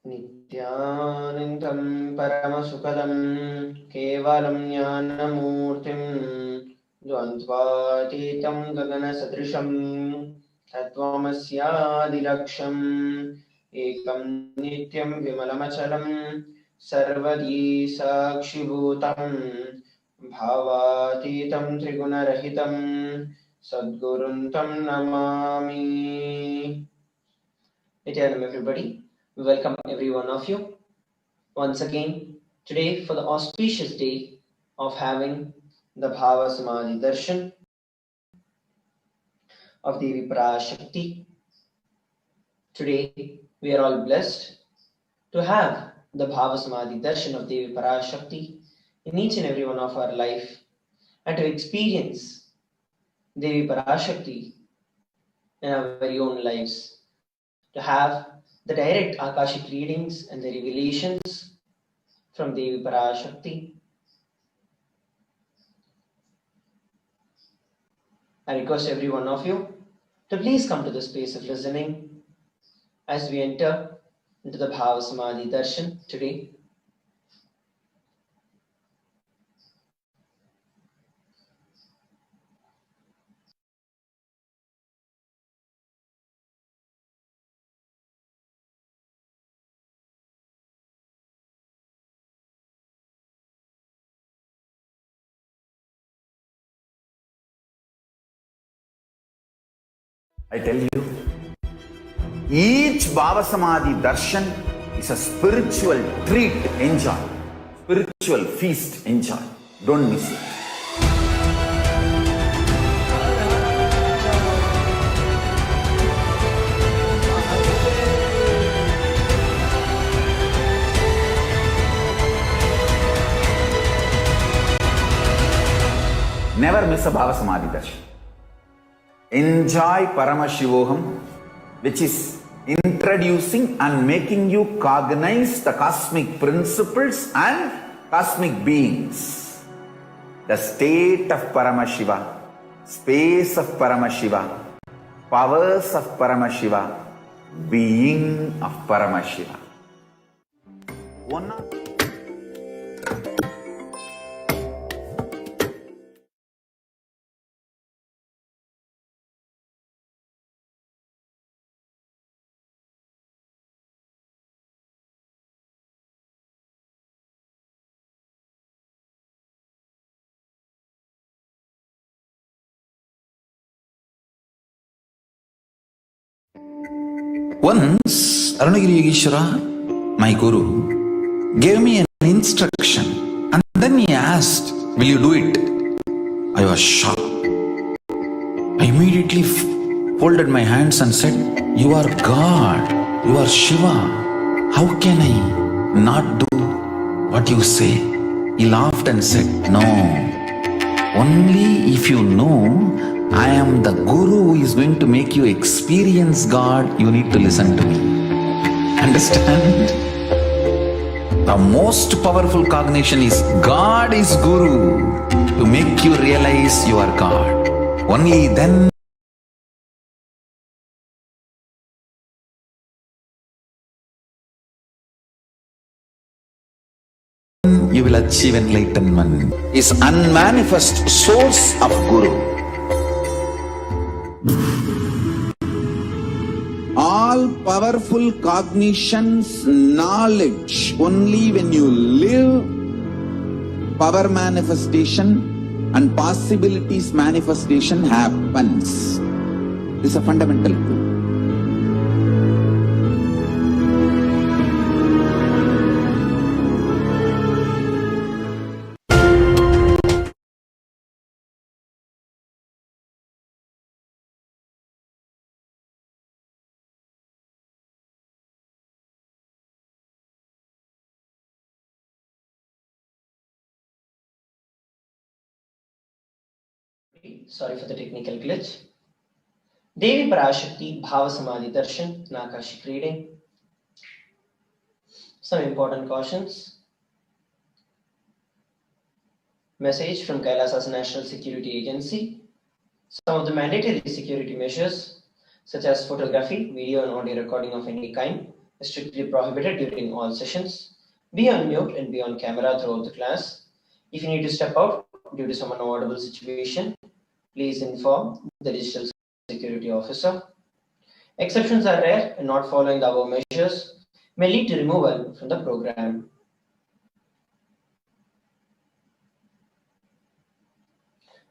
Nithyanandam Paramasukadam Kevalam Jnanamurtim Dvandvatitam Gagana Satrisham Tattvamasyadilaksham Ekam Nityam Vimalamachalam Sarvadi Sakshibhutam Bhavatitam Trigunarahitam Sadguruntam Namami. Nityanam everybody. We welcome every one of you once again today for the auspicious day of having the Bhava Samadhi Darshan of Devi Parashakti. Today we are all blessed to have the Bhava Samadhi Darshan of Devi Parashakti in each and every one of our life and to experience Devi Parashakti in our very own lives, to have the direct Akashic readings and the revelations from Devi Parashakti. I request every one of you to please come to the space of listening as we enter into the Bhava Samadhi Darshan today. I tell you, each Bhava Samadhi Darshan is a spiritual treat. Enjoy. Spiritual feast. Enjoy. Don't miss it. Never miss a Bhava Samadhi Darshan. Enjoy Paramashivoham, which is introducing and making you cognize the cosmic principles and cosmic beings. The state of Paramashiva, space of Paramashiva, powers of Paramashiva, being of Paramashiva. Once, Arunagiri Yogeshwara, my guru, gave me an instruction and then he asked, "Will you do it?" I was shocked. I immediately folded my hands and said, "You are God, you are Shiva. How can I not do what you say?" He laughed and said, "No, only if you know I am the Guru who is going to make you experience God, you need to listen to me." Understand? The most powerful cognition is God is Guru to make you realize you are God. Only then you will achieve enlightenment. Is unmanifest source of Guru. All powerful cognitions, knowledge, only when you live, power manifestation and possibilities manifestation happens. This is a fundamental truth. Sorry for the technical glitch. Devi Parashakti Bhava Samadhi Darshan Akashic reading. Some important cautions. Message from Kailasa's National Security Agency. Some of the mandatory security measures such as photography, video and audio recording of any kind is strictly prohibited during all sessions. Be on mute and be on camera throughout the class. If you need to step out due to some unavoidable situation, please inform the digital security officer. Exceptions are rare, and not following the above measures may lead to removal from the program.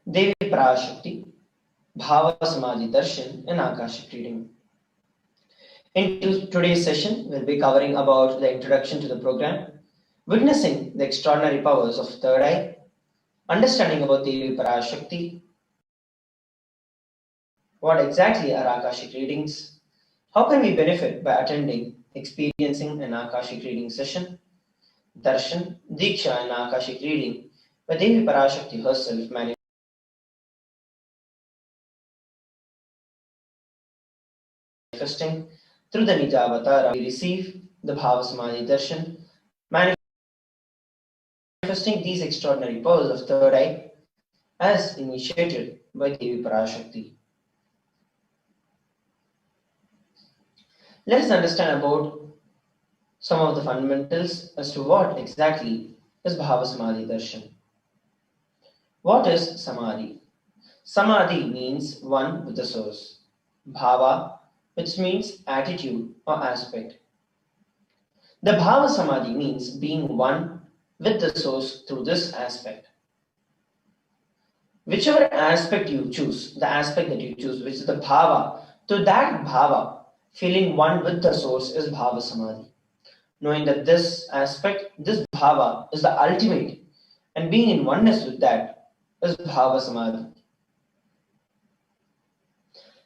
Devi Parashakti, Bhava Samadhi Darshan, and Akashic reading. In today's session, we'll be covering about the introduction to the program, witnessing the extraordinary powers of third eye, understanding about Devi Parashakti, what exactly are Akashic readings, how can we benefit by attending, experiencing an Akashic reading session, Darshan, Diksha, and Akashic reading by Devi Parashakti herself manifesting through the Nija Avatara. We receive the Bhava Samadhi Darshan, manifesting these extraordinary powers of third eye as initiated by Devi Parashakti. Let us understand about some of the fundamentals as to what exactly is Bhava Samadhi Darshan. What is Samadhi? Samadhi means one with the source. Bhava, which means attitude or aspect. The Bhava Samadhi means being one with the source through this aspect. Whichever aspect you choose, the aspect that you choose, which is the Bhava, to that Bhava, feeling one with the source is Bhava Samadhi. Knowing that this aspect, this Bhava is the ultimate, and being in oneness with that is Bhava Samadhi.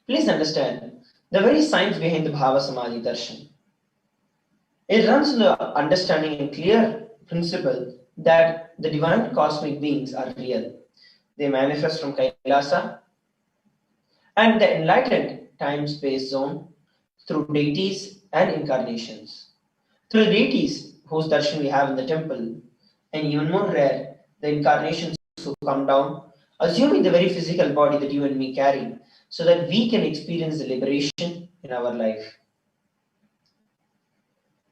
Please understand the very science behind the Bhava Samadhi Darshan. It runs on the understanding and clear principle that the divine cosmic beings are real. They manifest from Kailasa and the enlightened time-space zone through deities and incarnations. Through the deities whose darshan we have in the temple, and even more rare, the incarnations who come down, assuming the very physical body that you and me carry, so that we can experience the liberation in our life.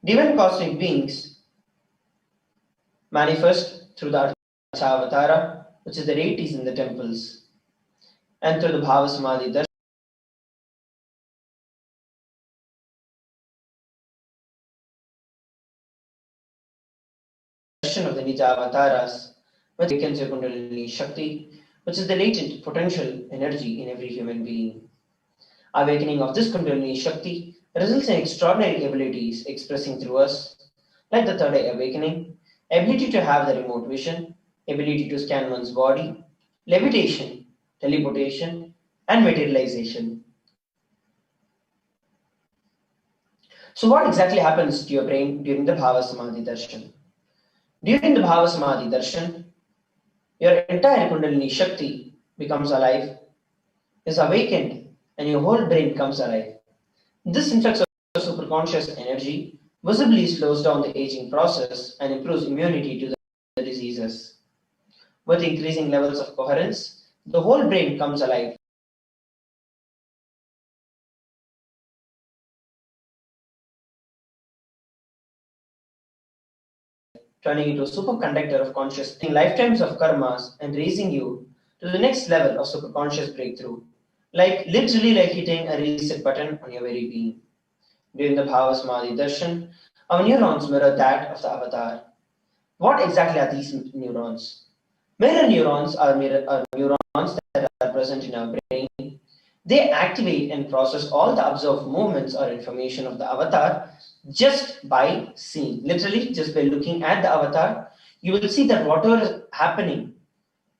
Divine cosmic beings manifest through the Avatara, which is the deities in the temples, and through the Bhava Samadhi darshan of the Nija Avataras, which awakens your Kundalini Shakti, which is the latent potential energy in every human being. Awakening of this Kundalini Shakti results in extraordinary abilities expressing through us, like the third eye awakening, ability to have the remote vision, ability to scan one's body, levitation, teleportation, and materialization. So what exactly happens to your brain during the Bhava Samadhi Darshan? During the Bhava Samadhi Darshan, your entire Kundalini Shakti becomes alive, is awakened, and your whole brain comes alive. This influx of superconscious energy visibly slows down the aging process and improves immunity to the diseases. With increasing levels of coherence, the whole brain comes alive. Turning into a superconductor of consciousness, lifetimes of karmas, and raising you to the next level of superconscious breakthrough, like literally like hitting a reset button on your very being. During the Bhava Samadhi Darshan, our neurons mirror that of the avatar. What exactly are these neurons? Mirror neurons are neurons that are present in our brain. They activate and process all the observed movements or information of the avatar just by seeing. Literally, just by looking at the avatar, you will see that whatever is happening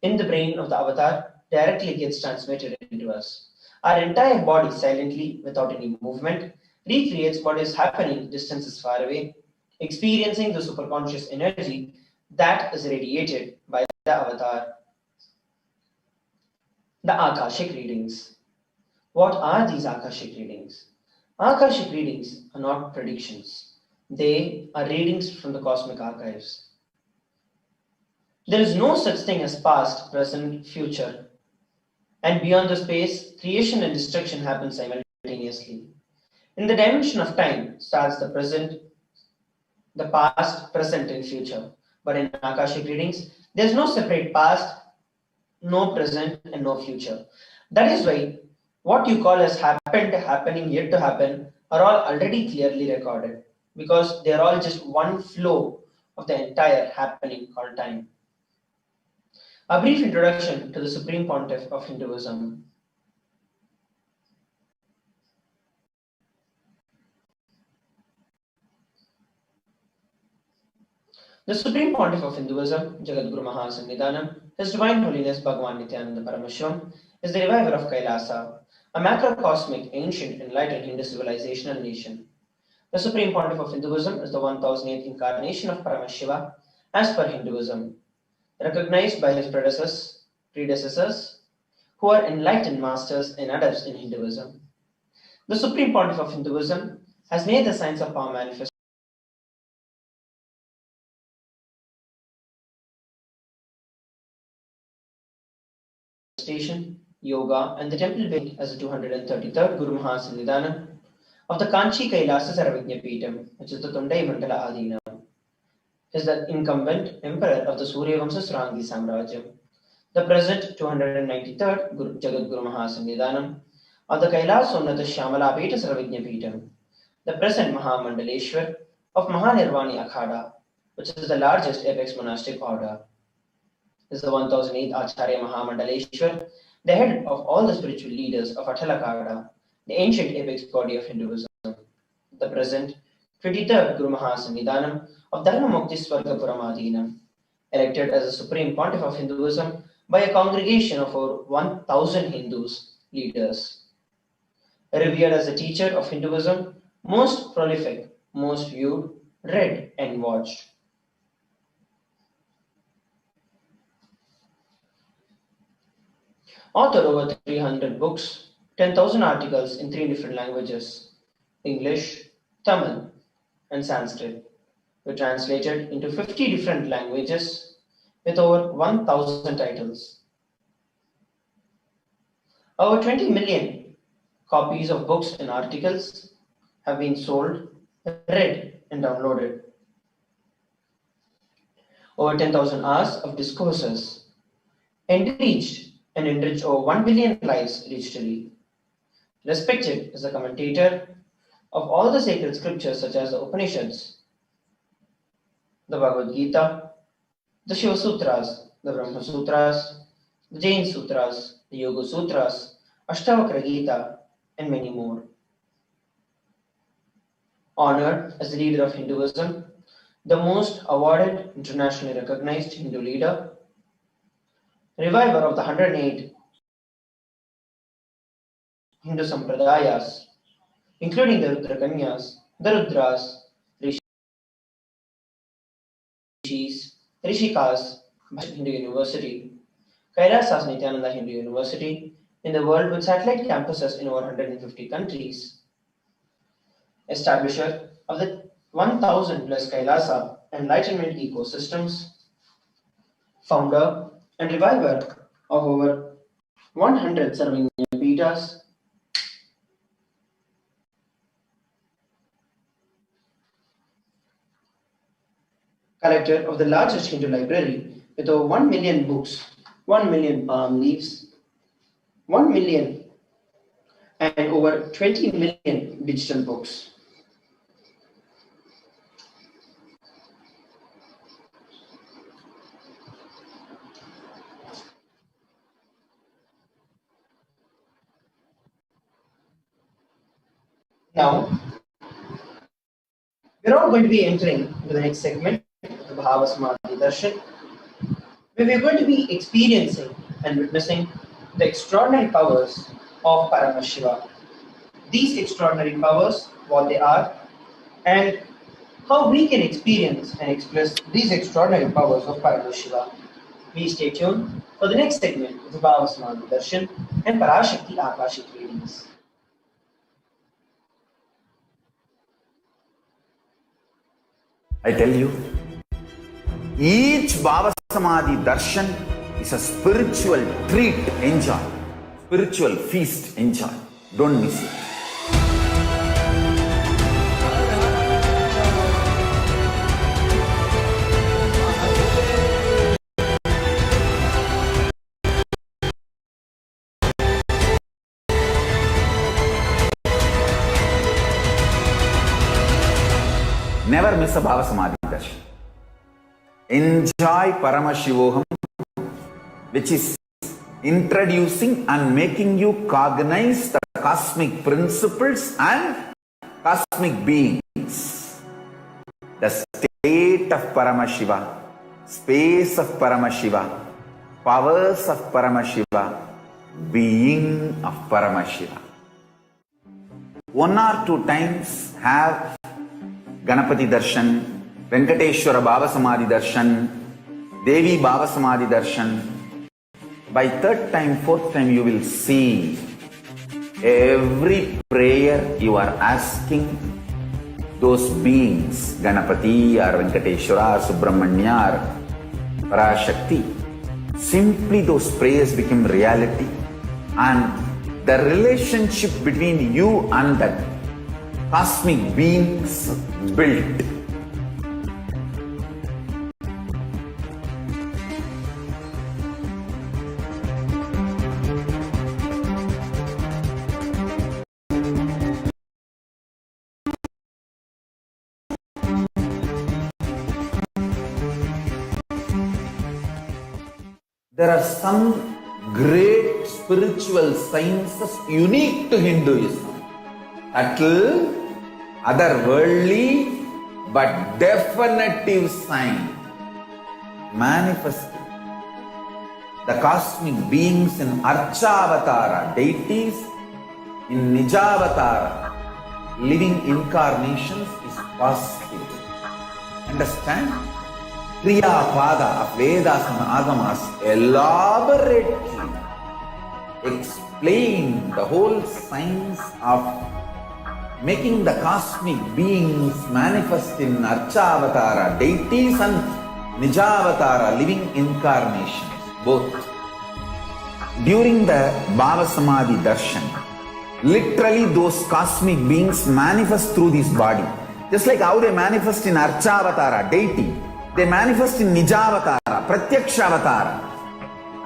in the brain of the avatar directly gets transmitted into us. Our entire body silently, without any movement, recreates what is happening distances far away, experiencing the superconscious energy that is radiated by the avatar. The Akashic readings. What are these Akashic readings? Akashic readings are not predictions. They are readings from the cosmic archives. There is no such thing as past, present, future. And beyond the space, creation and destruction happen simultaneously. In the dimension of time starts the present, the past, present, and future. But in Akashic readings, there's no separate past, no present, and no future. That is why what you call as happened, happening, yet to happen are all already clearly recorded because they are all just one flow of the entire happening called time. A brief introduction to the Supreme Pontiff of Hinduism. The Supreme Pontiff of Hinduism, Jagadguru Mahasannidhanam, His Divine Holiness Bhagavan Nithyananda Paramashivam, is the reviver of Kailasa, a macrocosmic, ancient, enlightened Hindu civilization and nation. The Supreme Pontiff of Hinduism is the 1008th incarnation of Paramashiva as per Hinduism, recognized by his predecessors, who are enlightened masters and adepts in Hinduism. The Supreme Pontiff of Hinduism has made the science of power manifestation, yoga, and the temple building as the 233rd Guru Mahasannidhanam of the Kanchi Kailasa Saravijnapeetham, which is the Tundai Mandala Adina. He is the incumbent emperor of the Suryavamsa Surangi Samrajyam. The present 293rd Jagadguru Mahasannidhanam of the Kailasa Unnata Shyamala Peta Saravijnapeetham. The present Mahamandaleshwar of Mahanirvani Akhada, which is the largest apex monastic order. Is the 1008th Acharya Mahamandaleshwar, the head of all the spiritual leaders of Athalakada, the ancient apex body of Hinduism. The present 23rd Guru Mahasannidhanam of Dharmamukti Swargapuramadinam, elected as the Supreme Pontiff of Hinduism by a congregation of over 1000 Hindus leaders. Revered as a teacher of Hinduism, most prolific, most viewed, read, and watched. Author over 300 books, 10,000 articles in 3 different languages, English, Tamil, and Sanskrit, were translated into 50 different languages with over 1,000 titles. Over 20 million copies of books and articles have been sold, read, and downloaded. Over 10,000 hours of discourses enriched and enriched over 1 billion lives digitally. Respected as a commentator of all the sacred scriptures such as the Upanishads, the Bhagavad Gita, the Shiva Sutras, the Brahma Sutras, the Jain Sutras, the Yoga Sutras, Ashtavakra Gita, and many more. Honored as the leader of Hinduism, the most awarded, internationally recognized Hindu leader, reviver of the 108 Hindu Sampradayas, including the Rudrakanyas, the Rudras, Rishis, Rishikas, Hindu University, Kailasa Nithyananda Hindu University, in the world with satellite campuses in over 150 countries, establisher of the 1000 plus Kailasa enlightenment ecosystems, founder and reviver of over 100 Saravijnapeethas, collector of the largest Hindu library with over 1 million books, 1 million palm leaves, 1 million and over 20 million digital books. Now, we're all going to be entering into the next segment, the Bhava Samadhi Darshan, where we're going to be experiencing and witnessing the extraordinary powers of Paramashiva. These extraordinary powers, what they are, and how we can experience and express these extraordinary powers of Paramashiva. Please stay tuned for the next segment of the Bhava Samadhi Darshan and Parashakti Akashic readings. I tell you, each Bhava Samadhi Darshan is a spiritual treat. Enjoy. Spiritual feast. Enjoy. Don't miss it. Never miss a Bhava Samadhi Darshan. Enjoy Paramashivoham, which is introducing and making you cognize the cosmic principles and cosmic beings. The state of Paramashiva, space of Paramashiva, powers of Paramashiva, being of Paramashiva. 1 or 2 times have Ganapati Darshan, Venkateshwara Bhava Samadhi Darshan, Devi Bhava Samadhi Darshan. By 3rd time, 4th time, you will see every prayer you are asking those beings, Ganapati or Venkateshwara or Subramanya or Parashakti. Simply those prayers become reality, and the relationship between you and that cosmic beings built. There are some great spiritual sciences unique to Hinduism. Subtle, otherworldly, but definitive sign. Manifesting the cosmic beings in Archavatara, deities in Nijavatara, living incarnations is possible. Understand? Kriya Pada of Vedas and Agamas elaborately explain the whole science of making the cosmic beings manifest in Archavatara, deities and Nijavatara, living incarnations, both. During the Bhava Samadhi Darshan, literally those cosmic beings manifest through this body. Just like how they manifest in Archavatara, deity, they manifest in Nijavatara, Pratyakshavatara,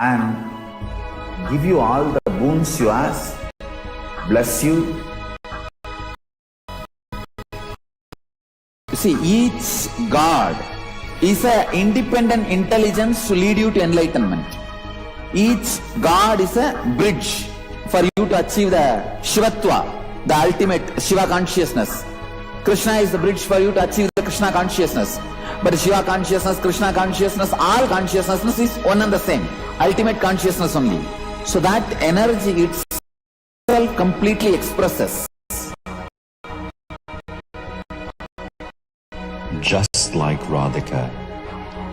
and give you all the boons you ask, bless you. You see, each God is an independent intelligence to lead you to enlightenment. Each God is a bridge for you to achieve the Shivatva, the ultimate Shiva consciousness. Krishna is the bridge for you to achieve the Krishna consciousness. But Shiva consciousness, Krishna consciousness, all consciousness is one and the same. Ultimate consciousness only. So that energy itself completely expresses. Just like Radhika,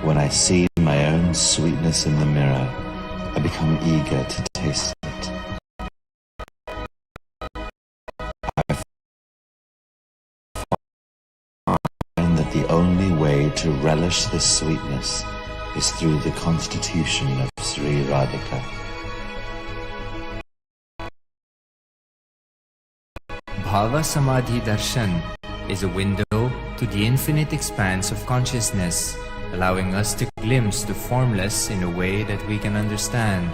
when I see my own sweetness in the mirror, I become eager to taste it. The only way to relish this sweetness is through the constitution of Sri Radhika. Bhava Samadhi Darshan is a window to the infinite expanse of consciousness, allowing us to glimpse the formless in a way that we can understand.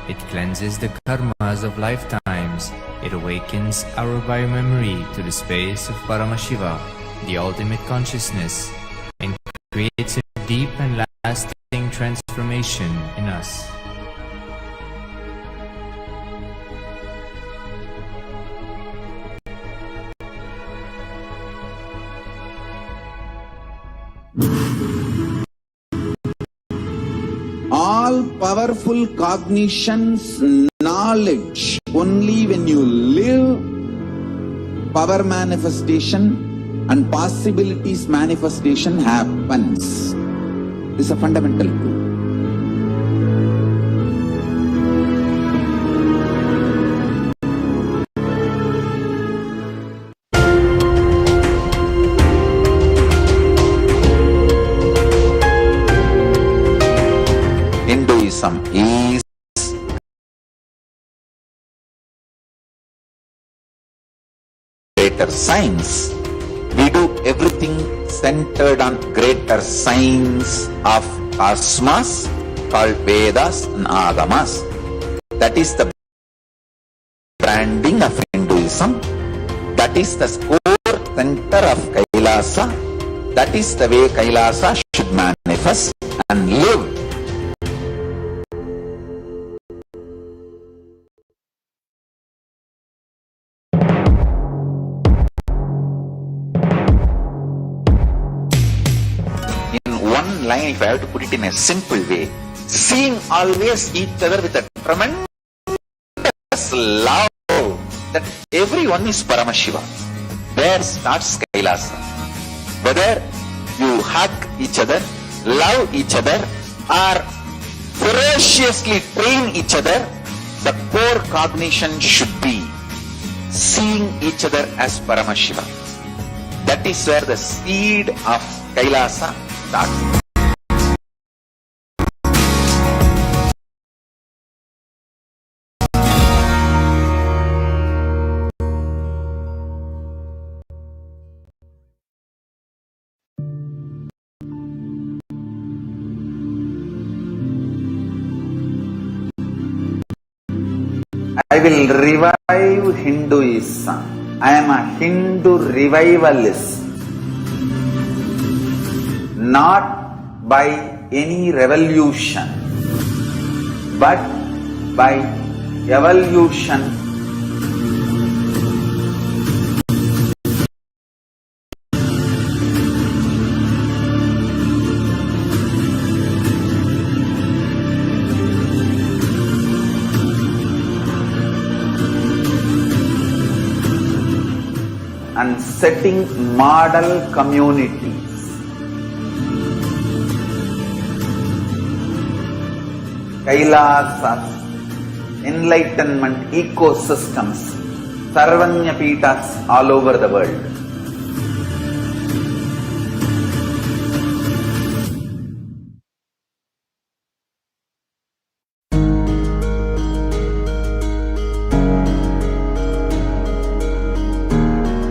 It cleanses the karmas of lifetimes. It awakens our biomemory to the space of Paramashiva, the ultimate consciousness, and creates a deep and lasting transformation in us. All powerful cognitions, knowledge, only when you live, power manifestation and possibilities manifestation happens. This is a fundamental truth. Hinduism is greater science. We do everything centered on greater science of cosmos called Vedas and Agamas. That is the branding of Hinduism. That is the core center of Kailasa. That is the way Kailasa should manifest and live. In one line, if I have to put it in a simple way, seeing always each other with a tremendous love that everyone is Paramashiva. There starts Kailasa. Whether you hug each other, love each other, or ferociously train each other, the core cognition should be seeing each other as Paramashiva. That is where the seed of Kailasa starts. I will revive Hinduism. I am a Hindu revivalist. Not by any revolution, but by evolution. And setting model communities. Kailasa's enlightenment ecosystems, Sarvanyapitas all over the world.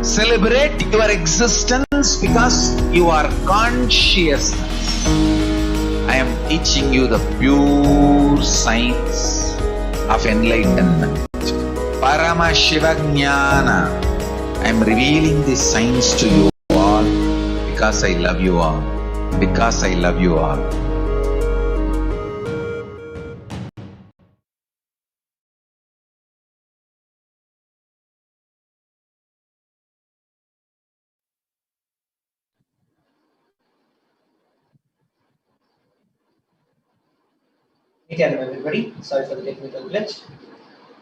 Celebrate your existence because you are consciousness. I am teaching you the pure science of enlightenment. Paramashivoham. I am revealing this science to you all because I love you all. Because I love you all. Nithyanam everybody, sorry for the technical glitch.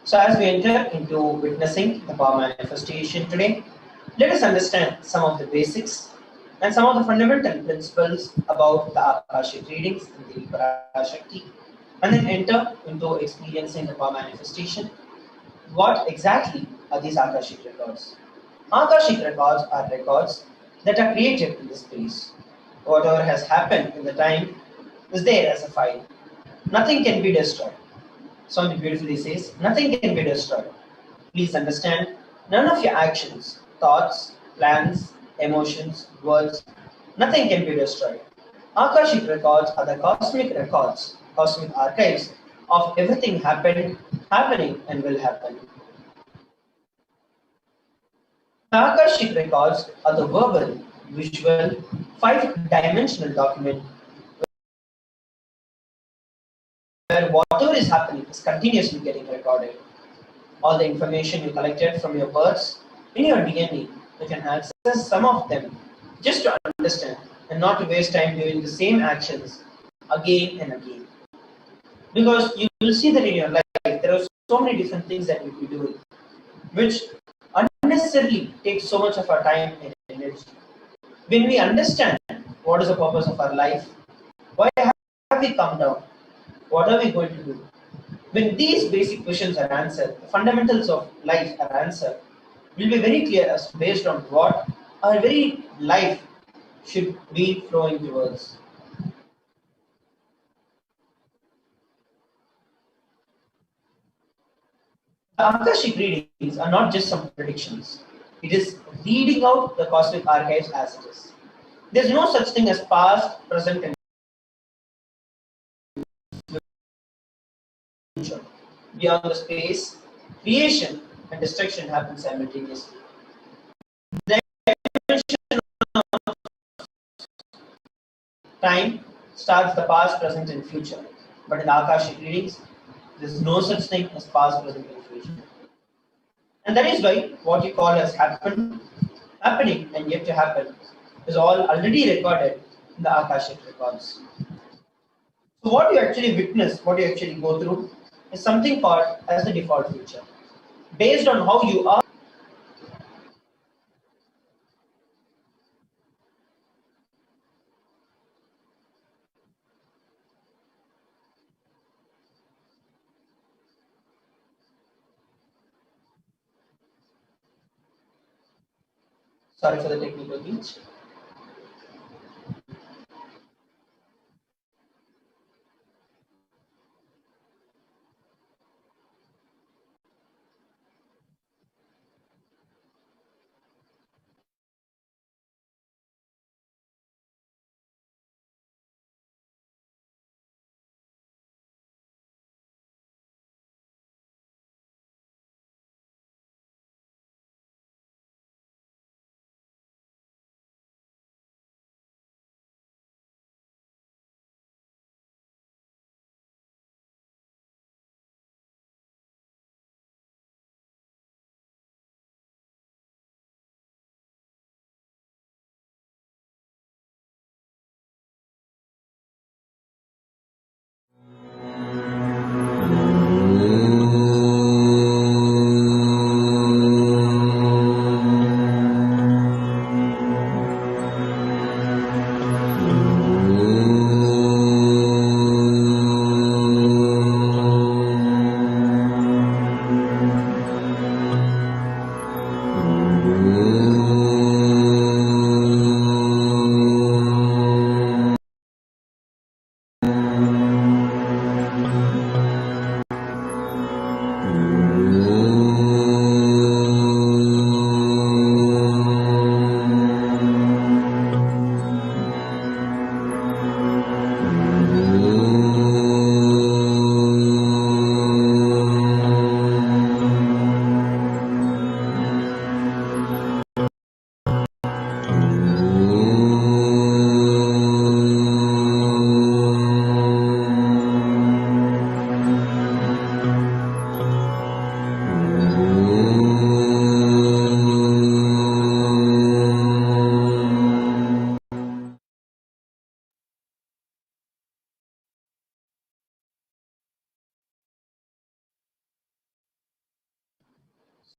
So as we enter into witnessing the power manifestation today, let us understand some of the basics and some of the fundamental principles about the Akashic readings in the Parashakti, and then enter into experiencing the power manifestation. What exactly are these Akashic records? Akashic records are records that are created in the space. Whatever has happened in the time is there as a file. Nothing can be destroyed. Swami beautifully says, nothing can be destroyed. Please understand, none of your actions, thoughts, plans, emotions, words, nothing can be destroyed. Akashic records are the cosmic records, cosmic archives of everything happened, happening, and will happen. The Akashic records are the verbal, visual, five-dimensional document where whatever is happening is continuously getting recorded. All the information you collected from your births in your DNA, you can access some of them just to understand and not to waste time doing the same actions again and again. Because you will see that in your life, there are so many different things that you'll be doing, which unnecessarily take so much of our time and energy. When we understand what is the purpose of our life, why have we come down, what are we going to do? When these basic questions are answered, the fundamentals of life are answered, will be very clear as to based on what our very life should be flowing towards. The Akashic readings are not just some predictions. It is reading out the cosmic archives as it is. There is no such thing as past, present, and future. Beyond the space, creation and destruction happen simultaneously. The dimension of time starts the past, present, and future. But in the Akashic readings, there is no such thing as past, present, and future. And that is why what you call as happening, and yet to happen is all already recorded in the Akashic records. So what you actually witness, what you actually go through, is something called as the default future. Based on how you are, sorry for the technical glitch.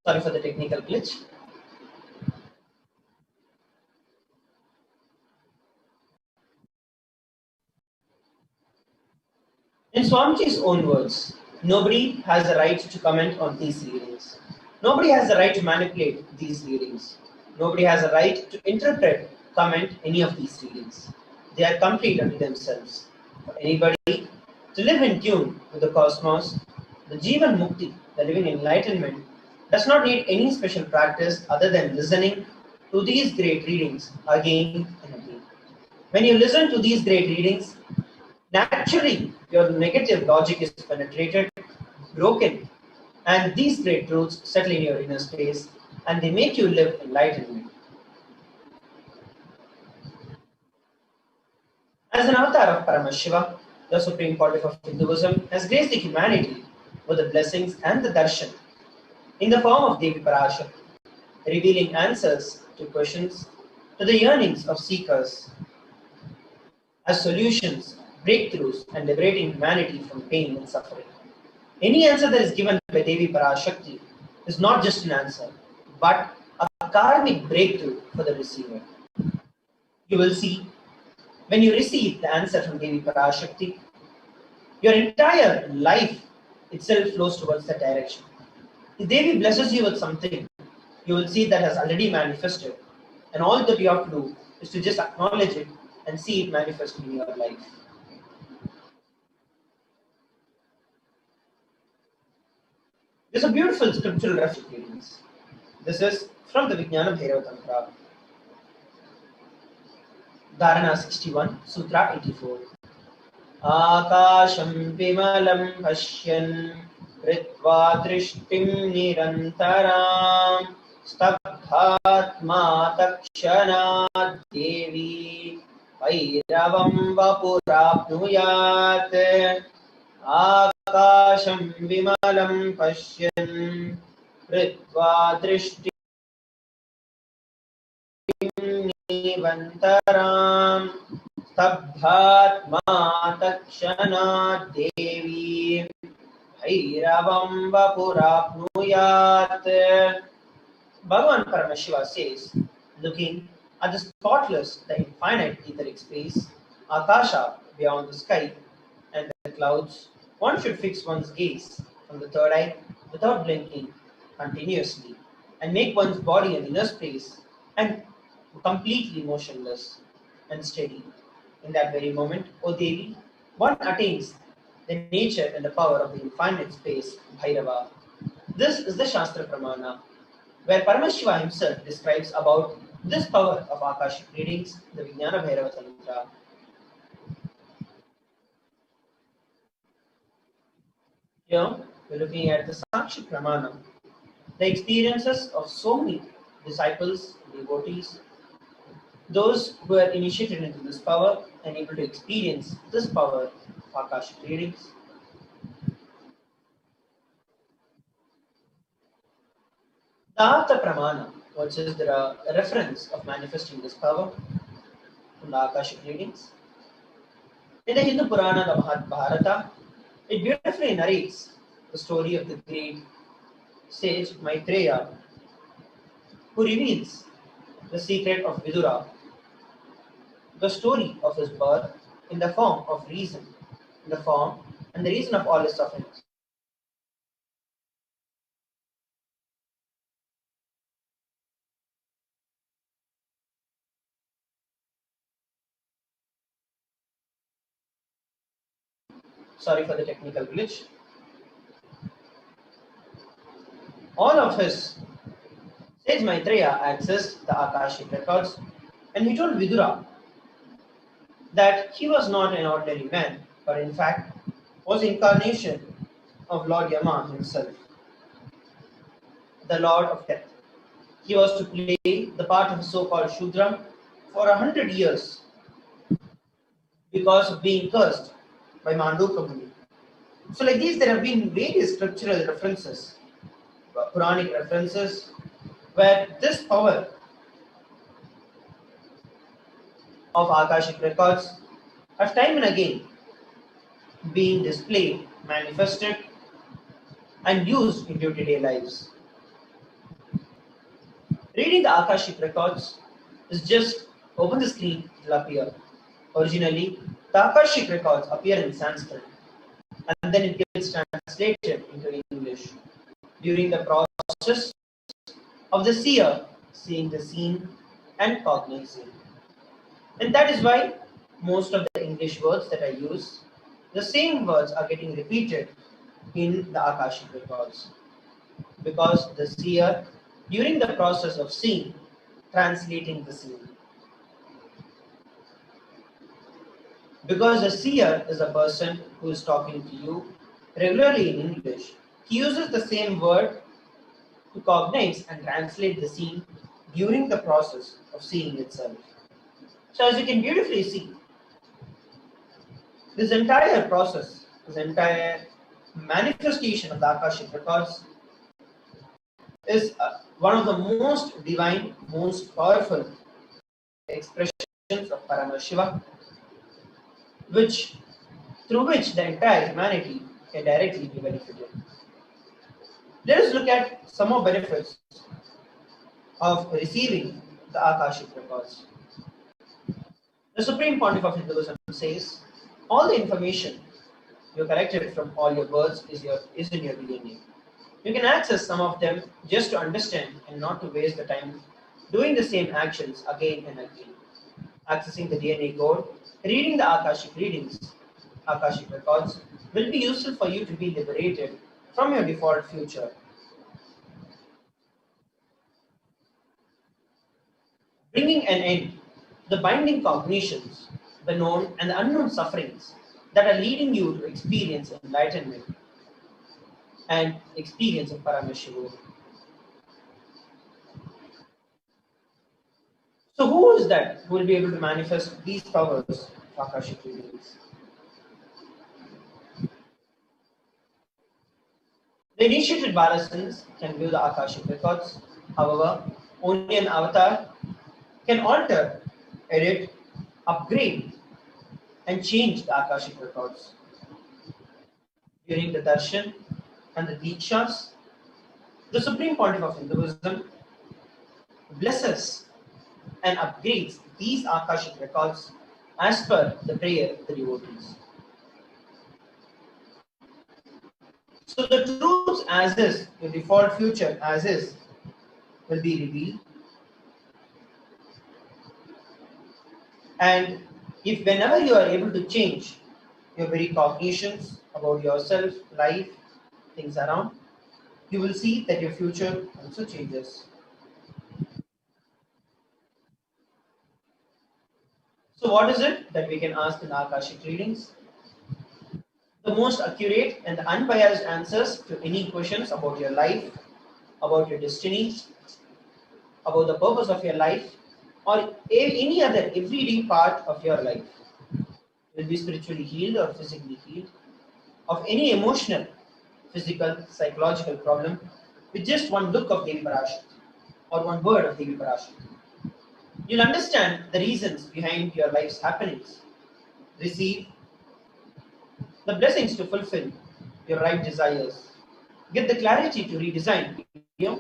Sorry for the technical glitch. In Swamiji's own words, nobody has the right to comment on these readings. Nobody has the right to manipulate these readings. Nobody has a right to interpret, comment any of these readings. They are complete unto themselves. For anybody to live in tune with the cosmos, the Jivan Mukti, the living enlightenment, does not need any special practice other than listening to these great readings again and again. When you listen to these great readings, naturally your negative logic is penetrated, broken, and these great truths settle in your inner space and they make you live enlightenment. As an avatar of Paramashiva, the supreme pontiff of Hinduism has graced the humanity with the blessings and the darshan in the form of Devi Parashakti, revealing answers to questions, to the yearnings of seekers, as solutions, breakthroughs, and liberating humanity from pain and suffering. Any answer that is given by Devi Parashakti is not just an answer, but a karmic breakthrough for the receiver. You will see, when you receive the answer from Devi Parashakti, your entire life itself flows towards that direction. If Devi blesses you with something, you will see that has already manifested. And all that you have to do is to just acknowledge it and see it manifest in your life. There's a beautiful scriptural reference. This is from the Vijnana Bhairava Tantra. Dharana 61, Sutra 84. Akasham vimalam pashyan ritva drishtim nirantaram stabdhatma takshanat devi भैरवं वपुराप्नुयात् आकाशं विमलं पश्यन् कृत्वा दृष्टिनिवन्तरां स्तब्धात्मा तत्क्षणात् देवी भैरवं वपुराप्नुयात्. Bhagavan Paramashiva says, looking at the spotless, the infinite etheric space, Akasha beyond the sky, and the clouds, one should fix one's gaze from the third eye without blinking continuously and make one's body an inner space and completely motionless and steady. In that very moment, O Devi, one attains the nature and the power of the infinite space, Bhairava. This is the Shastra Pramana, where Paramashiva himself describes about this power of Akashic readings, the Vijnana Bhairava Tantra. Here, we're looking at the Sakshi Pramana, the experiences of so many disciples, devotees, those who are initiated into this power and able to experience this power of Akashic readings. The Artha Pramana, which is the reference of manifesting this power from the Akashic readings. In the Hindu Purana, the Mahabharata, it beautifully narrates the story of the great sage Maitreya, who reveals the secret of Vidura, the story of his birth in the form of reason, in the form and the reason of all his sufferings. Sorry for the technical glitch. All of his sage Maitreya accessed the Akashic records, and he told Vidura that he was not an ordinary man, but in fact was incarnation of Lord Yama himself, the Lord of Death. He was to play the part of a so-called Shudra for 100 years because of being cursed by Manduka Muni. So like these, there have been various scriptural references, Puranic references, where this power of Akashic records have time and again been displayed, manifested, and used in day-to-day lives. Reading the Akashic records is just open the screen, it will appear. Originally, the Akashic records appear in Sanskrit and then it gets translated into English. During the process of the seer seeing the scene and cognizing. And that is why most of the English words that I use, the same words are getting repeated in the Akashic records. Because the seer, during the process of seeing, translating the scene. Because a seer is a person who is talking to you regularly in English, he uses the same word to cognize and translate the scene during the process of seeing itself. So as you can beautifully see, this entire process, this entire manifestation of the Akashic records is one of the most divine, most powerful expressions of Paramashiva, through which the entire humanity can directly be benefited. Let us look at some more benefits of receiving the Akashic records. The Supreme Pontiff of Hinduism says, all the information you collected from all your births is in your DNA. You can access some of them just to understand and not to waste the time doing the same actions again and again. Accessing the DNA code, reading the Akashic readings, Akashic records will be useful for you to be liberated from your default future. Bringing an end to the binding cognitions, the known and the unknown sufferings that are leading you to experience enlightenment and experience of Paramashivoham. So who is that who will be able to manifest these powers of Akashic readings? The initiated Bharatans can view the Akashic records. However, only an avatar can alter, edit, upgrade, and change the Akashic records. During the darshan and the dikshas, the Supreme Pontiff of Hinduism blesses and upgrades these Akashic records as per the prayer of the devotees. So the truths as is, the default future as is, will be revealed. And if whenever you are able to change your very cognitions about yourself, life, things around, you will see that your future also changes. So what is it that we can ask in Akashic readings? The most accurate and unbiased answers to any questions about your life, about your destiny, about the purpose of your life, or any other everyday part of your life. Will be spiritually healed or physically healed of any emotional, physical, psychological problem with just one look of Devi Parashakti or one word of Devi Parashakti. You'll understand the reasons behind your life's happenings. Receive the blessings to fulfill your right desires. Get the clarity to redesign your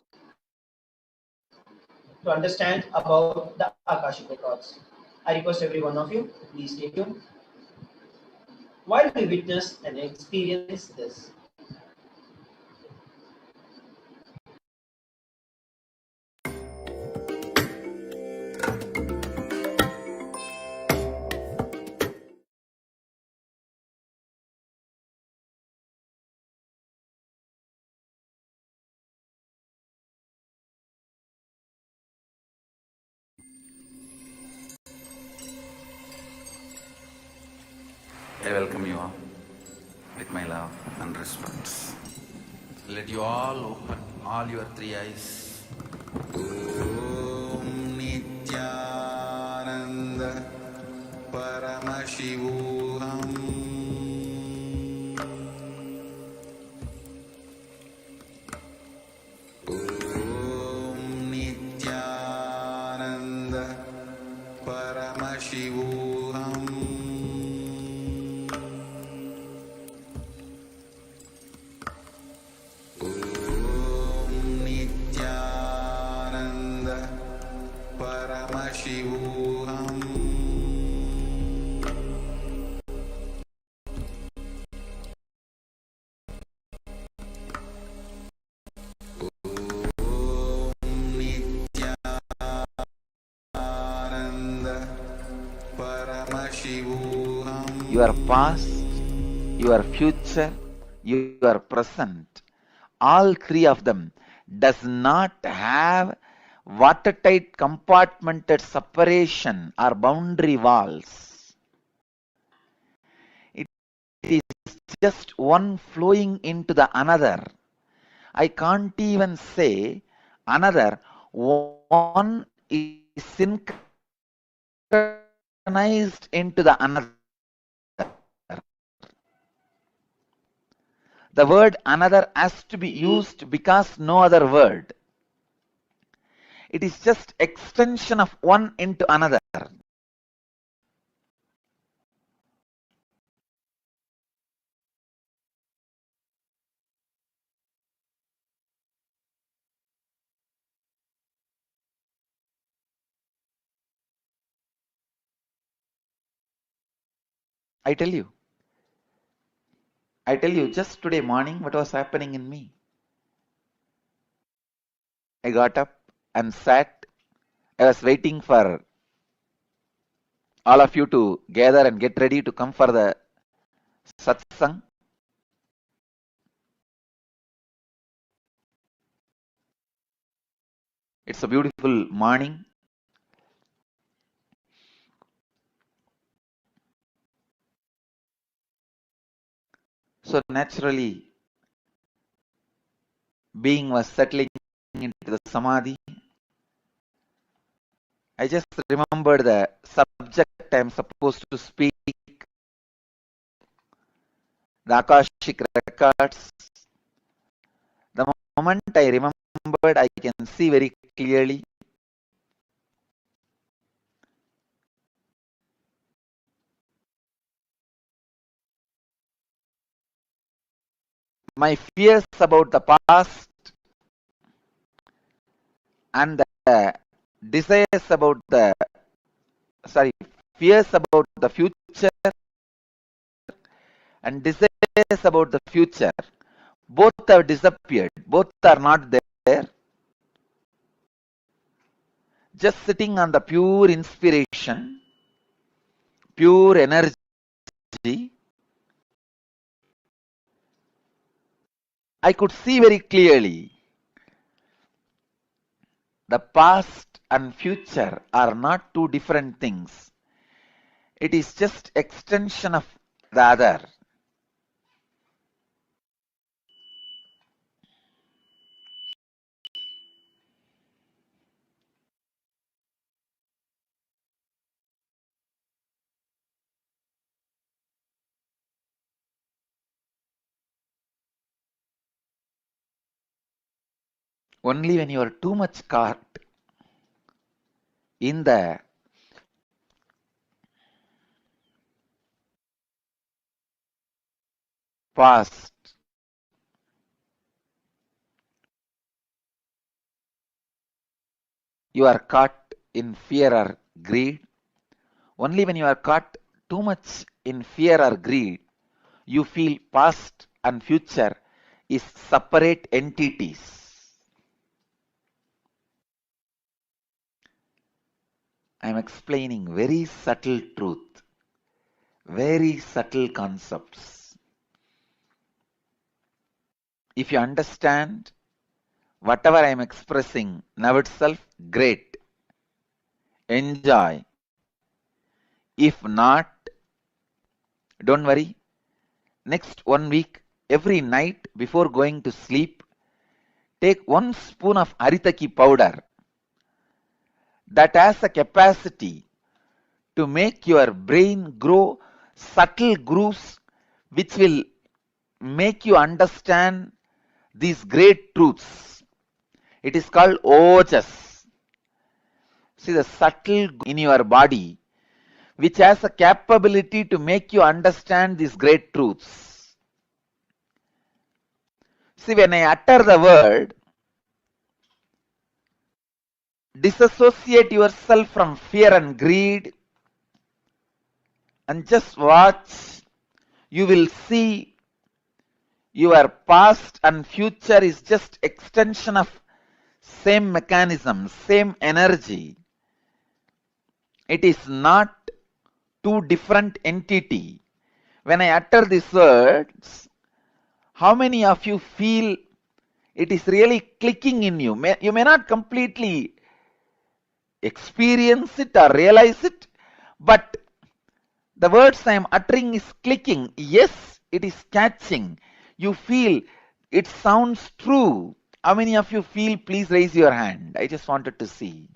to understand about the Akashic records. I request every one of you to please stay tuned while we witness and experience this. I welcome you all with my love and respect. Let you all open all your three eyes. Om Nithyananda Paramashivoham. Om Nithyananda Paramashivoham. Paramashivoham. Om Nithyananda Paramashivoham. Your past, your future, your present, all three of them does not have watertight compartmented separation or boundary walls. It is just one flowing into the another. I can't even say another. One is synchronized into the another. The word another has to be used because no other word. It is just extension of one into another. I tell you, just today morning what was happening in me. I got up and sat. I was waiting for all of you to gather and get ready to come for the satsang. It's a beautiful morning. So naturally, being was settling into the samadhi. I just remembered the subject I am supposed to speak, the Akashic records. The moment I remembered, I can see very clearly. My fears about the past and the desires about the, fears about the future and desires about the future, both have disappeared. Both are not there. Just sitting on the pure inspiration, pure energy, I could see very clearly the past and future are not two different things. It is just extension of the other. Only when you are too much caught in the past, you are caught in fear or greed. Only when you are caught too much in fear or greed, you feel past and future is separate entities. I am explaining very subtle truth, very subtle concepts. If you understand whatever I am expressing now itself, great. Enjoy. If not, don't worry. Next 1 week, every night before going to sleep, take 1 spoon of haritaki powder that has a capacity to make your brain grow subtle grooves which will make you understand these great truths. It is called ojas. See, the subtle in your body which has a capability to make you understand these great truths. See, when I utter the word, disassociate yourself from fear and greed and just watch. You will see your past and future is just extension of same mechanism, same energy. It is not two different entity. When I utter these words, how many of you feel it is really clicking in you? You may not completely experience it or realize it, but the words I am uttering is clicking. Yes, it is catching. You feel it sounds true. How many of you feel? Please raise your hand. I just wanted to see.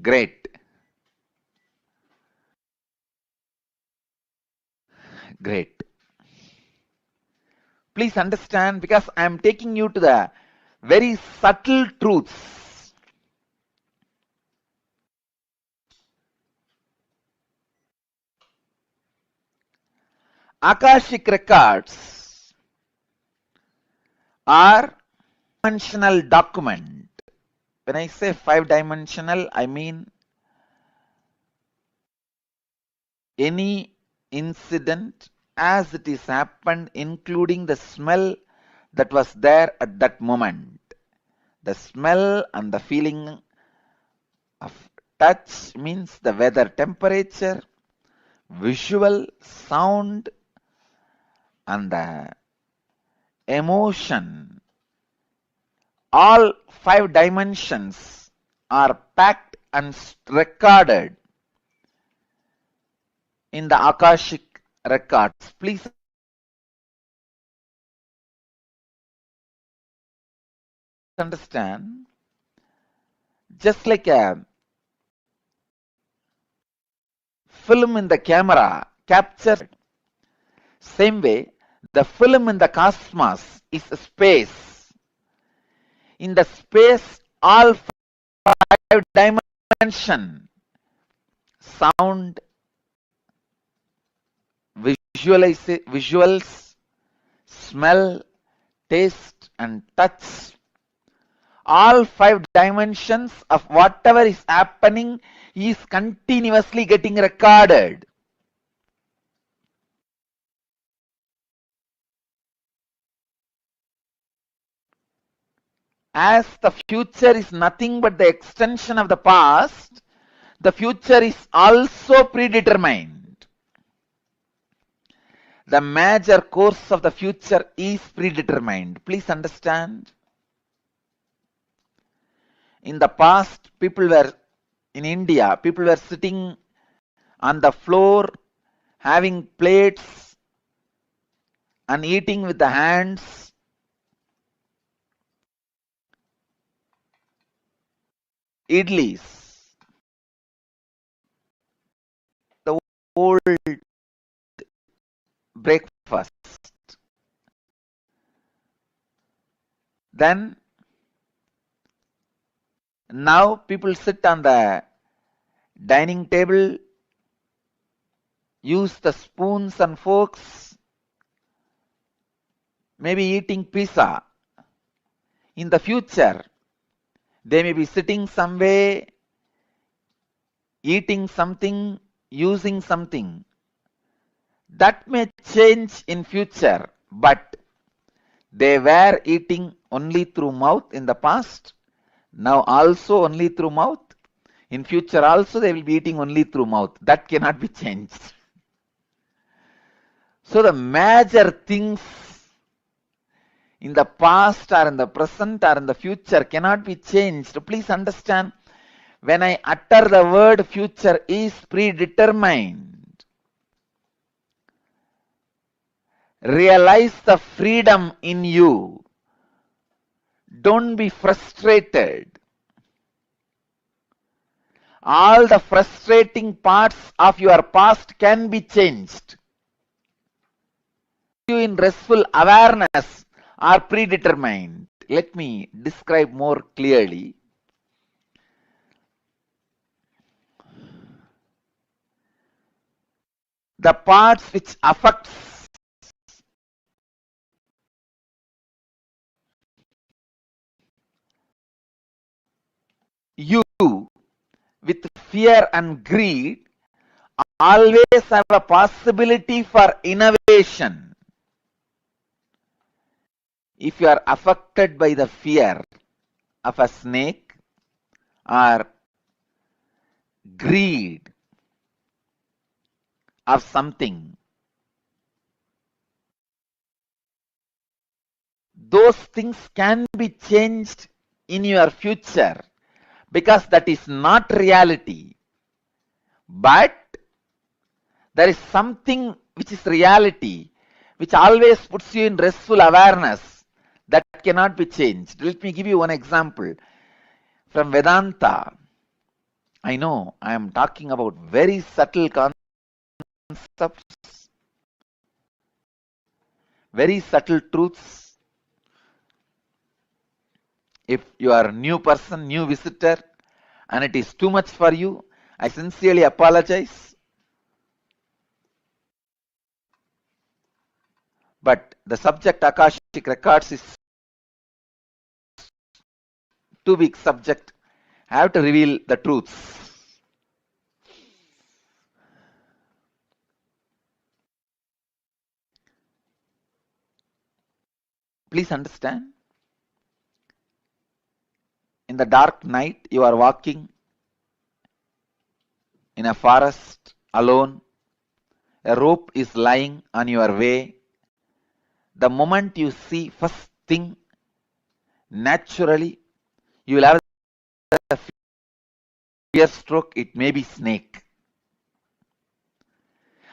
Great. Great. Please understand, because I am taking you to the very subtle truths. Akashic records are dimensional document. When I say 5-dimensional, I mean any incident as it is happened, including the smell that was there at that moment. The smell and the feeling of touch means the weather temperature, visual, sound, and the emotion. All 5 dimensions are packed and recorded in the Akashic records. Please understand, just like a film in the camera captures, same way the film in the cosmos is space. In the space, all five dimensions, sound, visuals, smell, taste and touch, all five dimensions of whatever is happening is continuously getting recorded. As the future is nothing but the extension of the past, the future is also predetermined. The major course of the future is predetermined. Please understand. In the past, in India, people were sitting on the floor, having plates and eating with the hands. Idlis, the old breakfast. Then, now people sit on the dining table, use the spoons and forks, maybe eating pizza. In the future, they may be sitting somewhere, eating something, using something. That may change in future, but they were eating only through mouth in the past, now also only through mouth. In future also they will be eating only through mouth. That cannot be changed. So the major things in the past or in the present or in the future cannot be changed. Please understand, when I utter the word future is predetermined, realize the freedom in you. Don't be frustrated. All the frustrating parts of your past can be changed. You in restful awareness are predetermined. Let me describe more clearly. The parts which affects you with fear and greed always have a possibility for innovation. If you are affected by the fear of a snake or greed of something, those things can be changed in your future because that is not reality. But there is something which is reality, which always puts you in restful awareness, that cannot be changed. Let me give you one example from Vedanta. I know I am talking about very subtle concepts, very subtle truths. If you are a new person, new visitor, and it is too much for you, I sincerely apologize. But the subject Akashic records is too big subject. I have to reveal the truths. Please understand. In the dark night, you are walking in a forest alone. A rope is lying on your way. The moment you see first thing, naturally, you will have a fear stroke. It may be snake.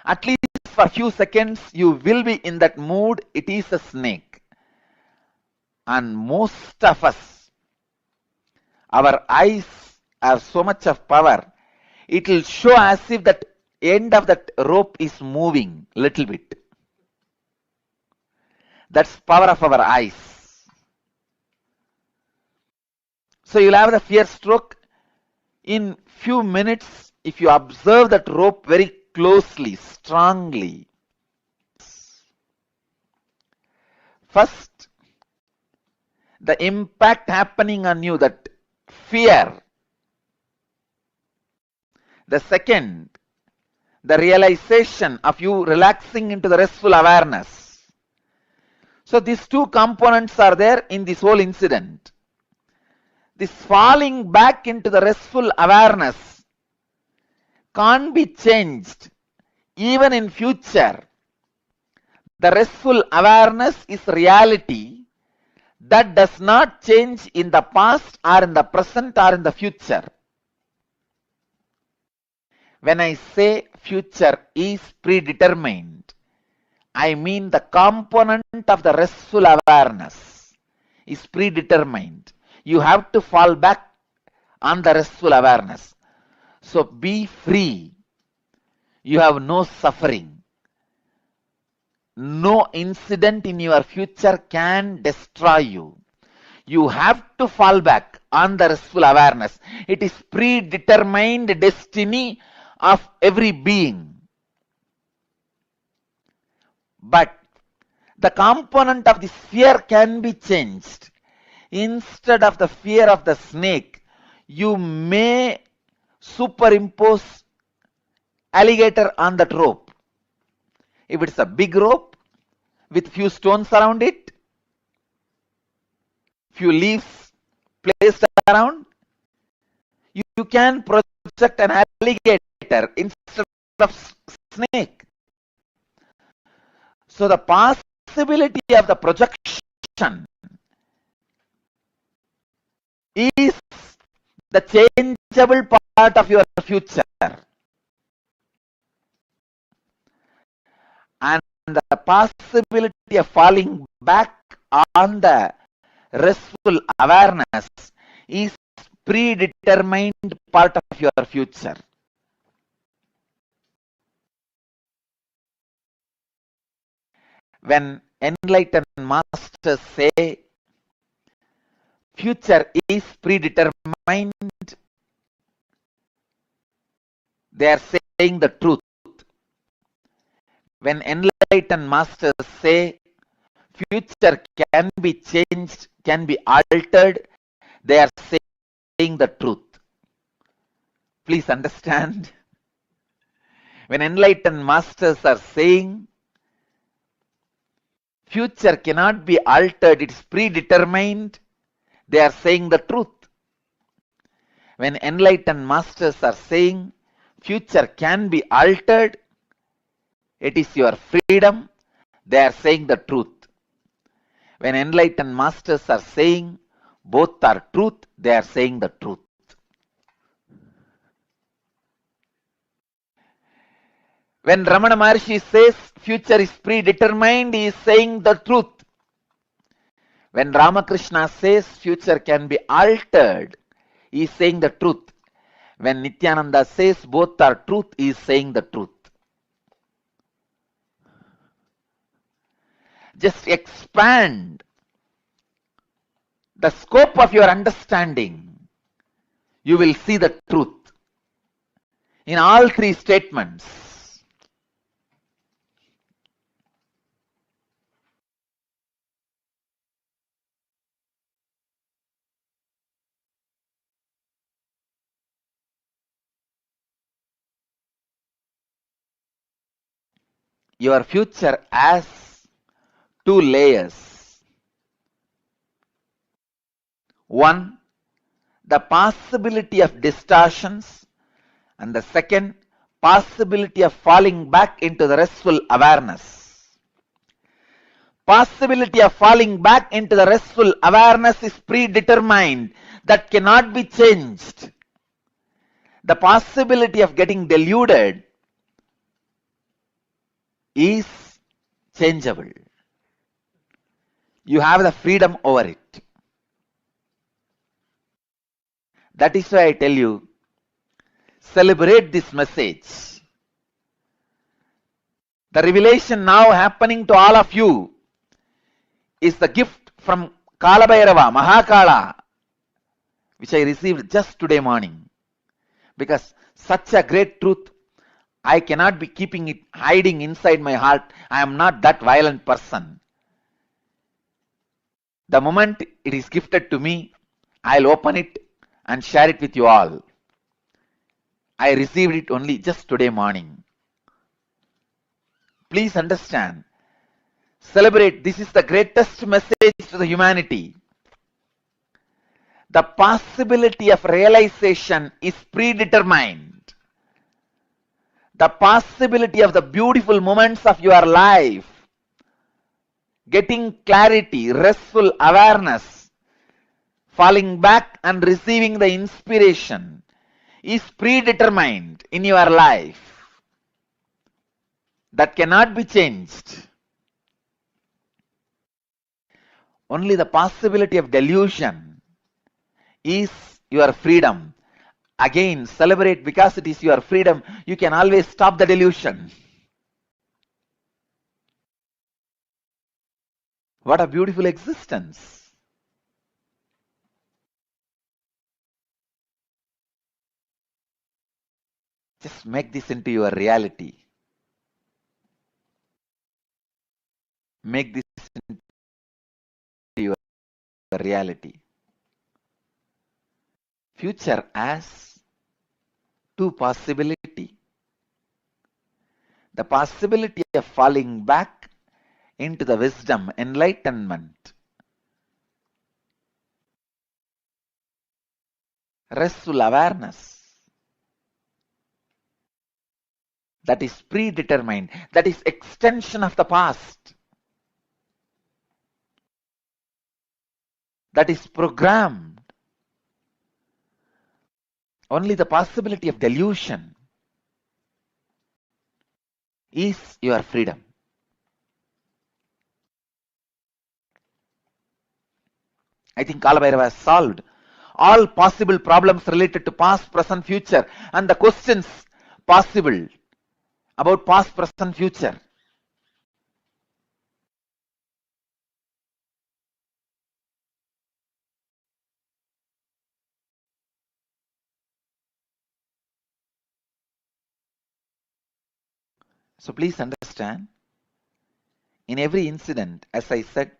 At least for a few seconds, you will be in that mood. It is a snake. And most of us our eyes have so much of power, it will show as if that end of that rope is moving little bit. That's power of our eyes. So you'll have the fear stroke. In few minutes, if you observe that rope very closely, strongly, first, the impact happening on you, that fear. The second, the realization of you relaxing into the restful awareness. So these two components are there in this whole incident. This falling back into the restful awareness can't be changed even in future. The restful awareness is reality that does not change in the past or in the present or in the future. When I say future is predetermined, I mean the component of the restful awareness is predetermined. You have to fall back on the restful awareness. So be free. You have no suffering. No incident in your future can destroy you. You have to fall back on the restful awareness. It is predetermined destiny of every being. But the component of this fear can be changed. Instead of the fear of the snake, you may superimpose alligator on that rope. If it's a big rope with few stones around it, few leaves placed around, you can project an alligator instead of snake. So the possibility of the projection is the changeable part of your future. And the possibility of falling back on the restful awareness is predetermined part of your future. When enlightened masters say future is predetermined, they are saying the truth. When enlightened masters say future can be changed, can be altered, they are saying the truth. Please understand. When enlightened masters are saying future cannot be altered, it is predetermined, they are saying the truth. When enlightened masters are saying future can be altered, it is your freedom, they are saying the truth. When enlightened masters are saying both are truth, they are saying the truth. When Ramana Maharshi says future is predetermined, he is saying the truth. When Ramakrishna says future can be altered, he is saying the truth. When Nithyananda says both are truth, he is saying the truth. Just expand the scope of your understanding. You will see the truth in all three statements. Your future has two layers. One, the possibility of distortions, and the second, possibility of falling back into the restful awareness. Possibility of falling back into the restful awareness is predetermined, that cannot be changed. The possibility of getting deluded is changeable. You have the freedom over it. That is why I tell you, celebrate this message. The revelation now happening to all of you is the gift from Kala Bhairava, Mahakala, which I received just today morning. Because such a great truth, I cannot be keeping it hiding inside my heart. I am not that violent person. The moment it is gifted to me, I'll open it and share it with you all. I received it only just today morning. Please understand. Celebrate. This is the greatest message to the humanity. The possibility of realization is predetermined. The possibility of the beautiful moments of your life, getting clarity, restful awareness, falling back and receiving the inspiration is predetermined in your life. That cannot be changed. Only the possibility of delusion is your freedom. Again, celebrate because it is your freedom. You can always stop the delusion. What a beautiful existence. Just make this into your reality. Make this into your reality. Future as two possibilities. The possibility of falling back into the wisdom, enlightenment, restful awareness. That is predetermined. That is extension of the past. That is programmed. Only the possibility of delusion is your freedom. I think Kala Bhairava has solved all possible problems related to past, present, future, and the questions possible about past, present, future. So please understand, in every incident, as I said,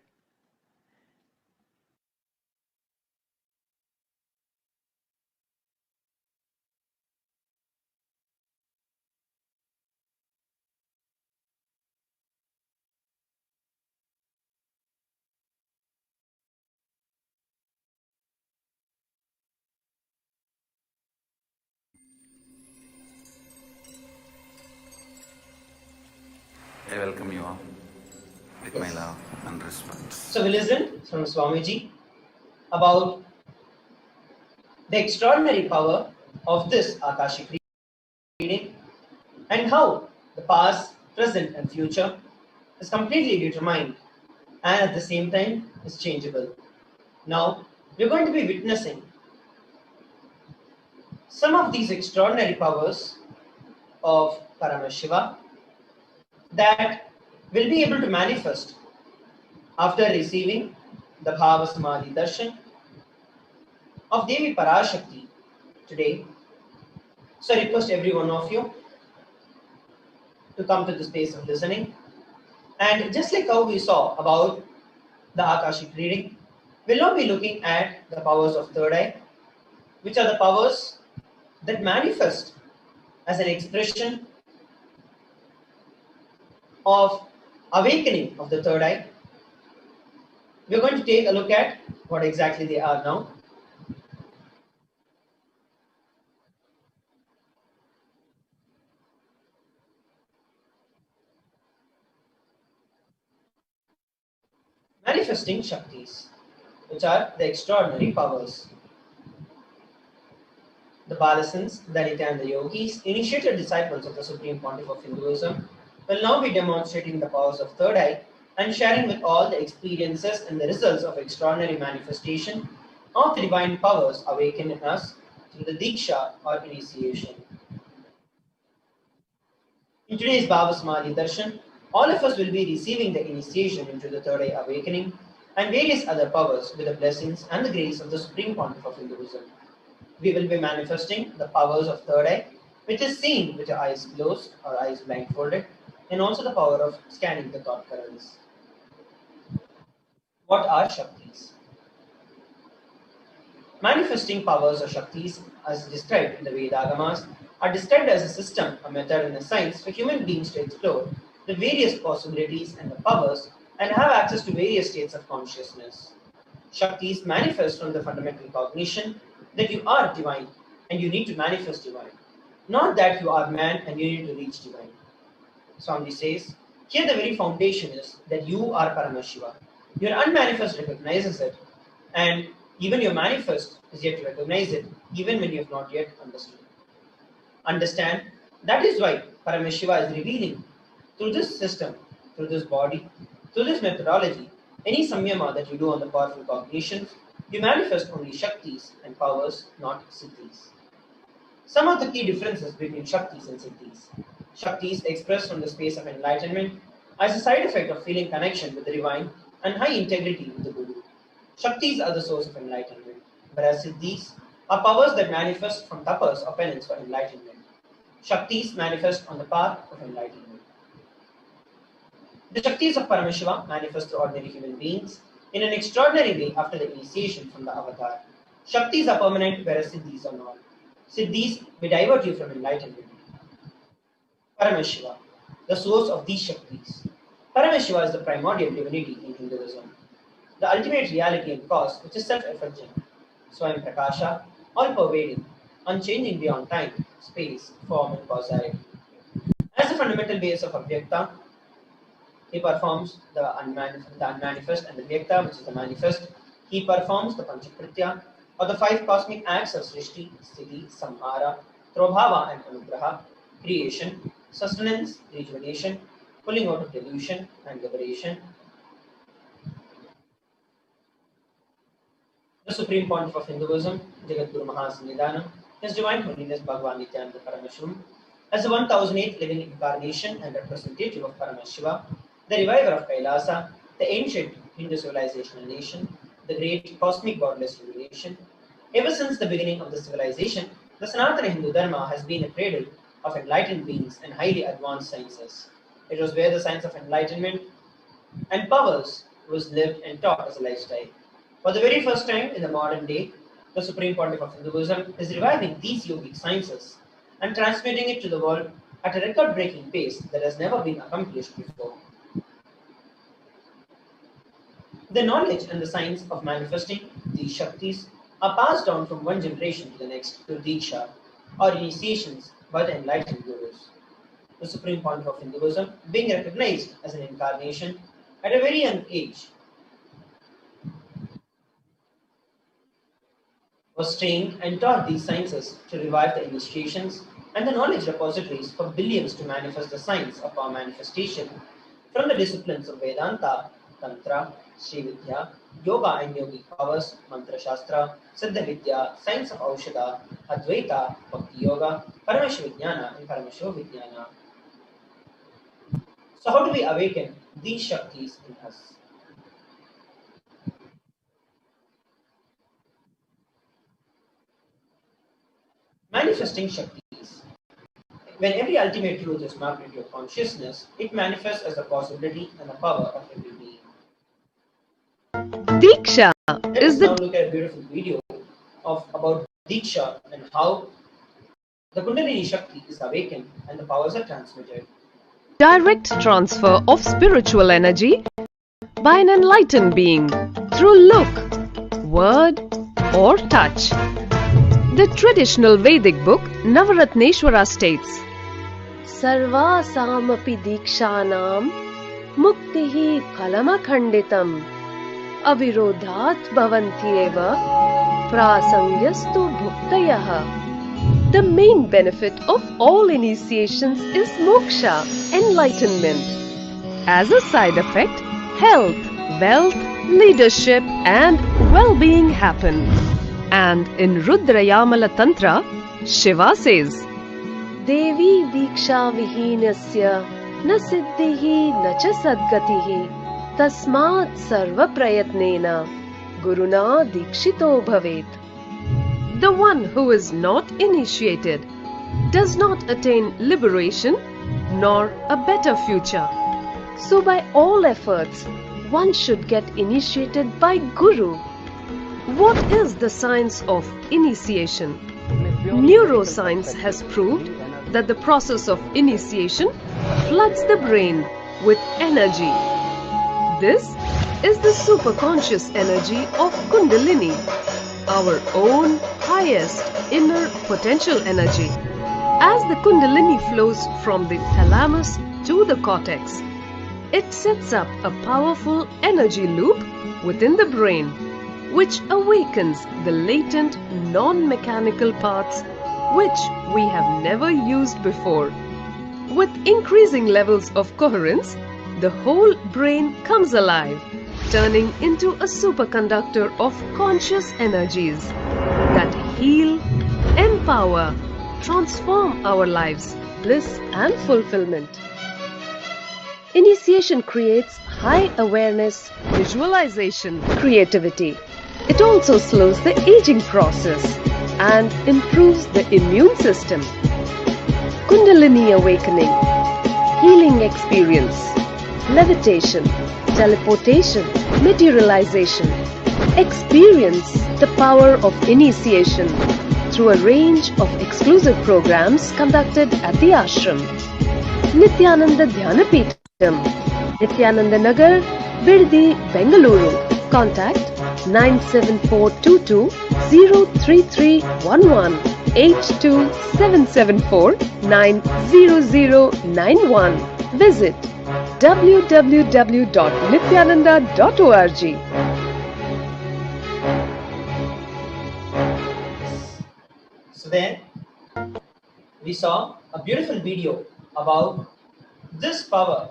I welcome you all with my love and respect. So we listened from Swamiji about the extraordinary power of this Akashic reading and how the past, present and future is completely determined and at the same time is changeable. Now we're going to be witnessing some of these extraordinary powers of Paramashiva that will be able to manifest after receiving the Bhava Samadhi Darshan of Devi Parashakti today. So I request every one of you to come to the space of listening. And just like how we saw about the Akashic reading, we'll now be looking at the powers of third eye, which are the powers that manifest as an expression of awakening of the third eye. We're going to take a look at what exactly they are now. Manifesting Shaktis, which are the extraordinary powers. The Balasans, the Nithyananda Yogis, initiated disciples of the Supreme Pontiff of Hinduism, will now be demonstrating the powers of third eye and sharing with all the experiences and the results of extraordinary manifestation of the divine powers awakened in us through the Diksha or initiation. In today's Bhava Samadhi Darshan, all of us will be receiving the initiation into the third eye awakening and various other powers with the blessings and the grace of the Supreme Pontiff of Hinduism. We will be manifesting the powers of third eye, which is seen with your eyes closed or eyes blindfolded, and also the power of scanning the thought currents. What are Shaktis? Manifesting powers or Shaktis, as described in the Vedagamas, are described as a system, a method, and a science for human beings to explore the various possibilities and the powers and have access to various states of consciousness. Shaktis manifest from the fundamental cognition that you are divine and you need to manifest divine, not that you are man and you need to reach divine. Swami says, here the very foundation is that you are Paramashiva. Your unmanifest recognizes it, and even your manifest is yet to recognize it, even when you have not yet understood. Understand, that is why Paramashiva is revealing through this system, through this body, through this methodology, any samyama that you do on the powerful cognitions, you manifest only Shaktis and powers, not Siddhis. Some of the key differences between Shaktis and Siddhis. Shaktis expressed from the space of enlightenment as a side effect of feeling connection with the divine and high integrity with the Guru. Shaktis are the source of enlightenment, whereas Siddhis are powers that manifest from tapas or penance for enlightenment. Shaktis manifest on the path of enlightenment. The Shaktis of Paramashiva manifest through ordinary human beings in an extraordinary way after the initiation from the avatar. Shaktis are permanent, whereas Siddhis are not. Siddhis will divert you from enlightenment. Paramashiva, the source of these Shaktis. Paramashiva is the primordial divinity in Hinduism, the ultimate reality and cause which is self-effulgent, Swayam Prakasha, all-pervading, unchanging beyond time, space, form and causality. As the fundamental base of Avyakta, he performs the unmanifest, and the Vyakta, which is the manifest. He performs the Panchakritya, or the 5 cosmic acts of Srishti, Sthiti, Samhara, Trobhava and Anugraha, creation, sustenance, rejuvenation, pulling out of delusion and liberation. The Supreme Pontiff of Hinduism, Jagadguru Mahasannidhanam, His Divine Holiness Bhagavan Nithyananda Paramashivam, as the 1008th living incarnation and representative of Paramashiva, the reviver of Kailasa, the ancient Hindu civilizational nation, the great cosmic godless illumination. Ever since the beginning of the civilization, the Sanatana Hindu Dharma has been a cradle of enlightened beings and highly advanced sciences. It was where the science of enlightenment and powers was lived and taught as a lifestyle. For the very first time in the modern day, the Supreme Pontiff of Hinduism is reviving these yogic sciences and transmitting it to the world at a record-breaking pace that has never been accomplished before. The knowledge and the science of manifesting these Shaktis are passed down from one generation to the next through Diksha or initiations by the enlightened Gurus. The Supreme Pontiff of Hinduism, being recognized as an incarnation at a very young age, was trained and taught these sciences to revive the initiations and the knowledge repositories for billions to manifest the science of our manifestation from the disciplines of Vedanta, Tantra, Sri Vidya, Yoga and Yogic powers, Mantra Shastra, Siddha Vidya, Science of Aushadha, Advaita, Bhakti Yoga, Paramashivoham and Paramashivoham. So how do we awaken these Shaktis in us? Manifesting Shaktis. When every ultimate truth is mapped into your consciousness, it manifests as the possibility and the power of every being. Diksha is Let's now look at a beautiful video about Diksha and how the Kundalini Shakti is awakened and the powers are transmitted. direct transfer of spiritual energy by an enlightened being through look, word or touch. The traditional Vedic book Navaratneshwara states, Sarvasamapi Dikshanam Muktihi Phalamakhanditam Avirodhat Bhavantyeva Prasangyastu Bhuktayah. The main benefit of all initiations is moksha, enlightenment. As a side effect, health, wealth, leadership and well-being happen. And in Rudrayamala Tantra, Shiva says, Devi Diksha Vihinasya na siddhihi na cha sadgatihi tasmat sarva prayatnena guruna dikshito bhavet. The one who is not initiated does not attain liberation nor a better future. So by all efforts, one should get initiated by Guru. What is the science of initiation? Neuroscience has proved that the process of initiation floods the brain with energy. This is the superconscious energy of Kundalini, our own highest inner potential energy. As the Kundalini flows from the thalamus to the cortex, it sets up a powerful energy loop within the brain, which awakens the latent non-mechanical parts which we have never used before. With increasing levels of coherence, the whole brain comes alive, turning into a superconductor of conscious energies that heal, empower, transform our lives, bliss and fulfillment. Initiation creates high awareness, visualization, creativity. It also slows the aging process and improves the immune system. Kundalini awakening, healing experience, levitation, teleportation, materialization. Experience the power of initiation through a range of exclusive programs conducted at the ashram. Nithyananda Dhyanapitham, Nithyananda Nagar, Birdi, Bengaluru. Contact 97422 03311 82774 90091. Visit www.nithyananda.org. So then we saw a beautiful video about this power,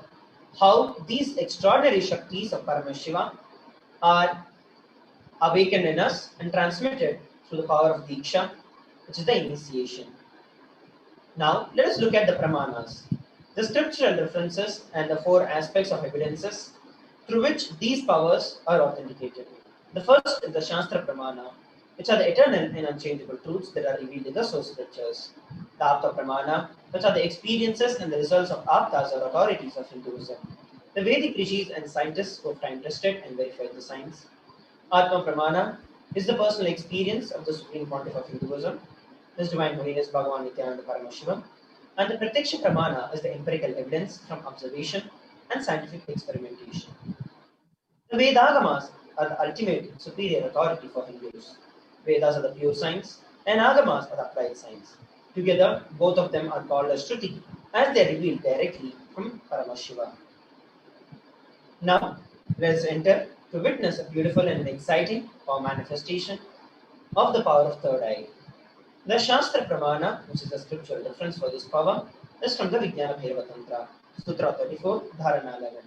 how these extraordinary Shaktis of Paramashiva are awakened in us and transmitted through the power of Diksha, which is the initiation. Now let us look at the Pramanas, the scriptural references and the four aspects of evidences through which these powers are authenticated. The first is the Shastra Pramana, which are the eternal and unchangeable truths that are revealed in the source scriptures. The Apta Pramana, which are the experiences and the results of Aptas or authorities of Hinduism. The Vedic rishis and scientists who have time tested and verified the science. Atma Pramana is the personal experience of the Supreme Pontiff of Hinduism, His Divine Holiness Bhagavan Nithyananda Paramashivam. And the Pratiksha Pramana is the empirical evidence from observation and scientific experimentation. The Vedagamas are the ultimate superior authority for Hindus. Vedas are the pure science and Agamas are the applied science. Together, both of them are called as Shruti as they are revealed directly from Paramashiva. Now, let us enter to witness a beautiful and exciting power manifestation of the power of third eye. The Shastra Pramana, which is the scriptural reference for this power, is from the Vijnana Bhairava Tantra, Sutra 34, Dharana 11.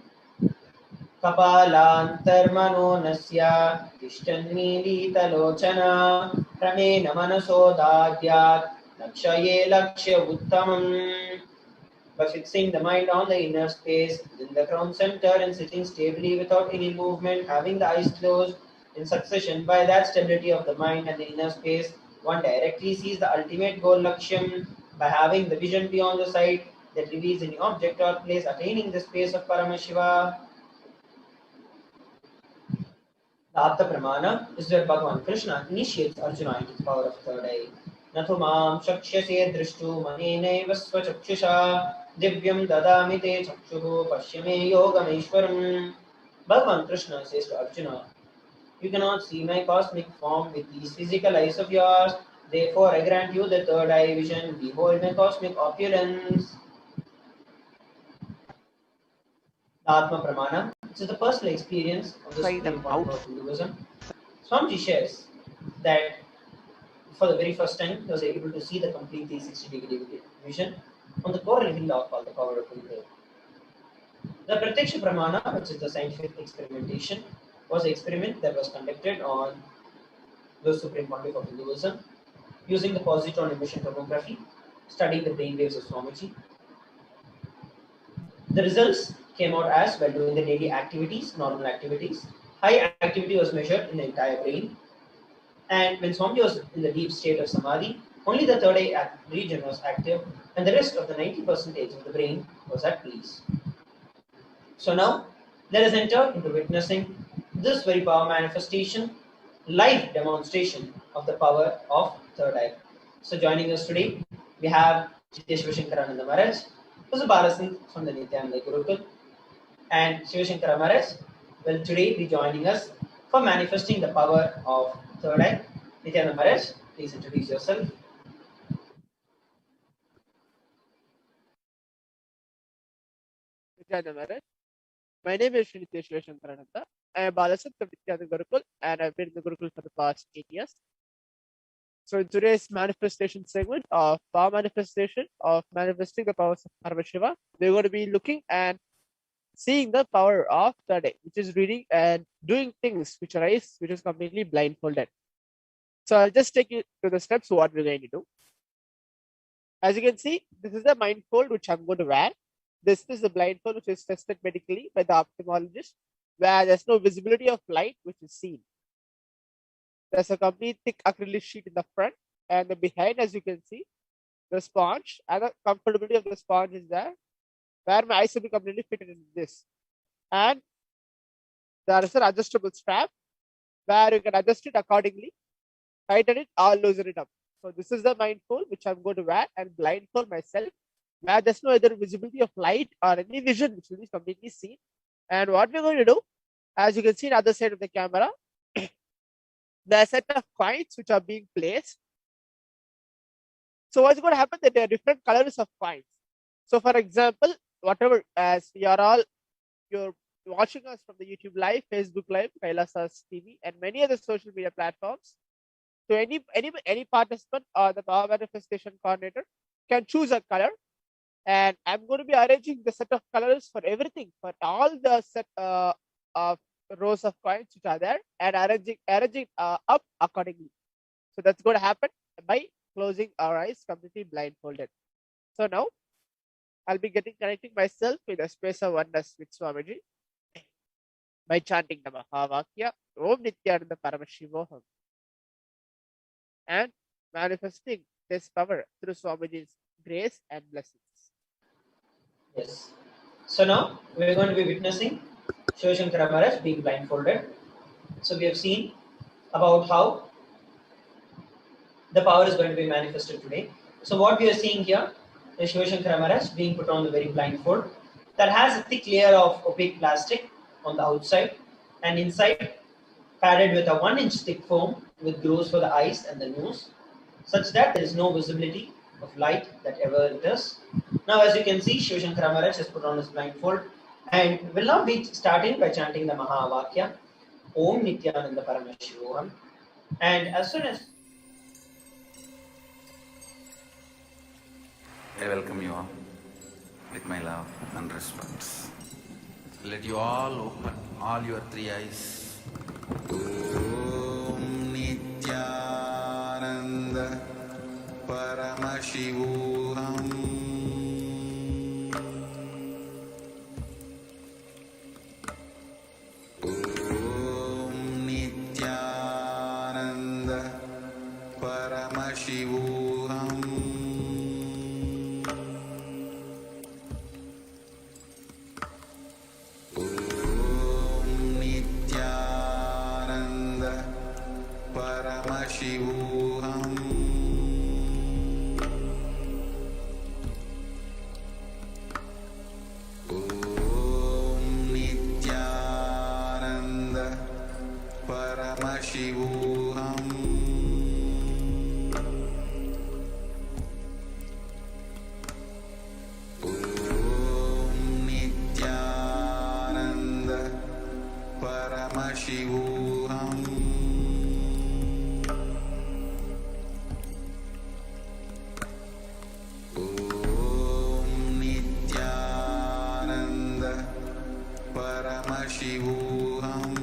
Kapalantarmano nasya tishtannilitalochana pramena manaso dadyat lakshaye lakshya uttamam. By fixing the mind on the inner space, within the crown center and sitting stably without any movement, having the eyes closed in succession, by that stability of the mind and the inner space, one directly sees the ultimate goal Lakshyam. By having the vision beyond the sight that reveals any object or place attaining the space of Paramashiva. The Apta Pramana is where Bhagavan Krishna initiates Arjuna into the power of third eye. Nathu mam shakshase drishtu manenaiva swachakshusha divyam dadami te chakshuhu pashyame yogameshwaram. Bhagavan Krishna says to Arjuna, you cannot see my cosmic form with these physical eyes of yours, therefore I grant you the third eye vision, behold my cosmic opulence. The Atma Pramana, which is the personal experience of the Supreme Pontiff of Hinduism. Swamiji shares that for the very first time he was able to see the complete 360-degree vision on the coral hillock called the Power of Hindu. The Pratiksha Pramana, which is the scientific experimentation, was an experiment that was conducted on the supreme pontiff of Hinduism, using the positron emission tomography, studying the brain waves of Swamiji. The results came out as while doing the daily activities, normal activities, high activity was measured in the entire brain. And when Swamiji was in the deep state of Samadhi, only the third eye region was active and the rest of the 90% of the brain was at peace. So now, let us enter into witnessing this very power manifestation, live demonstration of the power of third eye. So joining us today, we have Shivashankarananda Maharaj, who is a Balasan from the Nithyananda Gurukul, and Shivashankara Maharaj will today be joining us for manifesting the power of third eye. Nithyananda Maharaj, please introduce yourself. Nithyananda Maharaj. My name is Sri Shivashankarananda. I am Balasan from Nithyananda Gurukul and I've been in the Gurukul for the past 8 years. So in today's manifestation segment of power manifestation of manifesting the powers of Paramashiva, we're going to be looking and seeing the power of third eye, which is reading and doing things which arise, which is completely blindfolded. So I'll just take you to the steps what we're going to do. As you can see, this is the blindfold which I'm going to wear. This is the blindfold which is tested medically by the ophthalmologist, where there's no visibility of light which is seen. There's a complete thick acrylic sheet in the front, and the behind, as you can see, the sponge and the comfortability of the sponge is there, where my eyes will be completely fitted in this. And there is an adjustable strap where you can adjust it accordingly, tighten it or loosen it up. So this is the blindfold which I'm going to wear and blindfold myself, where there's no other visibility of light or any vision which will be completely seen. And what we're going to do, as you can see on the other side of the camera, there are a set of coins which are being placed. So what's going to happen that there are different colors of coins. So for example, whatever, as you're watching us from the YouTube Live, Facebook Live, Kailasa's TV, and many other social media platforms. So any participant or the power manifestation coordinator can choose a color. And I'm going to be arranging the set of colors for everything, for all the set of rows of coins which are there, and arranging up accordingly. So that's going to happen by closing our eyes completely blindfolded. So now I'll be connecting myself with a space of oneness with Swamiji by chanting the Mahavakya, Om Nithyananda Paramashivoham, and manifesting this power through Swamiji's grace and blessings. Yes. So now we're going to be witnessing Shivashankara Maharaj being blindfolded. So we have seen about how the power is going to be manifested today. So what we are seeing here is Shivashankara Maharaj being put on the very blindfold that has a thick layer of opaque plastic on the outside and inside padded with a 1-inch thick foam with grooves for the eyes and the nose, such that there is no visibility of light that ever enters. Now as you can see, Shivashankara Maharaj has put on his blindfold and will now be starting by chanting the Mahavakya, Om Nithyananda Paramashivoham. And as soon as I welcome you all with my love and respect. Let you all open all your three eyes. Om Nithyananda Paramashivoham. Om Nithyananda Paramashivoham. Om Nithyananda Paramashivoham. Om Nithyananda Paramashivoham. Om Nithyananda Paramashivoham. Om Nithyananda Paramashivoham.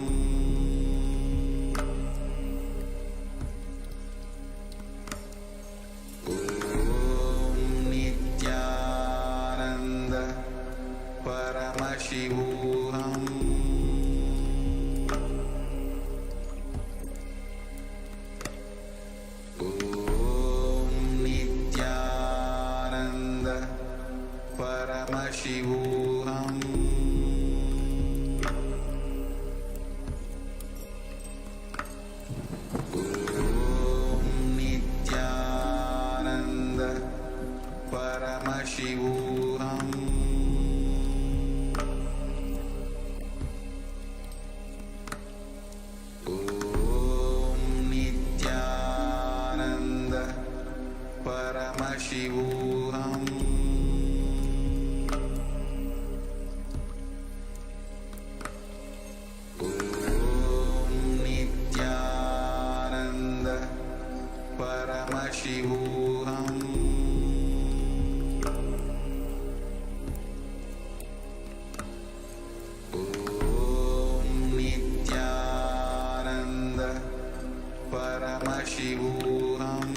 Paramashivoham. Om Nithyananda Paramashivoham. Paramashivoham. Om Nithyananda Paramashivoham. Om Nithyananda Paramashivoham. Paramashivoham.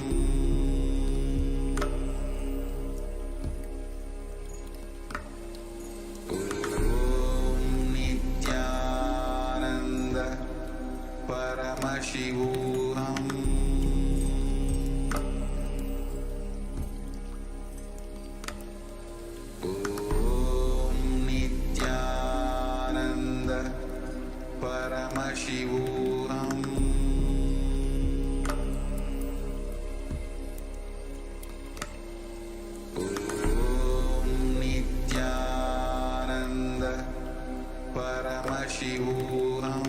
Om Nithyananda Paramashivoham. Om Nithyananda Paramashivoham. Paramashivoham.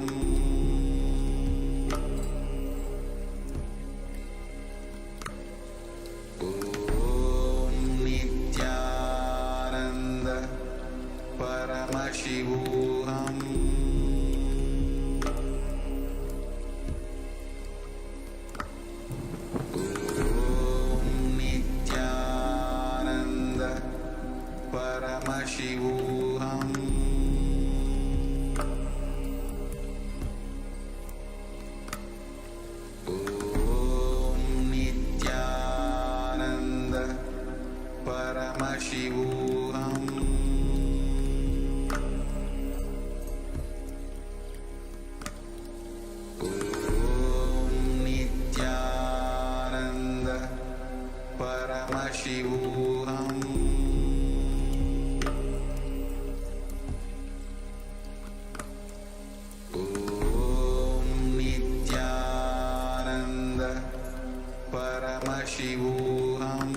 Om Nithyananda Paramashivoham. Om Nithyananda Paramashivoham. Paramashivoham. Om Nithyananda Paramashivoham. Om Nithyananda Paramashivoham.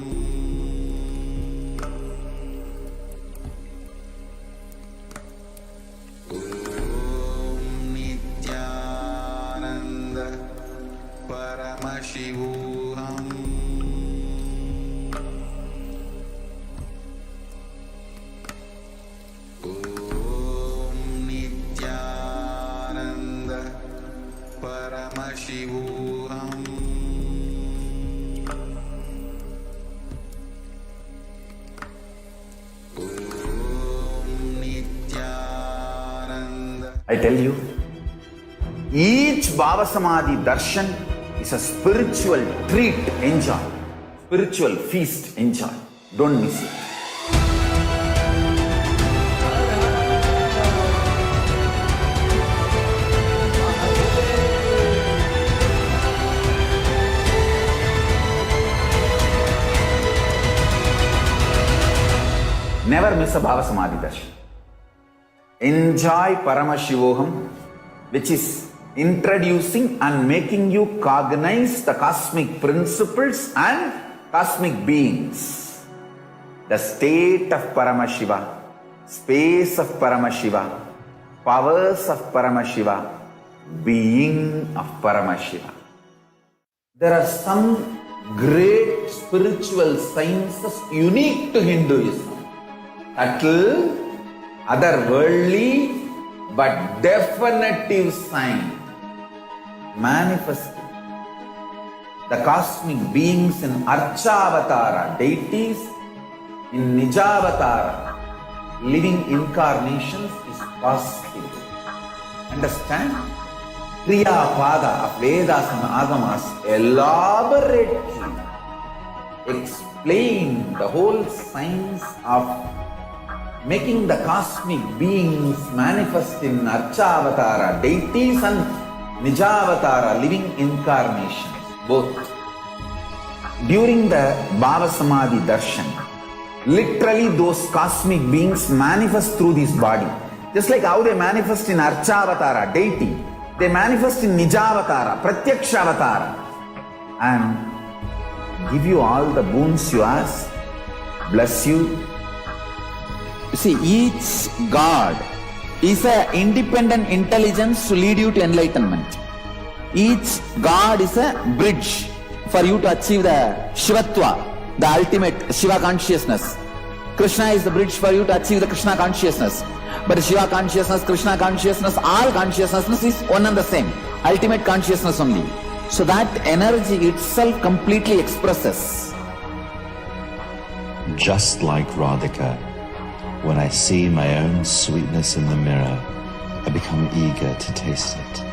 Paramashivoham. Om Nithyananda Paramashivoham. Om Nithyananda. I tell you, each Bhava Samadhi darshan is a spiritual treat. Enjoy. Spiritual feast. Enjoy. Don't miss it. Never miss a Bhava Samadhi darshan. Enjoy Paramashivoham, which is introducing and making you cognize the cosmic principles and cosmic beings. The state of Paramashiva, space of Paramashiva, powers of Paramashiva, being of Paramashiva. There are some great spiritual sciences unique to Hinduism. Subtle, otherworldly, but definitive sign. Manifesting the cosmic beings in Archavatara, deities in Nijavatara, living incarnations is possible. Understand? Kriya Pada of Vedas and Agamas elaborately explain the whole science of making the cosmic beings manifest in Archavatara deities and Nijavatara living incarnations, both. During the Bhava Samadhi Darshan, literally those cosmic beings manifest through this body. Just like how they manifest in Archavatara, deity, they manifest in Nijavatara, Pratyakshavatara, and give you all the boons you ask, bless you. You see, each God is an independent intelligence to lead you to enlightenment. Each God is a bridge for you to achieve the Shivatva, the ultimate Shiva consciousness. Krishna is the bridge for you to achieve the Krishna consciousness. But Shiva consciousness, Krishna consciousness, all consciousness is one and the same. Ultimate consciousness only. So that energy itself completely expresses. Just like Radhika, when I see my own sweetness in the mirror, I become eager to taste it.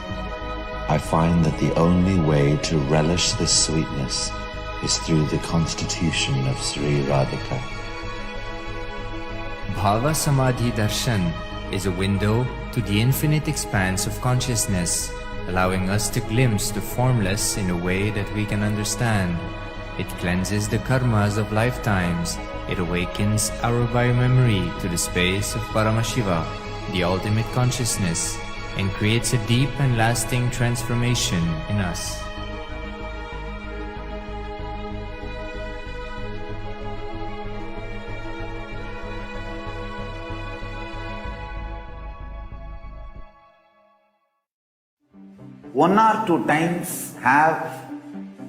I find that the only way to relish this sweetness is through the constitution of Sri Radhika. Bhava Samadhi Darshan is a window to the infinite expanse of consciousness, allowing us to glimpse the formless in a way that we can understand. It cleanses the karmas of lifetimes. It awakens our biomemory to the space of Paramashiva, the ultimate consciousness, and creates a deep and lasting transformation in us. One or two times have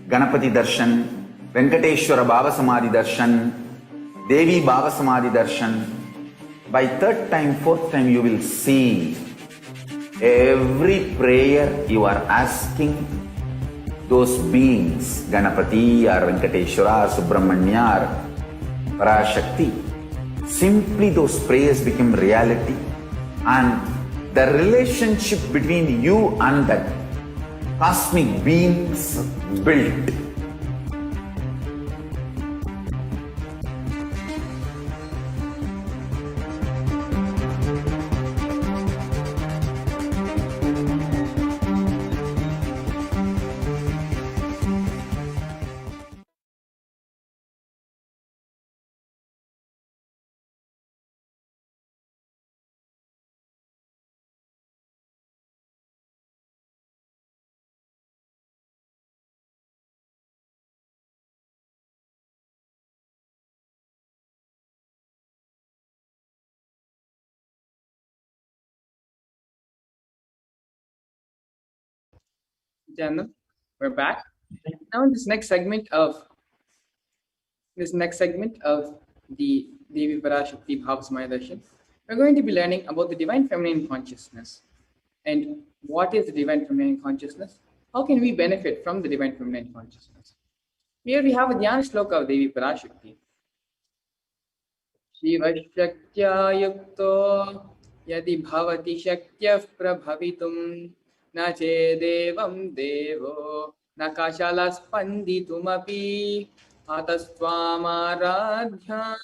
Ganapati Darshan, Venkateshwara Bhava Samadhi Darshan, Devi Bhava Samadhi Darshan. By third time, fourth time, you will see every prayer you are asking those beings, Ganapati or Venkateshwara or Subramanya or Parashakti. Simply those prayers become reality, and the relationship between you and that cosmic beings built. Nithyananda, we're back. Now in this next segment of the Devi Parashakti Bhava Samadhi Darshan, we're going to be learning about the divine feminine consciousness. And what is the divine feminine consciousness? How can we benefit from the divine feminine consciousness? Here we have a Dhyana Shloka of Devi Parashakti. Shiva Shaktya Yukto Yadi Bhavati Shaktya Prabhavitum Na Chedevam Devo Nakashala Spanditumapi Atastvamaradhya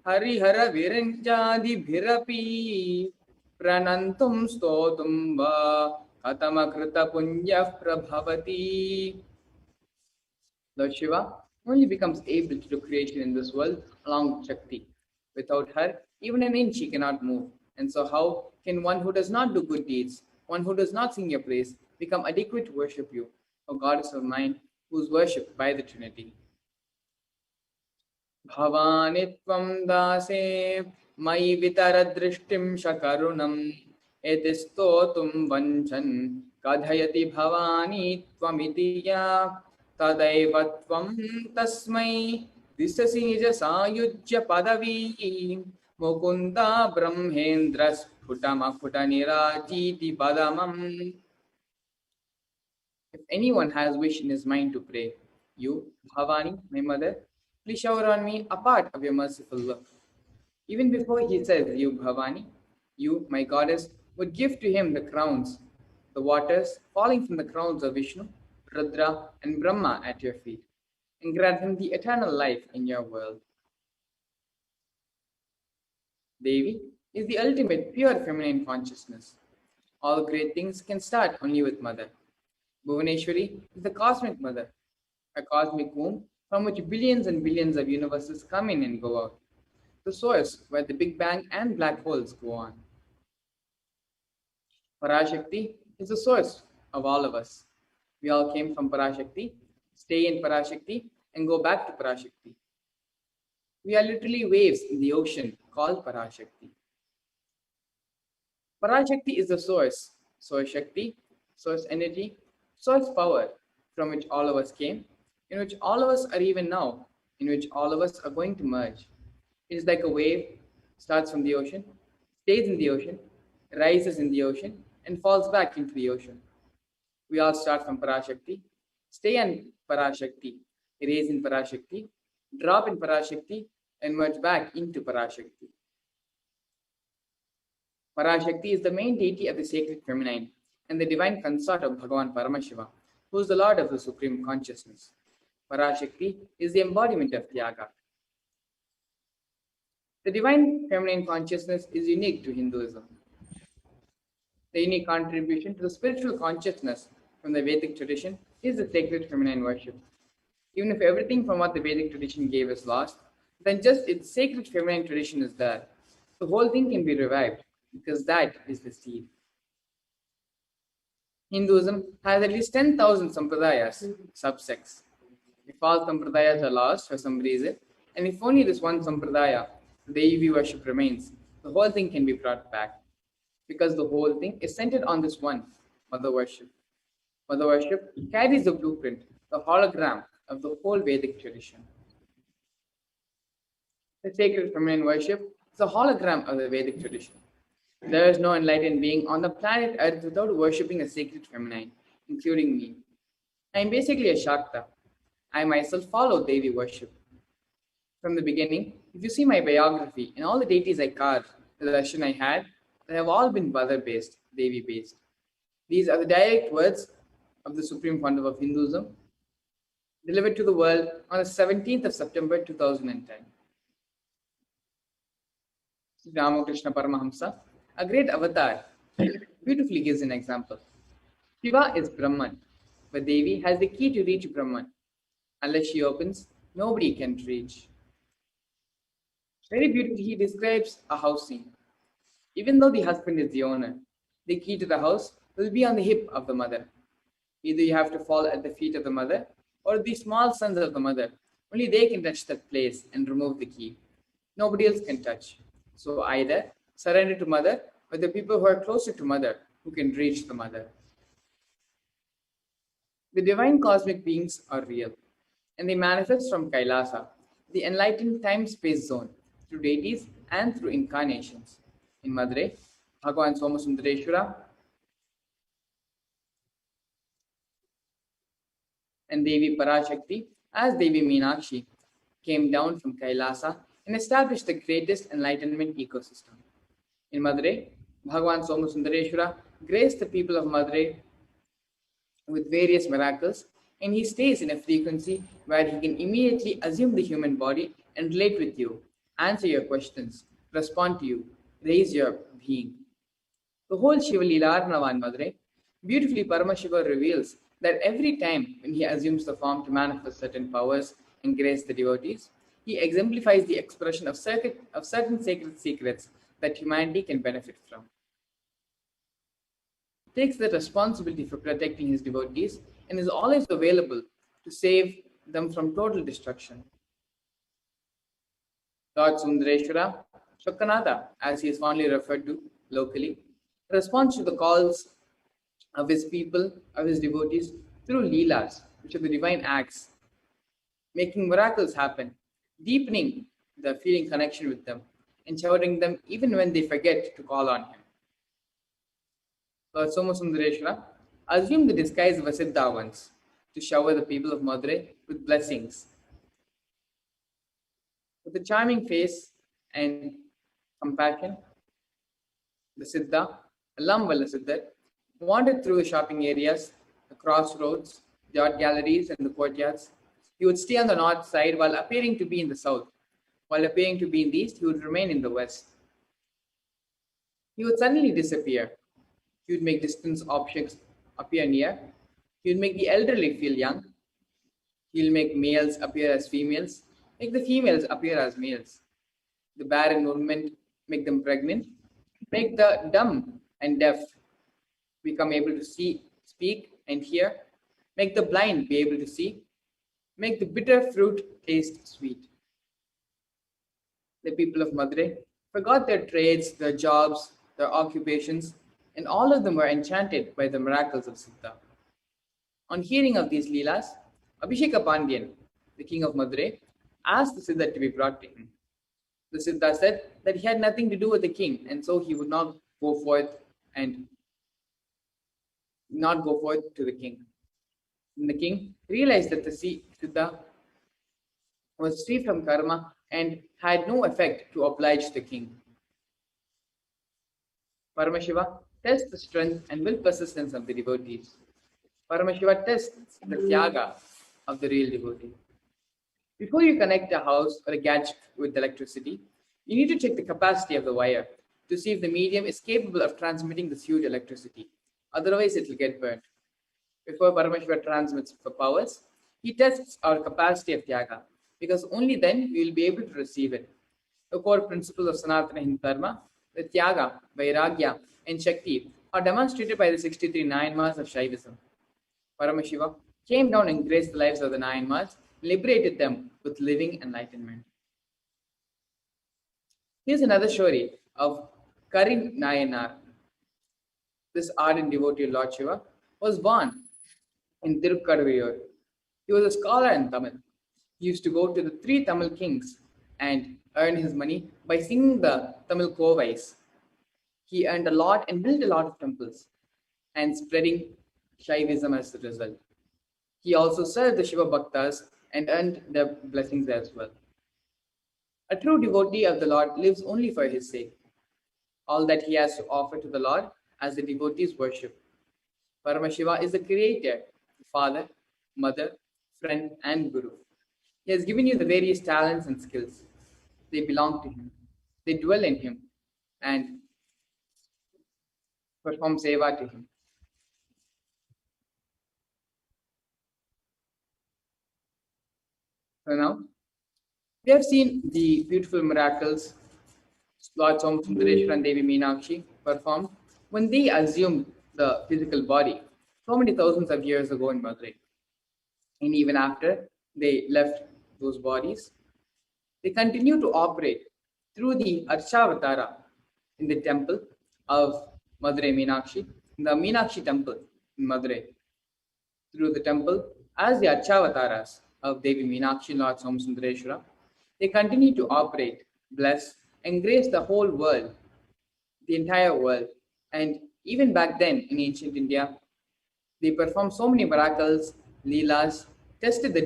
Harihara Viranjadi Bhirapi Pranantum Stotum Va Katamakrita Punya Prabhavati. Lord Shiva only becomes able to do creation in this world along with Shakti. Without her, even an inch she cannot move. And so how can one who does not do good deeds, one who does not sing your praise, become adequate to worship you, O Goddess of Mind, who is worshipped by the Trinity? Bhavanitvam dase mai vitaradrishtim shakarunam etistotum vanchan kadhayati bhavani tvamitiya tadaivatvam tasmai disasi nija sayujya padavi mukunda brahmendras phutamakuta nirajiti padamam. If anyone has wish in his mind to pray, you, Bhavani, my mother, please shower on me a part of your merciful love. Even before he says, you, Bhavani, you, my goddess, would give to him the crowns, the waters falling from the crowns of Vishnu, Rudra, and Brahma at your feet, and grant him the eternal life in your world. Devi is the ultimate pure feminine consciousness. All great things can start only with Mother. Bhuvaneshwari is the cosmic Mother, a cosmic womb from which billions and billions of universes come in and go out, the source where the Big Bang and black holes go on. Parashakti is the source of all of us. We all came from Parashakti, stay in Parashakti, and go back to Parashakti. We are literally waves in the ocean called Parashakti. Parashakti is the source Shakti, source energy, source power from which all of us came, in which all of us are even now, in which all of us are going to merge. It is like a wave, starts from the ocean, stays in the ocean, rises in the ocean, and falls back into the ocean. We all start from Parashakti, stay in Parashakti, raise in Parashakti, drop in Parashakti, and merge back into Parashakti. Parashakti is the main deity of the sacred feminine and the divine consort of Bhagavan Paramashiva, who is the Lord of the Supreme Consciousness. Parashakti is the embodiment of Tyaga. The divine feminine consciousness is unique to Hinduism. The unique contribution to the spiritual consciousness from the Vedic tradition is the sacred feminine worship. Even if everything from what the Vedic tradition gave is lost, then just its sacred feminine tradition is there. The whole thing can be revived because that is the seed. Hinduism has at least 10,000 sampradayas, subsects. If all sampradayas are lost for some reason, and if only this one sampradaya, the Devi worship remains, the whole thing can be brought back. Because the whole thing is centered on this one, Mother worship. Mother worship carries the blueprint, the hologram of the whole Vedic tradition. The sacred feminine worship is a hologram of the Vedic tradition. There is no enlightened being on the planet Earth without worshipping a sacred feminine, including me. I am basically a Shakta. I myself follow Devi worship. From the beginning, if you see my biography and all the deities I carved, the darshan I had, they have all been Mother-based, Devi-based. These are the direct words of the Supreme Founder of Hinduism, delivered to the world on the 17th of September 2010. Ramakrishna Paramahamsa, a great avatar, beautifully gives an example. Shiva is Brahman, but Devi has the key to reach Brahman. Unless she opens, nobody can reach. Very beautifully, he describes a house scene. Even though the husband is the owner, the key to the house will be on the hip of the mother. Either you have to fall at the feet of the mother or the small sons of the mother. Only they can touch that place and remove the key. Nobody else can touch. So either surrender to mother or the people who are closer to mother who can reach the mother. The divine cosmic beings are real and they manifest from Kailasa, the enlightened time-space zone, through deities and through incarnations. In Madurai, Bhagavan Somasundareshwara and Devi Parashakti as Devi Meenakshi came down from Kailasa and established the greatest enlightenment ecosystem. In Madurai, Bhagavan Somasundareshwara graced the people of Madurai with various miracles, and he stays in a frequency where he can immediately assume the human body and relate with you, answer your questions, respond to you, raise your being. The whole Shiva Leela Arnava in Madurai, beautifully Paramashiva reveals that every time when he assumes the form to manifest certain powers and grace the devotees, he exemplifies the expression of certain sacred secrets that humanity can benefit from. He takes the responsibility for protecting his devotees and is always available to save them from total destruction. Lord Sundareshwara, Shokkanatha, as he is fondly referred to locally, responds to the calls of his people, of his devotees, through Leelas, which are the divine acts, making miracles happen, deepening the feeling connection with them, and showering them even when they forget to call on him. Lord Somasundareshwara assumed the disguise of a Siddha once to shower the people of Madurai with blessings. With a charming face and compassion, the Siddha, Alam Valla Siddhar, wandered through the shopping areas, the crossroads, the art galleries, and the courtyards. He would stay on the north side while appearing to be in the south. While appearing to be in the east, he would remain in the west. He would suddenly disappear. He would make distant objects appear near. He would make the elderly feel young. He'll make males appear as females, make the females appear as males. The barren women make them pregnant, make the dumb and deaf become able to see, speak, and hear, make the blind be able to see, make the bitter fruit taste sweet. The people of Madurai forgot their trades, their jobs, their occupations, and all of them were enchanted by the miracles of Siddha. On hearing of these Leelas, Abhisheka Pandyan, the king of Madurai, asked the Siddha to be brought to him. The Siddha said that he had nothing to do with the king, and so he would not go forth and not go forth to the king. And the king realized that the Siddha was free from karma and had no effect to oblige the king. Paramashiva tests the strength and will persistence of the devotees. Paramashiva tests the tyaga of the real devotee. Before you connect a house or a gadget with electricity, you need to check the capacity of the wire to see if the medium is capable of transmitting this huge electricity. Otherwise, it will get burnt. Before Paramashiva transmits for powers, he tests our capacity of tyaga, because only then we will be able to receive it. The core principles of Sanatana Hindu Dharma, the tyaga, vairagya, and shakti, are demonstrated by the 63 Nayanmas of Shaivism. Paramashiva came down and graced the lives of the Nayanmas, liberated them with living enlightenment. Here's another story of Karin Nayanar. This ardent devotee of Lord Shiva was born in Tirukkaraviyur. He was a scholar in Tamil. He used to go to the three Tamil kings and earn his money by singing the Tamil kovais. He earned a lot and built a lot of temples and spreading Shaivism as a result. He also served the Shiva Bhaktas and earned their blessings as well. A true devotee of the Lord lives only for his sake. All that he has to offer to the Lord as the devotees worship. Paramashiva is the creator, the father, mother, friend, and guru. He has given you the various talents and skills. They belong to him. They dwell in him and perform seva to him. So now, we have seen the beautiful miracles Lord Somasundareshwar and Devi Meenakshi performed when they assumed the physical body so many thousands of years ago in Madurai. And even after they left those bodies, they continue to operate through the Archavatara in the temple of Madurai Meenakshi, in the Meenakshi temple in Madurai. Through the temple, as the Archavataras of Devi Meenakshi and Lord Somasundareshwara, they continue to operate, bless, and grace the whole world, the entire world. And even back then in ancient India, they performed so many miracles, leelas, tested the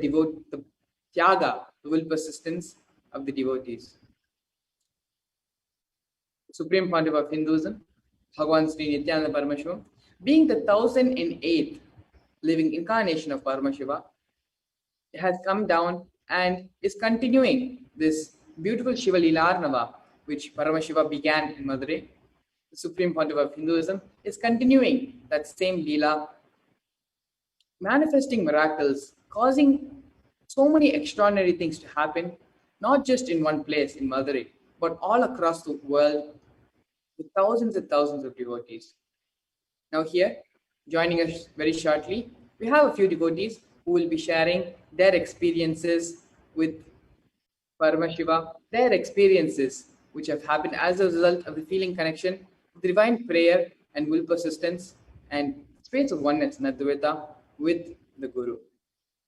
tyaga, the will persistence of the devotees. The Supreme Pontiff of Hinduism, Bhagavan Sri Nithyananda Paramashivam, being the 1008th living incarnation of Paramashiva, has come down and is continuing this beautiful Shiva Leela which Paramashiva began in Madurai. The Supreme Pontiff of Hinduism is continuing that same Leela, manifesting miracles, causing so many extraordinary things to happen, not just in one place in Madurai, but all across the world with thousands and thousands of devotees. Now here, joining us very shortly, we have a few devotees who will be sharing their experiences with Paramashiva, their experiences which have happened as a result of the feeling connection, divine prayer and will persistence and space of oneness, Nadvita, with the Guru.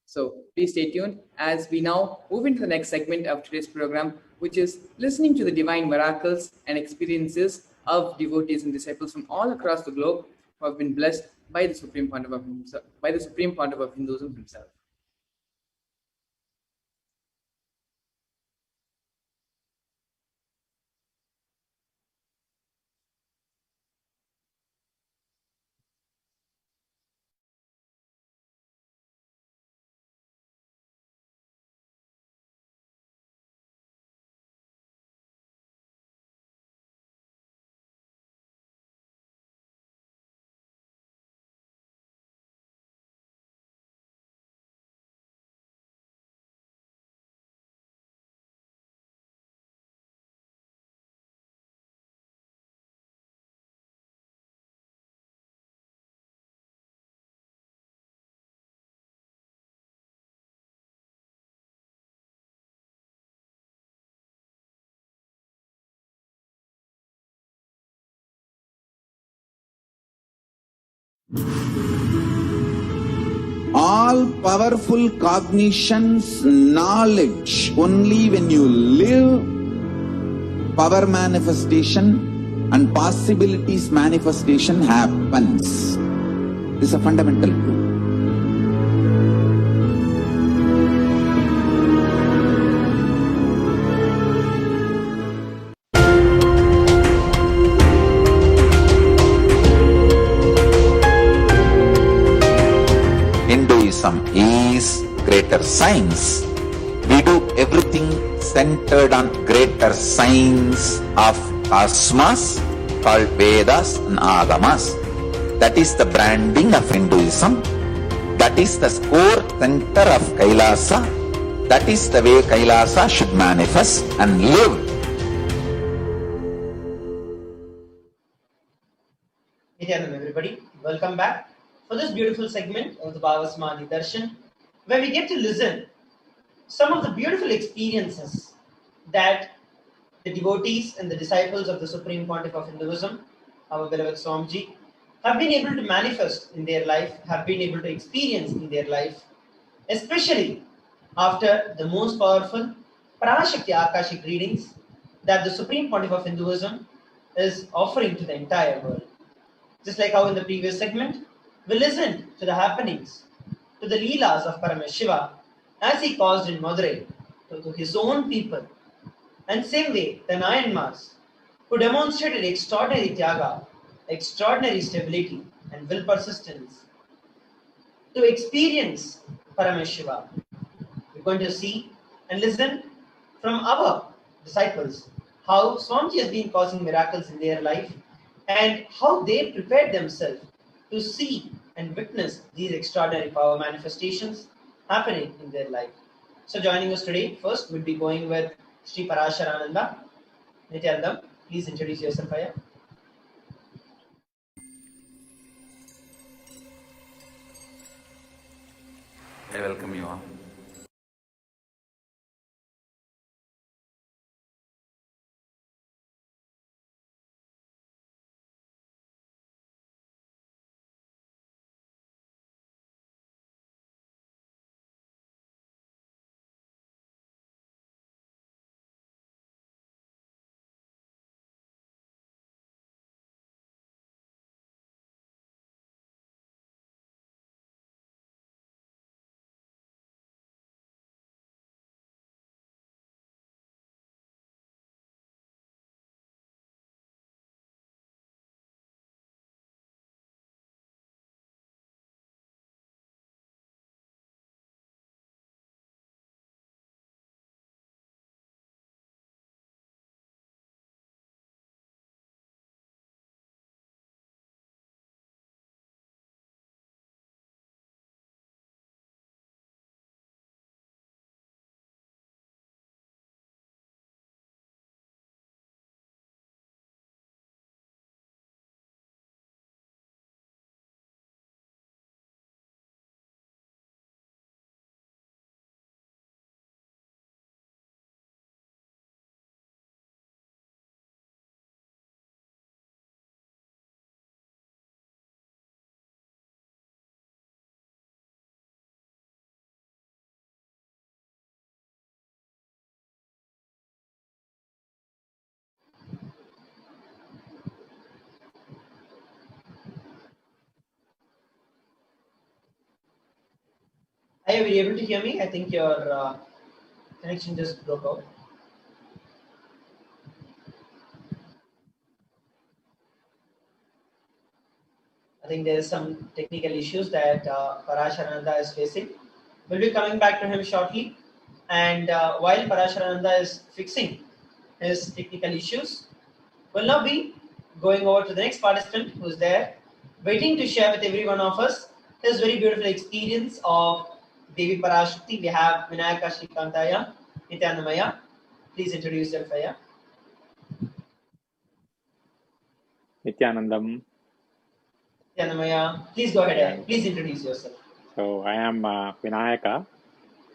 So please stay tuned as we now move into the next segment of today's program, which is listening to the divine miracles and experiences of devotees and disciples from all across the globe who have been blessed by the Supreme Pontiff of Hinduism himself. All powerful cognitions, knowledge, only when you live, power manifestation and possibilities manifestation happens. This is a fundamental truth. Hinduism is greater science. We do everything centered on greater science of cosmos called Vedas and Agamas. That is the branding of Hinduism. That is the core center of Kailasa. That is the way Kailasa should manifest and live. Nithyanandam, everybody, welcome back for this beautiful segment of the Bhava Samadhi Darshan, where we get to listen some of the beautiful experiences that the devotees and the disciples of the Supreme Pontiff of Hinduism, our beloved Swamiji, have been able to manifest in their life, have been able to experience in their life, especially after the most powerful Parashakti Akashic readings that the Supreme Pontiff of Hinduism is offering to the entire world. Just like how in the previous segment, we listened to the happenings, to the Leelas of Paramashiva as he caused in Madurai to his own people. And same way, the Nayanmars, who demonstrated extraordinary tyaga, extraordinary stability and will persistence to experience Paramashiva. We're going to see and listen from our disciples how Swamiji has been causing miracles in their life and how they prepared themselves to see and witness these extraordinary power manifestations happening in their life. So joining us today, first we'll be going with Sri Parasharananda. Nithyanandam, please introduce yourself, Aya. I welcome you all. Are you able to hear me? I think your connection just broke out. I think there is some technical issues that Parasharananda is facing. We'll be coming back to him shortly. And while Parasharananda is fixing his technical issues, we'll now be going over to the next participant who's there, waiting to share with every one of us his very beautiful experience of Devi Parashakti. We have Vinayaka Shrikantaya, Nithyanandamaya. Please introduce yourself, Aya. Nithyanandam. Nithyanandamaya, please go ahead. Please introduce yourself. So I am Vinayaka,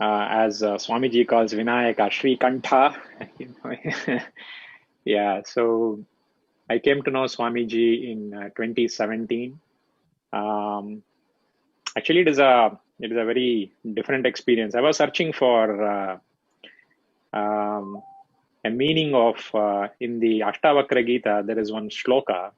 as Swamiji calls Vinayaka, Shrikantha. Yeah, so I came to know Swamiji in 2017. Actually, it is a very different experience. I was searching for a meaning of in the Ashtavakra Gita. There is one shloka,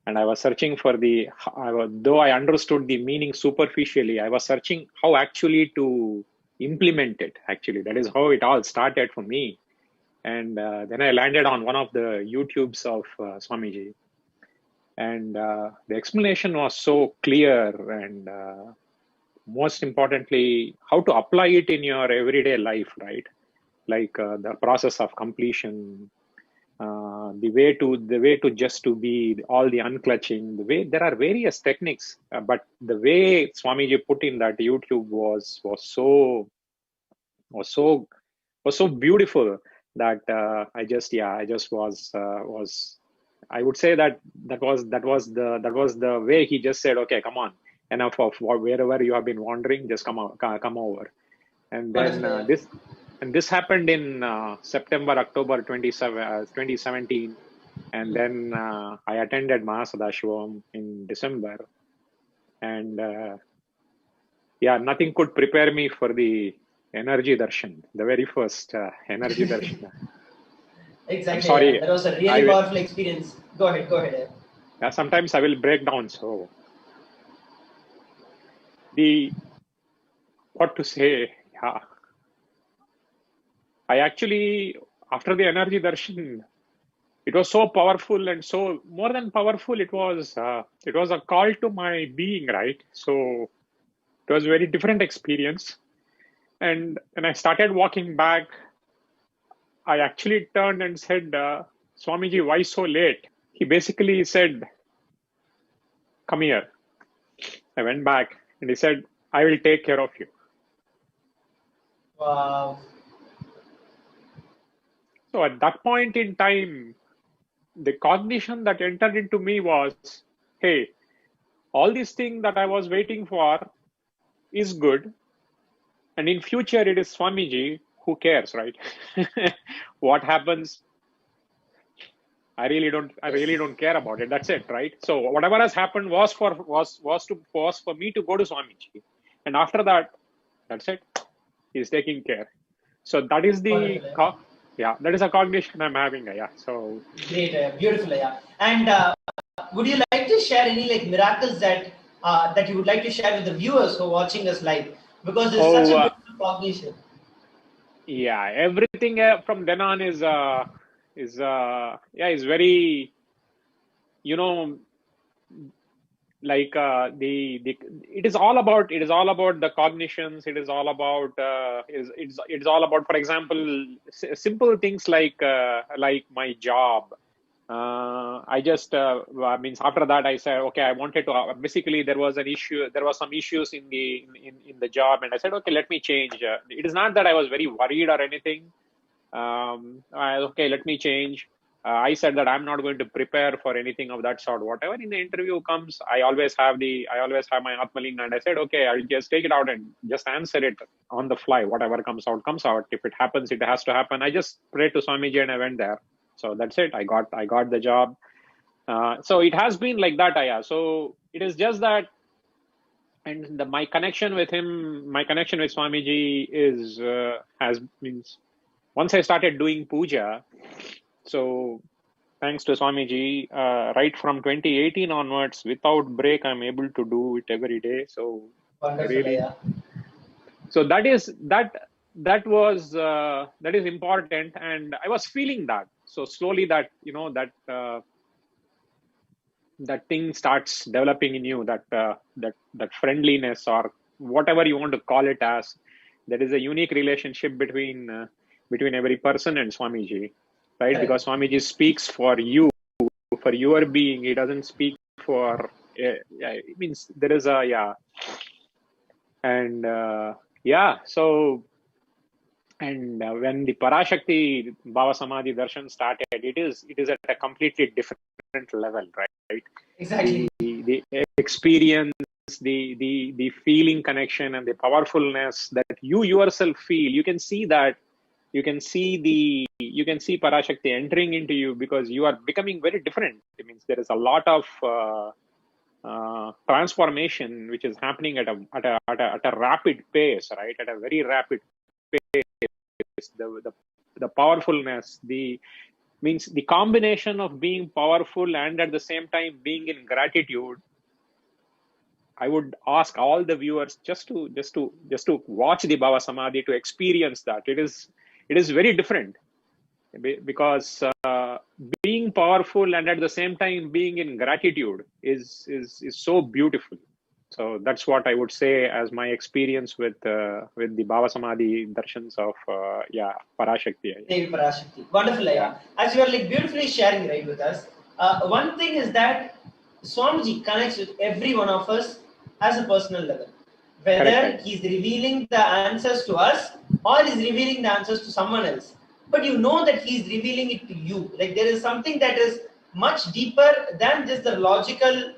and I was searching for though I understood the meaning superficially, I was searching how actually to implement it. Actually, that is how it all started for me. And then I landed on one of the YouTubes of Swamiji. And the explanation was so clear, and most importantly, how to apply it in your everyday life, right? Like the process of completion, the way to just to be all the unclutching. The way there are various techniques, but the way Swamiji put in that YouTube was so beautiful that I would say that was the way he just said, okay, come on, enough of wherever you have been wandering, just come over. And then this happened in October 2017, and then I attended Mahasadashivam in December, and nothing could prepare me for the energy darshan, the very first energy darshan. Exactly. I'm sorry. Yeah. That was a really powerful experience. Go ahead. Yeah, sometimes I will break down. So, what to say? Yeah. I actually, after the energy darshan, it was so powerful, and so more than powerful, it was a call to my being, right? So it was a very different experience. And when I started walking back, I actually turned and said, Swamiji, why so late? He basically said, come here. I went back and he said, I will take care of you. Wow. So at that point in time, the cognition that entered into me was, hey, all these things that I was waiting for is good. And in future, it is Swamiji who cares, right? What happens, I really don't care about it. That's it, right? So whatever has happened was for me to go to Swamiji, and after that, that's it. He's taking care. So that is that is a cognition I'm having. Yeah. So great, beautiful. Yeah. And would you like to share any miracles that you would like to share with the viewers who are watching us live? Because it's such a beautiful cognition. Yeah, everything from then on is very, like it is all about the cognitions. It is all about it's all about, for example, simple things like my job. I just means after that I said, okay, I wanted to basically there was some issues in the job, and I said, okay, let me change. It is not that I was very worried or anything. Okay, let me change. I said that I'm not going to prepare for anything of that sort. Whatever in the interview comes, I always have my Atmalinga, and I said, okay, I'll just take it out and just answer it on the fly. Whatever comes out, comes out. If it happens, it has to happen. I just prayed to Swamiji and I went there. So that's it. I got the job. So it has been like that, Aya. So it is just that, and my connection with him, my connection with Swamiji means once I started doing puja. So thanks to Swamiji, right from 2018 onwards, without break, I'm able to do it every day. So so that is important, and I was feeling that. So slowly that that thing starts developing in you, that friendliness, or whatever you want to call it as. There is a unique relationship between every person and Swamiji, right? Correct. Because Swamiji speaks for you, for your being. He doesn't speak for. It means there is So. And when the Parashakti Bhava Samadhi Darshan started, it is at a completely different level, right? Exactly. The experience, the feeling connection, and the powerfulness that you yourself feel. You can see that. You can see Parashakti entering into you, because you are becoming very different. It means there is a lot of transformation which is happening at a rapid pace, right? At a very rapid pace. The powerfulness, means the combination of being powerful and at the same time being in gratitude. I would ask all the viewers just to watch the Bhava Samadhi, to experience that. It is very different, because being powerful and at the same time being in gratitude is so beautiful. So that's what I would say as my experience with the Bhava Samadhi darshans of Parashakti. Devi Parashakti. Wonderful, yeah. As you are like beautifully sharing right with us. One thing is that Swamiji connects with every one of us as a personal level. Whether Correct. he's revealing the answers to us or he's revealing the answers to someone else. But you know that he's revealing it to you. Like there is something that is much deeper than just the logical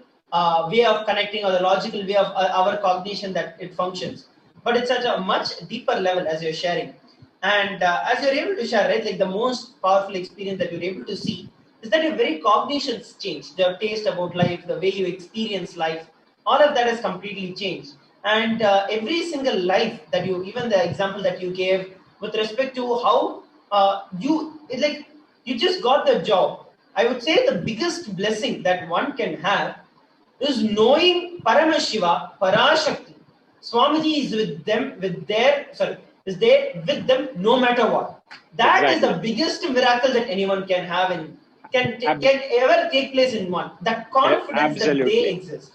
way of connecting or the logical way of our cognition that it functions. But it's at a much deeper level as you're sharing. And as you're able to share, right, like the most powerful experience that you're able to see is that your very cognitions change, the taste about life, the way you experience life, all of that has completely changed. And every single life that you, even the example that you gave with respect to how you just got the job. I would say the biggest blessing that one can have is knowing Paramashiva, Parashakti. Swamiji is with them, is there with them no matter what. That is the biggest miracle that anyone can have and can ever take place in one. That confidence that they exist.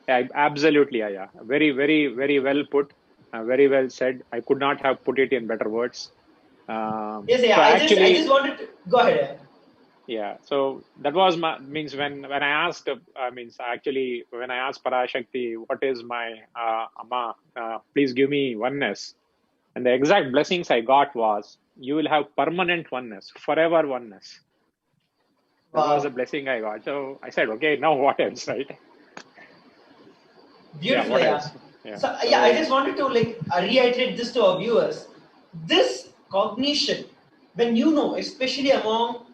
Absolutely, yeah. Very, very, very well put. Very well said. I could not have put it in better words. Yes, yeah. I just wanted to go ahead. Yeah. So that was means when I asked when I asked Parashakti, what is my Amma? Please give me oneness. And the exact blessings I got was, you will have permanent oneness, forever oneness. That was the blessing I got. So I said, okay, now what else, right? Beautiful, yeah. So I just wanted to reiterate this to our viewers. This cognition, when you know, especially among,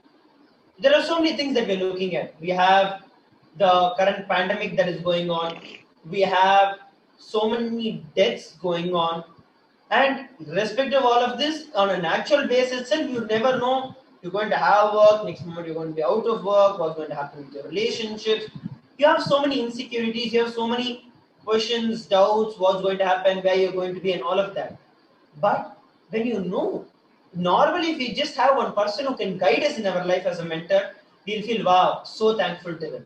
there are so many things that we're looking at. We have the current pandemic that is going on. We have so many deaths going on. And irrespective of all of this, on a natural basis itself, you never know you're going to have work, next moment you're going to be out of work, what's going to happen with your relationships. You have so many insecurities, you have so many questions, doubts, what's going to happen, where you're going to be, and all of that. But when you know, normally if we just have one person who can guide us in our life as a mentor, we'll feel, wow, so thankful to them.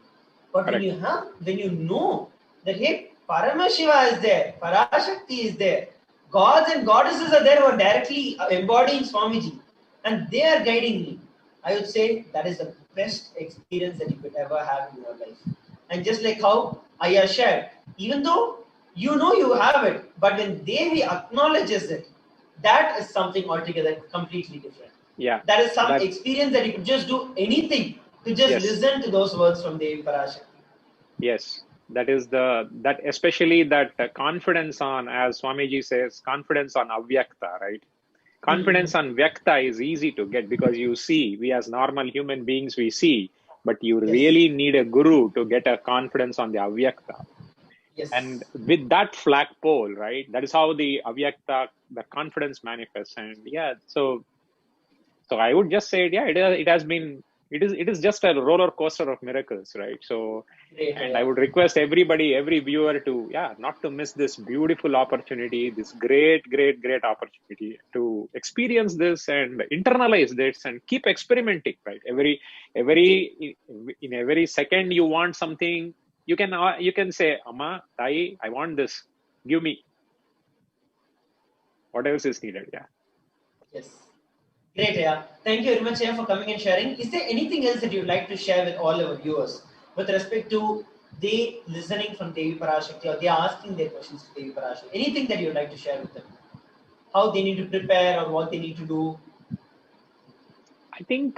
But when you know that, hey, Paramashiva is there, Parashakti is there, gods and goddesses are there who are directly embodying Swamiji, and they are guiding me, I would say that is the best experience that you could ever have in your life. And just like how Aya shared, even though you know you have it, but when Devi acknowledges it, that is something altogether completely different. Yeah. That is some experience that you could just do anything to just listen to those words from Devi Parashakti. Yes. That is especially that confidence on, as Swamiji says, confidence on Avyakta, right? Confidence on Vyakta is easy to get because you see, we as normal human beings, we see, but you really need a guru to get a confidence on the Avyakta. Yes. And with that flagpole, right, that is how the Avyakta, the confidence manifests. And so I would just say, it is just a roller coaster of miracles, right? So, and I would request every viewer to, not to miss this beautiful opportunity, this great opportunity to experience this and internalize this and keep experimenting, right? In every second you want something, you can say, Amma, Tai, I want this, give me. What else is needed? Yes. Great, yeah. Thank you very much, for coming and sharing. Is there anything else that you'd like to share with all our viewers with respect to they listening from Devi Parashakti or they asking their questions to Devi Parashakti? Anything that you'd like to share with them? How they need to prepare or what they need to do? I think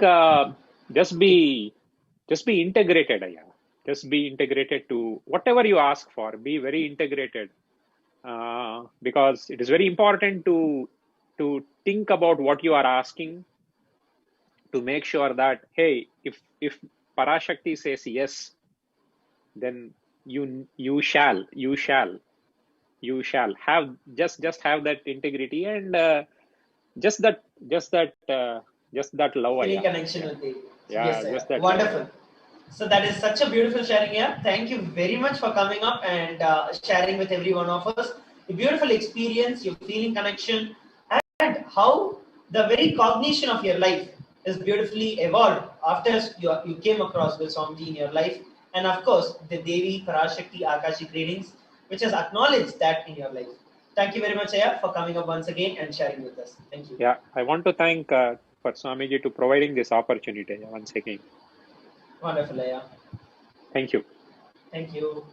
just be integrated, Just be integrated to whatever you ask for. Be very integrated because it is very important to think about what you are asking, to make sure that, hey, if Parashakti says yes, then you shall have just have that integrity and just that love. Feeling Yeah, connection yeah, with it. yeah, Yes, sir. just that love. Wonderful. So that is such a beautiful sharing here. Thank you very much for coming up and sharing with every one of us the beautiful experience, your feeling connection, and how the very cognition of your life is beautifully evolved after you came across with Swamiji in your life. And of course, the Devi Parashakti Akashic readings, which has acknowledged that in your life. Thank you very much, Aya, for coming up once again and sharing with us. Thank you. Yeah, I want to thank for Swamiji to providing this opportunity once again. Wonderful, Aya. Thank you. Thank you.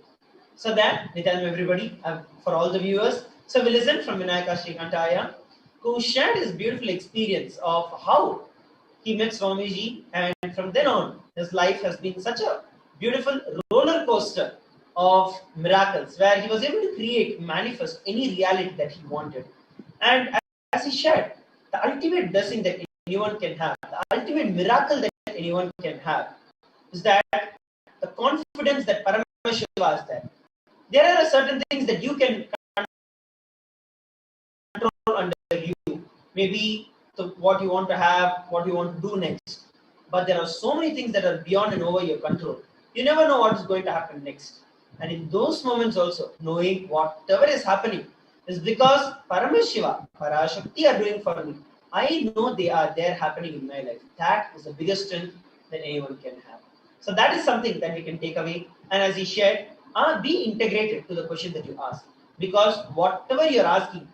So that, Nityanam everybody, for all the viewers, so we listened from Vinayaka Srikantaya, who shared his beautiful experience of how he met Swamiji, and from then on, his life has been such a beautiful roller coaster of miracles, where he was able to create, manifest any reality that he wanted. And as he shared, the ultimate blessing that anyone can have, the ultimate miracle that anyone can have, is that the confidence that Paramashiva has there. There are certain things that you can control under you. Maybe what you want to have, what you want to do next. But there are so many things that are beyond and over your control. You never know what is going to happen next. And in those moments also, knowing whatever is happening is because Paramashiva, Parashakti are doing for me. I know they are there happening in my life. That is the biggest strength that anyone can have. So that is something that we can take away. And as he shared, be integrated to the question that you ask. Because whatever you're asking,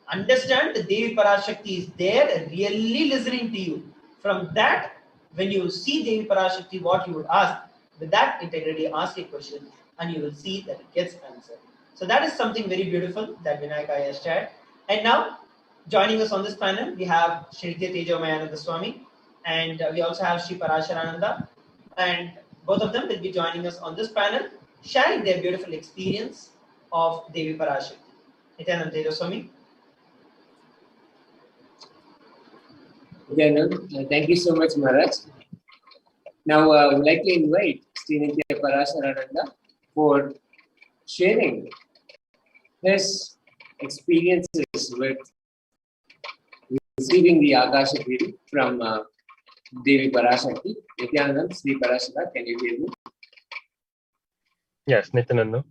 understand the Devi Parashakti is there really listening to you. From that, when you see Devi Parashakti, what you would ask, with that integrity, ask a question and you will see that it gets answered. So that is something very beautiful that Vinayaka has shared. And now, joining us on this panel, we have Shri Tejomayananda Swami, and we also have Shri Parasharananda, and both of them will be joining us on this panel, sharing their beautiful experience of Devi Parashakti. Nithyananda Tejo Swami. Thank you so much, Maharaj. Now, I would like to invite Sri Parasharananda for sharing his experiences with receiving the Akashic reading from Devi Parashakti. Nithyananda, Sri Parashara, can you hear me? Yes, Nithyananda.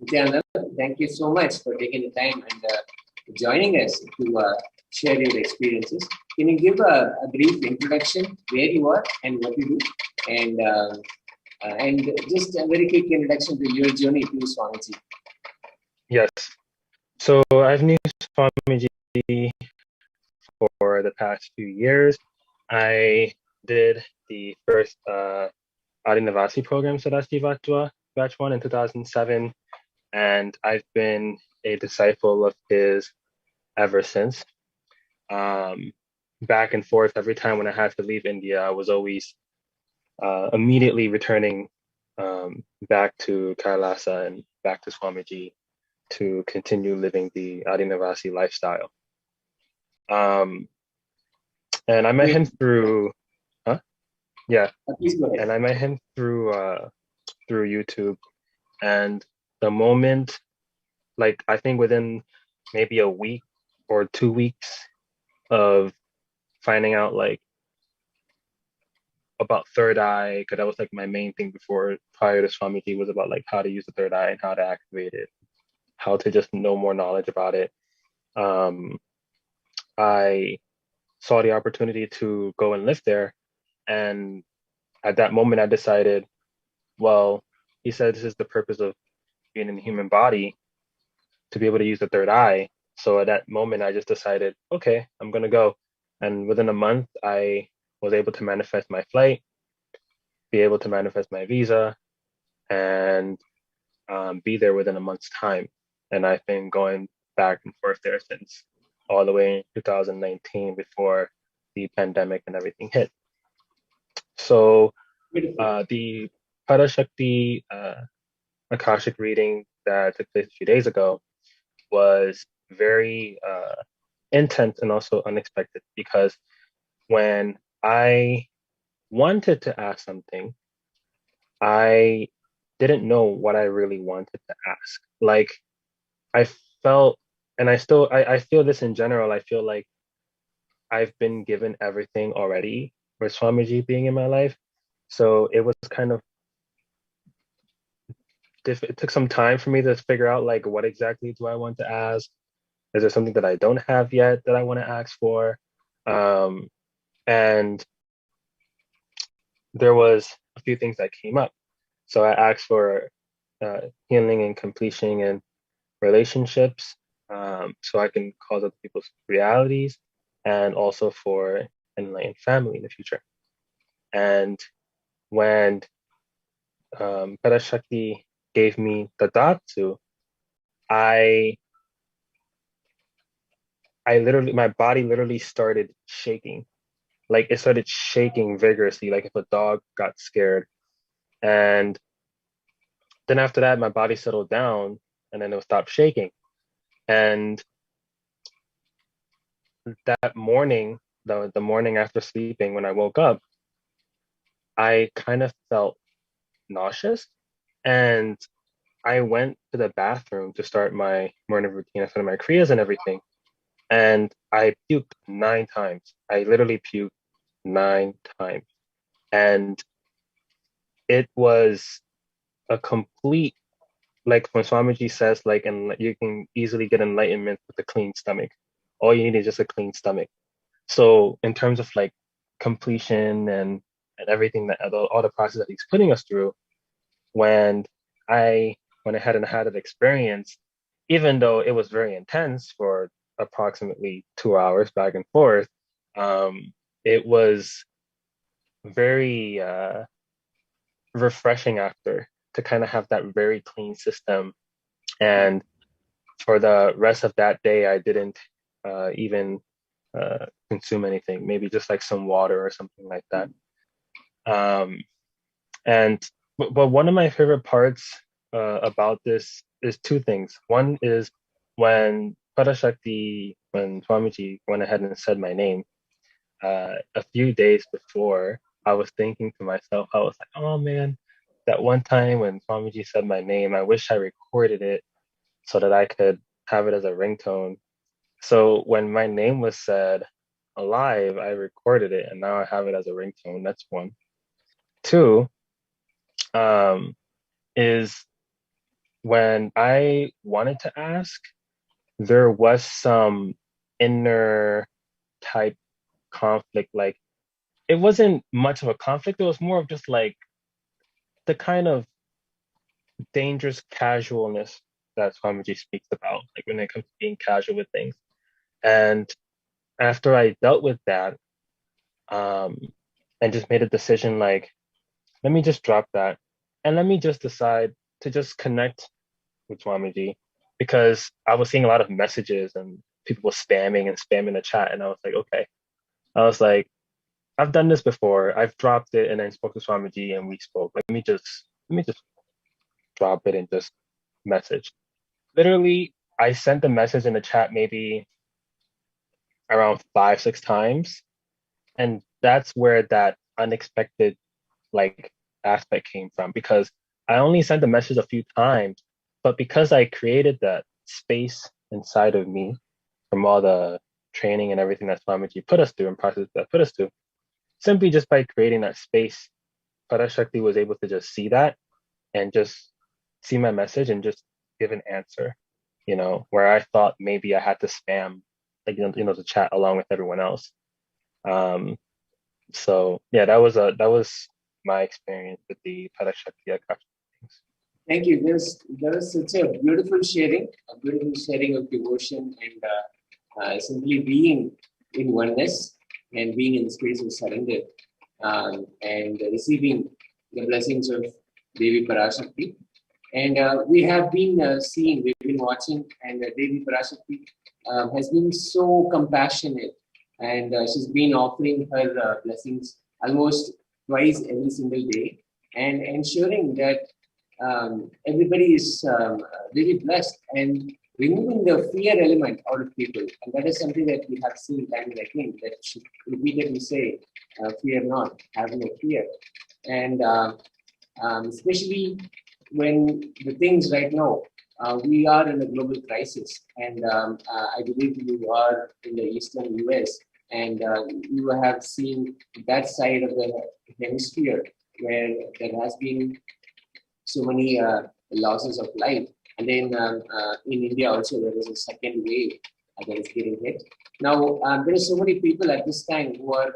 Nithyananda, thank you so much for taking the time and joining us to share your experiences. Can you give a brief introduction where you are and what you do, and just a very quick introduction to your journey to Swamiji? Yes. So I've known Swamiji for the past few years. I did the first Adinavasi program, Sadasti Vatwa, batch 1 in 2007, and I've been a disciple of his ever since. Back and forth every time when I had to leave India, I was always immediately returning back to Kailasa and back to Swamiji to continue living the Adinavasi lifestyle. And I met him through, yeah, and I met him through YouTube. And the moment, like I think within maybe a week or 2 weeks of finding out like about third eye, because that was like my main thing prior to Swamiji, was about like how to use the third eye and how to activate it, how to just know more knowledge about it. I saw the opportunity to go and live there, and at that moment I decided, well, he said this is the purpose of being in the human body, to be able to use the third eye. So at that moment I just decided, okay, I'm gonna go. And within a month I was able to manifest my flight, be able to manifest my visa, and be there within a month's time. And I've been going back and forth there since, all the way in 2019, before the pandemic and everything hit. So the Parashakti Akashic reading that took place a few days ago was very intense and also unexpected, because when I wanted to ask something, I didn't know what I really wanted to ask. Like I felt, and I feel this in general, I feel like I've been given everything already with Swamiji being in my life. So it was kind of it took some time for me to figure out like what exactly do I want to ask. Is there something that I don't have yet that I want to ask for? And there was a few things that came up. So I asked for healing and completion in relationships, so I can cause other people's realities, and also for enlightened family in the future. And when Parashakti gave me the Dhatsu, I literally, my body literally started shaking. Like it started shaking vigorously, like if a dog got scared. And then after that, my body settled down and then it would stop shaking. And that morning, the morning after sleeping, when I woke up, I kind of felt nauseous. And I went to the bathroom to start my morning routine after my kriyas and everything. And I puked 9 times. I literally puked 9 times. And it was a complete, like when Swamiji says, like, and you can easily get enlightenment with a clean stomach. All you need is just a clean stomach. So in terms of like completion and everything that all the process that he's putting us through, when I went ahead and had that experience, even though it was very intense for approximately 2 hours back and forth, it was very refreshing after to kind of have that very clean system. And for the rest of that day, I didn't even consume anything, maybe just like some water or something like that. But one of my favorite parts about this is 2 things. One is when Parashakti, when Swamiji went ahead and said my name, a few days before, I was thinking to myself, I was like, oh man, that one time when Swamiji said my name, I wish I recorded it so that I could have it as a ringtone. So when my name was said alive, I recorded it and now I have it as a ringtone. That's one. 2, is when I wanted to ask, there was some inner type conflict. Like it wasn't much of a conflict. It was more of just like the kind of dangerous casualness that Swamiji speaks about, like when it comes to being casual with things. And after I dealt with that, and just made a decision like, let me just drop that and let me just decide to just connect with Swamiji, because I was seeing a lot of messages and people were spamming the chat. And I was like, okay. I was like, I've done this before. I've dropped it and then spoke to Swamiji and we spoke. Let me just drop it and just message. Literally, I sent the message in the chat maybe around 5-6 times. And that's where that unexpected like aspect came from, because I only sent the message a few times, but because I created that space inside of me from all the training and everything that Swamiji put us through and process that put us through, simply just by creating that space, Parashakti was able to just see that and just see my message and just give an answer, where I thought maybe I had to spam, like, the chat along with everyone else. So yeah, that was my experience with the Parashakti Akashic things. Thank you. There was such a beautiful sharing of devotion and simply being in oneness and being in the space of surrender and receiving the blessings of Devi Parashakti. And we have been we've been watching, and Devi Parashakti has been so compassionate, and she's been offering her blessings almost twice every single day, and ensuring that everybody is really blessed and removing the fear element out of people. And that is something that we have seen time and again, that she repeatedly say, fear not, have no fear. And especially when the things right now, we are in a global crisis, and I believe you are in the eastern US, and you have seen that side of the hemisphere where there has been so many losses of life. And then in India also there is a second wave that is getting hit. Now there are so many people at this time who are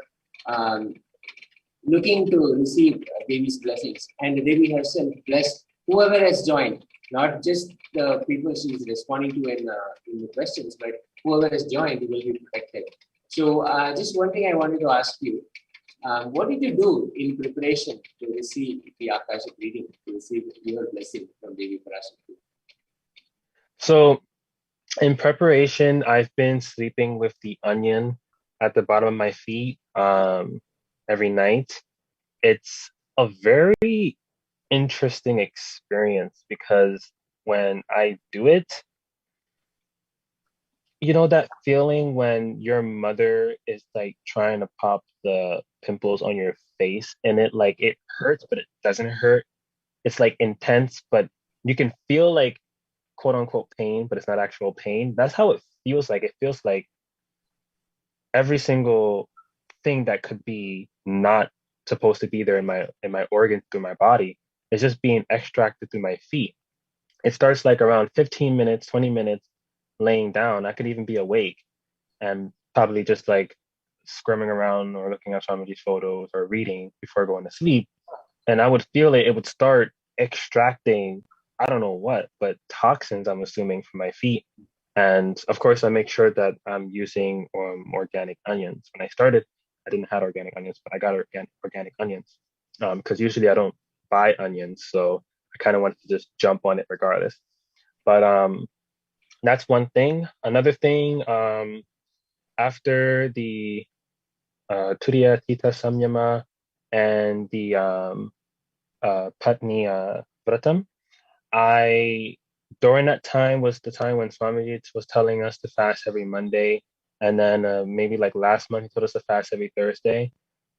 looking to receive Devi's blessings, and the Devi herself blessed whoever has joined, not just the people she is responding to in the questions, but whoever has joined will be protected. So just one thing I wanted to ask you. What did you do in preparation to receive the Akashic reading, to receive your blessing from Devi Parashakti? So in preparation, I've been sleeping with the onion at the bottom of my feet every night. It's a very interesting experience because when I do it, you know that feeling when your mother is like trying to pop the pimples on your face and it hurts, but it doesn't hurt. It's like intense, but you can feel like quote unquote pain, but it's not actual pain. That's how it feels like. It feels like every single thing that could be not supposed to be there in my organs through my body is just being extracted through my feet. It starts like around 15 minutes, 20 minutes laying down. I could even be awake and probably just like scrimming around or looking at some of these photos or reading before going to sleep. And I would feel it would start extracting, I don't know what, but toxins, I'm assuming, from my feet. And of course, I make sure that I'm using organic onions. When I started, I didn't have organic onions, but I got organic onions because usually I don't buy onions. So I kind of wanted to just jump on it regardless. But that's one thing. Another thing, after the Turiya Tita Samyama and the Patni Vratam, during that time was the time when Swamiji was telling us to fast every Monday. And then maybe like last month, he told us to fast every Thursday.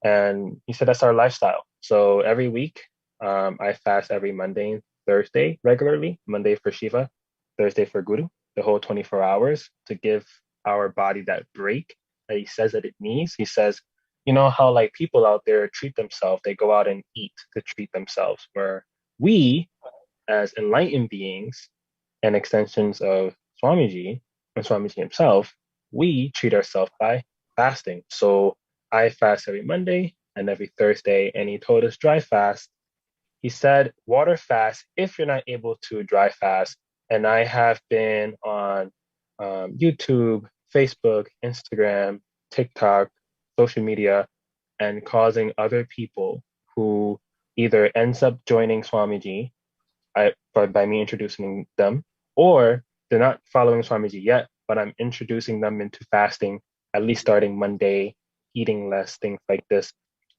And he said that's our lifestyle. So every week, I fast every Monday and Thursday regularly. Monday for Shiva, Thursday for Guru, the whole 24 hours to give our body that break that he says that it needs. He says, you know how like people out there treat themselves, they go out and eat to treat themselves, where we as enlightened beings and extensions of Swamiji and Swamiji himself, we treat ourselves by fasting. So I fast every Monday and every Thursday, and he told us dry fast. He said water fast if you're not able to dry fast. And I have been on YouTube, Facebook, Instagram, TikTok, social media, and causing other people who either ends up joining Swamiji by me introducing them, or they're not following Swamiji yet, but I'm introducing them into fasting, at least starting Monday, eating less, things like this.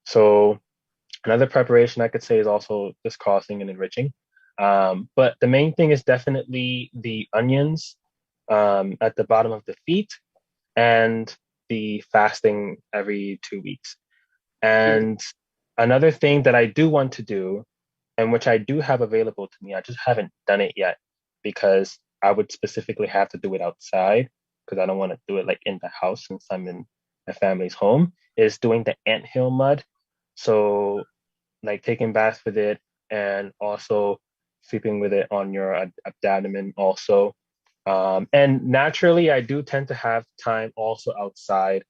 So another preparation I could say is also just causing and enriching. But the main thing is definitely the onions at the bottom of the feet and the fasting every 2 weeks. And another thing that I do want to do, and which I do have available to me, I just haven't done it yet because I would specifically have to do it outside because I don't want to do it like in the house since I'm in my family's home, is doing the anthill mud. So like taking baths with it and also sleeping with it on your abdomen also. And naturally, I do tend to have time also outside,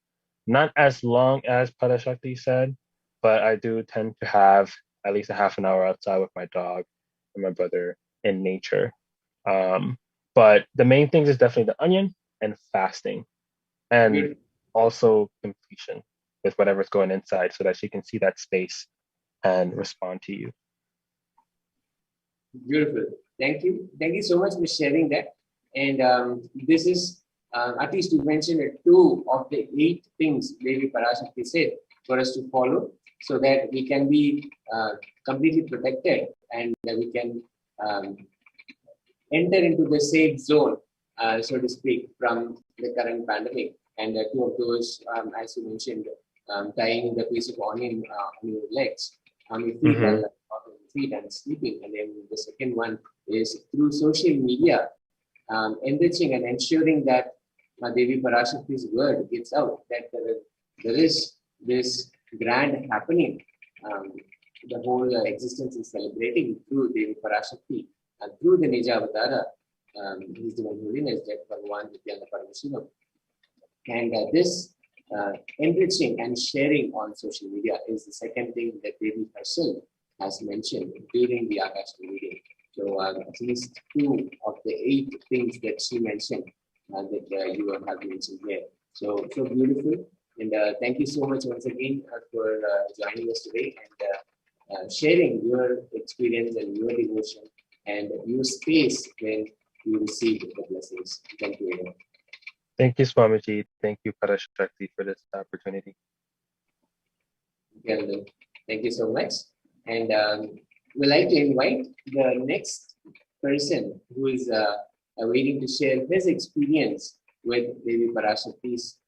not as long as Parashakti said, but I do tend to have at least a half an hour outside with my dog and my brother in nature. But the main things is definitely the onion and fasting, and also completion with whatever's going inside so that she can see that space and respond to you. Beautiful. Thank you. Thank you so much for sharing that. And this is, at least you mentioned 2 of the 8 things Devi Parashakti said for us to follow so that we can be completely protected and that we can enter into the safe zone, so to speak, from the current pandemic. And 2 of those, as you mentioned, tying the piece of onion on your legs, on your feet, while feet and sleeping. And then the second one is through social media, enriching and ensuring that Devi Parashakti's word gets out, that there is this grand happening. The whole existence is celebrating through Devi Parashakti and through the Nija Avatara, His Divine Holiness, that Bhagavan Nithyananda Paramashivam. And this enriching and sharing on social media is the second thing that Devi herself has mentioned during the Akashic reading. So at least 2 of the 8 things that she mentioned that you have mentioned here. So beautiful. And thank you so much once again for joining us today and sharing your experience and your devotion and your space when you receive the blessings. Thank you again. Thank you, Swamiji. Thank you, Parashakti, for this opportunity. Thank you so much. And we'd like to invite the next person who is waiting to share his experience with Devi Parashakti's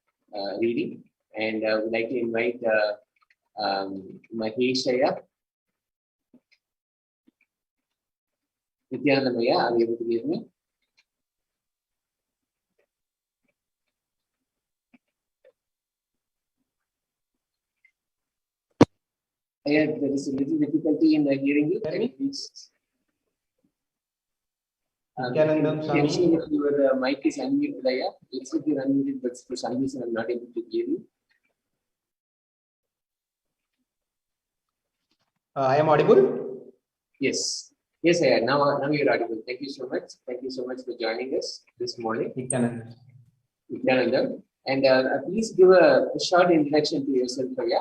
reading. And we'd like to invite Maheshaya. Nithyanandamaya, are you able to hear me? Yeah, there is a little difficulty in hearing you. Can you please? Can see if your mic is unmuted. Yeah, it's if you're unmuted, but for some reason I'm not able to hear you. I am audible? Yes. Yes, I am. Now you're audible. Thank you so much. Thank you so much for joining us this morning. Nithyananda. And please give a short introduction to yourself, Priya,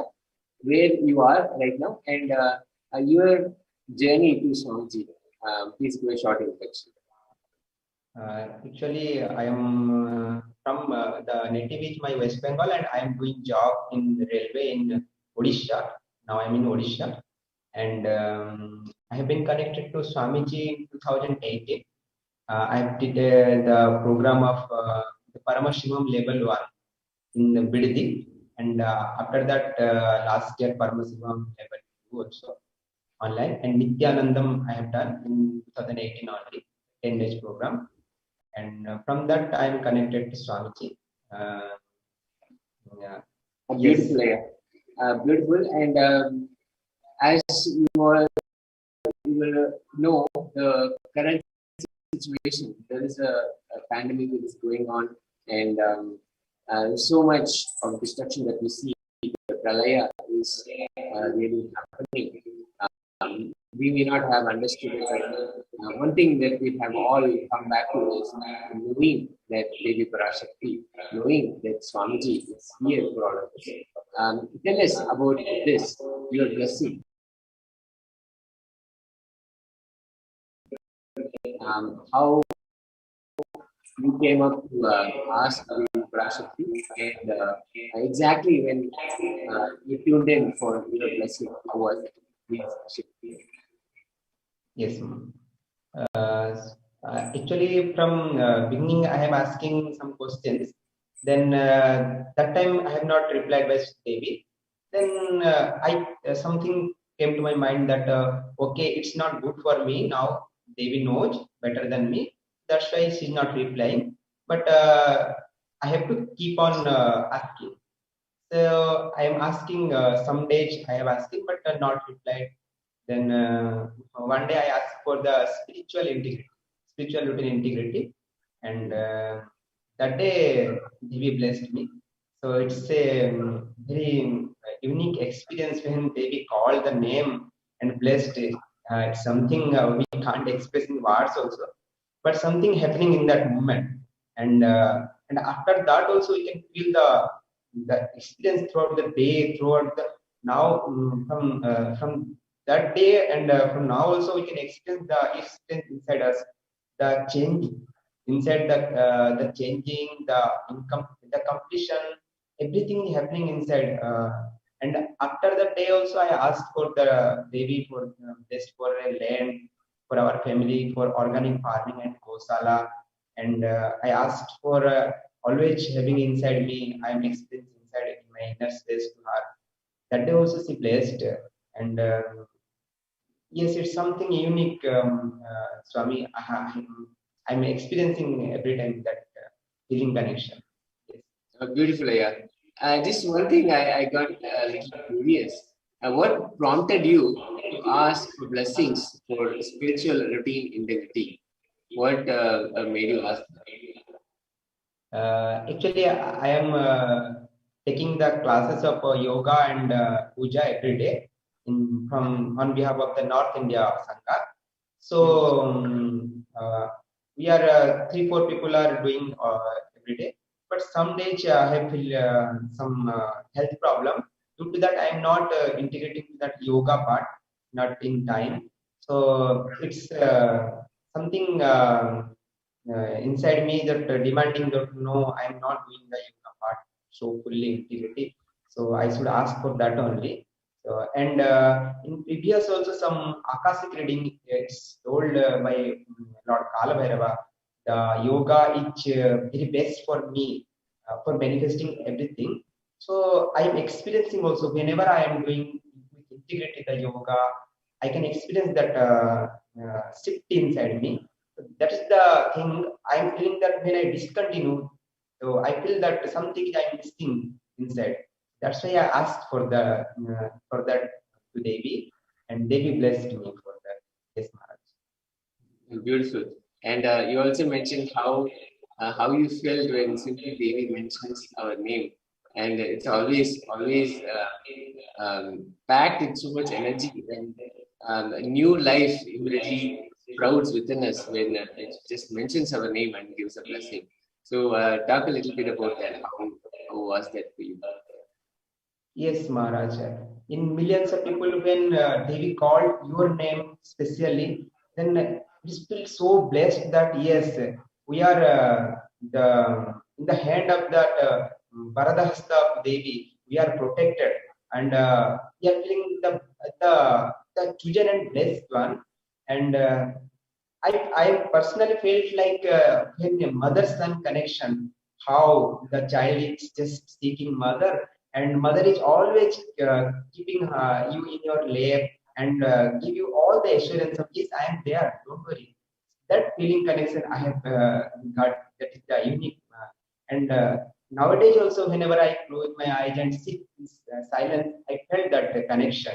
where you are right now and your journey to Swamiji. Please give a short introduction. Actually, I am from the native is my West Bengal, and I am doing job in the railway in Odisha. Now I am in Odisha, and I have been connected to Swamiji in 2018. I did the program of the Paramashivoham level 1 in the Biddi, and after that last year Paramashivoham level 2 also online, and Nithyanandam I have done in 2018 only, 10 days program. And from that, I am connected to Swamiji. Yeah. Beautiful, beautiful. And as you all know, the current situation, there is a pandemic that is going on, and so much of destruction that we see. The pralaya is really happening. We may not have understood it, but one thing that we have all come back to is knowing that Devi Parashakti, knowing that Swamiji is here for all of us. Tell us about this, your blessing. How you came up to ask Devi Parashakti, and exactly when you tuned in for your blessing, how was it? Yes, actually from beginning I am asking some questions. Then that time I have not replied by Devi. Then something came to my mind that okay, it's not good for me now. Devi knows better than me. That's why she's not replying. But I have to keep on asking. So I am asking some days I am asking, but not replied. Then one day I asked for the spiritual routine integrity, and that day Devi blessed me. So it's a very unique experience when Devi called the name and blessed it. It's something we can't express in words also, but something happening in that moment. And after that also we can feel the experience throughout the day, throughout the now from that day and from now also we can experience the experience inside us, the change inside the changing, the completion, everything happening inside. And after that day also I asked for the Devi for best for a land for our family, for organic farming and gosala. And I asked for always having inside me, I am experiencing inside in my inner space to her. That day also she blessed, and Yes, it's something unique, Swami. I'm experiencing every time that healing connection. Yes. Beautiful, yeah. Just one thing I got a little curious. What prompted you to ask for blessings for spiritual routine integrity? What made you ask that? Actually, I am taking the classes of yoga and puja every day from on behalf of the North India Sangha. So we are 3-4 people are doing every day. But some days I have feel some health problem. Due to that, I am not integrating that yoga part, not in time. So it's something. Inside me that demanding that no, I'm not doing the yoga part so fully integrated. So I should ask for that only. So and in previous also some Akashic reading it's told by Lord Kalabhairava the yoga is very best for me for manifesting everything. So I'm experiencing also whenever I am doing integrated the yoga, I can experience that shift inside me. That is the thing. I'm feeling that when I discontinue, so I feel that something I'm missing inside. That's why I asked for that to Devi, and Devi blessed me for that. Yes, Maharaj. Beautiful. And you also mentioned how you felt when simply Devi mentions our name, and it's always packed with so much energy, and a new life immediately sprouts within us when it just mentions our name and gives a blessing. So talk a little bit about that. How was that for you? Yes, Maharaj. In millions of people, when Devi called your name specially, then we feel so blessed that yes, we are the in the hand of that Varadahasta of Devi. We are protected, and we are feeling the chosen and blessed one. And I personally felt like when a mother-son connection, how the child is just seeking mother, and mother is always keeping you in your lap and give you all the assurance of yes, I am there, don't worry. That feeling connection I have got, that is the unique. And nowadays also, whenever I close my eyes and sit in silence, I felt that connection.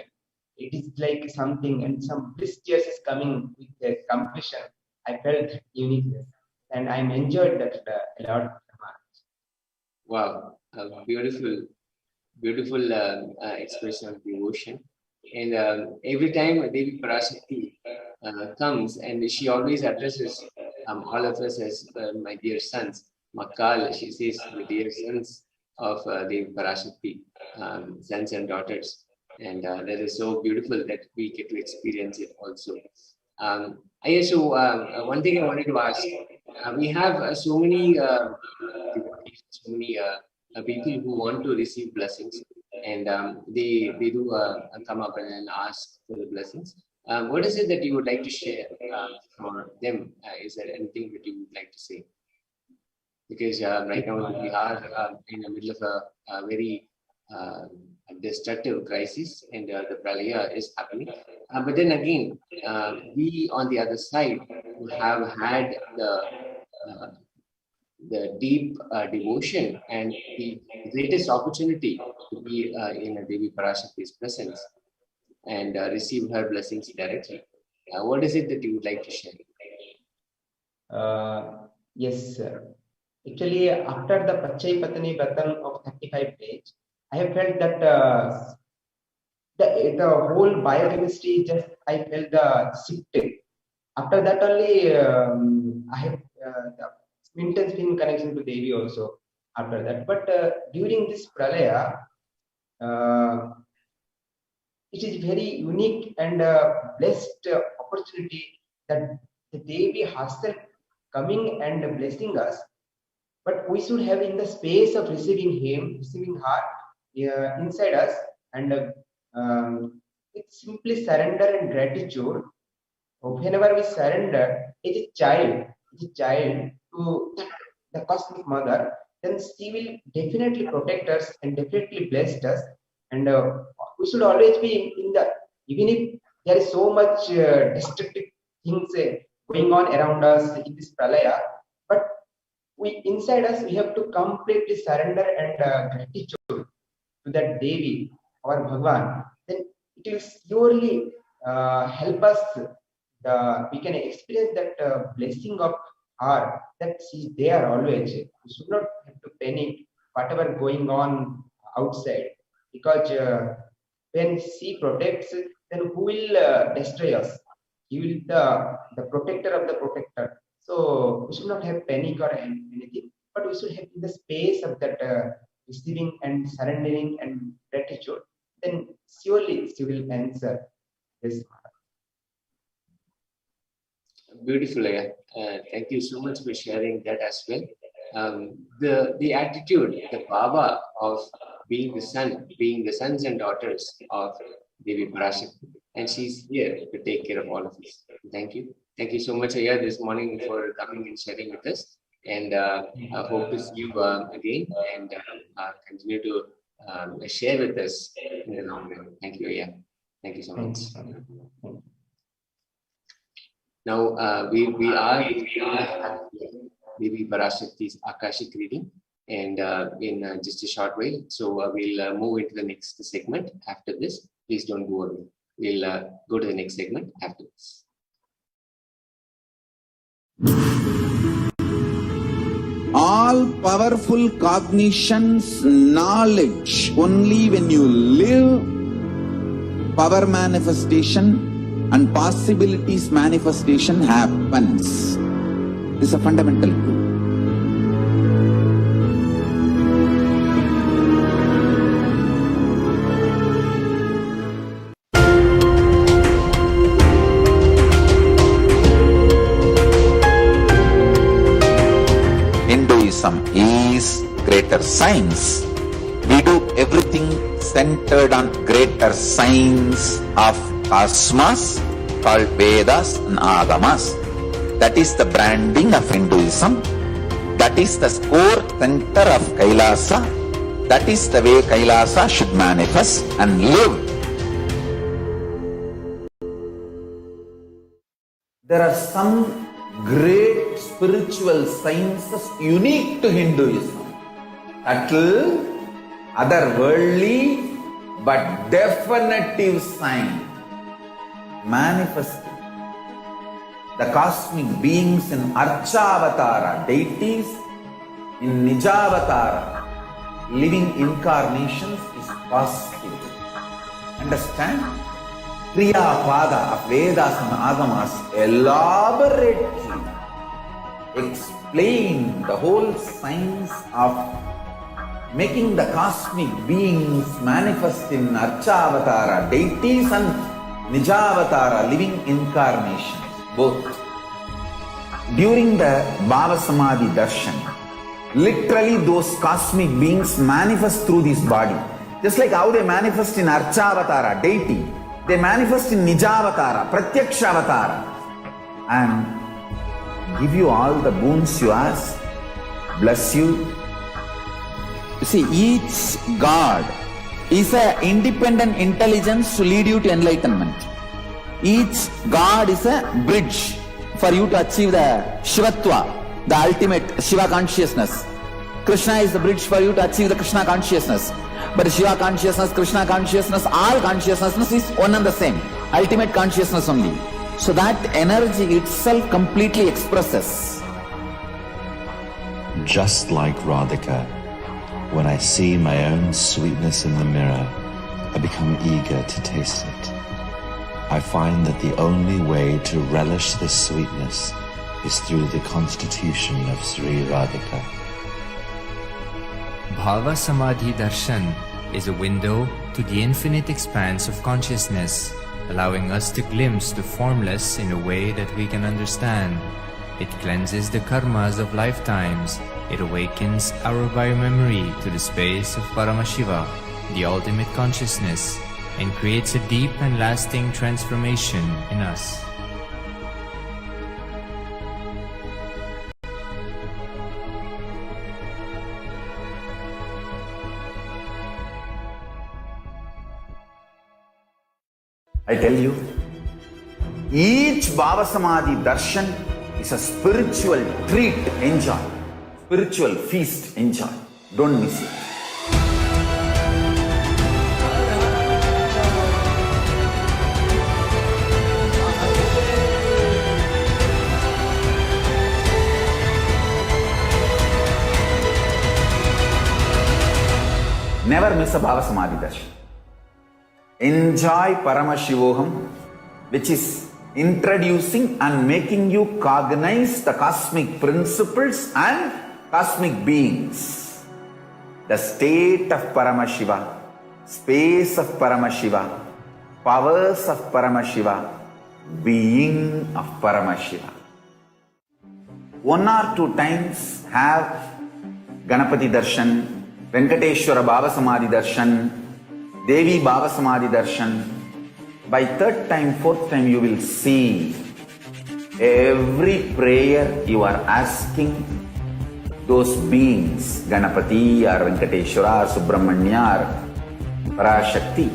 It is like something, and some bliss tears is coming with the completion. I felt uniqueness, and I'm enjoyed that a lot. Wow, a beautiful expression of devotion. And every time Devi Parashakti comes, and she always addresses all of us as my dear sons. Makal, she says, the dear sons of Devi Parashakti, sons and daughters. And that is so beautiful that we get to experience it also. One thing I wanted to ask, we have so many devotees, so many people who want to receive blessings, and they do come up and ask for the blessings. What is it that you would like to share for them? Is there anything that you would like to say? Because right now we are in the middle of a very destructive crisis, and the pralaya is happening. But then again, we on the other side who have had the deep devotion and the greatest opportunity to be in a Devi Parashakti's presence and receive her blessings directly. What is it that you would like to share? Yes, sir. Actually, after the Pachai Patani Vratan of 35 days, I have felt that the whole biochemistry just I felt the shifted. After that only I have the intense in connection to Devi also after that. But during this pralaya, uh, it is very unique and blessed opportunity that the Devi herself coming and blessing us. But we should have in the space of receiving him, receiving her inside us, and it's simply surrender and gratitude. Whenever we surrender, as a child to the cosmic mother, then she will definitely protect us and definitely bless us. And we should always be in the, even if there is so much destructive things going on around us in this pralaya, but we inside us we have to completely surrender and gratitude to that Devi or Bhagwan. Then it will surely help us. We can experience that blessing of her that she's there always. We should not have to panic whatever going on outside, because when she protects, then who will destroy us? He will the protector of the protector. So we should not have panic or anything, but we should have the space of that receiving and surrendering and gratitude. Then surely she will answer this. Beautiful, thank you so much for sharing that as well. The attitude, the bhava of being the son, being the sons and daughters of Devi Parashakti, and she's here to take care of all of us. Thank you so much, Ayya, this morning for coming and sharing with us. And I hope to see you again and continue to share with us in the long run. Thank you, Ayya. Thank you so much. Now we are Devi Parashakti's Akashic reading, and in just a short way. So we'll move into the next segment after this. Please don't go away. We'll go to the next segment after this. All powerful cognitions, knowledge, only when you live, power manifestation and possibilities manifestation happens. This is a fundamental truth. Hinduism is greater science. We do everything centered on greater science of cosmos called Vedas and Agamas. That is the branding of Hinduism. That is the core center of Kailasa. That is the way Kailasa should manifest and live. There are some great spiritual sciences unique to Hinduism. Subtle, otherworldly, but definitive science. Manifesting the cosmic beings in Archavatara, deities in Nijavatara, living incarnations is possible. Understand? Kriya Pada of Vedas and Agamas elaborately explain the whole science of making the cosmic beings manifest in Archavatara, deities and Nijavatara, living incarnations, both. During the Bhava Samadhi Darshan, literally those cosmic beings manifest through this body. Just like how they manifest in Archavatara, deity, they manifest in Nijavatara, Pratyakshavatara, and give you all the boons you ask, bless you. You see, each God is an independent intelligence to lead you to enlightenment. Each God is a bridge for you to achieve the Shivatva, the ultimate Shiva consciousness. Krishna is the bridge for you to achieve the Krishna consciousness. But Shiva consciousness, Krishna consciousness, all consciousness is one and the same. Ultimate consciousness only. So that energy itself completely expresses. Just like Radhika, when I see my own sweetness in the mirror, I become eager to taste it. I find that the only way to relish this sweetness is through the constitution of Sri Radhika. Bhava Samadhi Darshan is a window to the infinite expanse of consciousness, allowing us to glimpse the formless in a way that we can understand. It cleanses the karmas of lifetimes. It awakens our biomemory to the space of Paramashiva, the ultimate consciousness, and creates a deep and lasting transformation in us. I tell you, Each Bhava Samadhi darshan is a spiritual treat, enjoy. Spiritual feast, enjoy. Don't miss it. Never miss a Bhava Samadhi darshan. Enjoy Paramashivoham, which is introducing and making you cognize the cosmic principles and cosmic beings. The state of Paramashiva, space of Paramashiva, powers of Paramashiva, being of Paramashiva. 1 or 2 times have Ganapati darshan, Venkateshwara Bhava Samadhi darshan, Devi Bhava Samadhi darshan. By 3rd time, 4th time, you will see every prayer you are asking those beings, Ganapati or Venkateshwara or Subramanya or Parashakti.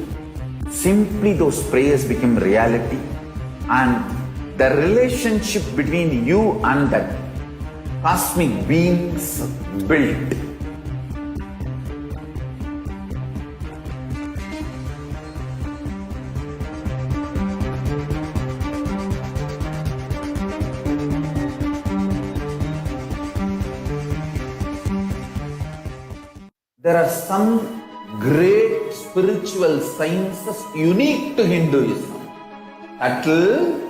Simply those prayers become reality, and the relationship between you and that cosmic beings built. There are some great spiritual sciences unique to Hinduism. Subtle,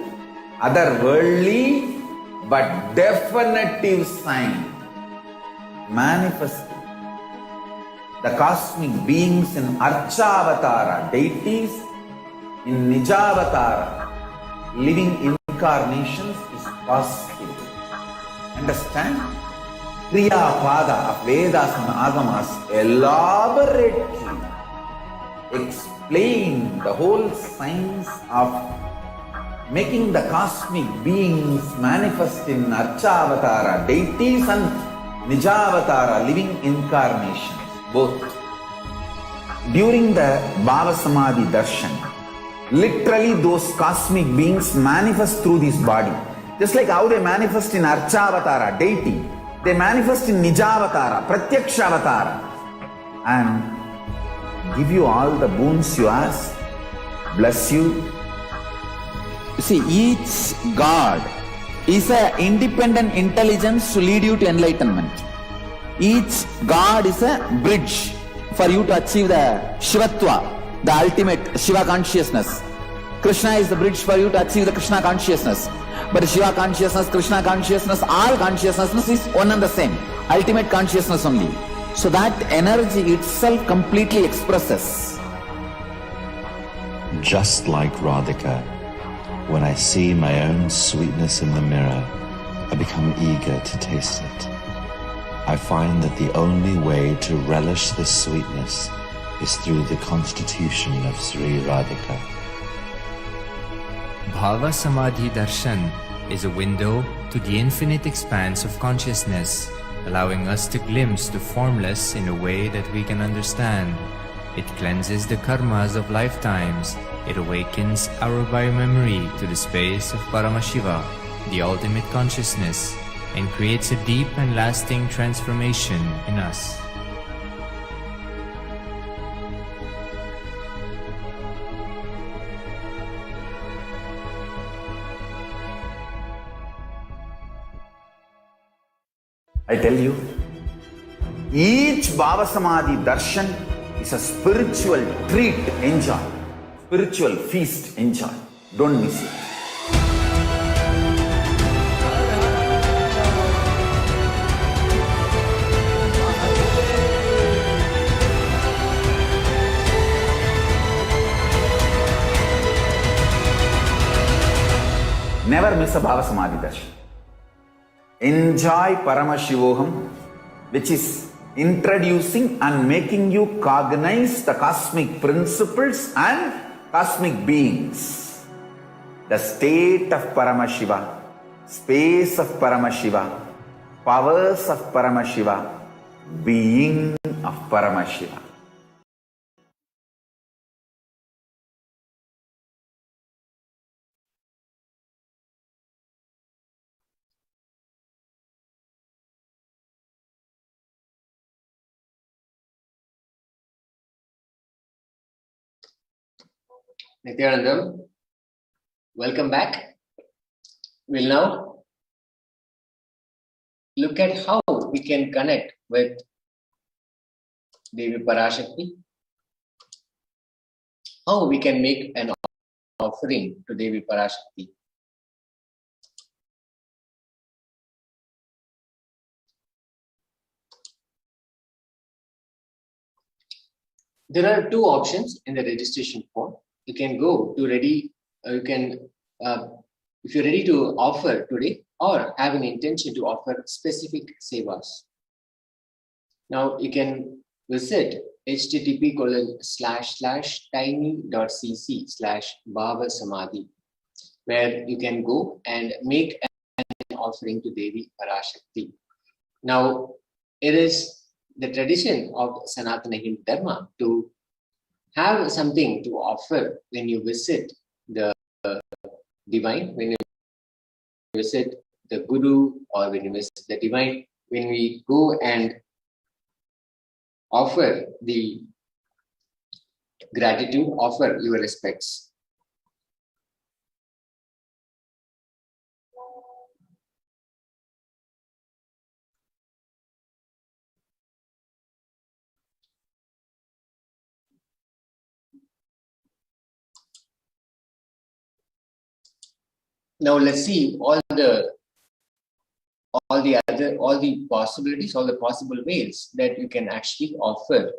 otherworldly, but definitive sign. Manifesting the cosmic beings in Archavatara, deities in Nijavatara, living incarnations is possible. Understand? Kriya Pada of Vedas and Agamas elaborately explain the whole science of making the cosmic beings manifest in Archavatara, deities and Nijavatara, living incarnations, both. During the Bhava Samadhi darshan, literally those cosmic beings manifest through this body. Just like how they manifest in Archavatara, deity, they manifest in Nijavatara, Pratyakshavatara, and give you all the boons you ask, bless you. You see, each God is an independent intelligence to lead you to enlightenment. Each God is a bridge for you to achieve the Shivatva, the ultimate Shiva consciousness. Krishna is the bridge for you to achieve the Krishna consciousness. But Shiva consciousness, Krishna consciousness, all consciousness is one and the same. Ultimate consciousness only. So that energy itself completely expresses. Just like Radhika, when I see my own sweetness in the mirror, I become eager to taste it. I find that the only way to relish this sweetness is through the constitution of Sri Radhika. Bhava Samadhi Darshan is a window to the infinite expanse of consciousness, allowing us to glimpse the formless in a way that we can understand. It cleanses the karmas of lifetimes. It awakens our biomemory to the space of Paramashiva, the ultimate consciousness, and creates a deep and lasting transformation in us. I tell you, each Bhava Samadhi darshan is a spiritual treat, enjoy. Spiritual feast, enjoy. Don't miss it. Never miss a Bhava Samadhi darshan. Enjoy Paramashivoham, which is introducing and making you cognize the cosmic principles and cosmic beings. The state of Paramashiva, space of Paramashiva, powers of Paramashiva, being of Paramashiva. Nithyanandam, welcome back. We'll now look at how we can connect with Devi Parashakti, how we can make an offering to Devi Parashakti. There are two options in the registration form. You can go to ready, if you're ready to offer today or have an intention to offer specific sevas. Now you can visit http://tiny.cc/bhava-samadhi, where you can go and make an offering to Devi Parashakti. Now, it is the tradition of Sanatana Hindu Dharma to have something to offer when you visit the divine, when you visit the Guru, or when you visit the divine, when we go and offer the gratitude, offer your respects. Now let's see all the possibilities, all the possible ways that you can actually offer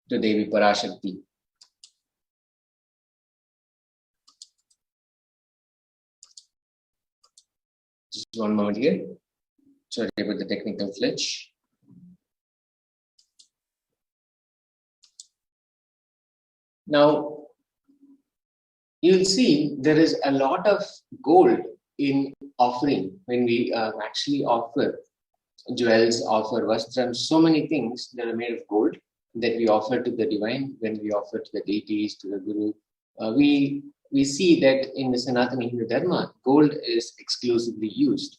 to Devi Parashakti. Just one moment here. Sorry about the technical glitch. Now, you'll see there is a lot of gold in offering when we actually offer jewels, offer vastram, so many things that are made of gold that we offer to the divine, when we offer to the deities, to the Guru. We see that in the Sanatana Hindu Dharma, gold is exclusively used.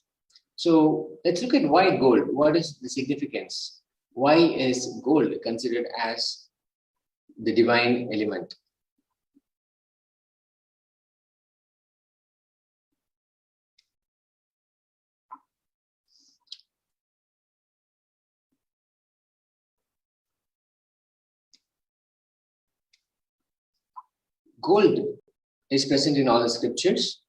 So let's look at why gold. What is the significance? Why is gold considered as the divine element? Gold is present in all the scriptures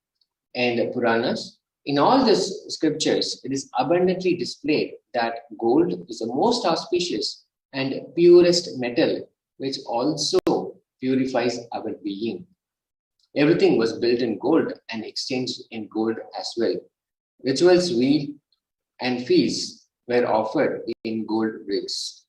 and Puranas. In all these scriptures, it is abundantly displayed that gold is the most auspicious and purest metal, which also purifies our being. Everything was built in gold and exchanged in gold as well. Rituals, and feasts were offered in gold bricks.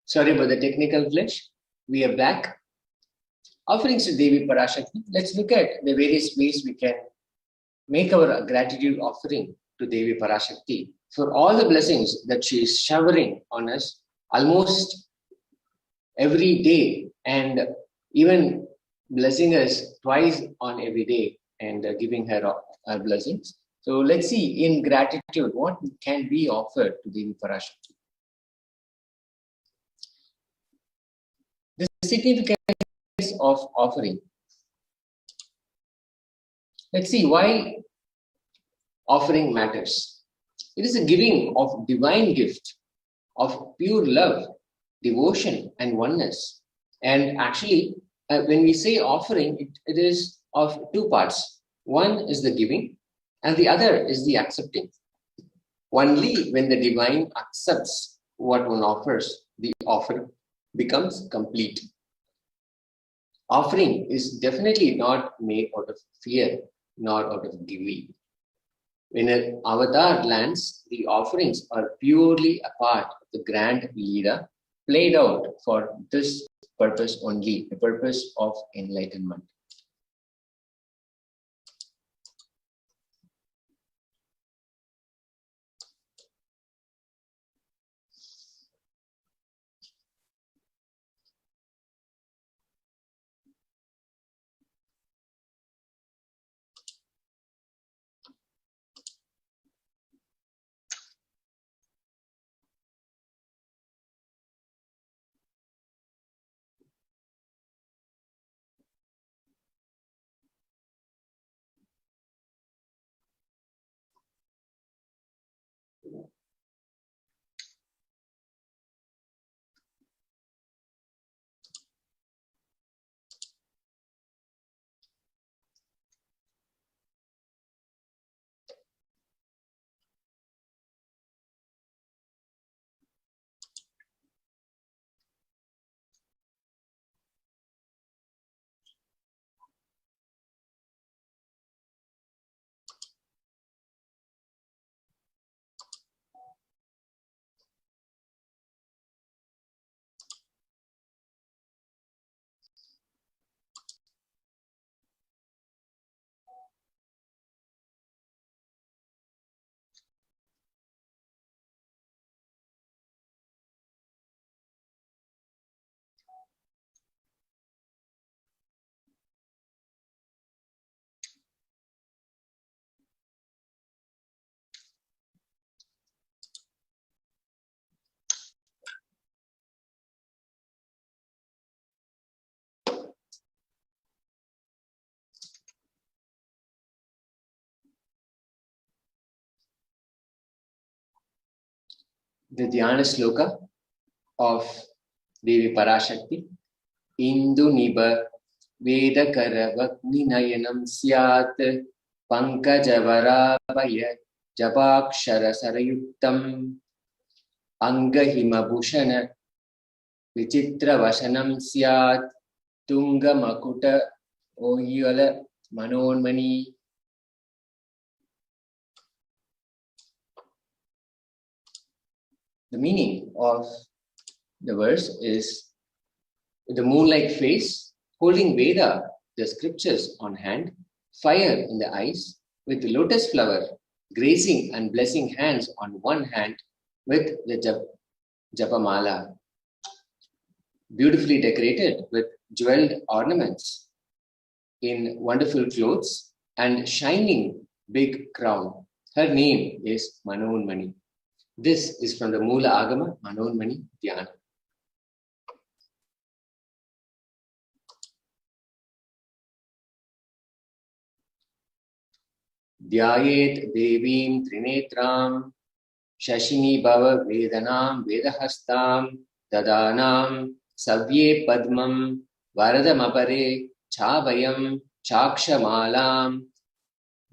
Sorry about the technical glitch. We are back. Offerings to Devi Parashakti. Let's look at the various ways we can make our gratitude offering to Devi Parashakti for all the blessings that she is showering on us almost every day, and even blessing us twice on every day, and giving her our blessings. So let's see, in gratitude, what can we offer to Devi Parashakti? The significance of offering. Let's see why offering matters. It is a giving of divine gift of pure love, devotion, and oneness. And actually, when we say offering, it is of two parts. One is the giving, and the other is the accepting. Only when the divine accepts what one offers, the offering becomes complete. Offering is definitely not made out of fear, nor out of greed. When an avatar lands, the offerings are purely a part of the grand leela played out for this purpose only, the purpose of enlightenment. The Dhyana Sloka of Devi Parashakti. Indu Niba Vedakara Vakni Nayanam Syat Pankajavarabhaya Jabakshara Sarayuktam Angahima Bhushana Vichitra Vasanam Syat Tunga Makuta Oyala Manonmani. The meaning of the verse is the moon-like face, holding Veda, the scriptures on hand, fire in the eyes, with the lotus flower, grazing and blessing hands on one hand, with the Japamala, beautifully decorated with jeweled ornaments, in wonderful clothes and shining big crown. Her name is Manonmani. This is from the Mula Agama Manonmani Dhyana. Dhyayet Devim Trinetram Shashini Bhava Vedanam Vedahastam Dadanam Savye Padmam Varadamapare Chabhayam Chakshamalam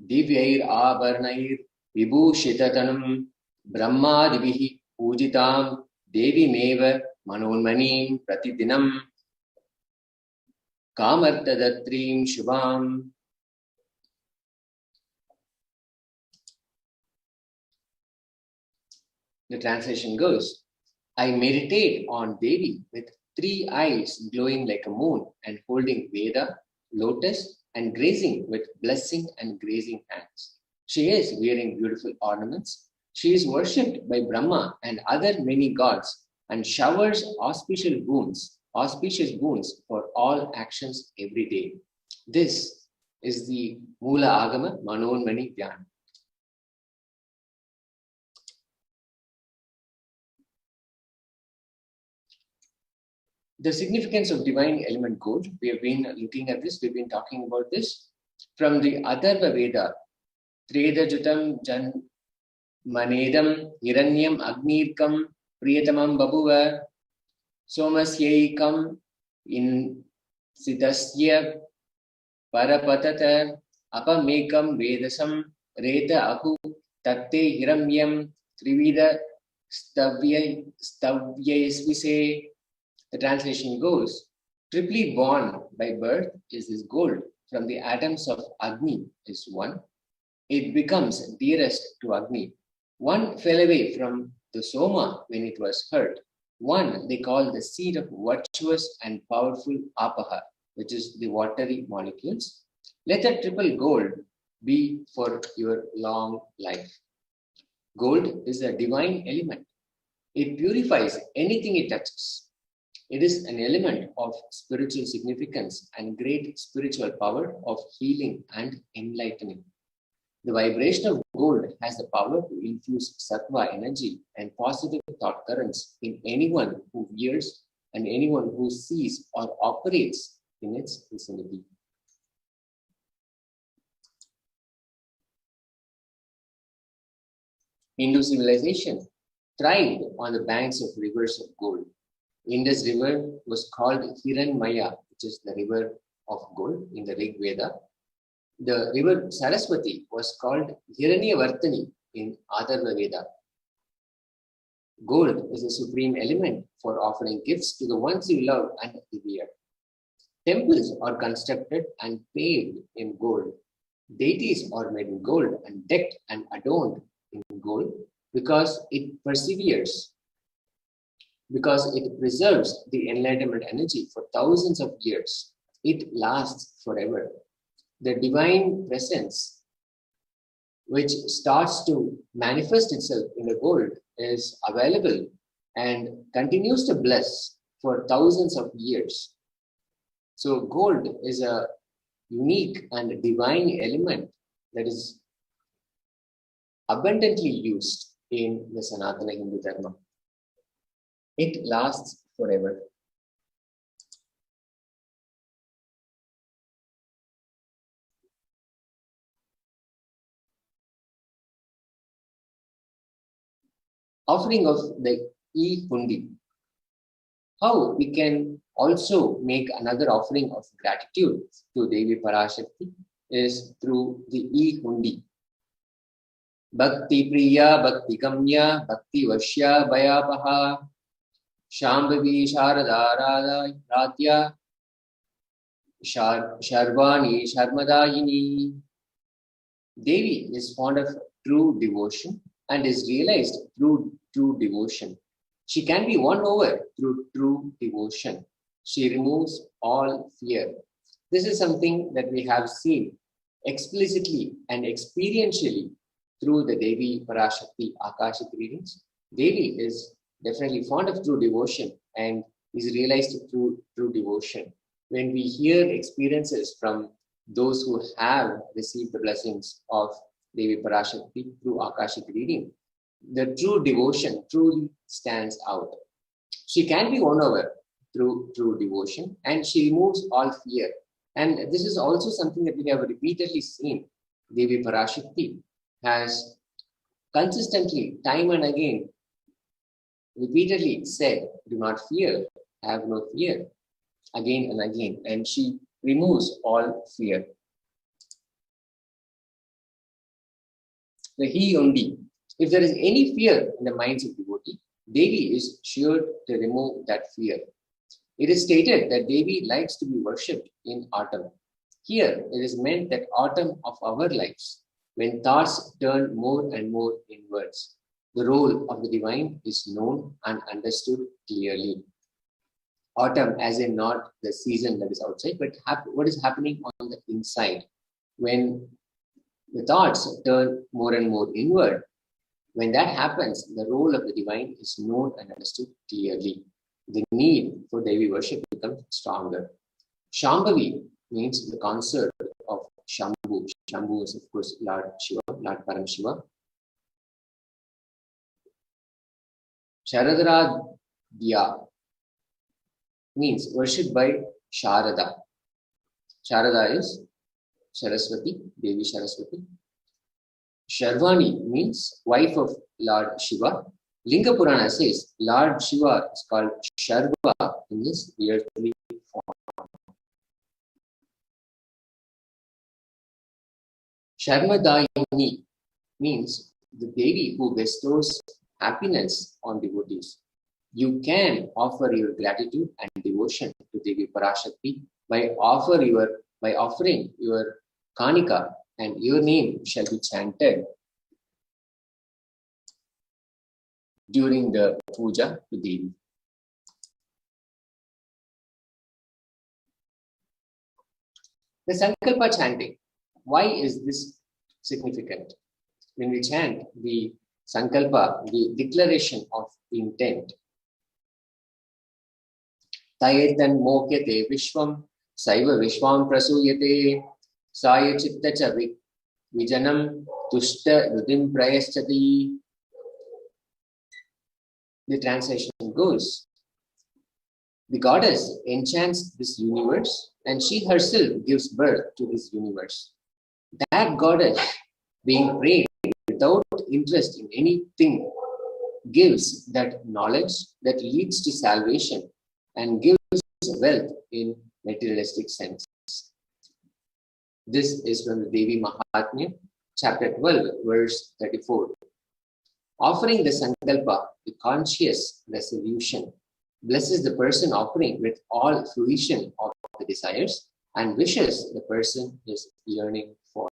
Divyair Abarnair Vibhushitatanam Brahmadivihi Pujitam Devi Meva Manonmanim Pratidinam Kamartadatrim Shubham. The translation goes, I meditate on Devi with 3 eyes glowing like a moon and holding Veda, lotus, and grazing with blessing and grazing hands. She is wearing beautiful ornaments. She is worshipped by Brahma and other many gods and showers auspicious boons for all actions every day. This is the Mula Agama Manonmani Dhyana. The significance of divine element code, we have been looking at this, we've been talking about this. From the Atharva Veda, Treda Jutam Manedam Hiranyam Agnirkam Priyatamam Babuva Somasyaikam in Sitasya Parapatata Apamekam Vedasam Reta Ahu Tatte Hiramyam Trivida Stavyasvise. The translation goes, triply born by birth is this gold from the atoms of Agni is one. It becomes dearest to Agni. One fell away from the Soma when it was hurt. One they call the seed of virtuous and powerful Apaha, which is the watery molecules. Let that triple gold be for your long life. Gold is a divine element. It purifies anything it touches. It is an element of spiritual significance and great spiritual power of healing and enlightening. The vibration of gold has the power to infuse sattva energy and positive thought currents in anyone who hears and anyone who sees or operates in its vicinity. Hindu civilization thrived on the banks of rivers of gold. Indus River was called Hiranmaya, which is the river of gold in the Rig Veda. The river Saraswati was called Hiranyavartani in Atharva Veda. Gold is a supreme element for offering gifts to the ones you love and revere. Temples are constructed and paved in gold. Deities are made in gold and decked and adorned in gold because it perseveres, because it preserves the enlightenment energy for thousands of years. It lasts forever. The divine presence, which starts to manifest itself in the gold, is available and continues to bless for thousands of years. So gold is a unique and divine element that is abundantly used in the Sanatana Hindu Dharma. It lasts forever. Offering of the e-hundi. How we can also make another offering of gratitude to Devi Parashakti is through the e-hundi. Bhakti Priya, Bhakti Kamya, Bhakti Vashya, Bhayapaha, Shambhavi Sharada Radya, Sharvani Sharmadayini. Devi is fond of true devotion and is realized through true devotion. She can be won over through true devotion. She removes all fear. This is something that we have seen explicitly and experientially through the Devi Parashakti Akashic readings. Devi is definitely fond of true devotion and is realized through true devotion. When we hear experiences from those who have received the blessings of Devi Parashakti through Akashic reading, the true devotion truly stands out. She can be won over through true devotion and she removes all fear. And this is also something that we have repeatedly seen. Devi Parashakti has consistently, time and again, repeatedly said, do not fear, have no fear, again and again. And she removes all fear. The he only. If there is any fear in the minds of devotee, Devi is sure to remove that fear. It is stated that Devi likes to be worshipped in autumn. Here, it is meant that autumn of our lives, when thoughts turn more and more inwards, the role of the divine is known and understood clearly. Autumn, as in not the season that is outside, but what is happening on the inside. When the thoughts turn more and more inward, when that happens, the role of the divine is known and understood clearly. The need for Devi worship becomes stronger. Shambhavi means the consort of Shambhu. Shambhu is, of course, Lord Shiva, Lord Paramashiva. Sharadradya means worshipped by Sharada. Sharada is Saraswati, Devi Saraswati. Sharvani means wife of Lord Shiva. Linga Purana says Lord Shiva is called Sharva in this earthly form. Sharmadayini means the Devi who bestows happiness on devotees. You can offer your gratitude and devotion to Devi Parashakti by offering your kanika, and your name shall be chanted during the puja to Devi. The Sankalpa chanting. Why is this significant? When we chant the Sankalpa, the declaration of intent, Tayetan mokyate vishwam, saiva vishwam prasuyate, saya chitta cha vijanam, tushta rudim prayaschati. The translation goes, the goddess enchants this universe and she herself gives birth to this universe. That goddess, being prayed without interest in anything, gives that knowledge that leads to salvation and gives wealth in materialistic sense. This is from the Devi Mahatmya, chapter 12, verse 34. Offering the Sankalpa, the conscious resolution, blesses the person offering with all fruition of the desires and wishes the person is yearning for.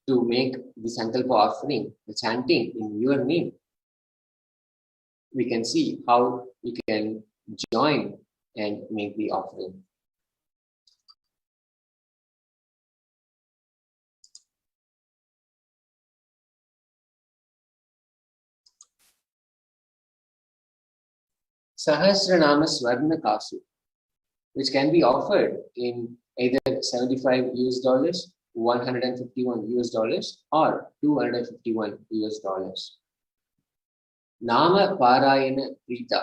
To make the Sankalpa offering, the chanting in your name, we can see how you can join and make the offering. Sahasranama Swarna Kasu, which can be offered in either $75 US, $151 US, or $251 US. Nama Parayana Prita.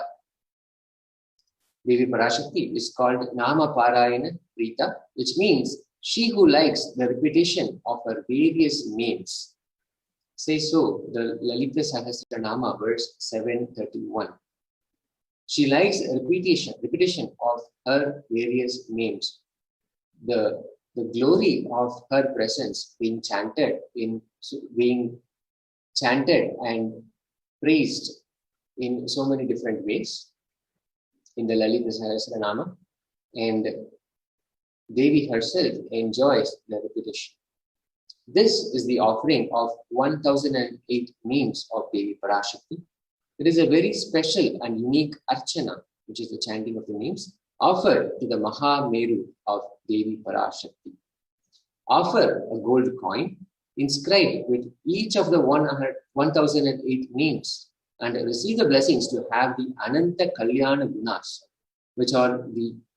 Devi Parashakti is called Nama Parayana Prita, which means she who likes the repetition of her various names. Say so, the Lalita Sahasranama, verse 731. She likes repetition of her various names. The glory of her presence being chanted and praised in so many different ways in the Lalita Sahasranama, and Devi herself enjoys the repetition. This is the offering of 1008 names of Devi Parashakti. It is a very special and unique archana, which is the chanting of the names, offered to the Maha Meru of Devi Parashakti. Offer a gold coin inscribed with each of the 1008 names and receive the blessings to have the Ananta Kalyana Gunas, which are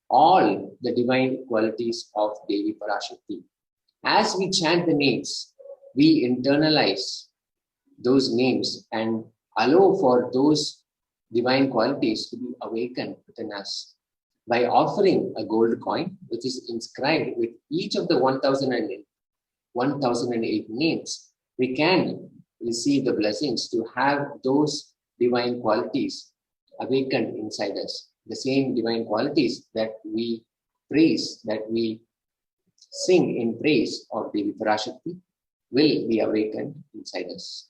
all the divine qualities of Devi Parashakti. As we chant the names, we internalize those names and allow for those divine qualities to be awakened within us. By offering a gold coin, which is inscribed with each of the 1008 names, we can receive the blessings to have those divine qualities awakened inside us. The same divine qualities that we praise, that we sing in praise of Devi Parashakti, will be awakened inside us.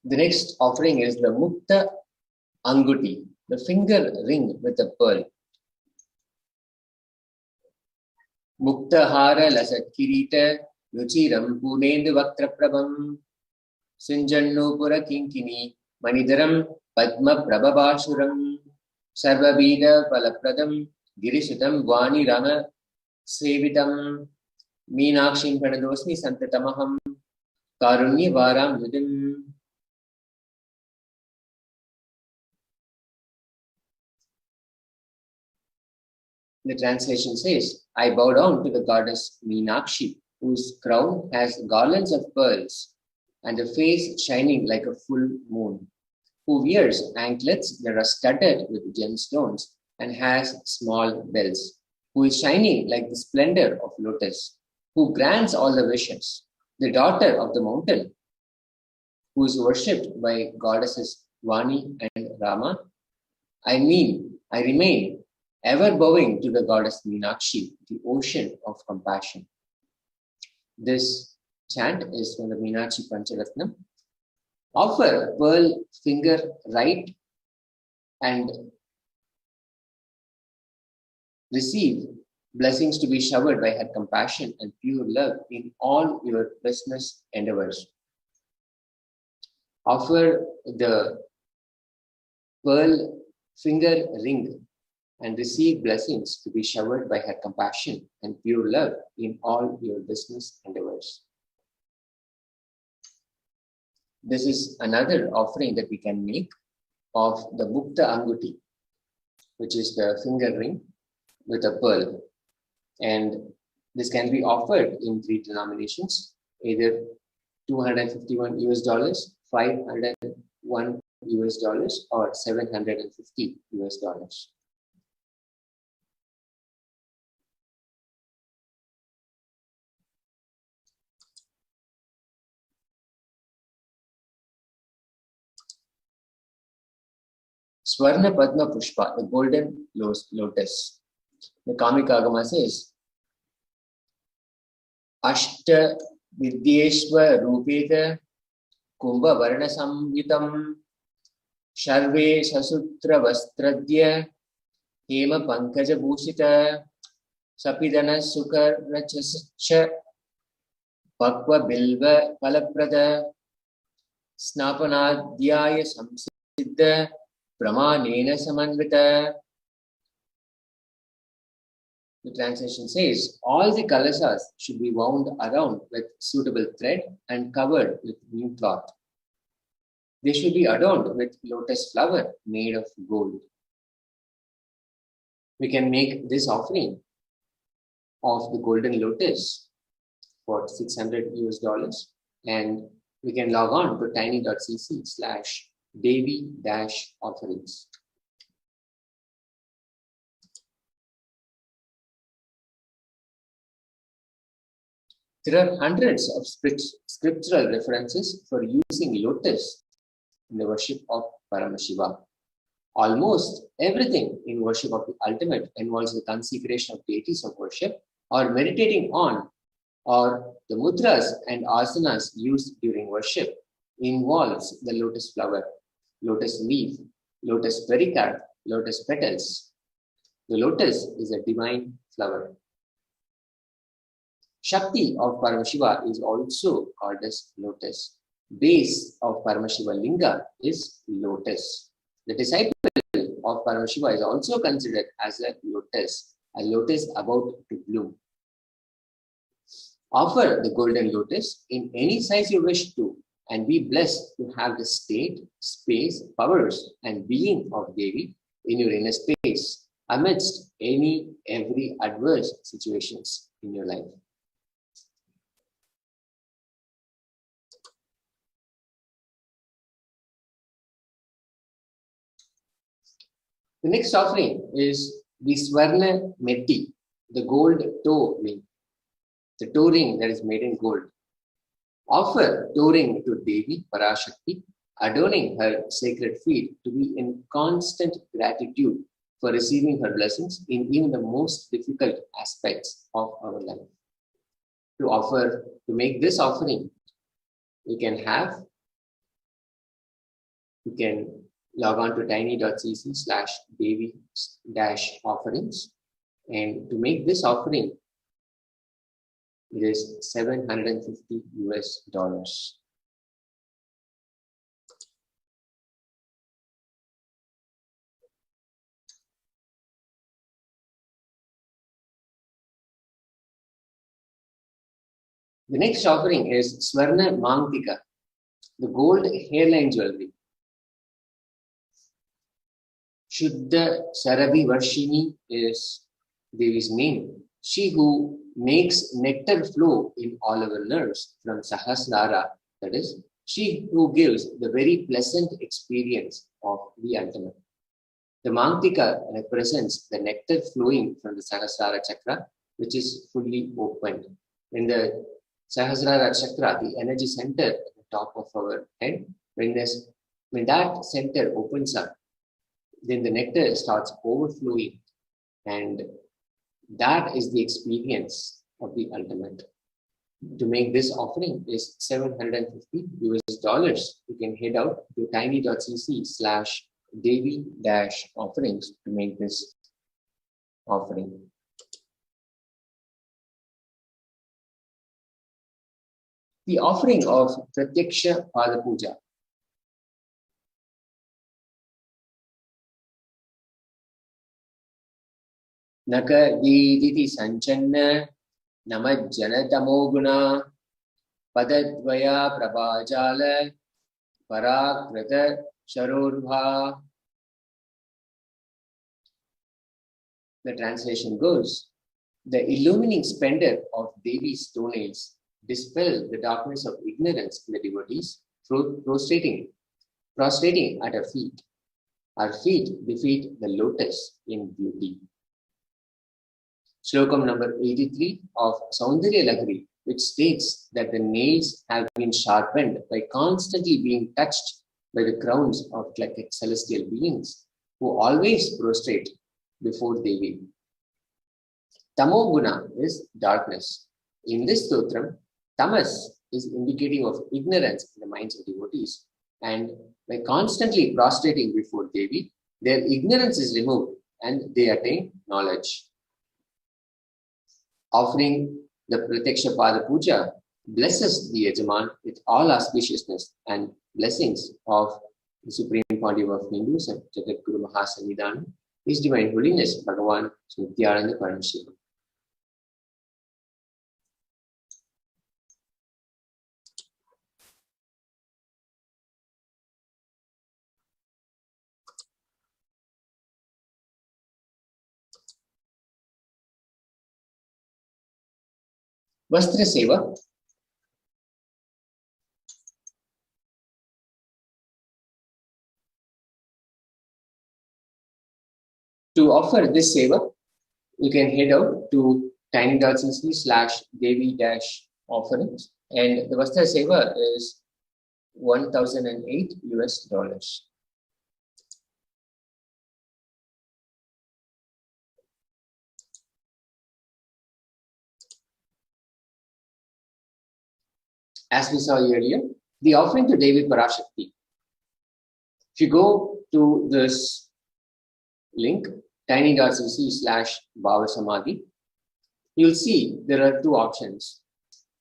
The next offering is the Mukta Anguti, the finger ring with a pearl. Mukta Hara Lasat Kirita Nuchiram Punendu Vaktra Prabham Sinjannu Pura Kinkini Manidaram Padma Prabhavashuram Sarvavida Palapradam Girishitam Vani Rama Sevitam Meenakshim Pranadosmi Santatamaham Karunya Varam Yudim. The translation says, I bow down to the goddess Meenakshi, whose crown has garlands of pearls and a face shining like a full moon, who wears anklets that are studded with gemstones and has small bells, who is shining like the splendor of lotus, who grants all the wishes, the daughter of the mountain, who is worshipped by goddesses Vani and Rama. I remain ever bowing to the goddess Meenakshi, the ocean of compassion. This chant is from the Meenakshi Pancharatnam. Offer a pearl finger right and receive blessings to be showered by her compassion and pure love in all your business endeavors. Offer the pearl finger ring and receive blessings to be showered by her compassion and pure love in all your business endeavors. This is another offering that we can make of the Mukta Anguti, which is the finger ring with a pearl. And this can be offered in 3 denominations, either $251 US, $501 US, or $750 US. Swarna Padma Pushpa, the golden lotus. The Kamika Agama says, Ashta Vidyeshva Rupeta Kumbha Varna Samhitam Sharve Sasutra Vastradya Hema Pankaja Bhushita Sapidana Sukar Rachascha Pakva Bilva Palaprada Snapanadhyaya Samsiddha Pramanena Samanvita. The translation says, all the kalasas should be wound around with suitable thread and covered with new cloth. They should be adorned with lotus flower made of gold. We can make this offering of the golden lotus for $600 US, and we can log on to tiny.cc/Devi-offerings. There are hundreds of scriptural references for using lotus in the worship of Paramashiva. Almost everything in worship of the ultimate involves the consecration of deities of worship or meditating on, or the mudras and asanas used during worship involves the lotus flower, lotus leaf, lotus pericarp, lotus petals. The lotus is a divine flower. Shakti of Paramashiva is also called as lotus. Base of Paramashiva Linga is lotus. The disciple of Paramashiva is also considered as a lotus about to bloom. Offer the golden lotus in any size you wish to, and be blessed to have the state, space, powers, and being of Devi in your inner space amidst every adverse situations in your life. The next offering is the Swarna Metti, the gold toe ring, the toe ring that is made in gold. Offer toe ring to Devi Parashakti, adorning her sacred feet to be in constant gratitude for receiving her blessings in even the most difficult aspects of our life. To make this offering, we can log on to tiny.cc/Devi-offerings, and to make this offering, it is $750 US. The next offering is Swarna Mangtika, the gold hairline jewelry. Shuddha Sarabi Varshini is Devi's name. She who makes nectar flow in all our nerves from Sahasrara, that is, she who gives the very pleasant experience of the ultimate. The Mangtika represents the nectar flowing from the Sahasrara chakra, which is fully opened. When the Sahasrara chakra, the energy center at the top of our head, when that center opens up, then the nectar starts overflowing, and that is the experience of the ultimate. To make this offering is $750. You can head out to tiny.cc/Devi-offerings to make this offering. The offering of Pratyaksha Pada Puja. Naka Diti Sanchanna Namajjanatamoguna Padadvaya Prabhajala Parakrata Sharurva. The translation goes, the illumining splendor of Devi's toenails dispel the darkness of ignorance in the devotees, prostrating at her feet. Our feet defeat the lotus in beauty. Slokam number 83 of Saundarya Lahari, which states that the nails have been sharpened by constantly being touched by the crowns of celestial beings who always prostrate before Devi. Tamoguna is darkness. In this stotram, tamas is indicating of ignorance in the minds of devotees, and by constantly prostrating before Devi, their ignorance is removed and they attain knowledge. Offering the Pratyaksha Pada Puja blesses the Yajaman with all auspiciousness and blessings of the Supreme Pontiff of Hinduism, Jagat Guru Mahasannidhanam, His Divine Holiness, Bhagavan Nithyananda Paramashivam. Vastra Seva. To offer this seva, you can head out to tiny.cc/Devi-offerings, and the Vastra Seva is $1,008. As we saw earlier, the offering to Devi Parashakti. If you go to this link, tiny.cc/Bhavasamadhi, you'll see there are two options.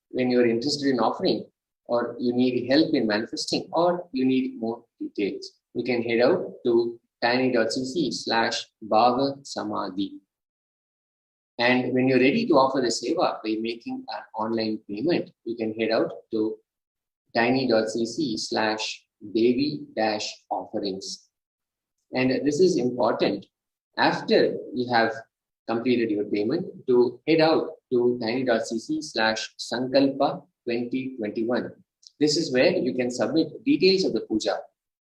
When you're interested in offering, or you need help in manifesting, or you need more details, you can head out to tiny.cc/Bhavasamadhi. And when you're ready to offer the seva by making an online payment, you can head out to tiny.cc/Devi-offerings. And this is important. After you have completed your payment, to head out to tiny.cc/Sankalpa 2021. This is where you can submit details of the puja,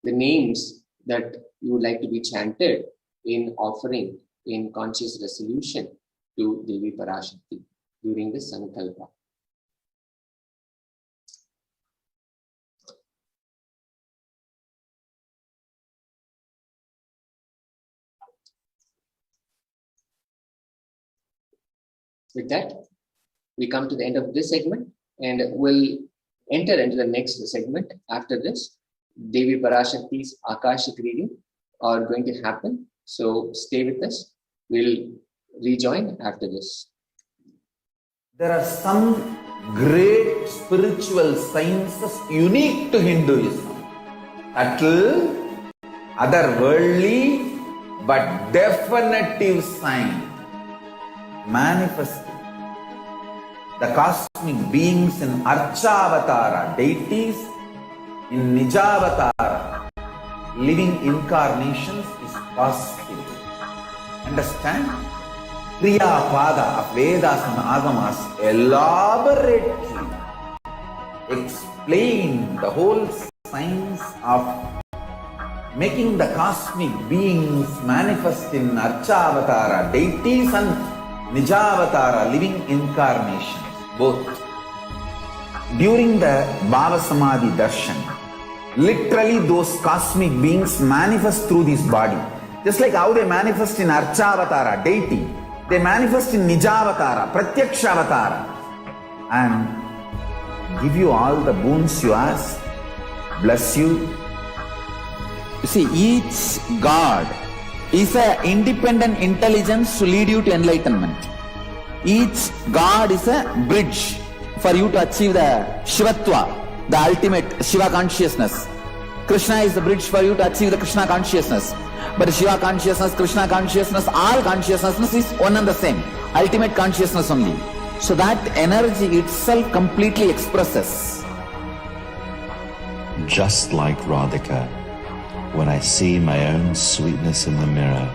the names that you would like to be chanted in offering in conscious resolution to Devi Parashakti during the Sankalpa. With that, we come to the end of this segment, and we'll enter into the next segment. After this, Devi Parashakti's Akashic reading are going to happen. So stay with us. We'll rejoin after this. There are some great spiritual sciences unique to Hinduism. Subtle, otherworldly, but definitive sign. Manifesting the cosmic beings in Archavatara, deities in Nijavatara, living incarnations is possible. Understand? Kriya Pada of Vedas and Agamas elaborately explain the whole science of making the cosmic beings manifest in Archavatara deities and Nijavatara living incarnations, both. During the Bhava Samadhi Darshan, literally those cosmic beings manifest through this body. Just like how they manifest in Archavatara deity, they manifest in Nijavatara, Pratyakshavatara, and give you all the boons you ask, bless you. You see, each God is an independent intelligence to lead you to enlightenment. Each God is a bridge for you to achieve the Shivatva, the ultimate Shiva consciousness. Krishna is the bridge for you to achieve the Krishna consciousness. But Shiva consciousness, Krishna consciousness, all consciousness is one and the same. Ultimate consciousness only. So that energy itself completely expresses. Just like Radhika, when I see my own sweetness in the mirror,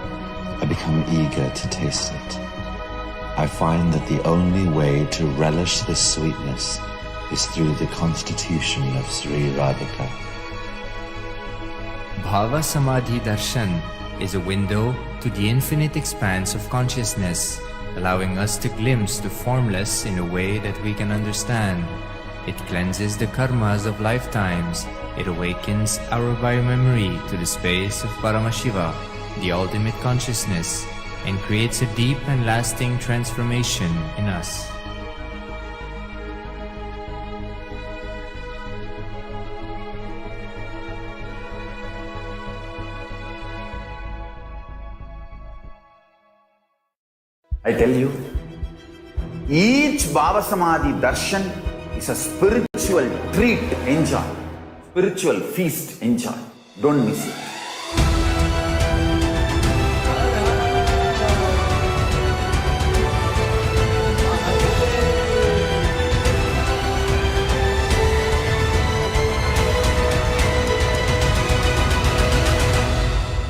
I become eager to taste it. I find that the only way to relish this sweetness is through the constitution of Sri Radhika. Bhava Samadhi Darshan is a window to the infinite expanse of consciousness, allowing us to glimpse the formless in a way that we can understand. It cleanses the karmas of lifetimes. It awakens our biomemory to the space of Paramashiva, the ultimate consciousness, and creates a deep and lasting transformation in us. I tell you, each Bhava Samadhi Darshan is a spiritual treat, enjoy. Spiritual feast, enjoy. Don't miss it.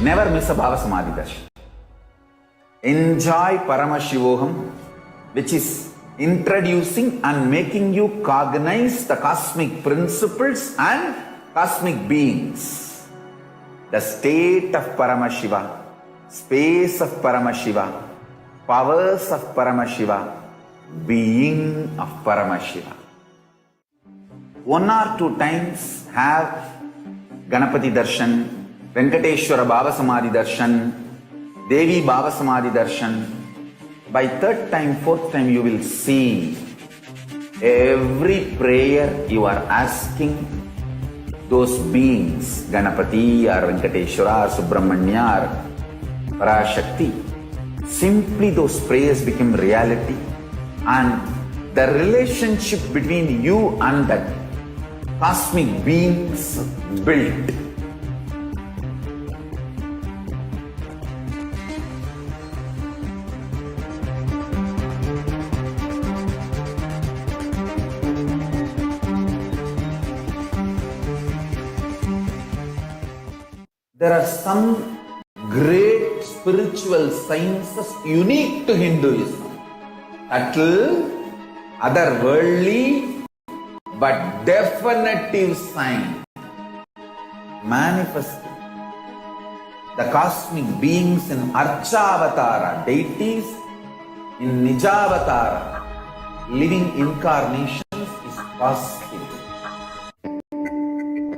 Never miss a Bhava Samadhi Darshan. Enjoy Paramashivoham, which is introducing and making you cognize the cosmic principles and cosmic beings. The state of Paramashiva, space of Paramashiva, powers of Paramashiva, being of Paramashiva. 1 or 2 times have Ganapati Darshan, Venkateshwara Bhava Samadhi Darshan, Devi Bhava Samadhi Darshan. By 3rd time, 4th time, you will see every prayer you are asking those beings, Ganapati or Venkateshwara or Subramanya or Parashakti. Simply those prayers become reality, and the relationship between you and that cosmic beings built. There are some great spiritual sciences unique to Hinduism. Subtle, otherworldly, but definitive sign. Manifesting the cosmic beings in Archavatara, deities in Nijavatara, living incarnations is possible.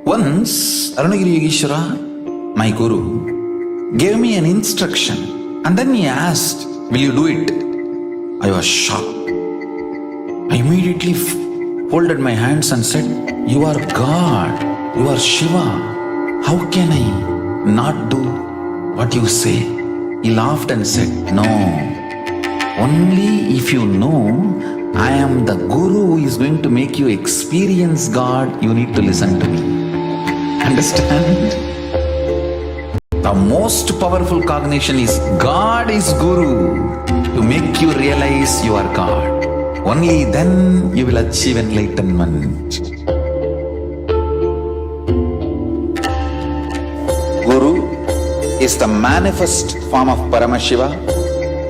Once, Arunagiri Yogeshwara, my guru, gave me an instruction and then he asked, "Will you do it?" I was shocked. I immediately folded my hands and said, "You are God, you are Shiva. How can I not do what you say?" He laughed and said, "No, only if you know I am the guru who is going to make you experience God, you need to listen to me." Understand? The most powerful cognition is God is Guru to make you realize you are God. Only then you will achieve enlightenment. Guru is the manifest form of Paramashiva.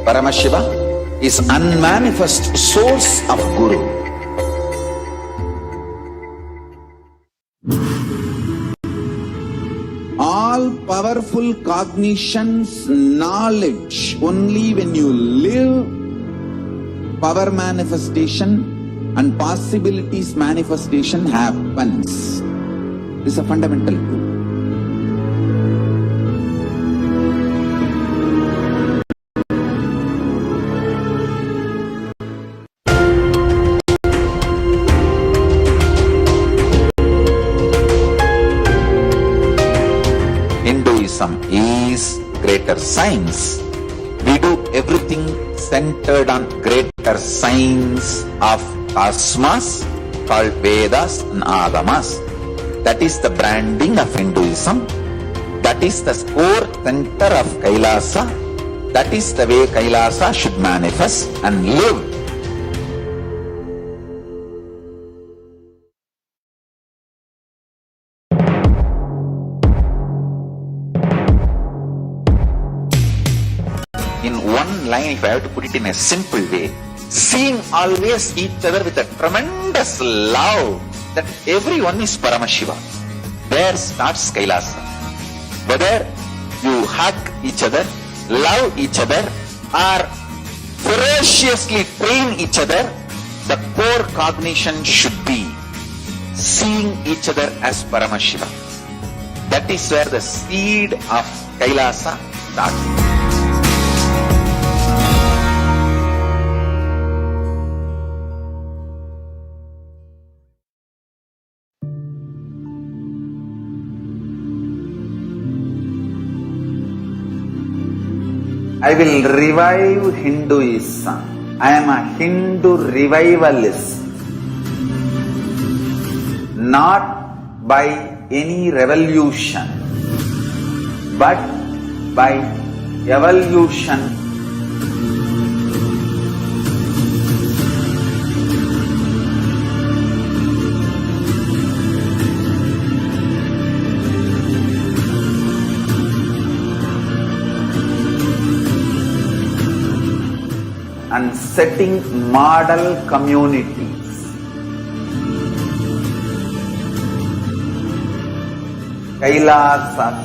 Paramashiva is unmanifest source of Guru. All powerful cognitions, knowledge, only when you live, power manifestation and possibilities manifestation happens. This is a fundamental truth. Hinduism is greater science. We do everything centered on greater science of cosmos called Vedas and Agamas. That is the branding of Hinduism. That is the core center of Kailasa. That is the way Kailasa should manifest and live. In one line, if I have to put it in a simple way, seeing always each other with a tremendous love that everyone is Paramashiva. There starts Kailasa. Whether you hug each other, love each other, or ferociously train each other, the core cognition should be seeing each other as Paramashiva. That is where the seed of Kailasa starts. I will revive Hinduism. I am a Hindu revivalist. Not by any revolution, but by evolution. And setting model communities. Kailasa,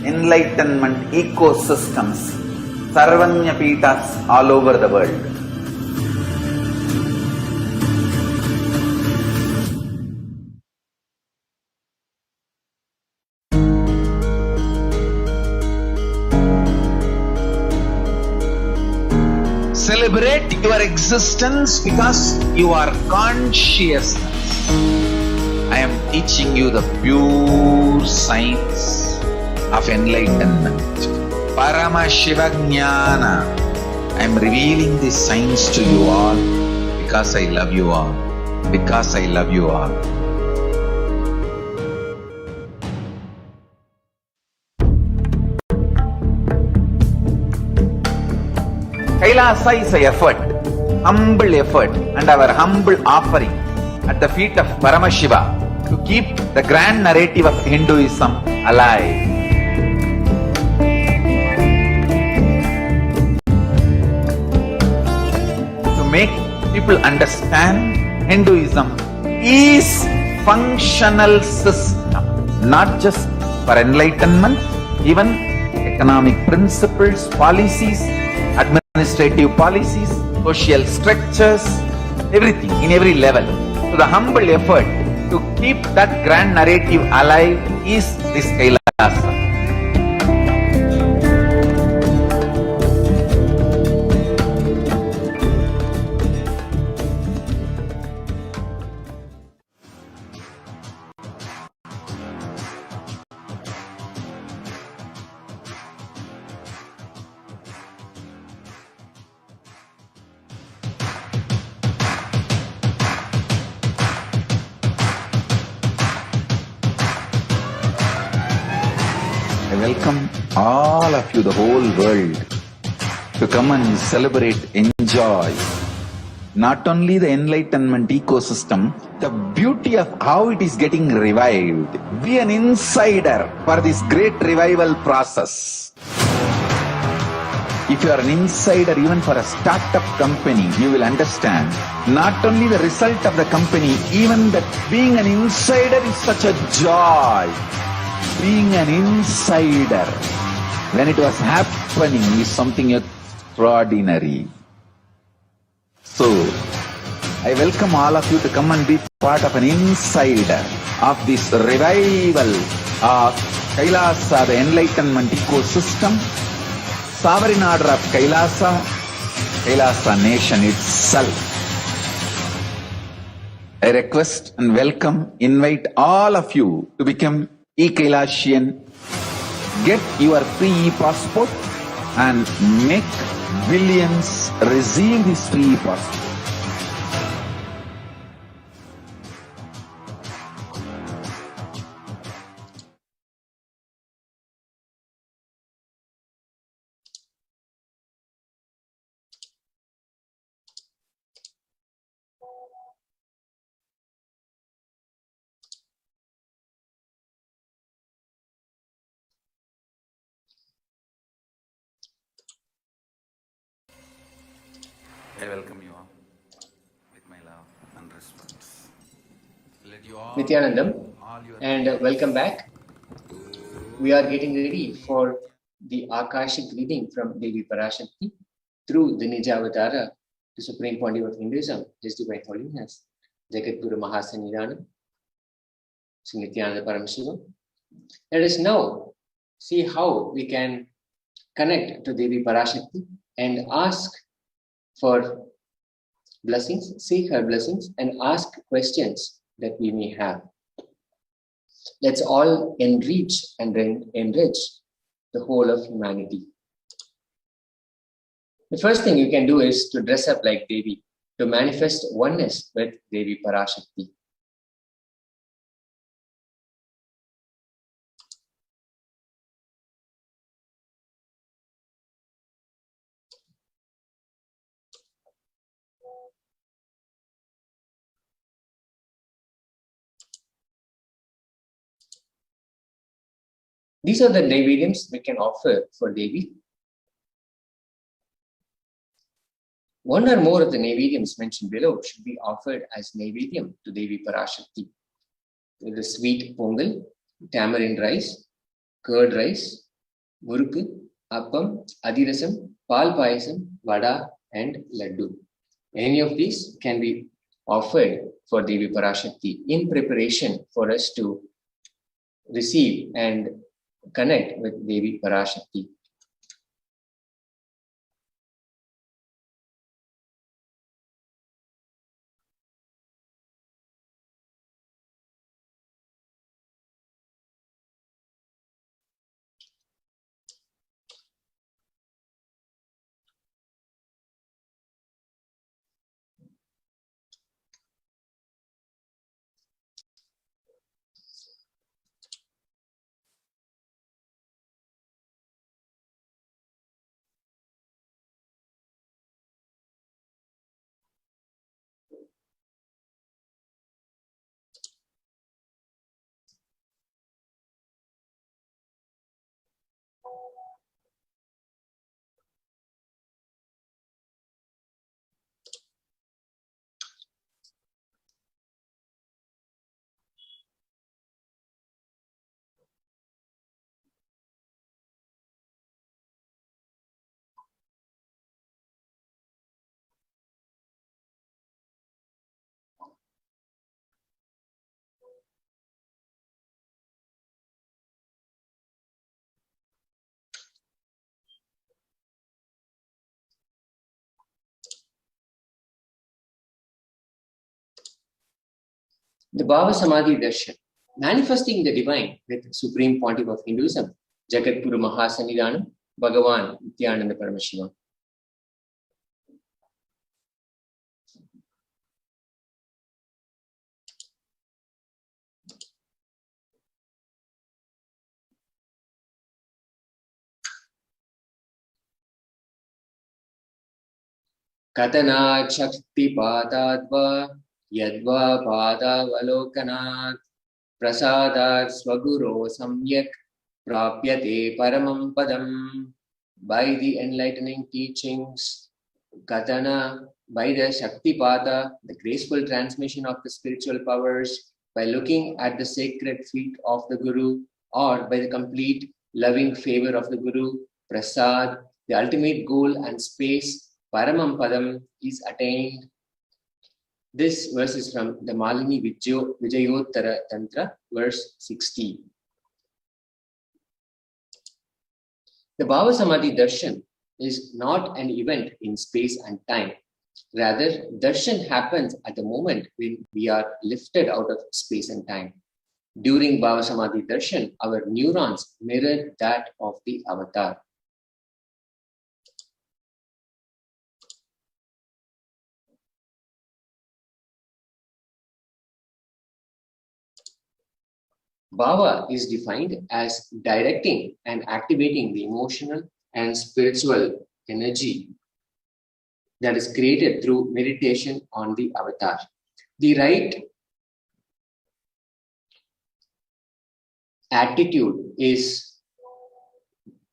enlightenment ecosystems, Sarvanyapitas all over the world. Celebrate your existence because you are consciousness. I am teaching you the pure science of enlightenment. Paramashivoham. I am revealing this science to you all because I love you all. Because I love you all. Kailasa is an effort, humble effort, and our humble offering at the feet of Paramashiva to keep the grand narrative of Hinduism alive. To make people understand Hinduism is functional system, not just for enlightenment, even economic principles, policies, administrative policies, social structures, everything in every level. So the humble effort to keep that grand narrative alive is this Kailasa. I welcome all of you, the whole world, to come and celebrate, enjoy not only the enlightenment ecosystem, the beauty of how it is getting revived. Be an insider for this great revival process. If you are an insider even for a startup company, you will understand not only the result of the company, even that being an insider is such a joy. Being an insider, when it was happening, is something extraordinary. So, I welcome all of you to come and be part of an insider of this revival of Kailasa, the enlightenment ecosystem, sovereign order of Kailasa, Kailasa nation itself. I request and welcome, invite all of you to become e-Kailasian, get your free e-passport and make billions receive this free e-passport. I welcome you all with my love and respect. Let you all Nithyanandam, and welcome back. We are getting ready for the Akashic reading from Devi Parashakti through the Nijavatara, the Supreme Pontiff of Hinduism, His Divine Holiness, Jagadguru Mahasannidhanam, Sri Nithyananda Paramashivam. Let us now see how we can connect to Devi Parashakti and ask for blessings, seek her blessings, and ask questions that we may have. Let's all enrich and enrich the whole of humanity. The first thing you can do is to dress up like Devi, to manifest oneness with Devi Parashakti. These are the Naivedyams we can offer for Devi. One or more of the Naivedyams mentioned below should be offered as Naivedyam to Devi Parashakti. The sweet pongal, tamarind rice, curd rice, murukku, appam, adirasam, pal payasam, vada, and laddu. Any of these can be offered for Devi Parashakti in preparation for us to receive and connect with Devi Parashakti. The Bhava Samadhi Darshan, manifesting the divine with Supreme Pontiff of Hinduism, Jagadguru Mahasannidhanam, Bhagavan Nithyananda Paramashivam. Katana Shakti Padadva Yadva Padavalokanat Prasadat Swaguro Samyak Prapyate Paramam Padam. by the enlightening teachings, Katana, by the Shaktipata, the graceful transmission of the spiritual powers, by looking at the sacred feet of the Guru, or by the complete loving favor of the Guru, Prasad, the ultimate goal and space, Paramam Padam, is attained. This verse is from the Malini Vijayottara Tantra, verse 60. The Bhava Samadhi Darshan is not an event in space and time. Rather, darshan happens at the moment when we are lifted out of space and time. During Bhava Samadhi darshan, our neurons mirror that of the avatar. Bhava is defined as directing and activating the emotional and spiritual energy that is created through meditation on the avatar. The right attitude is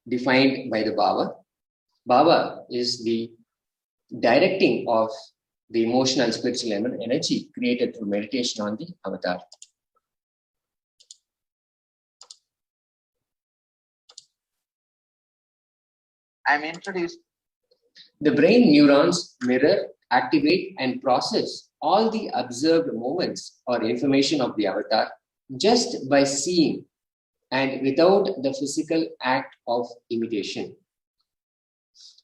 defined by the bhava. Bhava is the directing of the emotional and spiritual energy created through meditation on the avatar. I'm introduced. The brain neurons mirror, activate, and process all the observed moments or information of the avatar just by seeing and without the physical act of imitation.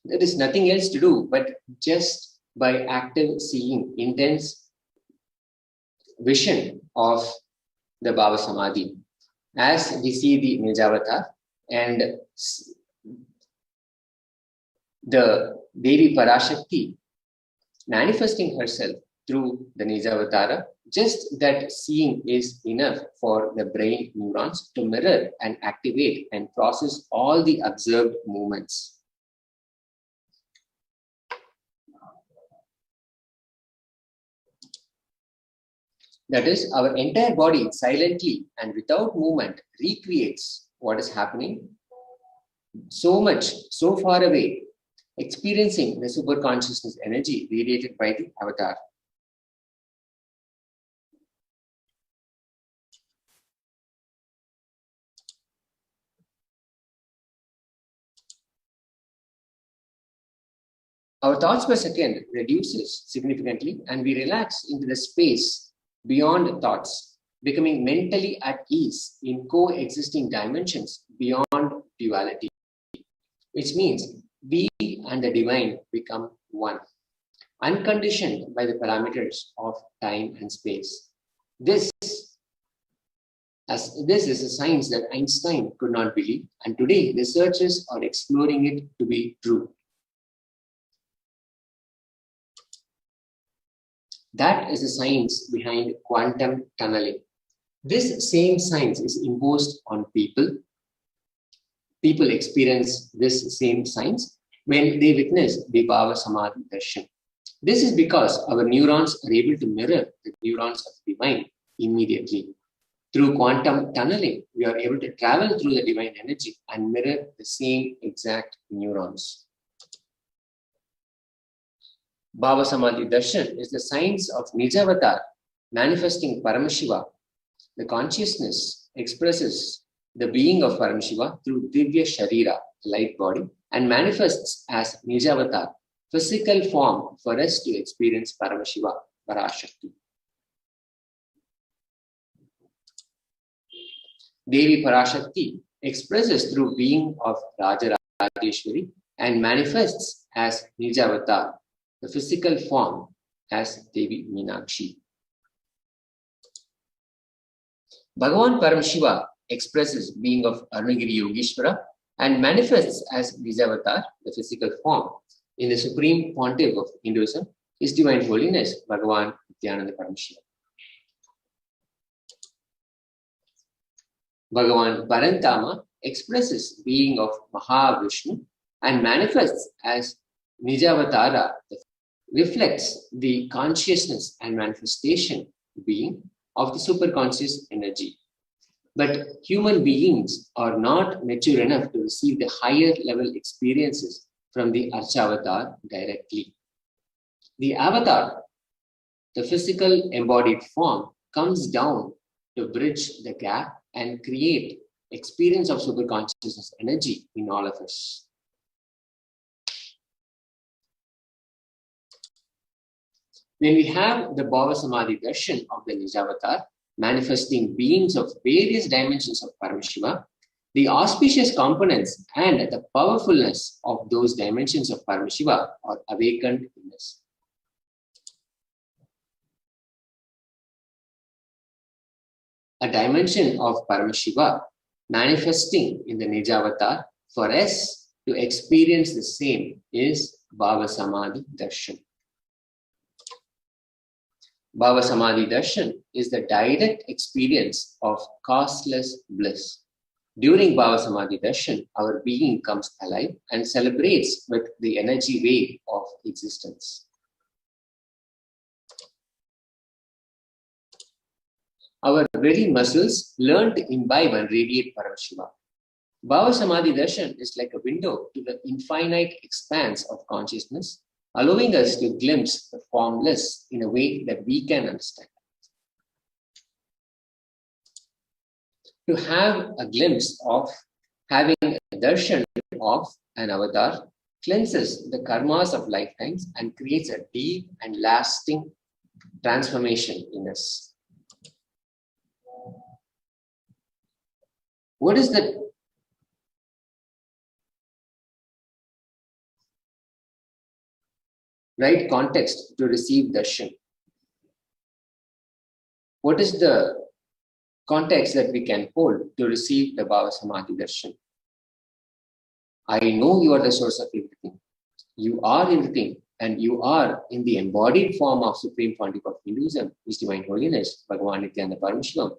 There is nothing else to do but just by active seeing, intense vision of the Bhava Samadhi. As we see the Nijavatar and the Devi Parashakti manifesting herself through the Nijavatara, just that seeing is enough for the brain neurons to mirror and activate and process all the observed movements. That is, our entire body silently and without movement recreates what is happening so much, so far away, experiencing the super consciousness energy radiated by the avatar. Our thoughts per second reduces significantly and we relax into the space beyond thoughts, becoming mentally at ease in coexisting dimensions beyond duality, which means we and the divine become one, unconditioned by the parameters of time and space. This is a science that Einstein could not believe, and today researchers are exploring it to be true. That is the science behind quantum tunneling. This same science is imposed on people. People experience this same science when they witness the Bhava Samadhi Darshan. This is because our neurons are able to mirror the neurons of the divine immediately. Through quantum tunneling, we are able to travel through the divine energy and mirror the same exact neurons. Bhava Samadhi Darshan is the science of Nijavatar manifesting Paramashiva. The consciousness expresses the being of Paramashiva through Divya Sharira, light body, and manifests as Nijavatar, physical form for us to experience Paramashiva, Parashakti. Devi Parashakti expresses through being of Raja Rajeshwari and manifests as Nijavatar, the physical form as Devi Meenakshi. Bhagavan Paramashiva expresses being of Arunagiri Yogeshwara and manifests as Nijavatar, the physical form, in the Supreme Pontiff of Hinduism, His Divine Holiness, Bhagavan Nithyananda Paramashivam. Bhagavan Parantama expresses being of Mahavishnu and manifests as Nijavatara, reflects the consciousness and manifestation being of the superconscious energy. But human beings are not mature enough to receive the higher level experiences from the Archavatar directly. The avatar, the physical embodied form, comes down to bridge the gap and create experience of superconsciousness energy in all of us. When we have the Bhava Samadhi darshan of the Nijavatar, manifesting beings of various dimensions of Paramashiva, the auspicious components and the powerfulness of those dimensions of Paramashiva are awakened in us. A dimension of Paramashiva manifesting in the Nijavatar for us to experience the same is Bhava Samadhi darshan. Bhava Samadhi darshan is the direct experience of causeless bliss. During Bhava Samadhi darshan, our being comes alive and celebrates with the energy wave of existence. Our very muscles learn to imbibe and radiate Paramashiva. Bhava Samadhi darshan is like a window to the infinite expanse of consciousness, allowing us to glimpse the formless in a way that we can understand. To have a glimpse of having a darshan of an avatar cleanses the karmas of lifetimes and creates a deep and lasting transformation in us. What is the right context to receive darshan? What is the context that we can hold to receive the Bhava Samadhi darshan? I know you are the source of everything. You are everything, and you are in the embodied form of Supreme Pontiff of Hinduism, His Divine Holiness, Bhagavan Nithyananda Paramashivam,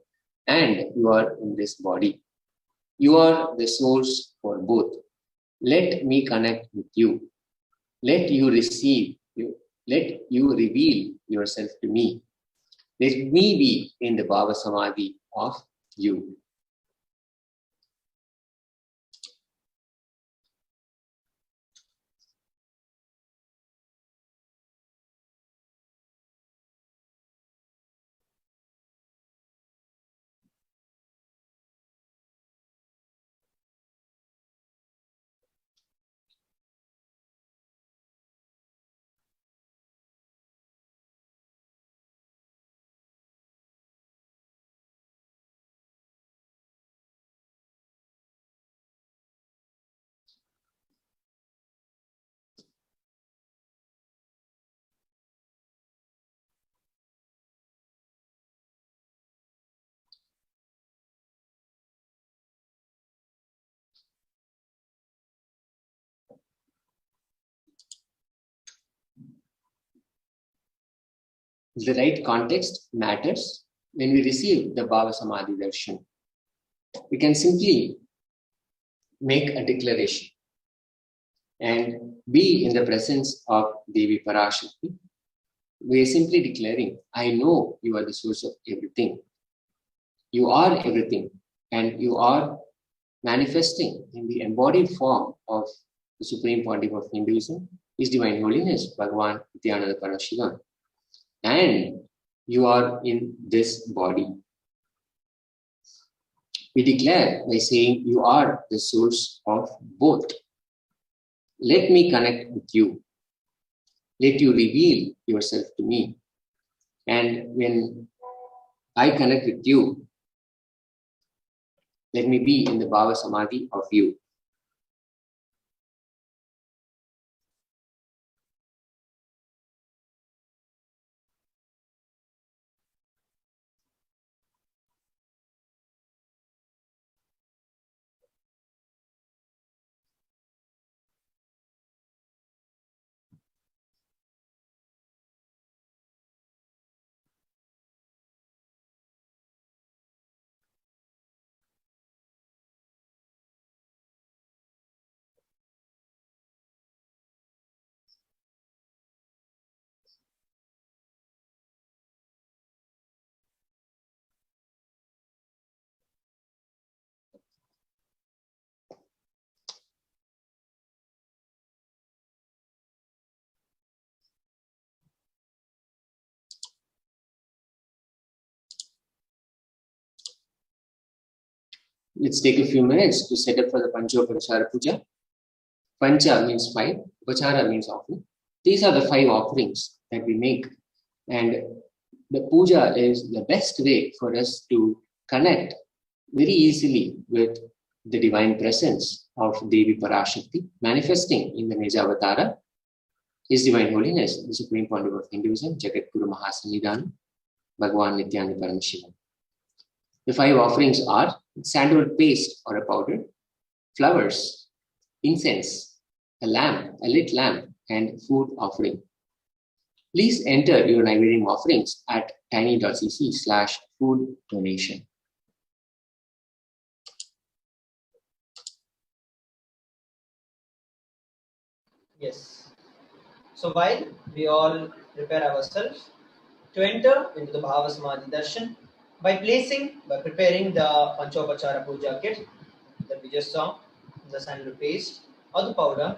and you are in this body. You are the source for both. Let me connect with you. Let you receive you. Let you reveal yourself to me. Let me be in the Bhava Samadhi of you. The right context matters. When we receive the Bhava Samadhi darshan, we can simply make a declaration and be in the presence of Devi Parashakti. We are simply declaring, I know you are the source of everything. You are everything, and you are manifesting in the embodied form of the Supreme Pontiff of Hinduism, His Divine Holiness, Bhagavan Nithyananda Paramashivam. And you are in this body. We declare by saying, you are the source of both. Let me connect with you. Let you reveal yourself to me. And when I connect with you, let me be in the Bhava Samadhi of you. let's take a few minutes to set up for the Panchopachara Puja. Pancha means 5, Upachara means offering. These are the 5 offerings that we make. And the puja is the best way for us to connect very easily with the divine presence of Devi Parashakti, manifesting in the Nijavatara, His Divine Holiness, the Supreme Pontiff of Hinduism, Jagat Guru Mahasannidhanam, Bhagavan Nithyananda Paramashivam. The 5 offerings are sandalwood paste or a powder, flowers, incense, a lamp, a lit lamp, and food offering. Please enter your Naivedam offerings at tiny.cc/food donation. Yes. So while we all prepare ourselves to enter into the Bhava Samadhi Darshan by preparing the Panchopachara Puja kit that we just saw, the sandalwood paste or the powder,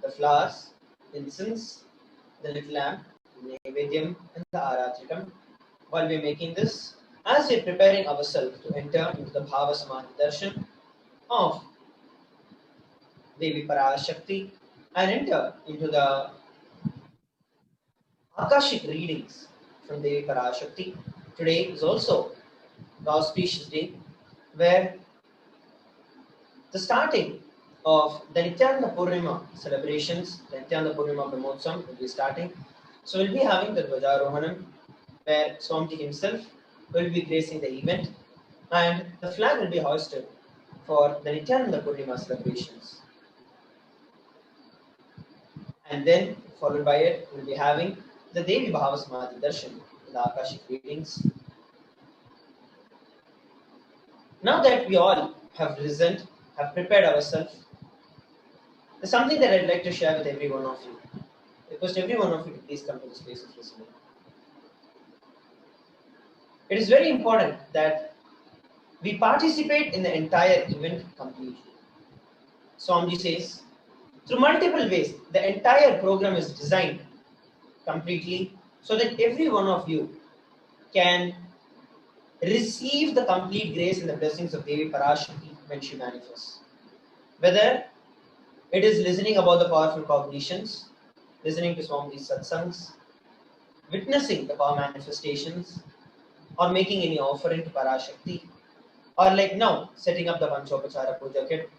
the flowers, incense, the little lamp, the Naivedyam and the Aratrikam. While we're making this, as we're preparing ourselves to enter into the Bhava Samadhi Darshan of Devi Parashakti and enter into the Akashic readings from Devi Parashakti. Today is also the auspicious day where the starting of the Nithyananda Purnima celebrations, the Nithyananda Purnima Brahmotsam will be starting. So we'll be having the Dvajarohanam where Swamiji himself will be gracing the event and the flag will be hoisted for the Nithyananda Purnima celebrations. And then followed by it, we'll be having the Devi Bhava Samadhi Darshan, the Akashic readings. Now that we all have listened, have prepared ourselves, there's something that I'd like to share with every one of you. I request every one of you to please come to this place of listening. It is very important that we participate in the entire event completely. Swamiji says, through multiple ways, the entire program is designed completely so that every one of you can receive the complete grace and the blessings of Devi Parashakti when she manifests. Whether it is listening about the powerful cognitions, listening to Swamiji's satsangs, witnessing the power manifestations, or making any offering to Parashakti, or like now, setting up the Panchopachara Puja kit.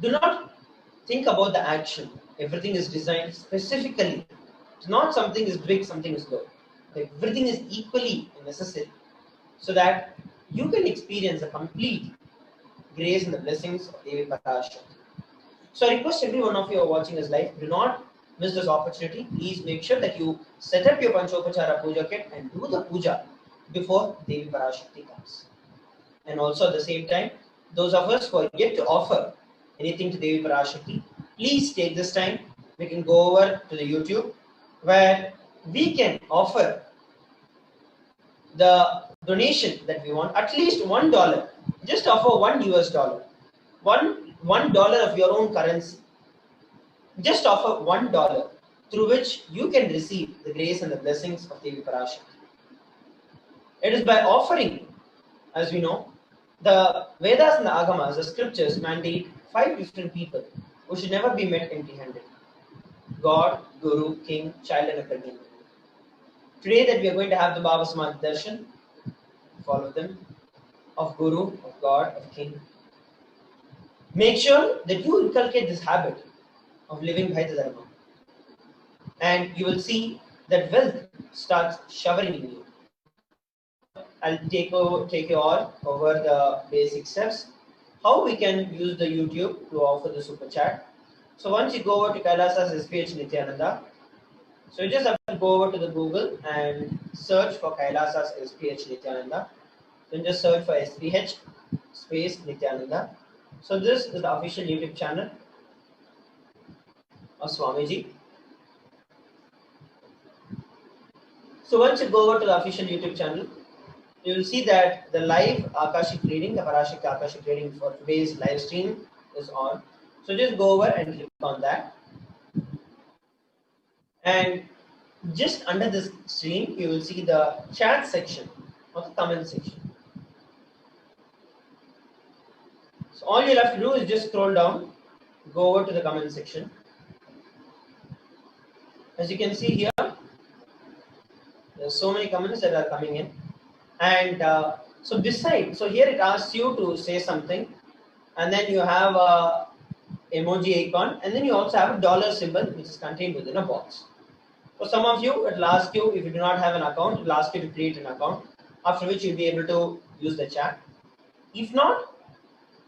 Do not think about the action. Everything is designed specifically. It's not something is big, something is low. Everything is equally necessary so that you can experience the complete grace and the blessings of Devi Parashakti. So I request every one of you who are watching this live, do not miss this opportunity. Please make sure that you set up your Panchopachara Puja kit and do the puja before Devi Parashakti comes. And also at the same time, those of us who are yet to offer anything to Devi Parashakti, please take this time. We can go over to the YouTube where we can offer the donation that we want, at least $1. Just offer $1. $1 of your own currency. Just offer $1 through which you can receive the grace and the blessings of Devi Parashakti. It is by offering, as we know, the Vedas and the Agamas, the scriptures mandate 5 different people who should never be met empty-handed. God, Guru, King, Child and a pregnant woman. Today that we are going to have the Bhava Samadhi Darshan, follow them, of Guru, of God, of King. Make sure that you inculcate this habit of living by the Dharma. And you will see that wealth starts showering in you. I'll take you all over the basic steps. How we can use the YouTube to offer the super chat. So once you go over to Kailasa's HDH Nithyananda, so you just have to go over to the Google and search for Kailasa's HDH Nithyananda. Then just search for HDH space Nithyananda. So this is the official YouTube channel of Swamiji. So once you go over to the official YouTube channel, you will see that the live Akashic reading, the Parashakti Akashic reading for today's live stream is on. So just go over and click on that. And just under this stream, you will see the chat section or the comment section. So all you'll have to do is just scroll down, go over to the comment section. As you can see here, there's so many comments that are coming in. And so decide. So here it asks you to say something, and then you have a emoji icon, and then you also have a dollar symbol which is contained within a box. For some of you, it will ask you, if you do not have an account, it will ask you to create an account, after which you'll be able to use the chat. If not,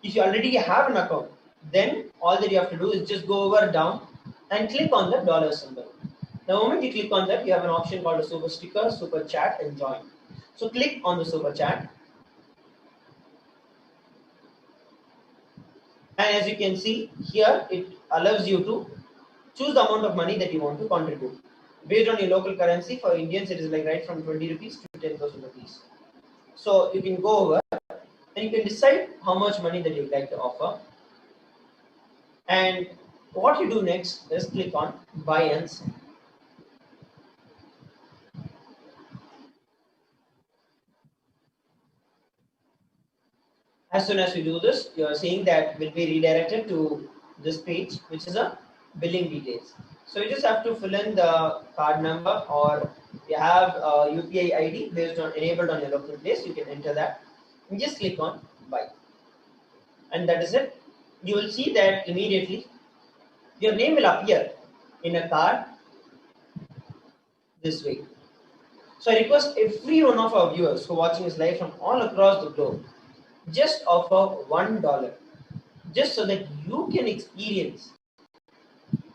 if you already have an account, then all that you have to do is just go over down and click on the dollar symbol. The moment you click on that, you have an option called a super sticker, super chat, and join. So click on the super chat. And as you can see here, it allows you to choose the amount of money that you want to contribute. Based on your local currency, for Indians, it is like right from 20 rupees to 10,000 rupees. So you can go over and you can decide how much money that you'd like to offer. And what you do next is click on buy and sell. As soon as we do this, you are seeing that will be redirected to this page, which is a billing details. So you just have to fill in the card number, or you have a UPI ID based on enabled on your local place. You can enter that and just click on buy, and that is it. You will see that immediately your name will appear in a card this way. So I request every one of our viewers who are watching this live from all across the globe, just offer $1, just so that you can experience,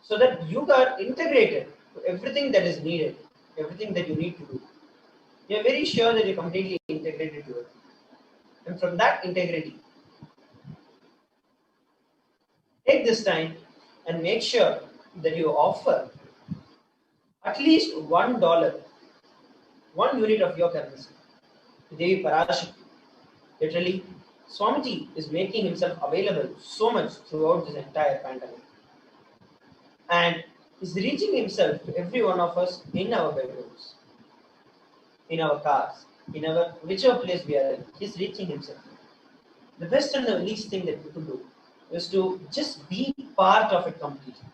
so that you are integrated to everything that is needed, everything that you need to do. You're very sure that you're completely integrated to it. And from that integrity, take this time and make sure that you offer at least $1, 1 unit of your currency to Devi Parashakti. Literally, Swamiji is making himself available so much throughout this entire pandemic, and is reaching himself to every one of us in our bedrooms, in our cars, in our whichever place we are in. He's reaching himself. The best and the least thing that we could do is to just be part of it completely.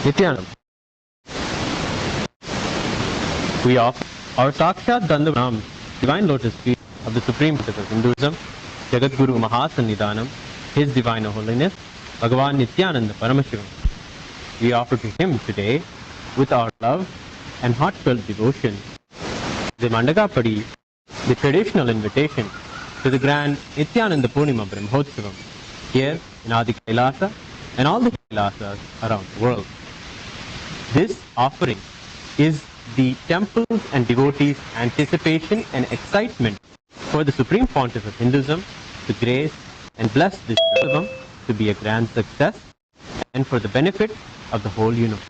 Nithyananda. We offer our Sakshat Dandam, divine lotus feet of the Supreme Teacher of Hinduism, Jagat Guru Mahasannidhanam, His Divine Holiness, Bhagavan Nithyananda Paramashivam. We offer to him today, with our love and heartfelt devotion, the Mandakapadi, the traditional invitation to the grand Nithyananda Purnima Brahmotsavam, here in Adi Kailasa and all the Kailasas around the world. This offering is the temples and devotees' anticipation and excitement for the Supreme Pontiff of Hinduism to grace and bless this Brahmotsavam to be a grand success and for the benefit of the whole universe.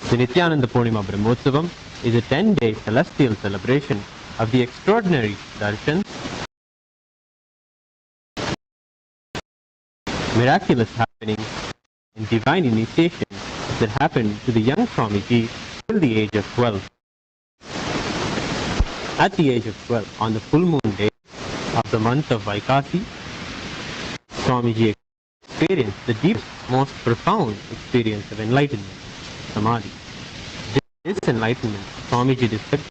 The Nithyananda Purnima Brahmotsavam is a 10-day celestial celebration of the extraordinary darshans, miraculous happenings, and divine initiation that happened to the young Swamiji till the age of 12. At the age of 12, on the full moon day of the month of Vaikasi, Swamiji experienced the deepest, most profound experience of enlightenment, Samadhi. This enlightenment, Swamiji described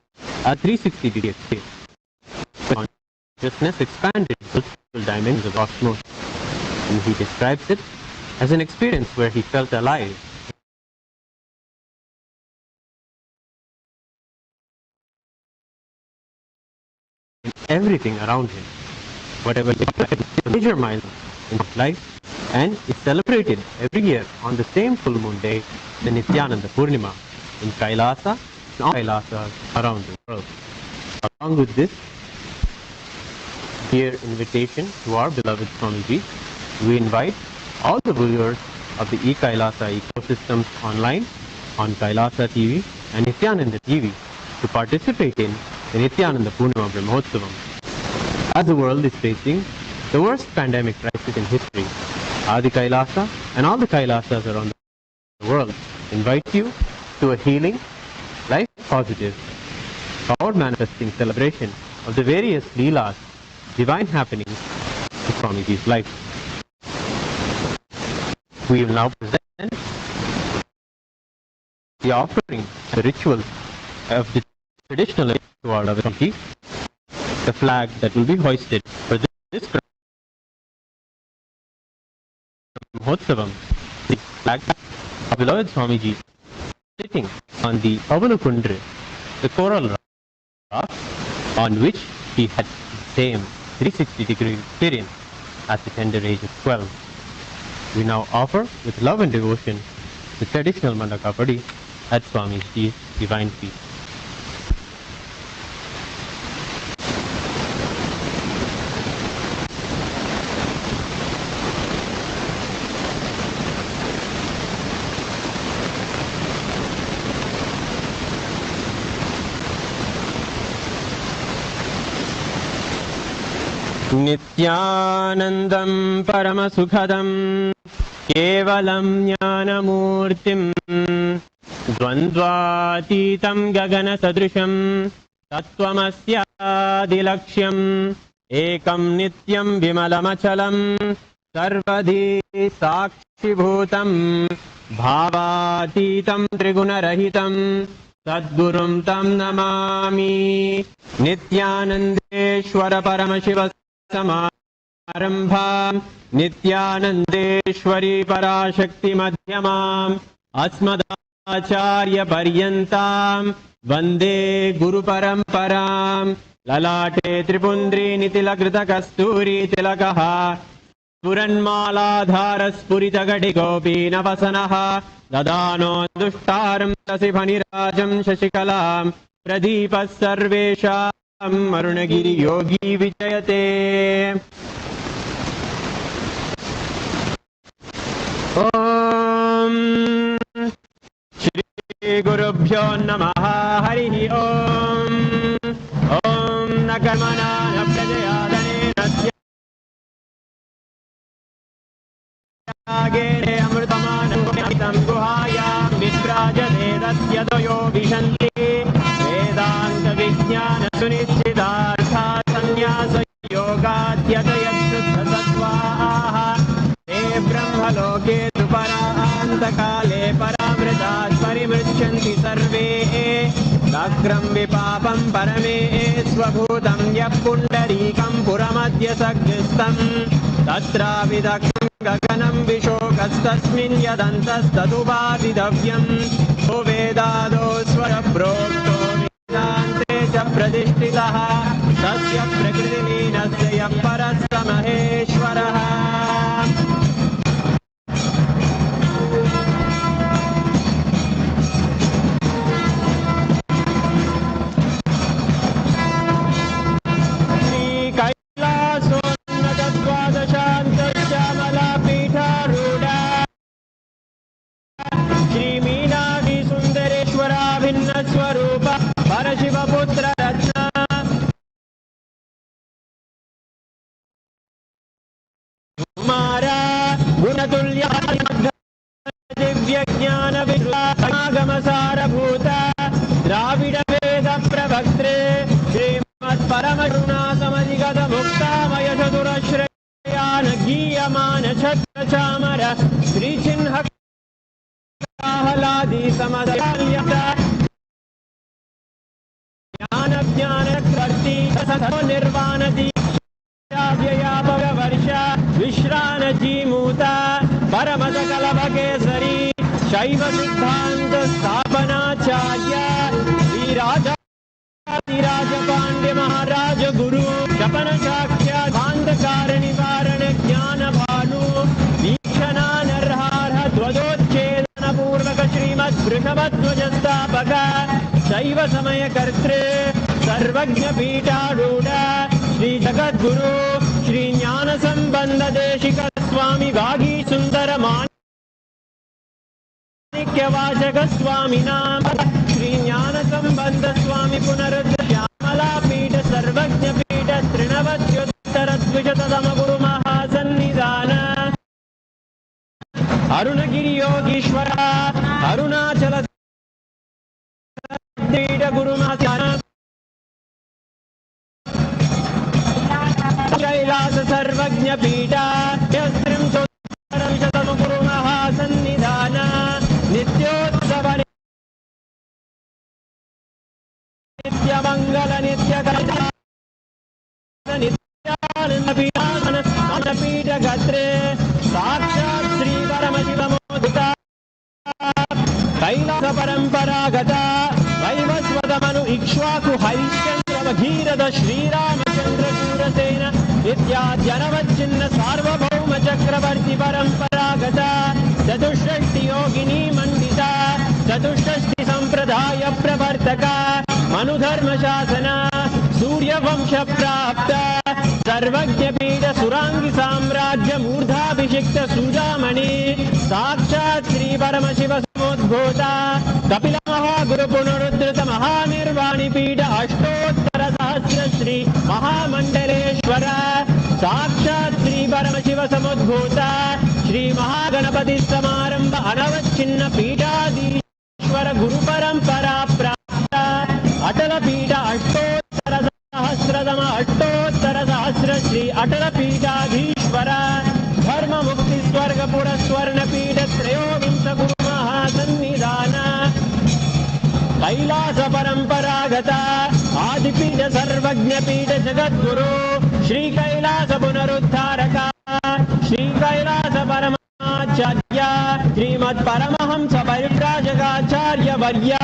a 360-degree experience. Consciousness expanded to multiple dimensions of the cosmos, and he describes it as an experience where he felt alive. In everything around him, whatever a major milestone in his life, and is celebrated every year on the same full moon day, the Nithyananda Purnima, in Kailasa and all Kailasas around the world. Along with this dear invitation to our beloved Swamiji, we invite all the viewers of the e-Kailasa ecosystems online, on Kailasa TV and Nithyananda TV to participate in the Nithyananda Purnima Brahmotsavam. As the world is facing the worst pandemic crisis in history, Adi Kailasa and all the Kailasas around the world invite you to a healing, life-positive, power-manifesting celebration of the various Leelas, divine happenings in Swamiji's life. We will now present the offering and the rituals of the traditional to our beloved Swamiji, the flag that will be hoisted for this Brahmotsavam, the flag of beloved Swamiji sitting on the Avalukundra, the coral rock on which he had the same 360-degree experience at the tender age of 12. We now offer with love and devotion the traditional Mandakapadi at Swamiji's divine feet. Nithyanandam Paramasukhadam Kevalam Jnanamurtim Dvandvatitam Gagana Sadrisham Tattvamasya Dilaksham Ekam Nityam Vimalamachalam Sarvadhi Sakshibhutam Bhavatitam Trigunarahitam Sadgurum Tam Namami Nithyanandeshwara Paramashiva Samarambha Nithyanandeshwari Parashakti Madhyamam Asmadacharya Paryantam Vande Guru Paramparam Lalate Tripundri Nitilakrita Kasturi Tilakaha Puranmala Spurita Gadigopi Navasanaha Dadano Dushtaram Tasibhanirajam Shashikalam Pradipas Sarvesham Marunagiri Yogi Vijayate. Om Shri Gurubhyo Namaha Harihi Om Om Nakarmana Naprajayadane Natya Agere Amrutamana Guhaya Viprajade Datyadoyo Vishanti Vedanta Vijnana Sunithidartha Sanyasa Yoga Tyatayat Sattvaha Te Brahma Loke Tupara Antakale व्याघ्रं विपापं परमे स्वभूतं यः पुण्डरीकं पुरमद्य सग्रस्तं तत्राविदग्धं गगनं विशोकस्तस्मिन् यदन्तस्तदुपादितव्यं ओ वेदादो स्वरप्रोक्तो वेदान्ते च प्रतिष्ठितः तस्य प्रकृतिलीनस्य यः परः स महेश्वरः स्वरूप परशिवपुत्र रत्न कुमारा गुणतुल्य दिव्य ज्ञान विगम सारभूत द्राविड वेद प्रवक्त्रे श्रीमत् परमगुणा समधिगत मुक्तामय चतुरश्रयान गीयमान छत्र चामर श्रीचिन्ह आह्लादी समदयाल्यत ज्ञान ज्ञान कर्ति सधो निर्वाणति व्यापवर्ष विश्रान जीमूता परम सकल केसरी शैव सिद्धांत स्थापनाचार्य श्रीराज पांड्य महाराज गुरु शपन साक्ष्या कांधकार निवारण ज्ञान भानु वीक्षणा नरहार ध्वजोच्छेदन पूर्वक श्रीमद् वृषभध्वज स्थापक शैव समय कर्त्रे सर्वज्ञ पीठारूढ़ श्री जगद्गुरु श्री ज्ञान संबंध देशिक स्वामी वागी सुंदर माणिक्यवाचक स्वामी नाम श्री ज्ञान संबंध स्वामी पुनरुद्ध श्यामला पीठ सर्वज्ञ पीठ तृणवत्योत्तर द्विशततम गुरु महासन्निधान अरुणगिरि योगीश्वर अरुणाचल गुरु महासन्निधान कैलास सर्वज्ञ पीठा शतम गुरु महासन्निधान नित्योत्सव नित्य मंगल नित्य नित्यानंद पीठ गत्रे साक्षात् श्री परमशिवमोदिता कैलास परंपरागत वैवस्वतमनु इक्ष्वाकु हरिश्चंद्र भगीरथ श्रीरामचंद्र शूरसेन इत्याद्यनवच्छिन्न सार्वभौम चक्रवर्ती परंपरागत चतुष्षष्टि योगिनी मंडिता चतुष्षष्टि संप्रदाय प्रवर्तक मनुधर्म शासन सूर्यवंश प्राप्त सर्वज्ञ पीठ सुरांगी साम्राज्य मूर्धाभिषिक्त सूदामणि साक्षात् श्री परमशिव समुद्भूता कपिल महागुरु पुनरुद्धृत महानिर्वाणी पीठ अष्टोत्तर सहस्र श्री महामंडलेश्वर साक्षात् श्री परमशिव समुद्भूता श्री महागणपति समारंभ अनवच्छिन्न पीठाधीश्वर गुरु परंपरा प्राप्त अटल पीठ अष्टोत्तर सहस्र श्री अटल पीठाधीश्वर धर्म मुक्ति स्वर्ग पुर स्वर्ण पीठ त्रयोविंश गुरु महासन्निधान कैलास परंपरागत आदिपीठ सर्वज्ञ पीठ जगद्गुरु श्री कैलास पुनरुद्धारक श्री कैलास परमाचार्य श्रीमत् परमहंस परिव्राजकाचार्य वर्य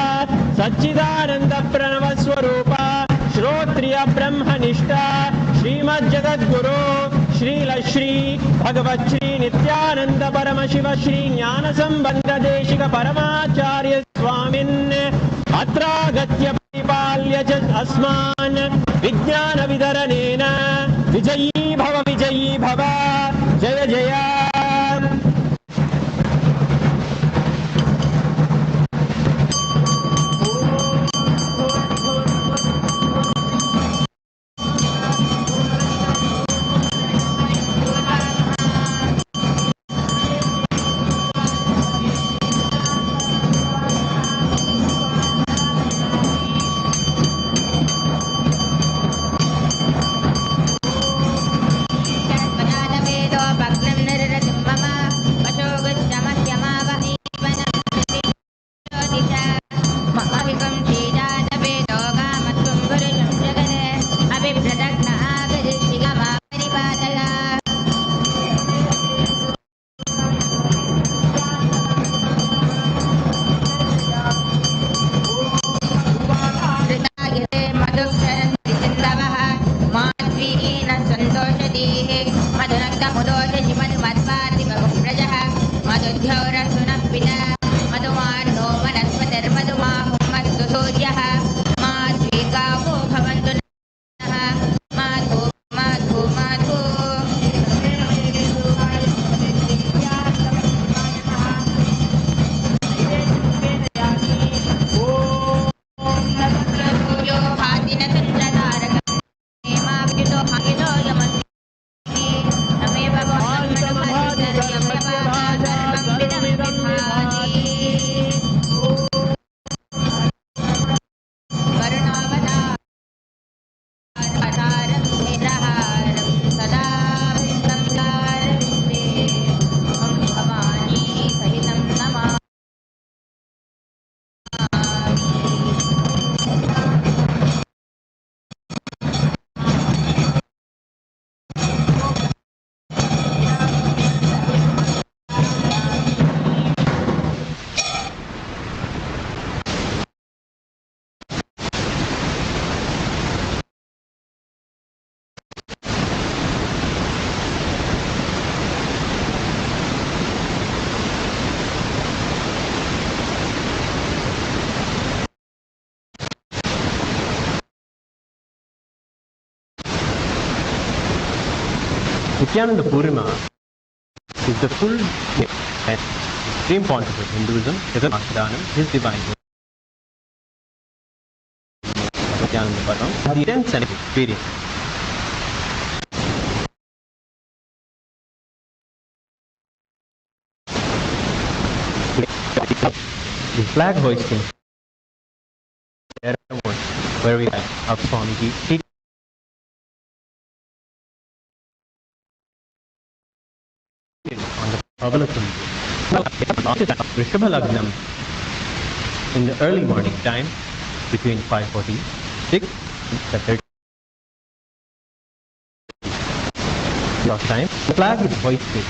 सच्चिदानंद प्रणव स्वरूप श्रोत्रिय ब्रह्मनिष्ठा श्रीमद् जगद्गुरु श्री भगवत श्री नित्यानंद परमशिव श्री ज्ञान संबंध देशिक परमाचार्य स्वामिन् अत्रागत्य परिपाल्य च अस्मान् विज्ञान वितरणेन विजयी भव जय जय भग्नं Nithyananda Purnima is the full and supreme pontiff of Hinduism, his divine Nithyananda Paramashivam, the intense and experience. The flag hoisting ceremony where we have our Swamiji on the Pavalakum Rishabha Lagnam in the early morning time between 5:46 and 30 time. The flag is hoisted.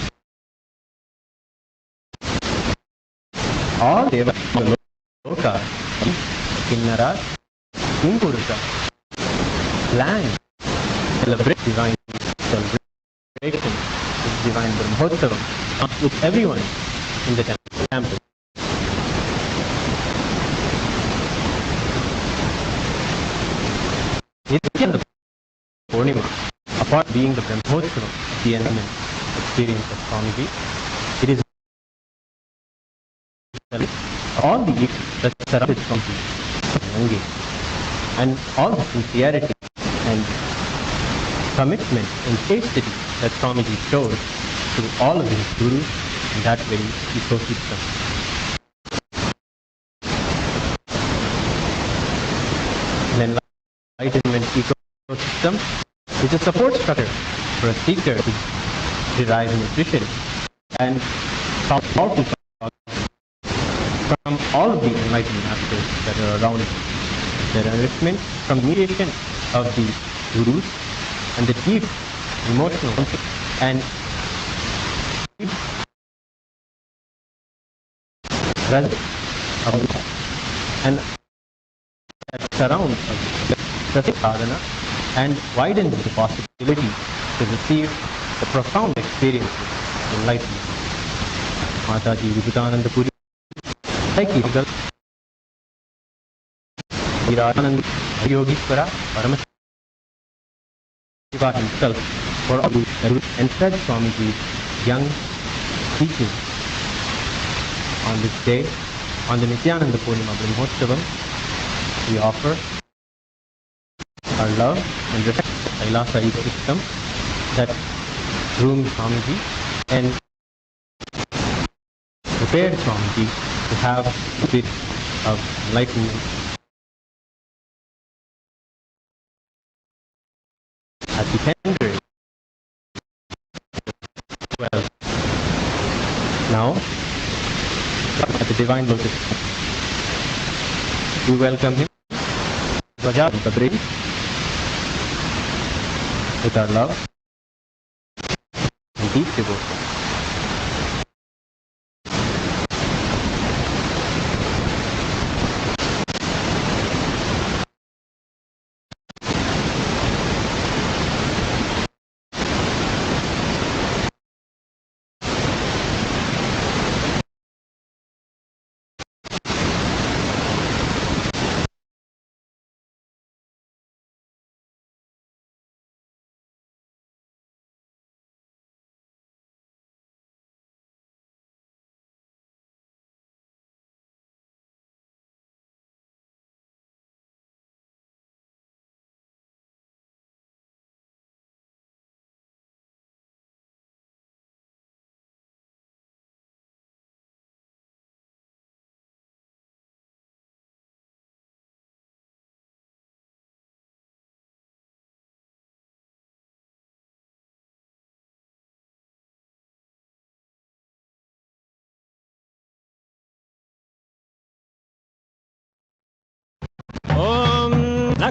All Deva Loka, Kinnaras, Kimpurusha, land celebrate divine celebration, divine Brahmotsavam with everyone in the temple. Nithyananda Purnima, apart being the Brahmotsavam, the enlightenment experience of Swamiji, it is all the issues that surround its complete and all the sincerity and commitment and chastity that Swamiji shows to all of his gurus in that very ecosystem. An enlightenment ecosystem is a support structure for a seeker to derive nutrition and powerful from all of the enlightenment masters that are around him. Their enrichment from mediation of the gurus and the deep emotional and deep presence of and that surrounds the sadhana and widens the possibility to receive the profound experiences of enlightenment. Mataji Vibhutananda Puri Psychical Viranand Yogishvara Paramashiva himself for all and said Swamiji's young teaching on this day, on the Nithyananda Purnima Brahmotsavam. We offer our love and respect for the Kailasa ecosystem that groomed Swamiji and prepared Swamiji to have a bit of enlightenment at the tender. Well, now at the divine lotus, we welcome him with our love and deep devotion.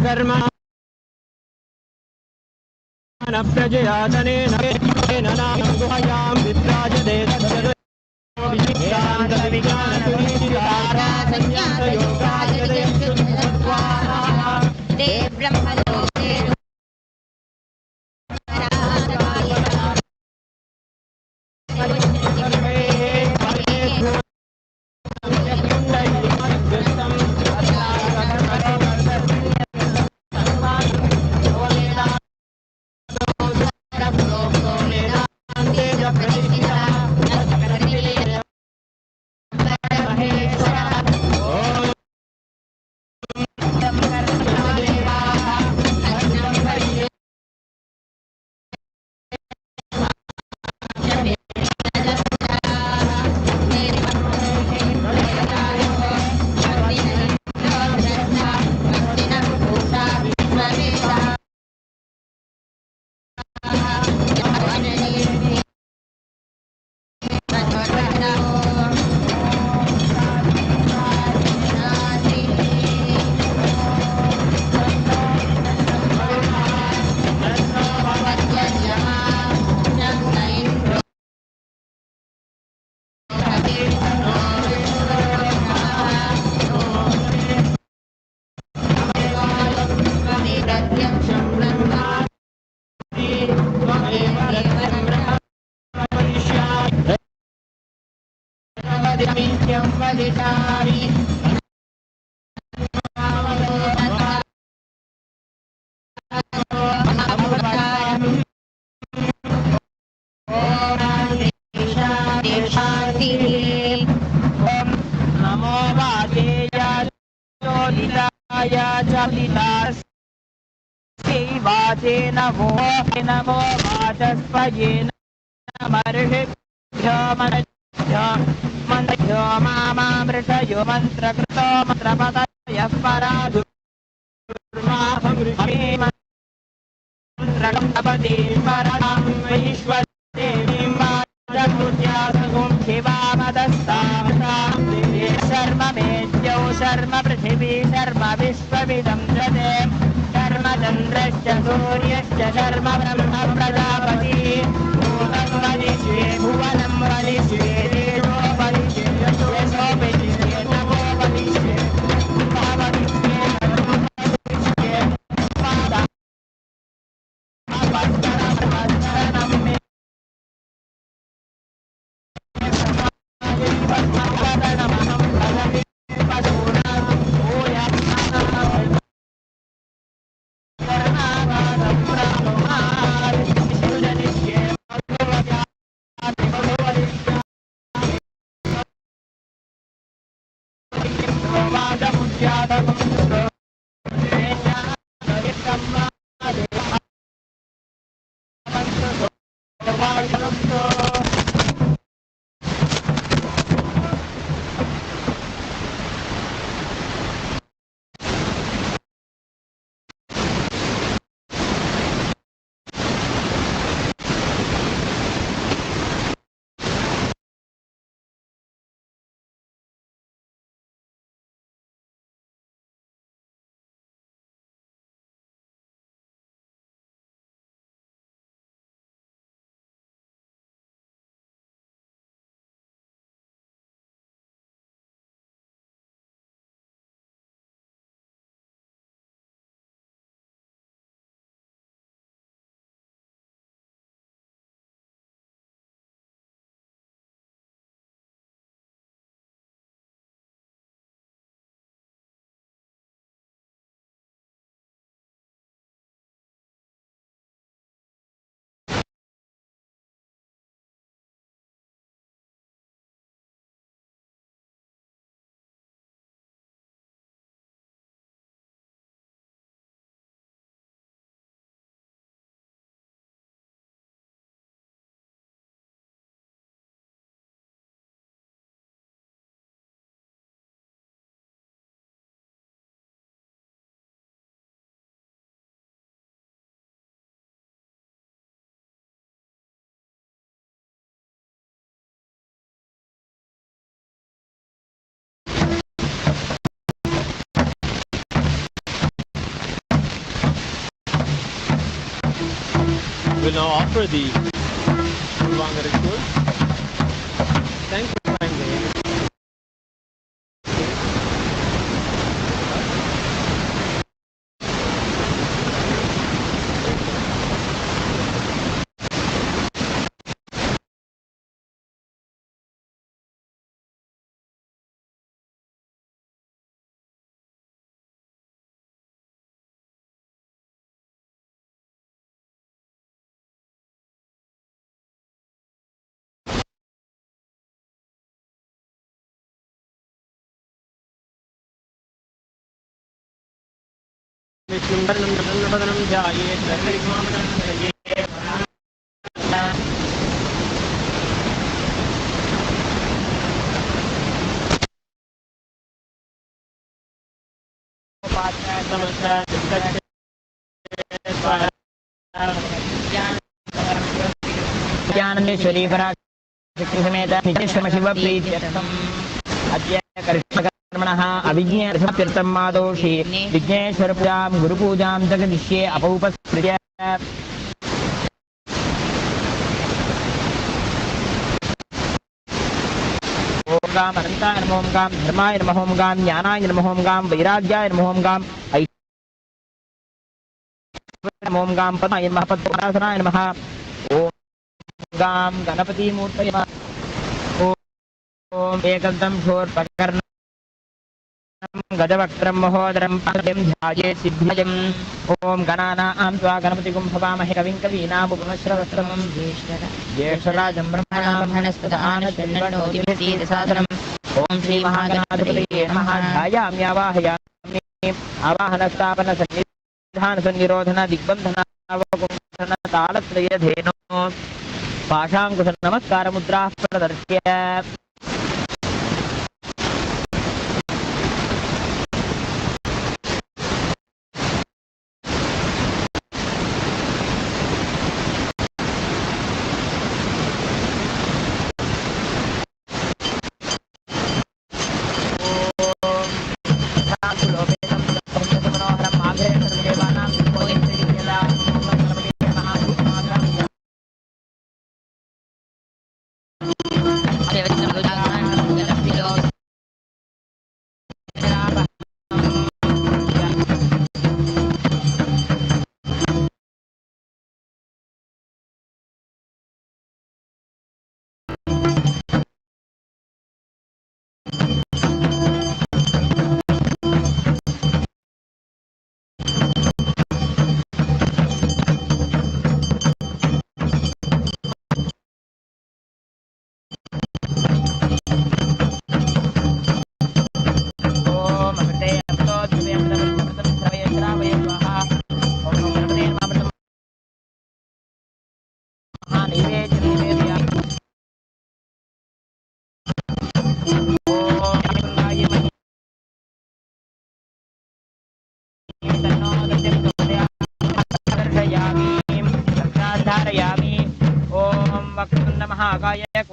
कर्म प्रजयातनेन गुहायां विद्राजते नमो वादेयाय वाचे नमो नमो वाचस्पये नमर्षिभ्यो मन्त्रो मामामृषयो मन्त्रकृतो मन्त्रपतयः पराधुर्माहमृषेमन्त्रकपदे परां वैश्वदेवीं वाचकृत्यासगुं शिवामदस्तां शर्म मेद्यौ शर्म पृथिवी शर्म विश्वविदं जते शर्म चन्द्रश्च सूर्यश्च शर्म ब्रह्म प्रजापति भूतं वदिष्ये भुवनं वदिष्ये देवो वदिष्ये यशो वदिष्ये नमो वदिष्ये वदिष्ये वदिष्ये पादा will now offer the Purvanga ritual. Sanctifying the energy. Dnyaneshwari पराशक्ति समेत नित्यश्रम शिव प्रीत्यर्थम् अद्य कर्मणः अभिज्ञार्थं मादोषि विघ्नेश्वर पूजां गुरुपूजां जगदिष्ये अपौपस्कृत्य ओम गाम अनंताय नमो ओम गाम धर्माय नमो ओम गाम ज्ञानाय नमो ओम गाम वैराग्याय नमो ओम गाम ऐश्वर्याय नमो ओम गाम पद्माय नमः पद्मनाभनाय नमः ओम गाम गणपति मूर्तये नमः ओम ॐ एकदं शूर्पकर्णं गजवक्त्रं महोदरं पादं ध्यायेत् सिद्ध्ययम् ॐ गणानां त्वा गणपतिगुं भवामहे कविं कवीनामुपमश्रवस्त्रमं ज्येष्ठराजं ब्रह्मणस्पत आनशृण्वन्नोतिभिर्सीदसादनम् ॐ श्रीमहागणाधिपतये नमः ध्यायाम्यावाहयामि आवाहनस्थापनसन्निधानसन्निरोधन दिग्बन्धनावकुण्ठन तालत्रयधेनो पाशाङ्कुशनमस्कारमुद्राः प्रदर्श्य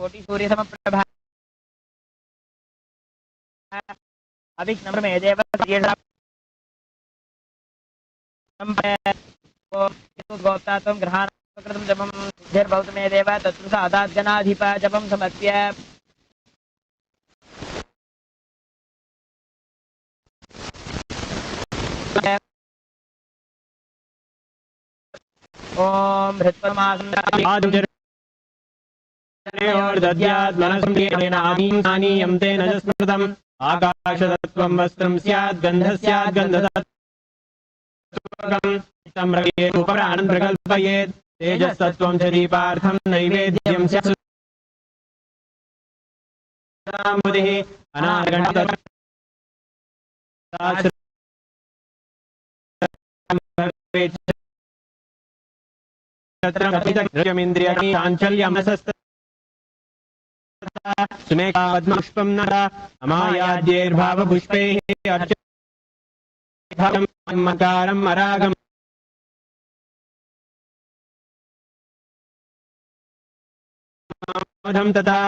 कोटिसूर्यसमप्रभा अभिघ्नमृमे देव गोप्ता त्वं ग्रहाणां जपं सिद्धिर्भवतु मे देव तत्र सादाद्गणाधिप जपं समर्प्य ॐ हृत्वमासं दद्याद्मनसंयम तेन स्मृतम् आकाशतत्त्वं वस्त्रं स्यात् गन्धः स्यात् गन्धतत्त्वं उपराणं प्रकल्पयेत् तेजस्तत्त्वं च दीपार्थं नैवेद्यं स्यात् अनागण्डमिन्द्रियाणि चाञ्चल्यमसस्त सुमेकावद्मपुष्पं नर अमायाद्यैर्भावपुष्पैः अर्चकारम् अरागम् तथा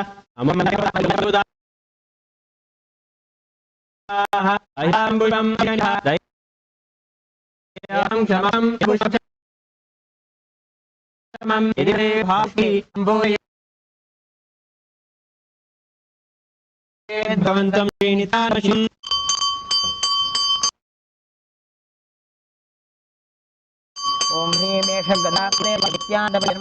भवन्तं श्रीनितानशिम् ॐ ह्रीं मेषगदाग्ने नित्यानन्दम्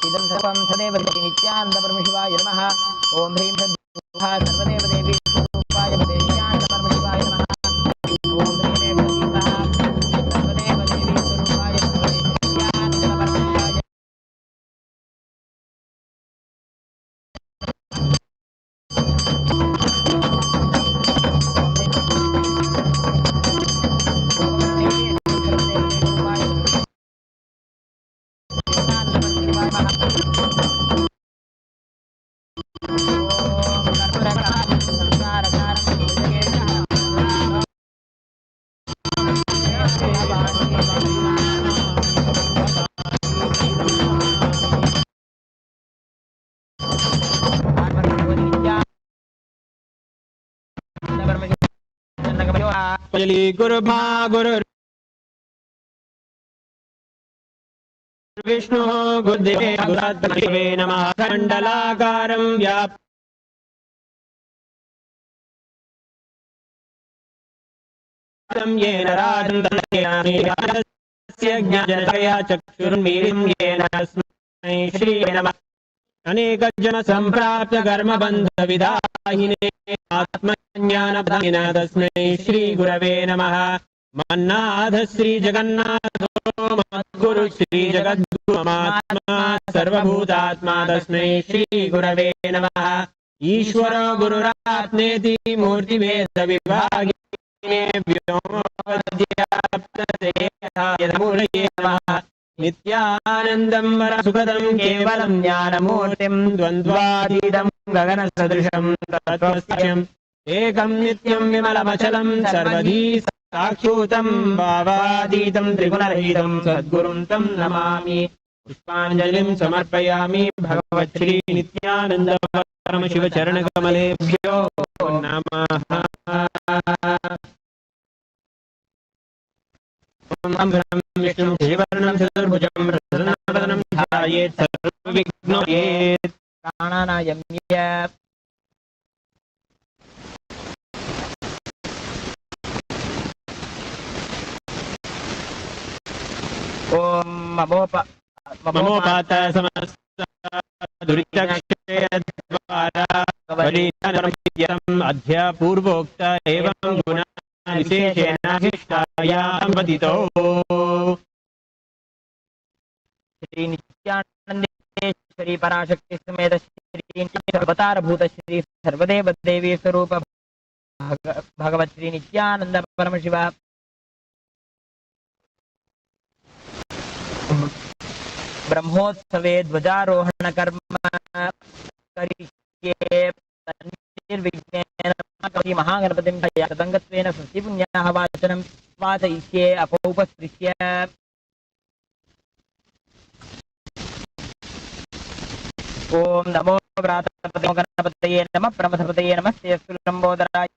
इदं सर्वं सदैव नित्यानन्दपरमशिवाय नमः ॐ ह्रीं सर्वदेव देवी स्वरूपाय नित्यानन्दपरमशिवाय नमः ॐ ह्रीं सर्वदेव देवी स्वरूपाय नित्यानन्दपरमशिवाय गुरुभा गुरु विष्णु गुरुदेवे नमः खण्डलाकारं व्याप्तं येन राजं तस्य ज्ञानजनकया चक्षुर्मीलितं येन तस्मै श्री नमः। अनेकजन्म सम्प्राप्त कर्मबन्धविदाहिने आत्मज्ञानप्रदायिने तस्मै श्री गुरवे नमः। मन्नाथ श्री जगन्नाथो मद्गुरु श्री जगद्गुरुमात्मा सर्वभूतात्मा तस्मै श्री गुरवे नमः। ईश्वरो गुरुरात्मेति मूर्तिभेद विभागिने व्योमवद्व्याप्तदेहाय नमः। नित्यानन्दं वरसुखदं केवलं ज्ञानमूर्तिं द्वन्द्वातीतं गगनसदृशं तत्त्वस्यम् एकं नित्यं विमलमचलं सर्वधी साक्षूतं भावातीतं त्रिगुणरहितं सद्गुरुं तं नमामि। पुष्पाञ्जलिं समर्पयामि भगवच्छ्री नित्यानन्द परमशिव चरणकमलेभ्यो नमः। ओम विष्णुं श्रीवर्णं चतुर्भुजं प्रसन्नवदनं ध्यायेत् सर्वविघ्नोपशान्तये। प्राणानायम्य ओम ममोपात समस्त दुरितक्षयद्वारा वरीयम् अध्य पूर्वोक्त एवं गुण विशेषेण शिष्टायां वदितो श्री नित्यानंदेश्वरी पराशक्ति समेत श्री सर्वतारभूत श्री सर्वदेव देवी स्वरूप भगवत श्री नित्यानंद परमशिव ब्रह्मोत्सवे ध्वजारोहण कर्म करिष्ये निर्विघ्नेन महागणपतिं तदङ्गत्वेन स्वस्तिपुण्याः वाचनं वाचयिष्ये अपौपस्पृश्य ओम नमो व्रातपतये गणपतये नमः प्रमथपतये नमस्ते लंबोदराय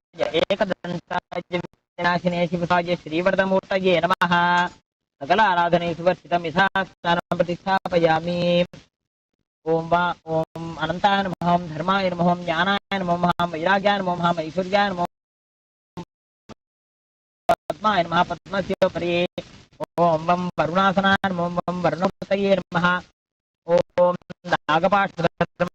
एकदन्ताय विनाशिने शिवसाय श्रीवरदमूर्तये नमः। सकल आराधने सुवर्षितं यथा स्थानं प्रतिष्ठापयामि। ओम अनंताय नमः, धर्माय नमः, ज्ञानाय नमः, वैराग्याय नमः, ऐश्वर्याय नमः, पद्माय नमः, पद्मस्य परे ओम वरुणासनाय नमः, ओम वरुणपतये नमः। ओम नागपाशधवलं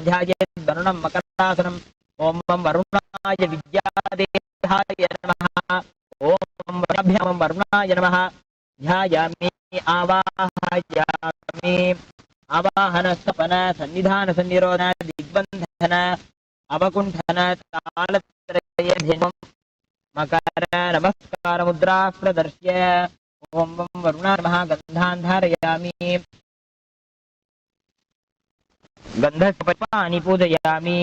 ध्यायेत् वरुणं मकरासनम्। ओम वरुणाय विद्यादेहाय नमः। ओम वरुणाभ्यां वरुणाय नमः। ध्यायामि आवाहयामि। आवाहन सपन सन्निधान सन्निरोध दिग्बन्धन अवकुण्ठन तालत्रयधेनुं मकर नमस्कार मुद्रा प्रदर्श्य ओम वरुणा नमः। गन्धान् धारयामि। गन्धपुष्पाणि पूजयामि।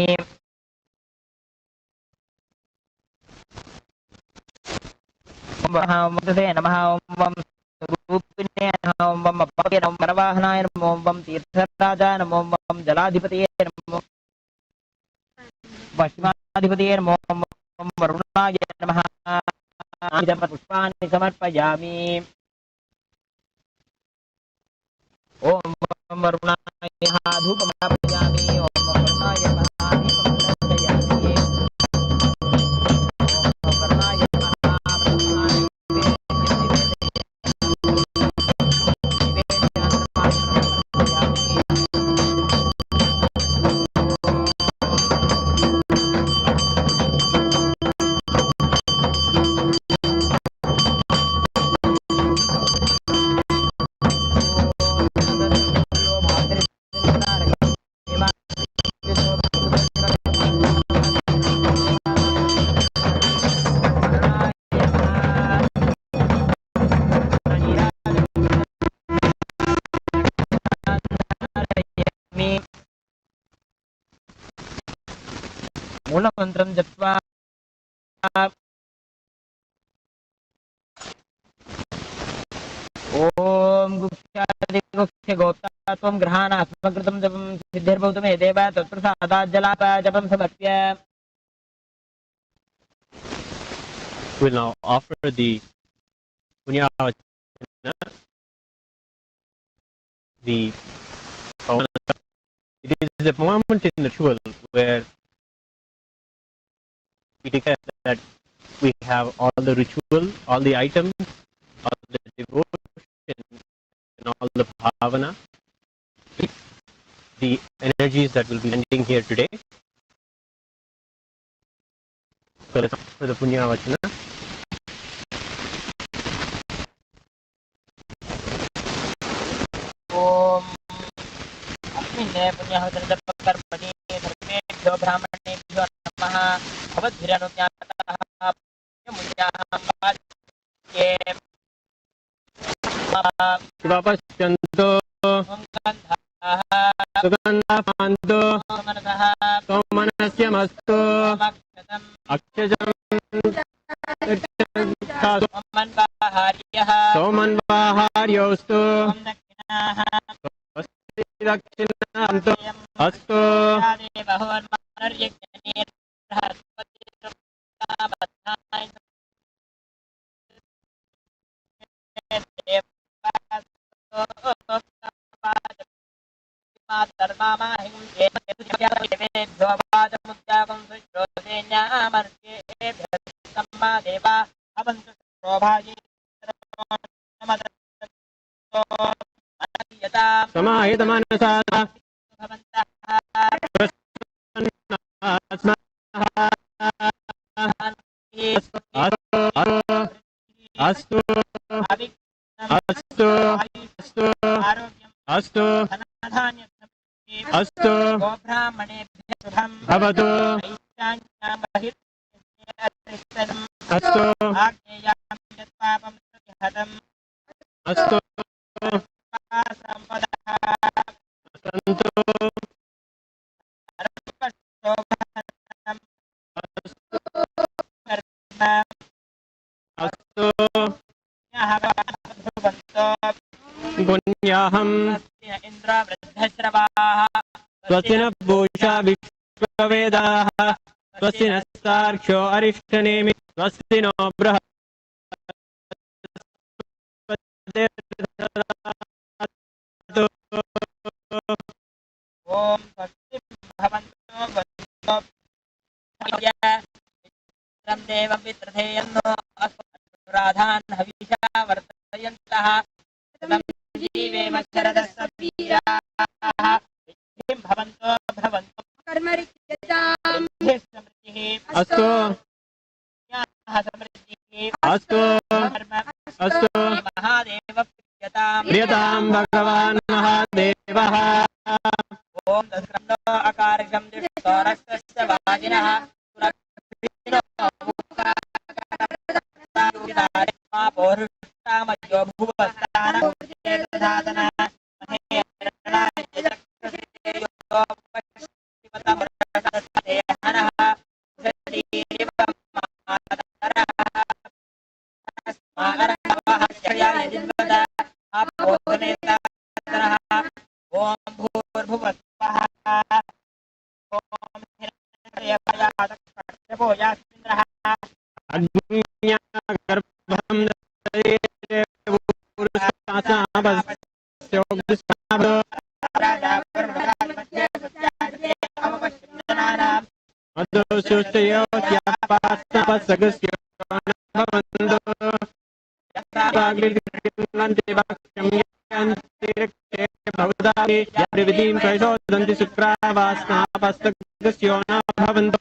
ओम नमः। ओम रूपिणे नमः। ओम अपये नमः। परवाहनाय नमः। ओम तीर्थराजाय नमः। ओम जलाधिपतये नमः। पश्चिमाधिपतये नमः। ओम वरुणाय नमः। पुष्पाणि समर्पयामि। ओम वरुणाय धूपमापयामि। ओम वरुणाय दीपमापयामि। ओम वरुणाय मूलमन्त्रं जप्त्वा ओम गुक्षादिगुक्ष्य गोप्ता त्वं गृहाण अस्मकृतं जपं सिद्धिर्भवतु मे देव तत्प्रसादात् जलापाय जपं समर्प्य will now offer the punyavachana, the it is a moment in the ritual where we declare that we have all the ritual, all the items, all the devotion, and all the bhavana, the energies that will be ending here today. So let's for the Punya Vachana. Om Asmine Punyahotradapakarbani Sarvebhyo Brahmanebhyo Namaha Bhavadbhiranutyatah Punyaham Vajye Shivapashyanto Sugandhapanto Somanasya Akshajam Soman Vaharyostu Dakshinanto Astu Samahita manasa Astu Astu Astu Astu Bhavatu Astu Astu Santo Astu Punyaham Swastina Bhusha Vishwavedaha Swastina Sarksho Arishtanemi Swastino Braha Om Swasti Bhavanto Ram Devam Vitratheyanno Radhan Havisha Vartayantah Tam Jive Macharadasaviraha Vim Bhavanto Bhavanto Karmarikyatam Astu Samriddhi Astu Astu Mahadeva Priyatam Bhagavan Mahadevaha Om Daskrando Akarisham Dishtoraktasya Vajinaha Surakshino Bhuka Karma Porushamayo Bhuvastana Bhujetadhatana Maherana Yajakshasya Yopashtivatamurasatehanaha Shadirivam Mahataraha Asmagaravaha Shaya Yajinvada Apodhanetaraha Om Bhurbhuvatsvaha Om Hiranyavayatakasyabo Yasmindraha Agnya Garbham Dayate Purusasabhasyogdisabha Adoshushtayo Tyapasapasagasyo Nabhavando Bhagridikanti Bhaksham Yanti Rakshya Bhavadami Yadrividim Praishodanti Sukravasna Pastagasyo Nabhavando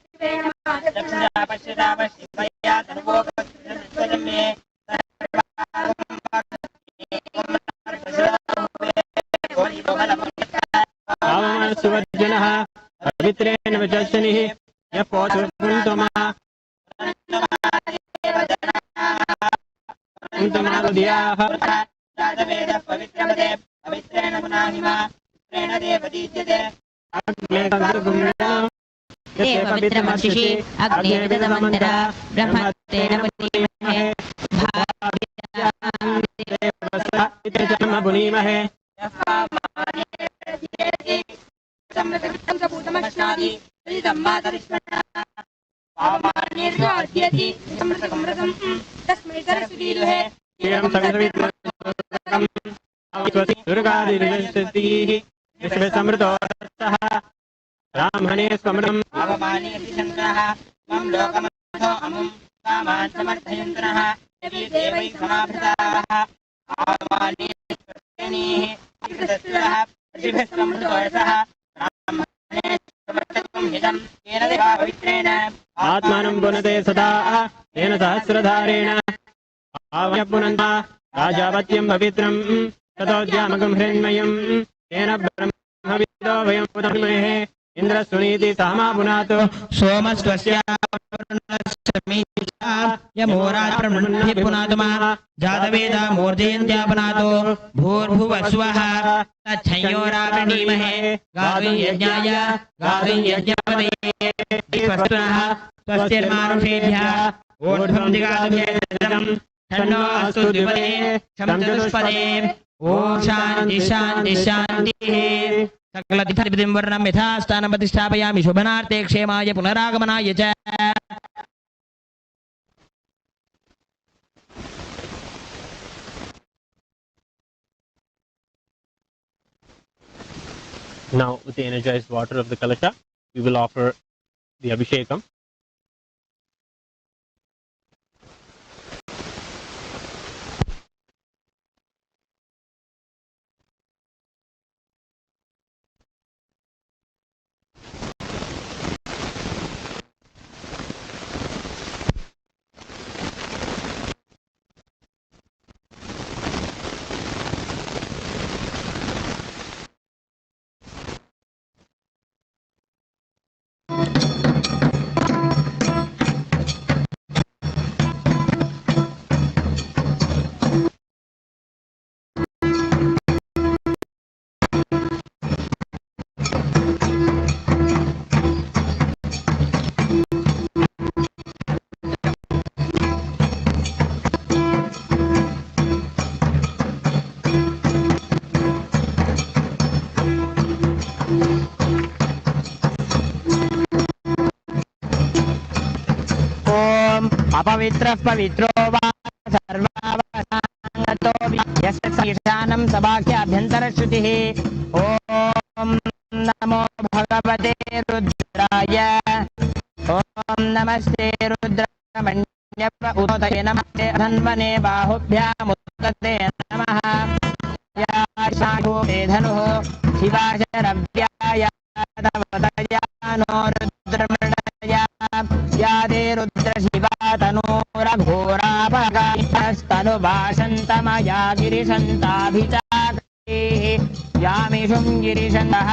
Pavamana Suvajanaha Avitrena Vajasanihi Yapoturpuntama Puntamaludyaha Veda Pavitramade Pavitrena Munahima Prena Devadijade Agletanagumya Deva Pavitramasishi Agne Vedamandara Brahmatena Punimahe Bhavyam Devasa Itejama Punimahe Samratam Saputamashadi Sammadarishmana Pavanirvadhyati Samratam Tasmai Sarasviduhe Kiram Savisavitram Avaswati Durgadirijasatihi Vishvasamrito Rasaha Ramhane Swamram Avamani Shankaraha Mam Lokamatho Amum कामान् समर्थयन्तनः यदि देवैः समाभृताः आवानीः कृतस्तुरः प्रतिभस्तमृतोरसः ब्राह्मणे समर्थत्वं हितं येन देवा पवित्रेण आत्मानं पुनते सदा तेन सहस्रधारेण आवय पुनन्ता राजावत्यं पवित्रं ततोद्यामकं हिरण्मयं तेन ब्रह्मविदो वयं पुनर्महे इन्द्रस्वनीति सामा पुनातो सोमस्त्वस्य यमोराजब्रह्मणि पुनातुमा जातवेदा मूर्धयन्त्या पुनातो भूर्भुवस्वः तच्छयोरावृणीमहे गातुं यज्ञाय गातुं यज्ञपदये स्वस्तिनः स्वस्तिर्मानुषेभ्यः ऊर्ध्वं दिगातुं तन्नो अस्तु द्विपदे शं चतुष्पदे ॐ शान्ति शान्ति शान्तिः सकलतिथिं वर्णं यथा स्थानं प्रतिष्ठापयामि शोभनार्थे क्षेमाय पुनरागमनाय च Now, with the energized water of the Kalasha, we will offer the Abhishekam. अपवित्रः पवित्रो वा सर्वावसानतो यस्य ईशानं सभाख्याभ्यन्तरश्रुतिः ॐ नमो भगवते रुद्राय ॐ नमस्ते रुद्रमण्यप उदये नमस्ते धन्वने बाहुभ्यामुत्कते नमः या शाखोपे धनुः शिवाशरव्याय तवतयानो रुद्रमृणया या दे रुद्रशिवा तनूरापगास्तनुभाषन्तमया गिरिशन्ताभिचाक्रेः यामिषुं गिरिशन्तः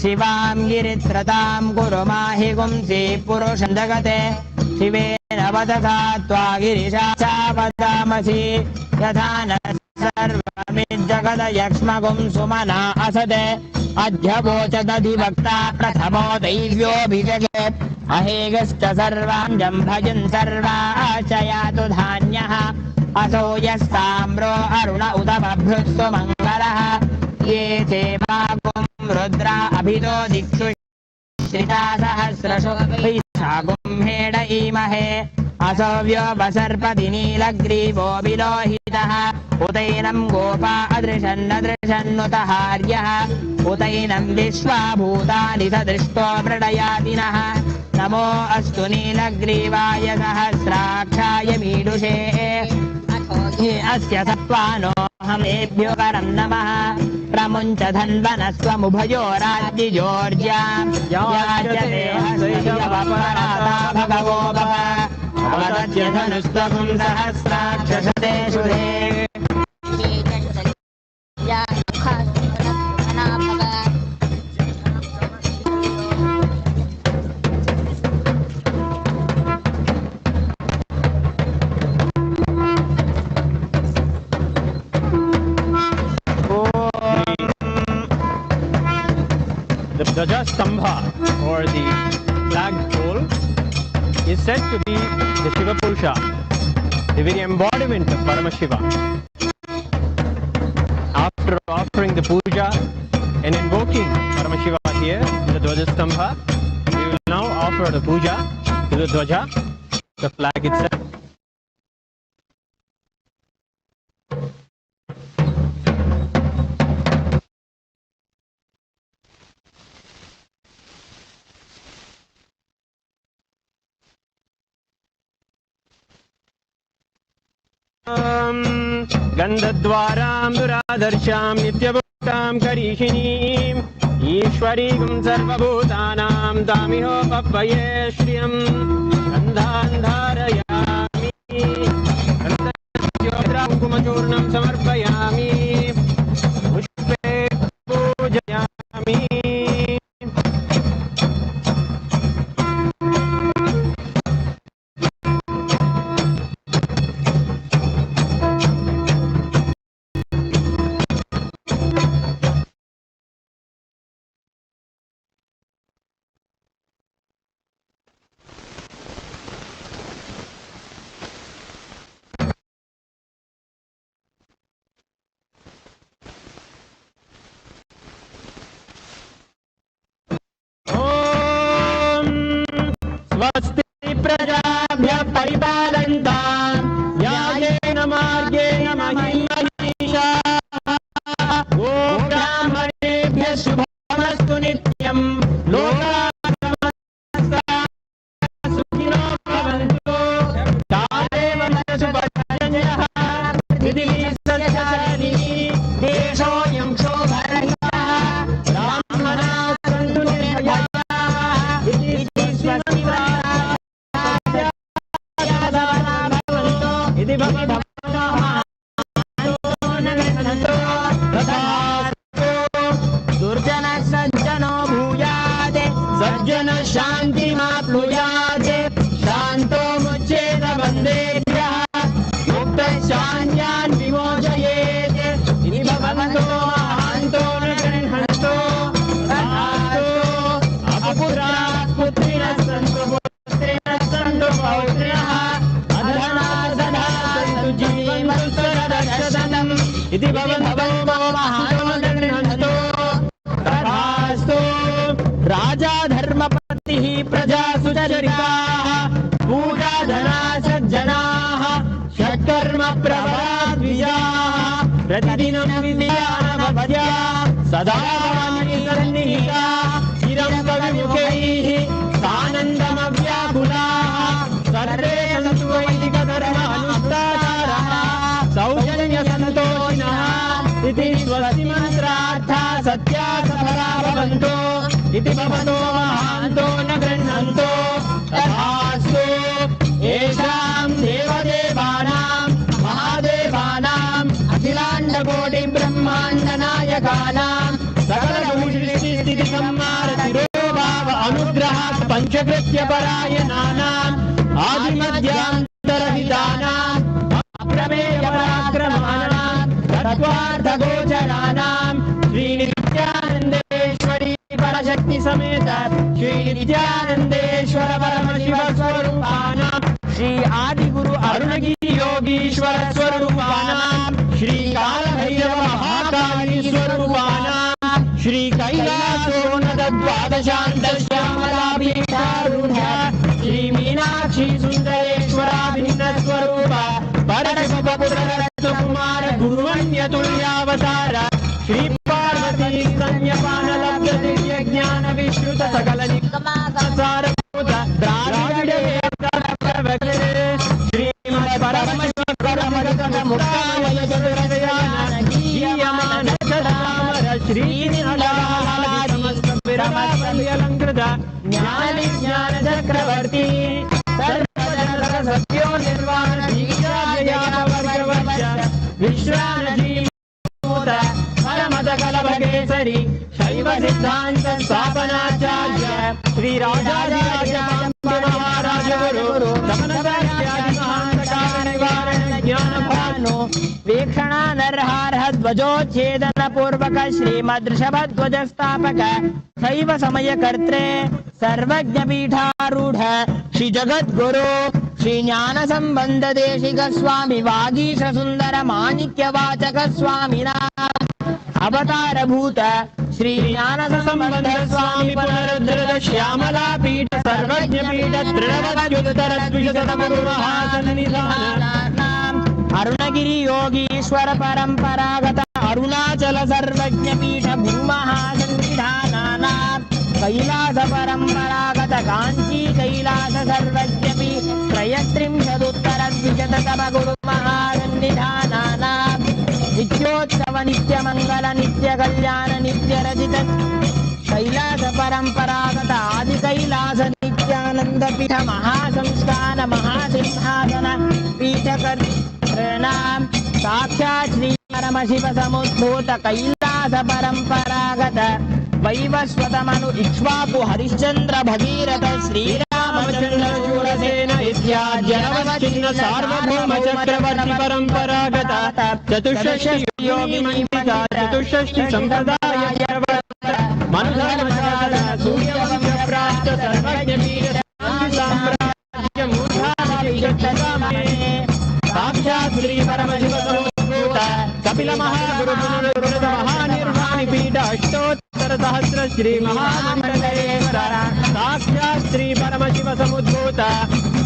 शिवां गिरित्रतां कुरु माहि गुंसि पुरुषं जगते शिवेन वदथा त्वा गिरिशाचावदामसि यथा न सर्वमिज्जगदयक्ष्मगुं सुमना असदे अध्यवोचदधिवक्ता प्रथमो दैव्योऽभिषगे अहेगश्च सर्वां जम्भजन् सर्वाश्च यातु धान्यः असो यस्ताम्रो अरुण उत बभ्रुत्सु मङ्गलः ये चेवागुं रुद्रा अभितो दिक्षु श्रिता सहस्रशो वैशाखुं हेड ईमहे असोव्यो वसर्पति नीलग्रीवो विलोहितः उतैनं गोपा अदृशन्नदृशन्नुत हार्यः उतैनं विश्वाभूतानि सदृष्टो मृडयातिनः नमो अस्तु नीलग्रीवाय सहस्राक्षाय मीडुषे अस्य सत्त्वानोऽहमेभ्यो परं नमः प्रमुञ्च धन्वनस्त्वमुभयोराद्यजोर्ज्या याजते हस्तैवपराता भगवो भव अवदत्य धनुस्त्वं सहस्राक्षशते शुधे The Dhaja Stambha, or the flag pole, is said to be the Shiva Purusha, the very embodiment of Paramashiva. After offering the puja and invoking Paramashiva here in the Dhaja Stambha, we will now offer the puja to the Dhaja, the flag itself. गन्धद्वारां दुरादर्शां नित्यभुक्तां करीषिणीम् ईश्वरीं सर्वभूतानां तामिहोपह्वये श्रियं गन्धान् धारयामि कुङ्कुमचूर्णं समर्पयामि पुष्पे पूजयामि स्वस्ति प्रजाभ्यः परिपालयन्तां न्यायेन मार्गेण महीं मनीषाः गोब्राह्मणेभ्यः शुभमस्तु नित्यं लोकाः समस्ताः सुखिनो भवन्तु काले वन्दतु पर्जन्यः पृथिवी सस्यशालिनी देशोऽयं शोभरहितः ब्राह्मणाः सन्तु निर्भयाः इति स्वस्ति इति दुर्जन सज्जनो भूयात् सज्जन शान्तिमाप्नुयात् शान्तो मुच्येत बन्धेभ्यः मुक्तशान्यान् विमोचयेत् इति भवन्तो महान्तो न गृह्णन्तो तथास्तु अपपुत्राः पुत्रिणः सन्तु पुत्रिणः सन्तु पौत्रिणः इति भवन्तो महान्तो न गृह्णन्तो तथास्तु राजा धर्मपतिः प्रजा सुचरिताः पूजाधना सज्जनाः षट्कर्म प्रभराद्विजाः प्रतिदिनं विद्यानभवद्या सदा सन्निहिता चिरं कविमुखैः सानन्दमव्याकुलाः सर्वे सन्तु वैदिकधर्म अनुष्ठातारः सौजन्यसन्तोषिणः इति स्वस्ति मन्त्रार्थः सत्या सफला भवन्तु इति भवतो महान्तो न गृह्णन्तो तथास्तु येषां देवदेवानां महादेवानाम् अखिलाण्डकोटिब्रह्माण्डनायकानां सकलभूषिस्थितिसंहारतिरोभाव अनुग्रह पञ्चकृत्यपरायणानाम् आदिमध्यान्तरहितानाम् अप्रमेयपराक्रमाणाम् तत्त्वार्थगोचराणाम् श्रीनित्यानन्देश्वरी परशक्ति समेत श्रीनित्यानन्देश्वर परमशिवस्वरूपाणाम् श्री आदिगुरु अरुणगिरि योगीश्वर स्वरूपाणाम् श्री कालभैरव महाकाली स्वरूपाणाम् श्री कैलासोन्नत द्वादशान्तश्यामलाभीष्टारूढ श्री मीनाक्षी सुन्दरेश्वराभिन्न स्वरूप परमशिवपुत्ररत्नकुमार गुरुवन्यतुल्यावतार श्री पार्वती संयपानलब्ध दिव्य ज्ञान विश्रुत सकल निगमासारभूत द्राविड श्रीमद् परमशिव परमगत मुक्तामय जगदयान गीयमान सदामर श्रीनिलयालादि समस्त विरमसंयलंकृत ज्ञानि ज्ञान चक्रवर्ती सर्वधर्म सत्यो निर्वाण दीक्षाजयावर्गवश्च विश्रामजीवोत परमदकलभगेसरि शैव सिद्धान्त स्थापनाचार्य श्री राजाधिराज महाराज गुरु रमणदास्यादि महान्तकार निवारण ज्ञान भानु वीक्षणा नरहारः ध्वजोच्छेदन पूर्वक श्रीमद्ऋषभध्वज स्थापक शैव समय कर्त्रे सर्वज्ञ पीठारूढ़ श्री जगद्गुरु श्री ज्ञान संबंध देशिक स्वामी वागीश सुंदर माणिक्य वाचक स्वामिना अवतार भूत श्री ज्ञान संबंध स्वामी पुनरुद्धृत श्यामला पीठ सर्वज्ञ पीठ दृढ़वद्युत्तर द्विशत गुरु महासन्निधान अरुणगिरि योगीश्वर परंपरागत अरुणाचल सर्वज्ञ पीठ गुरु महासन्निधाना कैलास परंपरागत कांची कैलास सर्वज्ञ पीठ त्रयस्त्रिंशदुत्तर द्विशततम गुरु महासन्निधाना नित्य मंगल नित्य कल्याण नित्य रजित कैलास परंपरागत आदि कैलास नित्यानंद पीठ महासंस्थान महासिंहासन पीठ कर्णाम साक्षात् श्री परमशिव समुद्भूत कैलास परंपरागत वैवस्वत मनु इक्ष्वाकु हरिश्चंद्र भगीरथ श्रीरामचंद्र शूरसेन इत्याद्यनवच्छिन्न सार्वभौम चक्रवर्ती परंपरागत चतुष्षष्टि योगी मंडित चतुष्षष्टि संप्रदाय मनुधर्मशास्त्र सूर्यवंश प्राप्त सर्वज्ञ वीर साम्राज्य मूर्धामहे साक्षात् श्री परमशिव समुद्भूत कपिल महागुरु महानिर्वाणि पीठ अष्टोत्तर सहस्र श्री महामंडलेश्वर साक्षात् श्री परमशिव समुद्भूत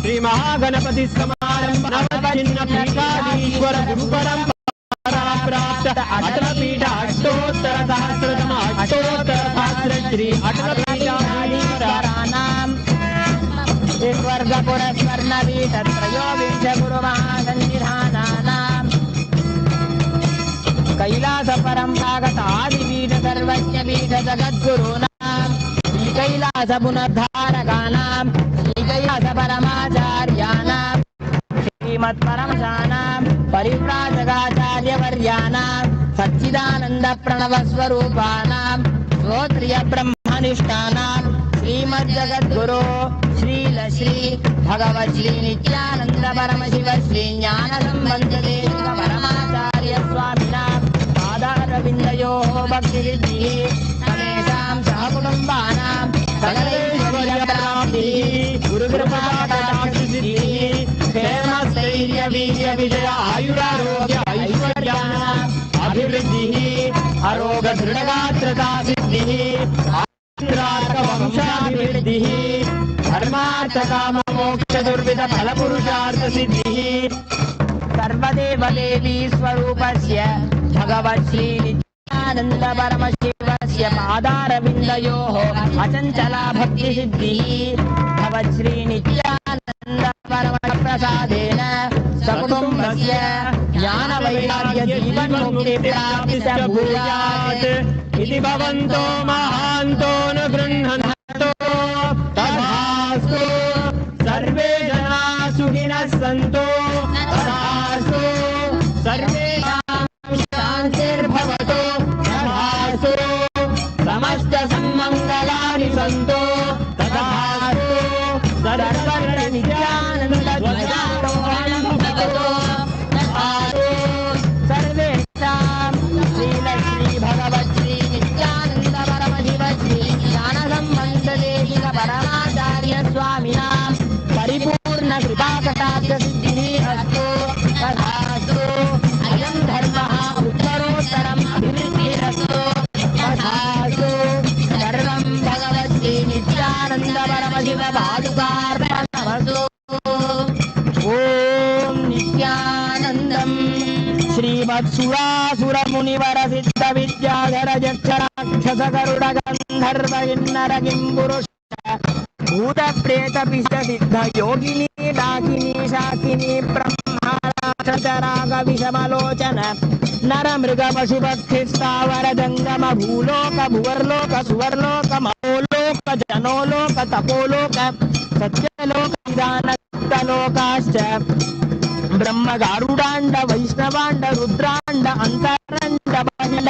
श्री महागणपति समारंभ नवचिन्न पीठाधीश्वर गुरु परंपरा प्राप्त अटल पीठ अष्टोत्तर सहस्रतम अष्टोत्तर सहस्र श्री अटल पीठाधीश्वराणाम स्वर्ग पुरस्वर्ण पीठ त्रयोविंश गुरु महासन्निधानानाम कैलास परंपरागत आदिपीठ सर्वज्ञ पीठ जगद्गुरूणां श्री कैलास पुनर्धारकानां श्री कैलास परमाचार्याणां श्रीमत् परमशानां परिव्राजकाचार्य वर्याणां सच्चिदानंद प्रणव स्वरूपाणां श्रोत्रिय ब्रह्मनिष्ठानां श्रीमद् जगद्गुरो श्रील श्री भगवत् श्री नित्यानंद परमशिव श्री ज्ञान संबंध देशिक परमाचार्य स्वामिनां पादारविन्दयोः भक्तिसिद्धिः समेषां सहकुटुम्बानां सकलैश्वर्यप्राप्तिः गुरुकृपाकटाक्षसिद्धिः क्षेमस्थैर्य वीर्य विजय आयुरारोग्य ऐश्वर्याणाम् अभिवृद्धिः अरोग दृढगात्रता सिद्धिः वंशाभिवृद्धिः धर्मार्थ काम मोक्ष दुर्विध फल पुरुषार्थ सिद्धिः सर्वदेव देवी स्वरूपस्य भगवत् श्री नित्यानंद परमशिवस्य पादारविन्दयोः अचञ्चला भक्ति सिद्धिः भगवत् श्री नित्यानंद परमप्रसादेन सकुटुम्बस्य ज्ञान वैराग्य जीवन मुक्ति प्राप्ति च भूयात् इति भवन्तो महान्तो न गृह्णन्तो तथास्तु सर्वे जना सुखिनः सन्तु तथास्तु सर्वेषां शान्तिर्भवतु तथास्तु समस्त सम्मङ्गलानि सन्तु तथास्तु सर्वत्र नित्यानन्द ध्वजारोहणं भवतु तथास्तु सर्वेषां श्री भगवत् श्री नित्यानंद परमशिव श्री ज्ञान संबंध देशिक परमाचार्य स्वामिनां परिपूर्ण कृपाकटाक्ष सिद्धिः अस्तु तथास्तु अयं धर्मः उत्तरोत्तरम् अभिवृद्धिरस्तु तथास्तु सर्वं भगवत् श्री नित्यानंद परमशिव पादुकार्पणमस्तु ओम नित्यानन्दम् श्रीमत्सुरासुर मुनिवर सिद्ध विद्याधर यक्ष राक्षस गरुड गंधर्व किन्नर किंपुरुष भूत प्रेत पिष्ट सिद्ध योगिनी डाकिनी शाकिनी ब्रह्माराक्षस राग विषमलोचन नर मृग पशु पक्षी स्थावर जंगम भूलोक भुवर्लोक सुवर्लोक महोलोक जनोलोक तपोलोक सत्यलोक निदानलोकाश्च ब्रह्म गारुडांड वैष्णवांड रुद्रांड अंतरंड बहिंड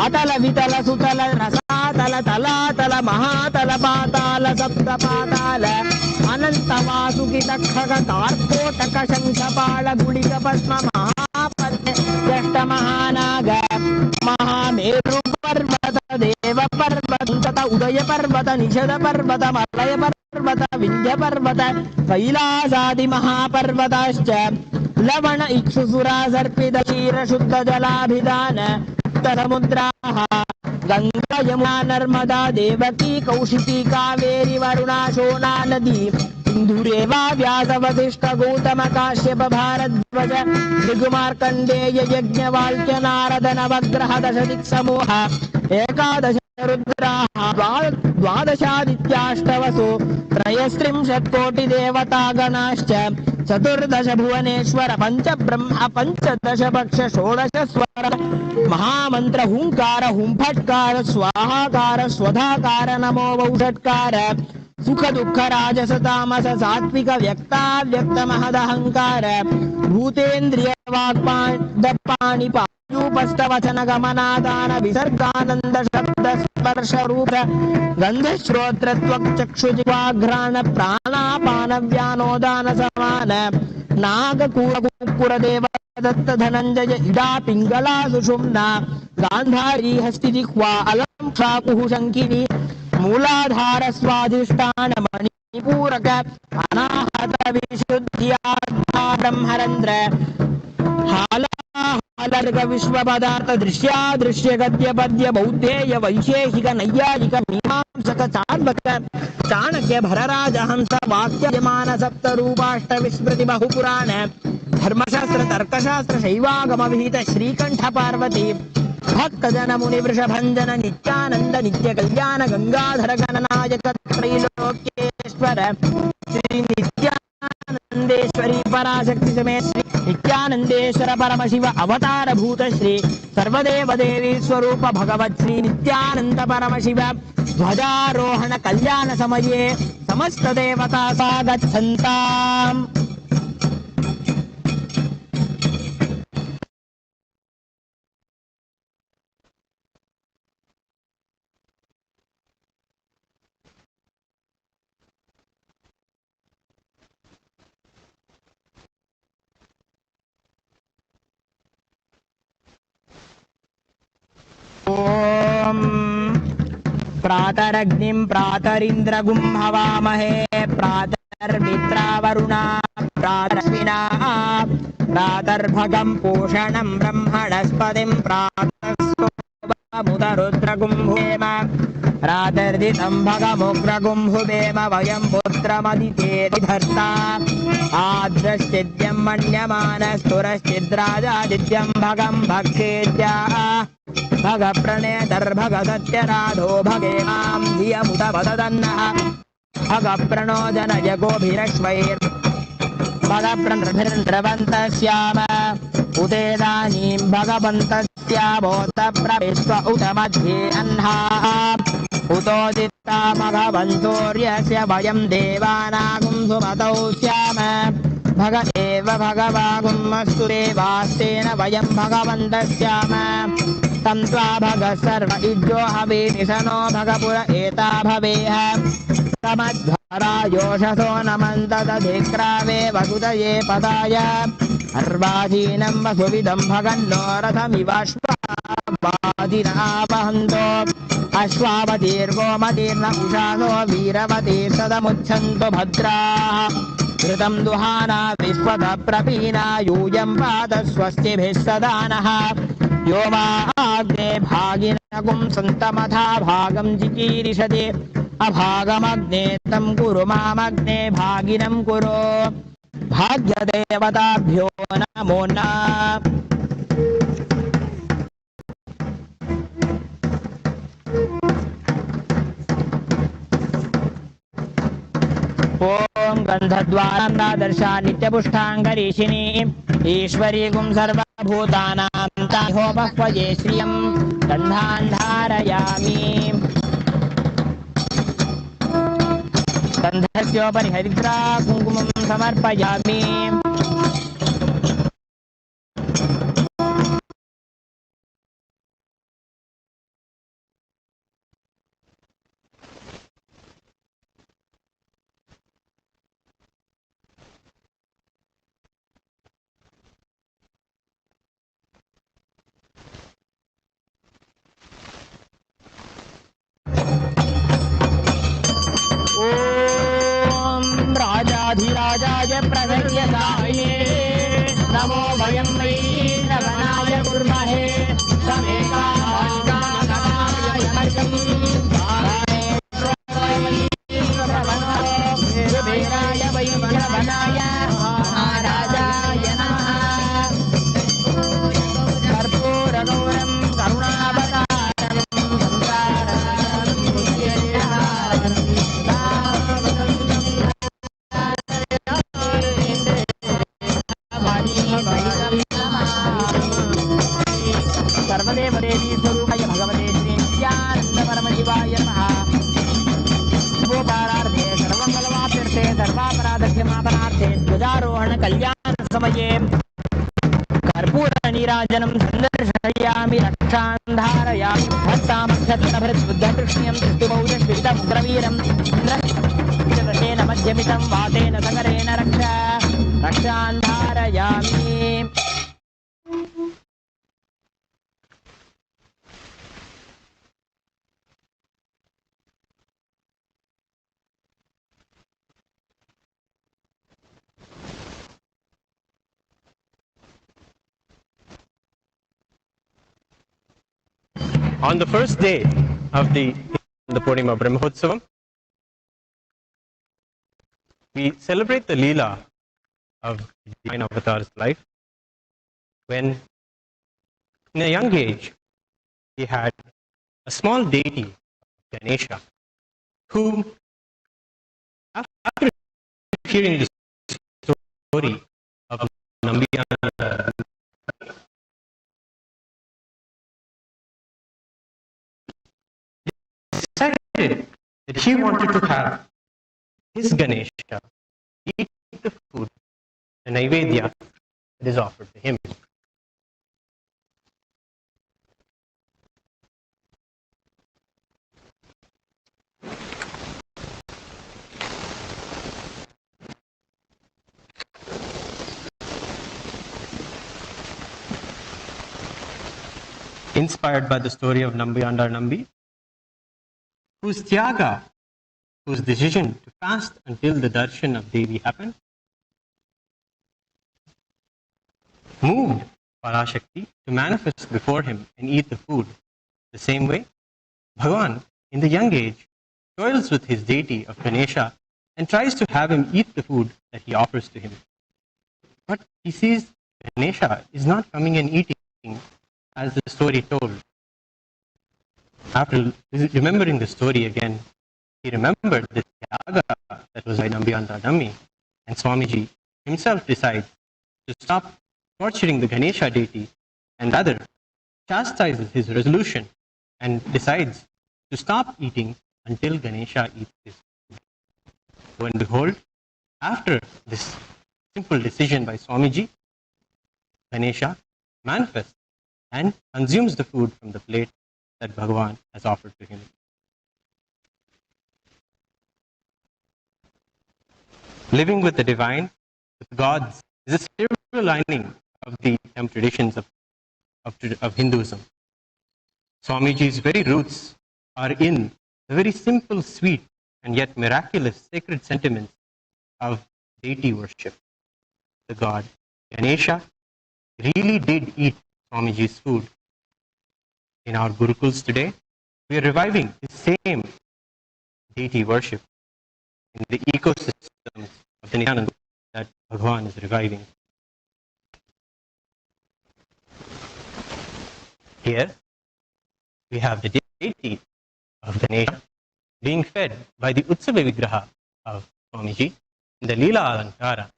अतल वितल सुतल रसातल तलातल महातल पाताल सप्त पाताल अनंत वासुकी तक्षक कार्कोटक शंखपाल गुलिक पद्म महापद्म जष्ट महानाग महामेरु पर्वत देव पर्वत तथा उदय पर्वत निषद पर्वत मलय पर्वत विंध्य पर्वत कैलासादि महापर्वताश्च लवण इक्षुसुरा सर्पित क्षीर शुद्ध जलाभिधान समुद्राः गंगा यमुना नर्मदा देवकी कौशिकी कावेरी वरुणा शोणा नदी सिंधुरेवा व्यास वसिष्ठ गौतम काश्यप भारद्वाज भृगुमार्कण्डेय यज्ञवाल्क्य नारद नवग्रह दश दिक्समूह एकादश रुद्रा द्वादशादित्याष्टवसु त्रयस्त्रिंशत्कोटिदेवतागणाश्च चतुर्दश भुवनेश्वर पञ्चब्रह्म पञ्चदश पक्ष षोडश स्वर महामन्त्र हुंकार हुंफट्कार स्वाहाकार स्वधाकार नमो वौषट्कार सुख दुःख राजस तामस सात्विक व्यक्ताव्यक्त महदहंकार भूतेन्द्रिय वाक्पाणि पायूपस्तवचन गमनादान विसर्गानंद शब्द स्पर्श रूप गंध श्रोत्र त्वक् चक्षुजिह्वाघ्राण प्राणापान व्यानोदान समान नागकूर देव दत्त धनंजय इडा पिंगला सुषुम्ना गांधारी हस्तिजिह्वा अलम क्षाकुः शंकिनी मूलाधार स्वाधिष्ठान मणिपूरक अनाहत विशुद्ध्या ब्रह्मरंद्र हालर्ग विश्व पदार्थ दृश्य गद्य पद्य बौद्धेय वैशेषिक नैयायिक मीमांसक चार्वक चाणक्य भरराज हंस वाक्य यमान सप्त रूपाष्ट विस्मृति बहुपुराण धर्मशास्त्र तर्कशास्त्र शैवागम विहित श्रीकंठ पार्वती भक्त जन मुनि वृषभंजन नित्यानंद नित्य कल्याण गंगाधर गणनायक त्रैलोक्येश्वर श्री नित्यानंदेश्वरी पराशक्ति समेत श्री नित्यानंदेश्वर परमशिव अवतार भूत श्री सर्वदेव देवी स्वरूप भगवत श्री नित्यानंद परमशिव ध्वजारोहण कल्याण समये समस्त देवता स्वागच्छन्ताम्। ओम प्रातरग्निं प्रातरिन्द्रगुं हवामहे प्रातर्मित्रावरुणा प्रातरश्विना प्रातर्भगं पोषणं ब्रह्मणस्पतिं प्रातस्तोमुदरुद्रगुं भूम प्रातर्दितं भगमुग्रगुं भुवेम वयं पुत्रमदितेर्धर्ता आद्रश्चिद्यं मन्यमानस्तुरश्चिद्राजादित्यं भगं भक्षेत्या भग प्रणेतर्भग सत्यराधो भगे मां धियमुत वददन्नः भग प्रणो जनयगोभिरश्वैर् भग प्रणभिर्द्रवन्तः स्याम उदेदानीं भगवन्तस्यामोत प्रविश्व उत मध्ये अह्नाः उतोदित्ता भगवन्तोर्यस्य वयं देवानागुं सुमतौ स्याम भग एव भगवागुमस्तु देवास्तेन वयं भगवन्तस्याम तं त्वा भग सर्व इज्जो हवेति स नो भगपुर एता भवेह तमध्वरा योषसो नमन्तदधिक्रावे वसुदये पदाय अर्वाधीनं वसुविदं भगन्नो रथमिवाश्वादिनावहन्तो अश्वावतीर्गोमतीर्न उषासो वीरवतीः सदमुच्छन्तु भद्राः घृतं दुहाना विश्वत प्रपीना यूयं पाद स्वस्तिभिः सदा नः यो मा आग्ने भागिनगुं सन्तमथा भागं जिकीरिषति अभागमग्ने तं कुरु मामग्ने भागिनं कुरु भाग्यदेवताभ्यो नमो नमः। ओम गंधद्वारांदादर्शा नित्यपुष्टांगरीषिणी ईश्वरी गुं सर्वभूतानां ताहोपह्वये श्रियं गन्धान्धारयामि गन्धस्योपरि हरिद्रा कुङ्कुमं समर्पयामि। राजाधिराजाय प्रसह्यसाये नमो वयं वै नगनाय कुर्महे समेकाय वै नगनाय महाराजाय नमः। कर्पूरगौरं करुणावतारं संसारसारं ध्वजारोहण कल्याण समये कर्पूर नीराजनं सन्दर्शयामि रक्षां धारयामि भक्तामक्षतभृद्बुद्धकृष्ण्यं दृष्टिबौधश्वितमुग्रवीरम् इन्द्रशतेन मध्यमितं वातेन सकरेण रक्षां धारयामि. On the first day of the Purnima Brahmotsavam, we celebrate the Leela of the Divine Avatar's life when, in a young age, he had a small deity, Ganesha, who, after hearing the story of Nambiyana, decided that he wanted to have his Ganesha eat the food, the Naivedya that is offered to him. Inspired by the story of Nambiyandar Nambi, whose tyaga, whose decision to fast until the darshan of Devi happened, moved Parashakti to manifest before him and eat the food. The same way, Bhagavan, in the young age, toils with his deity of Ganesha and tries to have him eat the food that he offers to him. But he sees Ganesha is not coming and eating as the story told. After remembering the story again, he remembered the tyaga that was by Nambiyandar Nambi, and Swamiji himself decides to stop torturing the Ganesha deity and rather chastises his resolution and decides to stop eating until Ganesha eats his food. Lo and behold, after this simple decision by Swamiji, Ganesha manifests and consumes the food from the plate that Bhagavan has offered to him. Living with the divine, with gods, is a silver lining of the traditions of Hinduism. Swamiji's very roots are in the very simple, sweet, and yet miraculous sacred sentiments of deity worship. The god Ganesha really did eat Swamiji's food. In our Gurukuls today, we are reviving the same deity worship in the ecosystems of the Nithyananda that Bhagavan is reviving. Here, we have the deity of Ganesha being fed by the Utsava Vigraha of Swamiji in the Leela Alankara.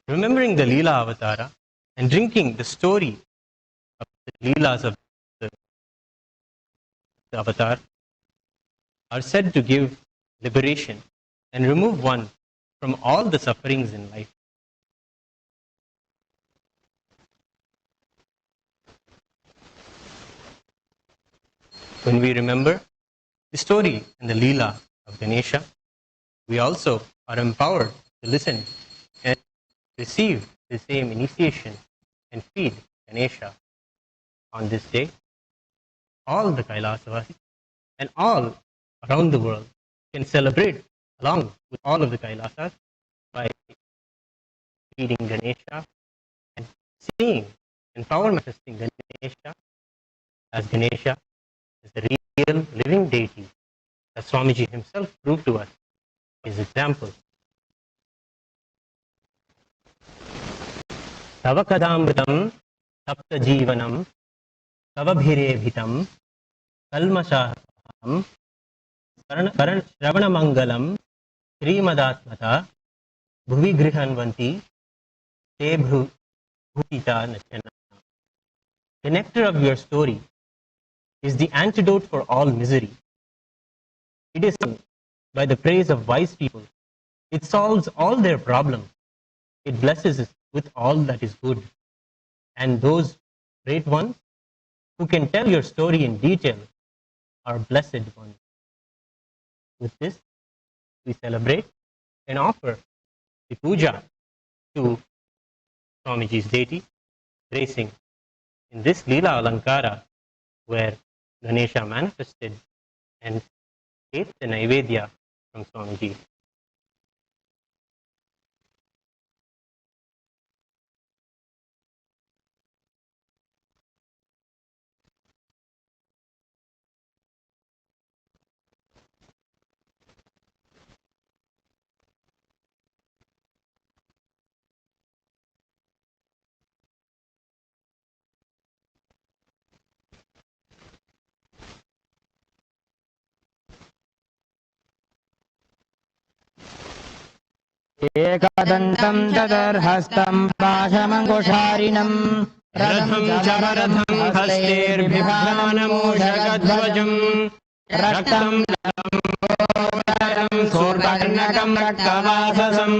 Remembering the Leela Avatara and drinking the story of the Leelas of the Avatar are said to give liberation and remove one from all the sufferings in life. When we remember the story and the Leela of Ganesha, we also are empowered to listen and receive the same initiation and feed Ganesha on this day. All the Kailasavasis and all around the world can celebrate along with all of the Kailasas by feeding Ganesha and seeing and power manifesting Ganesha as Ganesha is the real living deity that Swamiji himself proved to us his example. Tava kadamritam tapta jivanam tava bhirebhitam kalmashaham Shravanamangalam Srimadatmata Bhuvi Grihanvanti Te Bhutita Nachana. The nectar of your story is the antidote for all misery It is by the praise of wise people. It solves all their problems. It blesses us with all that is good. And those great ones who can tell your story in detail are blessed ones. With this, we celebrate and offer the puja to Swamiji's deity, gracing in this Leela Alankara where Ganesha manifested and ate the Naivedya from Swamiji. एकदन्तं चतुर्हस्तं पाशमङ्कुशारिणं रथं च वरदं हस्तैर्बिभ्राणमूषकध्वजं रक्तं सोर्वर्णकं रक्तवाससं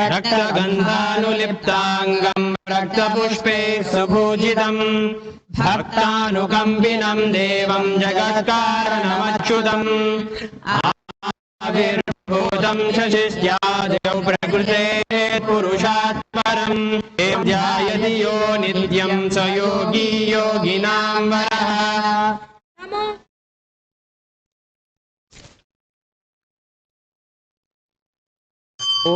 रक्तगन्धानुलिप्ताङ्गं रक्तपुष्पे सुभूषितं भक्तानुकम्पिनं देवं जगत्कारणमच्युतम् आविर्भूतं शशिस्यादौ प्रकृतेः पुरुषात् परं ध्यायति यो नित्यं स योगी योगिनां वरः। ॐ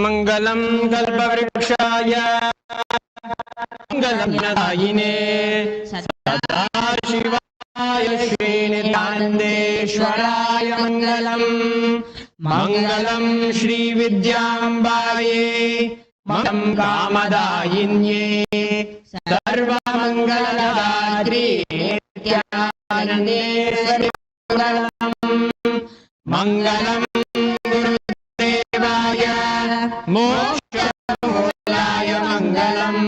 मङ्गलं कल्पवृक्षाय मङ्गलं दायिने सदाशिवाय श्रीनित्यानन्देश्वराय मङ्गलम् मङ्गलं श्रीविद्याम्बायै मङ्गलं कामदायिन्ये सर्वमङ्गलदात्री नित्यानन्देश्वरी मङ्गलं मोक्षमूलाय मङ्गलम्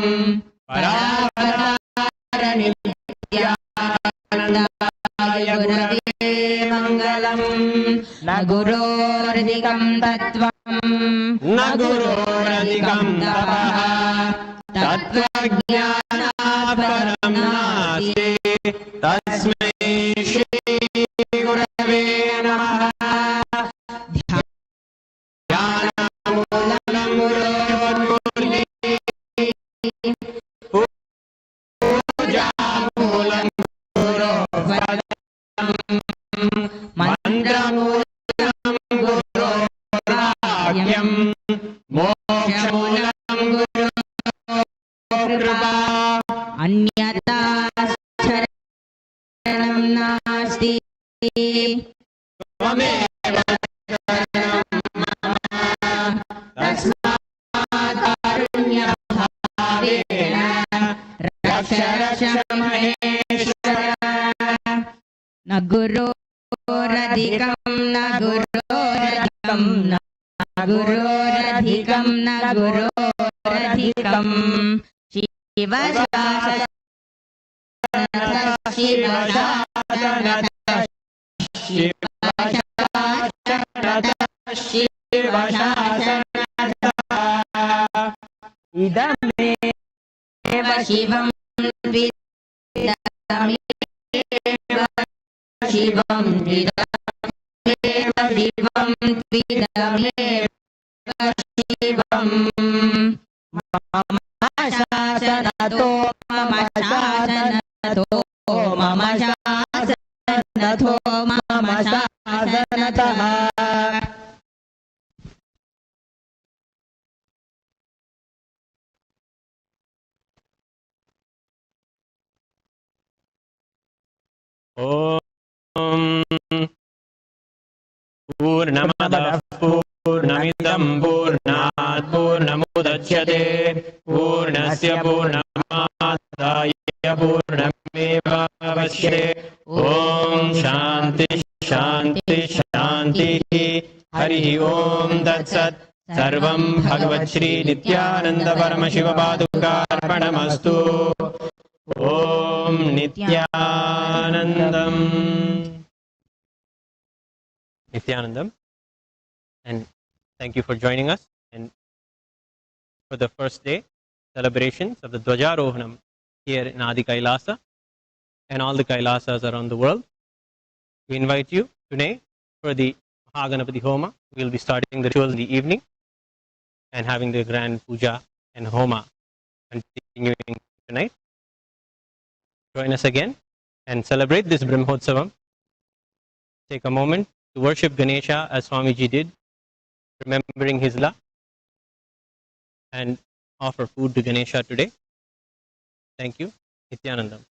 परावतारनित्यानन्दाय गुरवे मङ्गलम् न गुरोरधिकं तत्त्वं न गुरोरधिकं तपः तत्त्वज्ञानात् परं नास्ति तस्मै श्री गुरवे नमः ध्यानमूलं गुरोर्मुनि पूजामूलं गुरोर्वरम् मन्त्रमूलं गुरोर्वाक्यम् मोक्षमूलं गुरोर्कृपा अन्यथा शरणं नास्ति त्वमेव शरणं मम तस्मात् कारुण्यभावेन रक्ष रक्ष महेश्वर न गुरोरधिकं न गुरोरधिकं न गुरोरधिकं न गुरोरधिकं शिवशासनतः शिवशासनतः शिवशासनतः इदमेव शिवं द्विदमेव शिवं द्विदमेव शिवं द्विदमेव शिवं मम शासनतो मम शासनतो मम शासनतो मम शासनतः ॐ पूर्णमदः पूर्णमिदं पूर्णात् पूर्णमुदच्यते पूर्णस्य पूर्णमादाय पूर्णमेवावशिष्यते ॐ शान्ति शान्ति शान्तिः हरिः ॐ तत्सत् सर्वं भगवच्छ्री नित्यानन्द परमशिवपादुकार्पणमस्तु ॐ नित्यानन्दम् Nithyanandam, and thank you for joining us and for the first day celebrations of the Dwajarohanam here in Adi Kailasa and all the Kailasas around the world. We invite you today for the Mahaganapati Homa. We will be starting the rituals in the evening and having the grand puja and Homa continuing tonight. Join us again and celebrate this Brahmotsavam. Take a moment to worship Ganesha as Swamiji did, remembering his love, and offer food to Ganesha today. Thank you. Nithyanandam.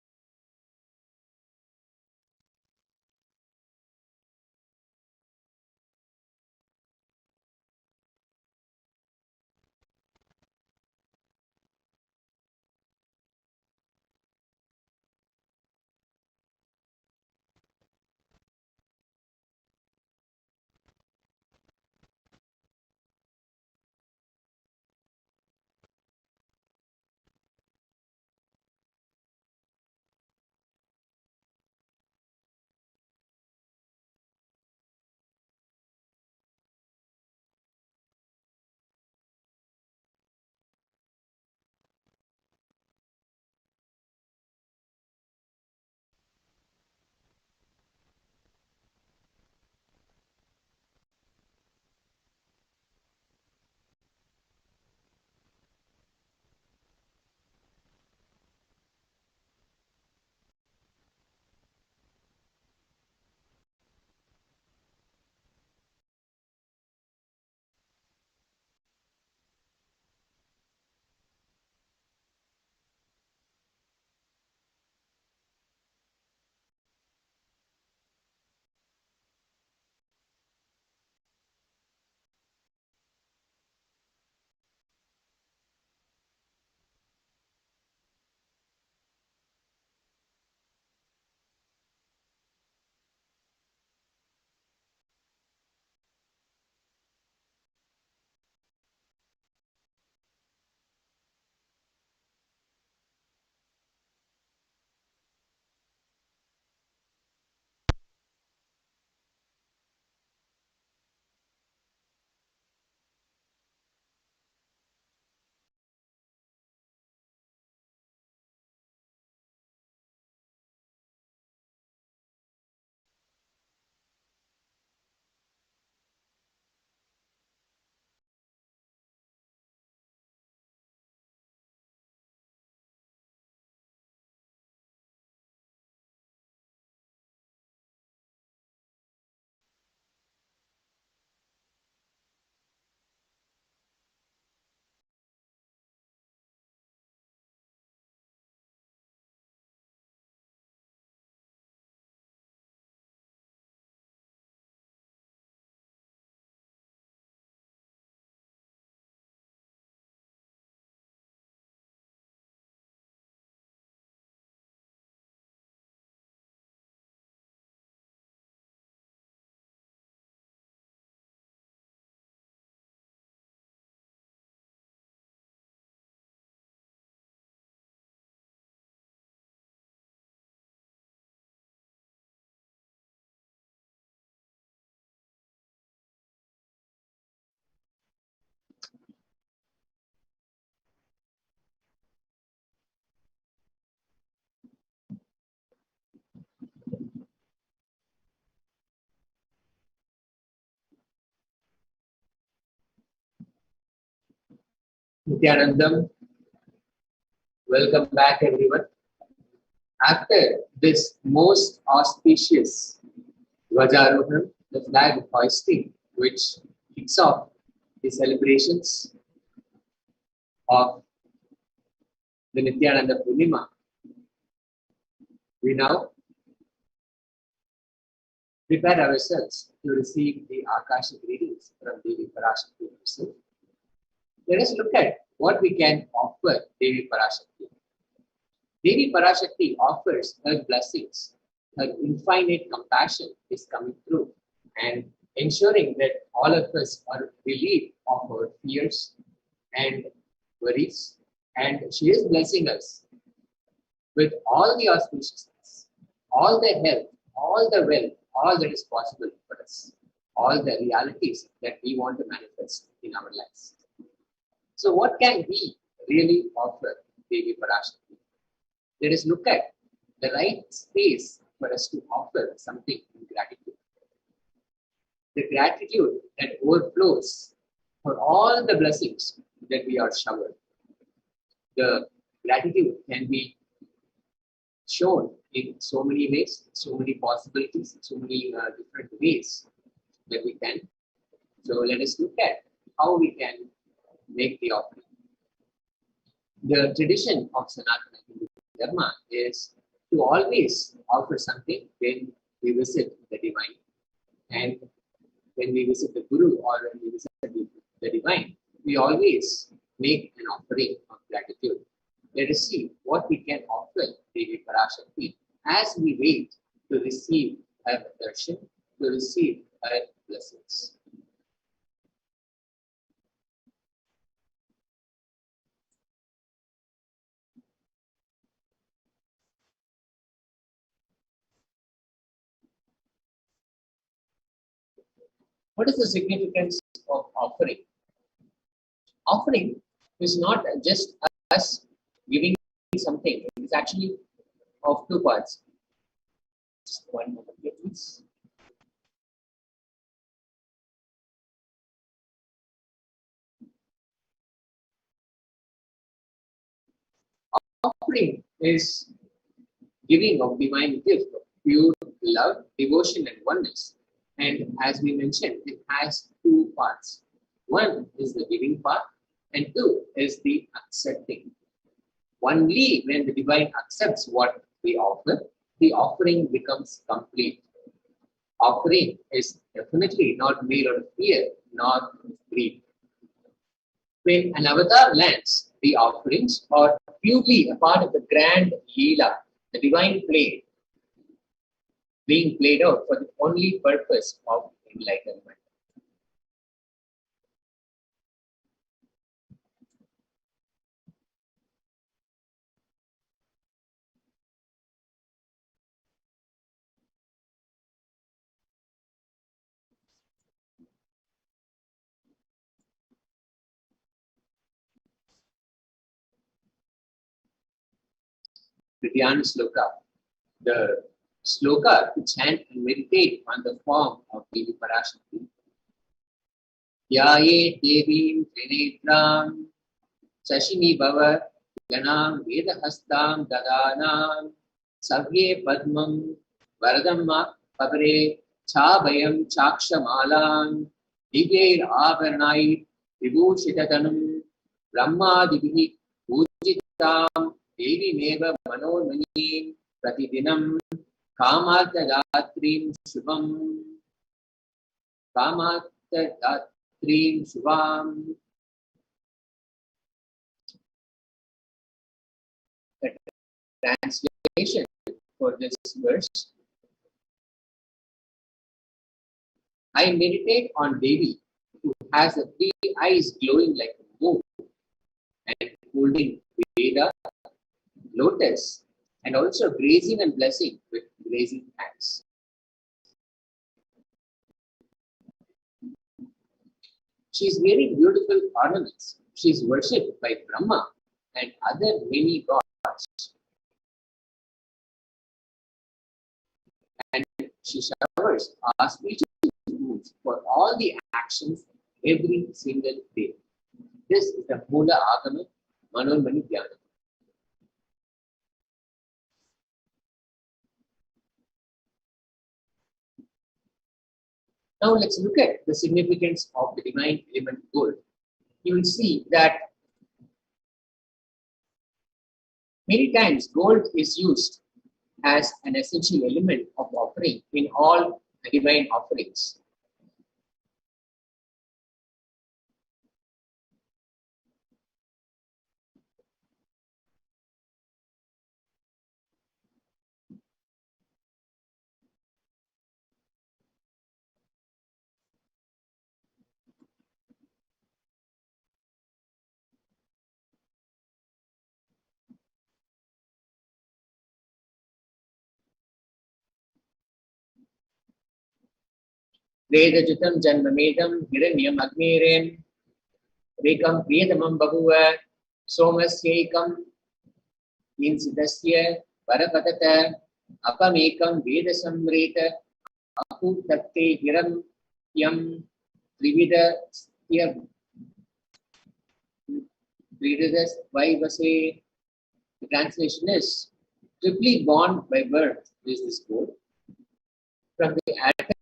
Nithyanandam, welcome back everyone. After this most auspicious Dvajaroham, the flag hoisting, which kicks off the celebrations of the Nithyananda Purnima, we now prepare ourselves to receive the Akashic readings from Devi Parashakti herself. Let us look at what we can offer Devi Parashakti. Devi Parashakti offers her blessings. Her infinite compassion is coming through and ensuring that all of us are relieved of our fears and worries. And she is blessing us with all the auspiciousness, all the health, all the wealth, all that is possible for us, all the realities that we want to manifest in our lives. So what can we really offer Devi Parashakti? Let us look at the right space for us to offer something in gratitude. The gratitude that overflows for all the blessings that we are showered. The gratitude can be shown in so many ways, so many possibilities, so many different ways that we can. So let us look at how we can make the offering. The tradition of Sanatana Hindu Dharma is to always offer something when we visit the divine, and when we visit the Guru or when we visit the divine, we always make an offering of gratitude. Let us see what we can offer Devi Parashakti as we wait to receive her darshan, to receive her blessings. What is the significance of offering? Offering is not just us giving something, it is actually of two parts. Just one moment here, please. Offering is giving of divine gift of pure love, devotion, and oneness. And as we mentioned, it has two parts. One is the giving part, and two is the accepting. Only when the divine accepts what we offer, the offering becomes complete. Offering is definitely not made out of fear, nor greed. When an avatar lands, the offerings are purely a part of the grand Leela, the divine play, being played out for the only purpose of enlightenment. The Dhyana Sloka. The sloka to chant and meditate on the form of Devi Parashakti. Yaye Devim Trinetram Sashini Bhava Ganam Vedahastam Dadanam Savye Padmam Varadamma Pavare Chabayam Chakshamalam Divyair Avarnai Vibhushitatanam Brahma Divihi Pujitam Devi Meva Manormanim Pratidinam Kamartadatrim Shubham Kamartadatrim Shubham. The translation for this verse: I meditate on Devi, who has the three eyes glowing like a moon and holding Veda, lotus, and also grazing and blessing with grazing hands. She is wearing beautiful ornaments. She is worshipped by Brahma and other many gods. And she showers auspicious moods for all the actions every single day. This is the Mula Agama Manonmani Dhyana. Now let's look at the significance of the divine element gold. You will see that many times gold is used as an essential element of offering in all divine offerings. Vedajutam Janmamedam Hiranyam Agniren Rekam Priyadamam Bahuva Somasyaikam Insidasya Parapadata Apamekam Vedasamreta Akutakte Hiram Yam Trivida Trividas Vaivase. The translation is triply born by birth is this gold. From the atoms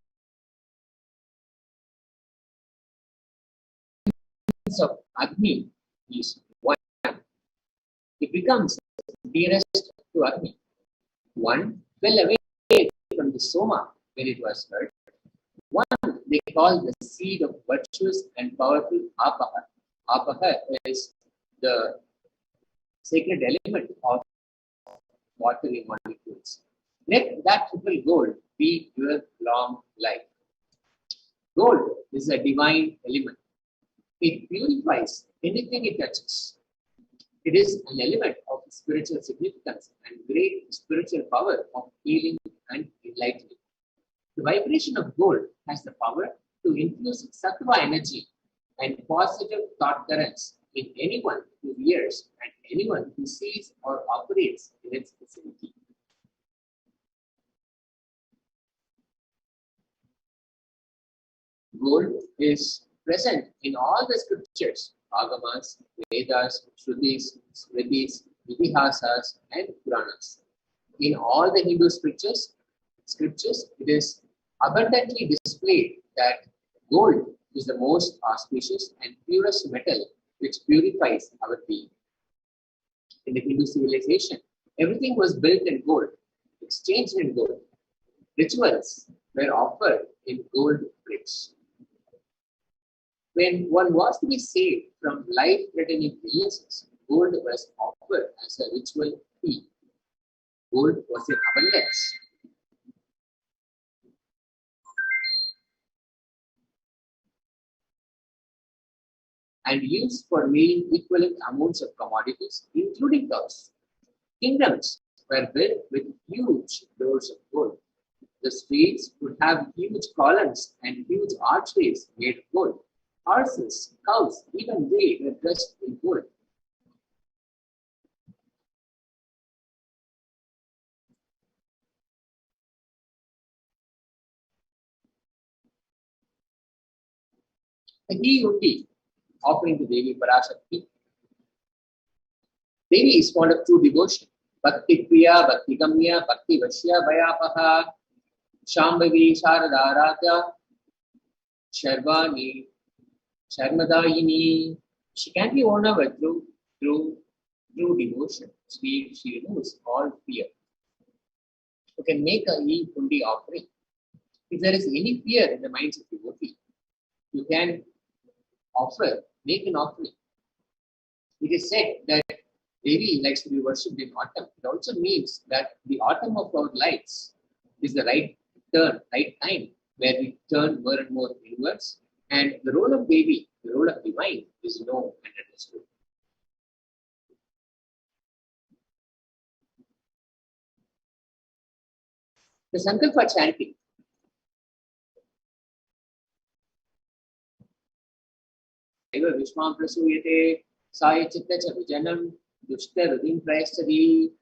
of Agni is one. It becomes dearest to Agni. One fell away from the Soma when it was heard. One they call the seed of virtuous and powerful Apaha. Apaha is the sacred element of watery molecules. Let that triple gold be your long life. Gold is a divine element. It purifies anything it touches. It is an element of spiritual significance and great spiritual power of healing and enlightenment. The vibration of gold has the power to infuse sattva energy and positive thought currents in anyone who hears and anyone who sees or operates in its vicinity. Gold is present in all the scriptures, Agamas, Vedas, Shrutis, Smritis, Itihasas, and Puranas. In all the Hindu scriptures, it is abundantly displayed that gold is the most auspicious and purest metal which purifies our being. In the Hindu civilization, everything was built in gold, exchanged in gold. Rituals were offered in gold bricks. When one was to be saved from life-threatening illnesses, gold was offered as a ritual fee. Gold was in abundance. And used for weighing equivalent amounts of commodities, including cows. Kingdoms were built with huge doors of gold. The streets would have huge columns and huge archways made of gold. Horses, cows, even they were dressed in gold. The ghee undi offering to Devi Parashakti. Devi is fond of true devotion. Bhakti Priya, Bhakti Gamya, Bhakti Vashya, Vayapaha, Shambhavi, Sharadharata, Sharvani, Sharmadayini. She can be won over through devotion. She removes all fear. You can make a ghee undi offering. If there is any fear in the minds of devotee, you can make an offering. It is said that Devi likes to be worshipped in autumn. It also means that the autumn of our lives is the right time, where we turn more and more inwards, and the role of Devi, the role of divine, is known and understood. The Sankalpa chanting. Vishwam Prasuyate, Saya Chitta Chavijanam, Dushta Rudim Prayastadi.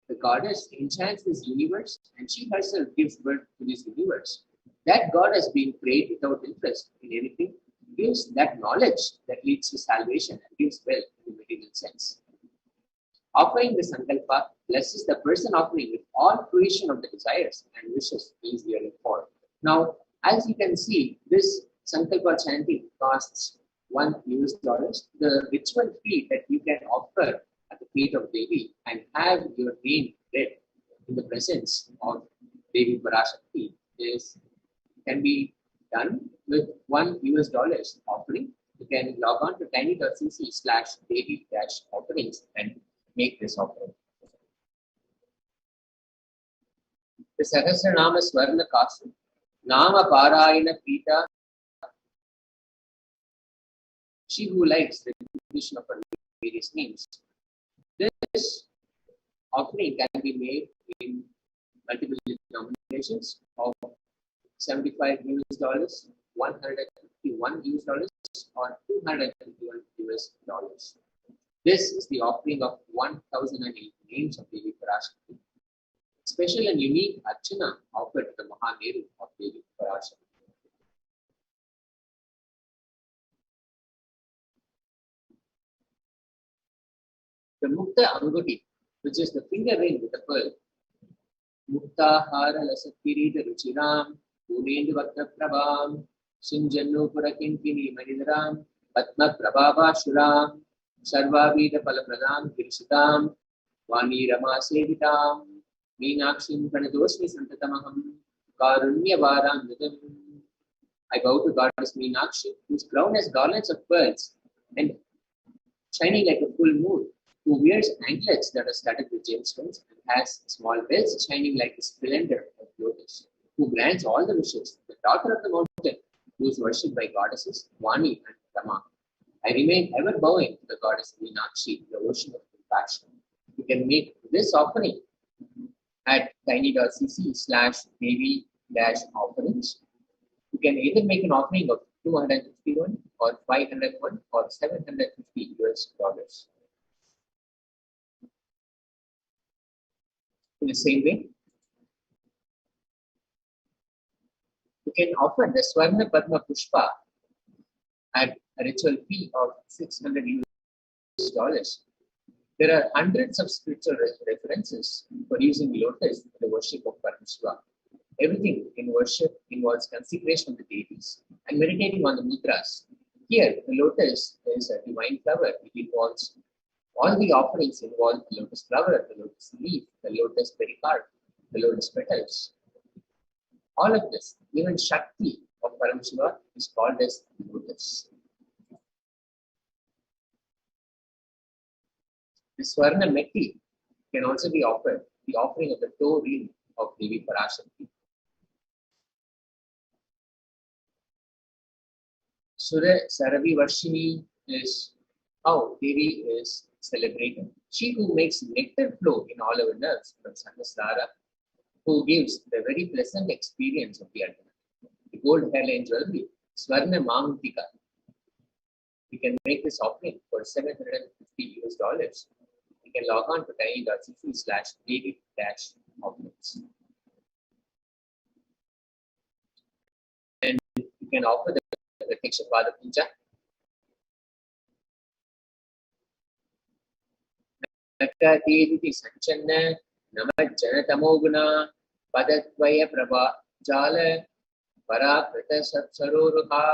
The goddess enchants this universe and she herself gives birth to this universe. That god has been prayed without interest in anything. gives that knowledge that leads to salvation and gives wealth in the material sense. Offering the Sankalpa blesses the person offering with all fruition of the desires and wishes he is yearning for. Now, as you can see, this Sankalpa chanting costs $1. The ritual fee that you can offer at the feet of Devi and have your name read in the presence of Devi Parashakti can be done with $1 offering. You can log on to tiny.cc/Devi-offerings and make this offering. The Sahasranama Swarna Kasu, Nama Parayana Pita. She who likes the repetition of her various names. This offering can be made in multiple denominations of $75, $151 or $251. This is the offering of 1008 names of Devi Parashakti. Special and unique Archana offered to the Mahameru of Devi Parashakti. The Mukta Anguti, which is the finger ring with the pearl. Mukta Hara Lasakirita Ruchiram, Punendu Vakta Prabham, Sinjanu Purakinkini Manidaram, Patma Prabhava Shuram, Sarva Vida Palapradam Kirisitam, Vani Rama Sevitam, Meenakshim Pranadosmi Santatamaham, Karunya Varam Nidam. I bow to Goddess Meenakshi, whose crown has garlands of pearls and shining like a full moon, who wears anklets that are studded with gemstones and has small bells shining like the splendor of lotus, who grants all the wishes, the daughter of the mountain, who is worshipped by goddesses Vani and Rama. I remain ever bowing to the goddess Meenakshi, the ocean of compassion. You can make this offering at tiny.cc/Devi-offerings. You can either make an offering of 251 or 501 or $750. In the same way, you can offer the Swarna Padma Pushpa at a ritual fee of $600. There are hundreds of spiritual references for using lotus in the worship of Paramashiva. Everything in worship involves consecration of the deities and meditating on the mudras. Here, the lotus is a divine flower. It involves all the offerings involve the lotus flower, the lotus leaf, the lotus pericarp, the lotus petals. All of this, even Shakti of Paramashiva, is called as lotus. The Swarna Metti can also be offered, the offering of the toe ring of Devi Parashakti. Sura Saravi Varshini is how Devi is celebrated. She who makes nectar flow in all our nerves from Sahasrara, who gives the very pleasant experience of the ultimate. The gold hairline jewelry, Swarna Mantika. We can make this offering for $750. You can log on to tiny.cc/Devi-offerings. And you can offer the Pratiksha Pada Puja. Nakatiti Sanchanna Namajanatamoguna Padatvaya Prabha Jala Paraprata Saroruha.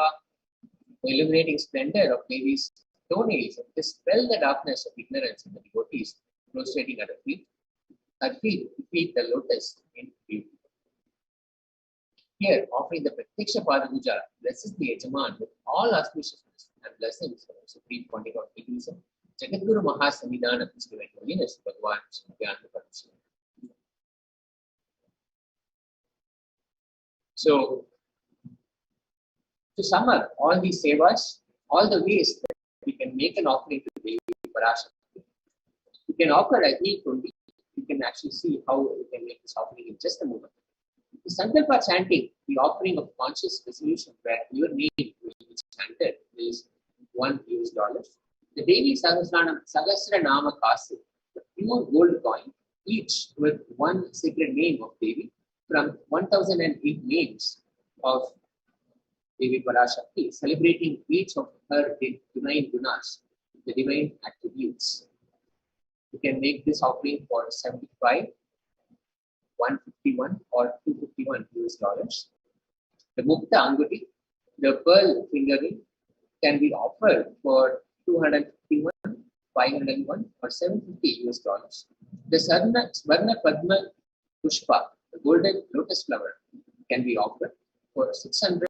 Illuminating splendor of Devi's toenails and dispel the darkness of ignorance in the devotees prostrating at her feet. Her feet defeat the lotus in beauty. Here, offering the Pratiksha Pada Puja blesses the Yajaman with all auspiciousness and blessings of the Supreme Pontiff of Hinduism, Jagadguru Mahasanidana of His Divine Holiness, Bhagavan Nithyananda Paramashivam. So, to sum up all these sevas, all the ways that we can make an offering to Devi Parashakti, you can offer a heat only. You can actually see how you can make this offering in just a moment. The Sankalpa chanting, the offering of conscious resolution where your name will be chanted, is $1. The Devi Sahasranama Kasu, the pure gold coin, each with one sacred name of Devi from 1008 names of Devi Parashakti, celebrating each of her divine gunas, the divine attributes. You can make this offering for 75, 151 or 251 US dollars. The Mukta Anguti, the pearl finger ring, can be offered for 251, 501 or 750 US dollars. The Swarna Padma Pushpa, the golden lotus flower, can be offered for 600,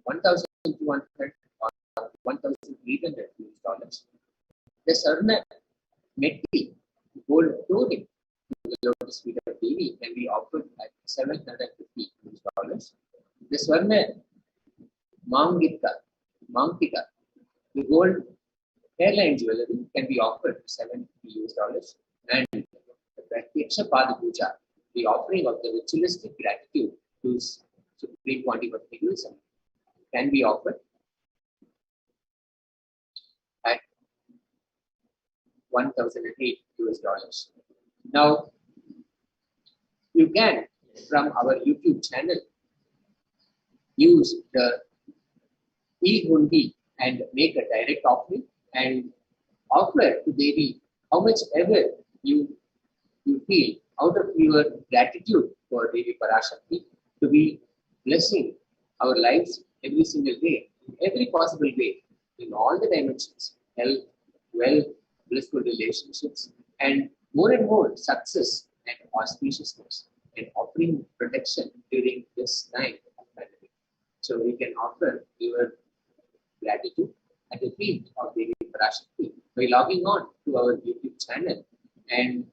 1,200 or 1,800 US dollars. The Sarna Metti, gold clothing, the lotus feet of Devi, can be offered at 750 US dollars. The Swarna Mangtika, the gold hairline jewelry, can be offered for 750 US dollars. And the Pratyaksha Pada Puja, the offering of the ritualistic gratitude to Supreme Pontiff of Hinduism, can be offered at 1,008 US dollars. Now, you can, from our YouTube channel, use the e-hundi and make a direct offering and offer to Devi how much ever you feel out of your gratitude for Devi Parashakti to be blessing our lives every single day, in every possible way, in all the dimensions, health, wealth, blissful relationships, and more success and auspiciousness, and offering protection during this time of pandemic. So we can offer your gratitude at the feet of Devi Parashakti by logging on to our YouTube channel, and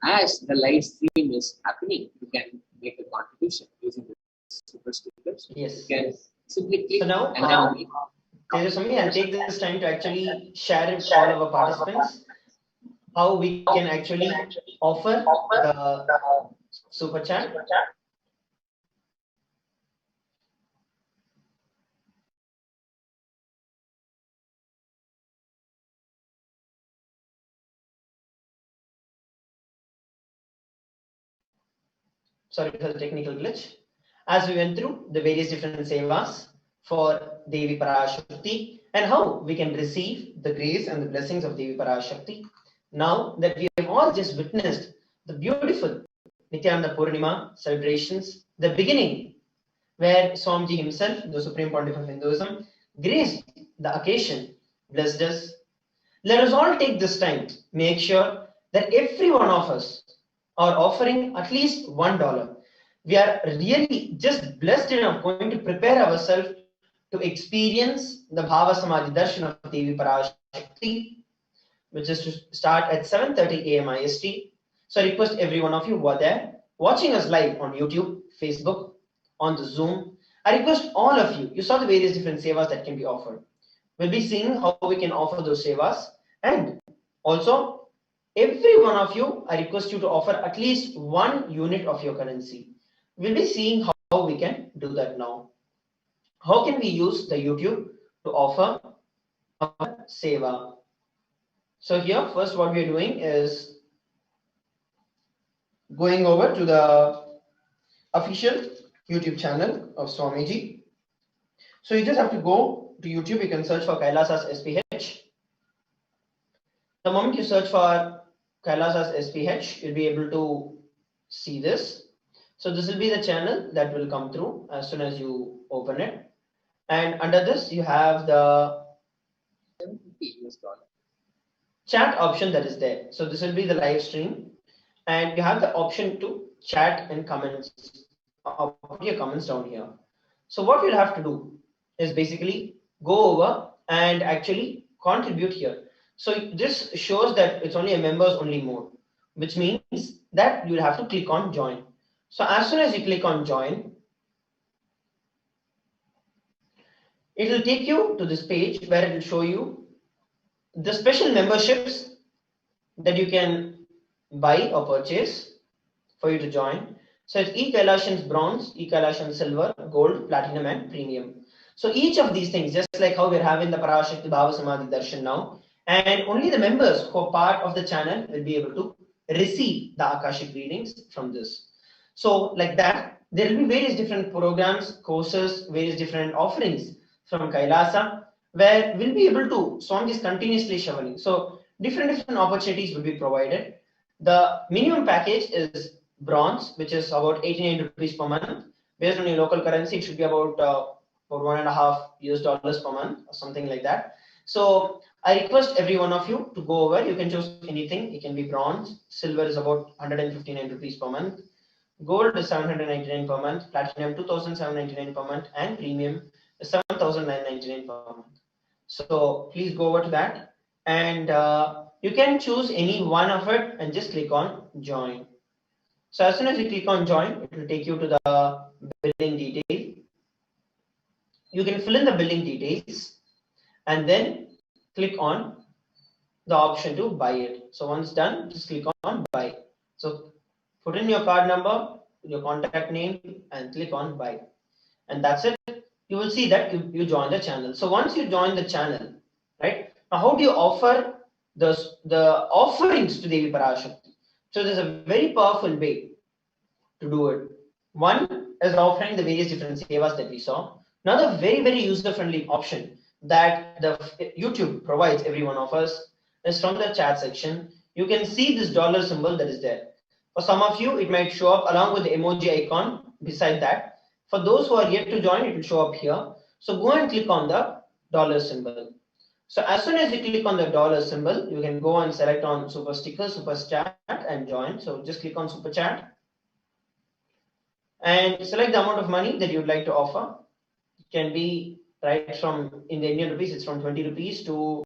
as the live stream is happening, you can make a contribution using the super stickers. Yes. You can simply click. So now, Tejaswami, I'll take this time to actually share with all of our participants how we can actually offer the super chat. Sorry for the technical glitch. As we went through the various different sevas for Devi Parashakti and how we can receive the grace and the blessings of Devi Parashakti. Now that we have all just witnessed the beautiful Nithyananda Purnima celebrations, the beginning where Swamiji himself, the Supreme Pontiff of Hinduism, graced the occasion, blessed us. Let us all take this time, make sure that every one of us are offering at least $1. We are really just blessed enough going to prepare ourselves to experience the Bhava Samadhi Darshan of Devi Parashakti, which is to start at 7:30 a.m. IST. So I request every one of you who are there, watching us live on YouTube, Facebook, on the Zoom. I request all of you, you saw the various different sevas that can be offered. We'll be seeing how we can offer those sevas, and also every one of you, I request you to offer at least 1 unit of your currency. We'll be seeing how we can do that now. How can we use the YouTube to offer our seva? So here, first what we are doing is going over to the official YouTube channel of Swamiji. So you just have to go to YouTube, you can search for Kailasa's SPH. The moment you search for Kailasa's SPH, you'll be able to see this. So this will be the channel that will come through as soon as you open it. And under this, you have the chat option that is there. So this will be the live stream. And you have the option to chat and comments, put your comments down here. So what you'll have to do is basically go over and actually contribute here. So this shows that it's only a members only mode, which means that you'll have to click on join. So as soon as you click on join, it will take you to this page where it will show you the special memberships that you can buy or purchase for you to join. So it's E-Kailashan's bronze, E-Kailashan silver, gold, platinum and premium. So each of these things, just like how we're having the Parashakti Bhava Samadhi Darshan now, and only the members who are part of the channel will be able to receive the Akashic readings from this. So like that, There will be various different programs, courses, various different offerings from Kailasa, where we'll be able to, Swami is continuously shoveling. So different opportunities will be provided. The minimum package is bronze, which is about 89 rupees per month. Based on your local currency, it should be about $1.5 per month or something like that. So I request every one of you to go over. You can choose anything. It can be bronze. Silver is about 159 rupees per month. Gold is 799 per month. Platinum 2,799 per month, and premium is 7,999 per month. So please go over to that, and you can choose any one of it and just click on join. So as soon as you click on join, it will take you to the billing detail. You can fill in the billing details and then click on the option to buy it. So once done, just click on buy. So put in your card number, your contact name, and click on buy. And that's it. You will see that you join the channel. So once you join the channel, right? Now how do you offer the offerings to Devi Parashakti? So there's a very powerful way to do it. One is offering the various different sevas that we saw. Another very user-friendly option that the YouTube provides every one of us is from the chat section. You can see this dollar symbol that is there. For some of you, it might show up along with the emoji icon beside that. For those who are yet to join, it will show up here. So go and click on the dollar symbol. So as soon as you click on the dollar symbol, you can go and select on super sticker, super chat, and join. So just click on super chat and select the amount of money that you would like to offer. It can be right from, in the Indian rupees, it's from 20 rupees to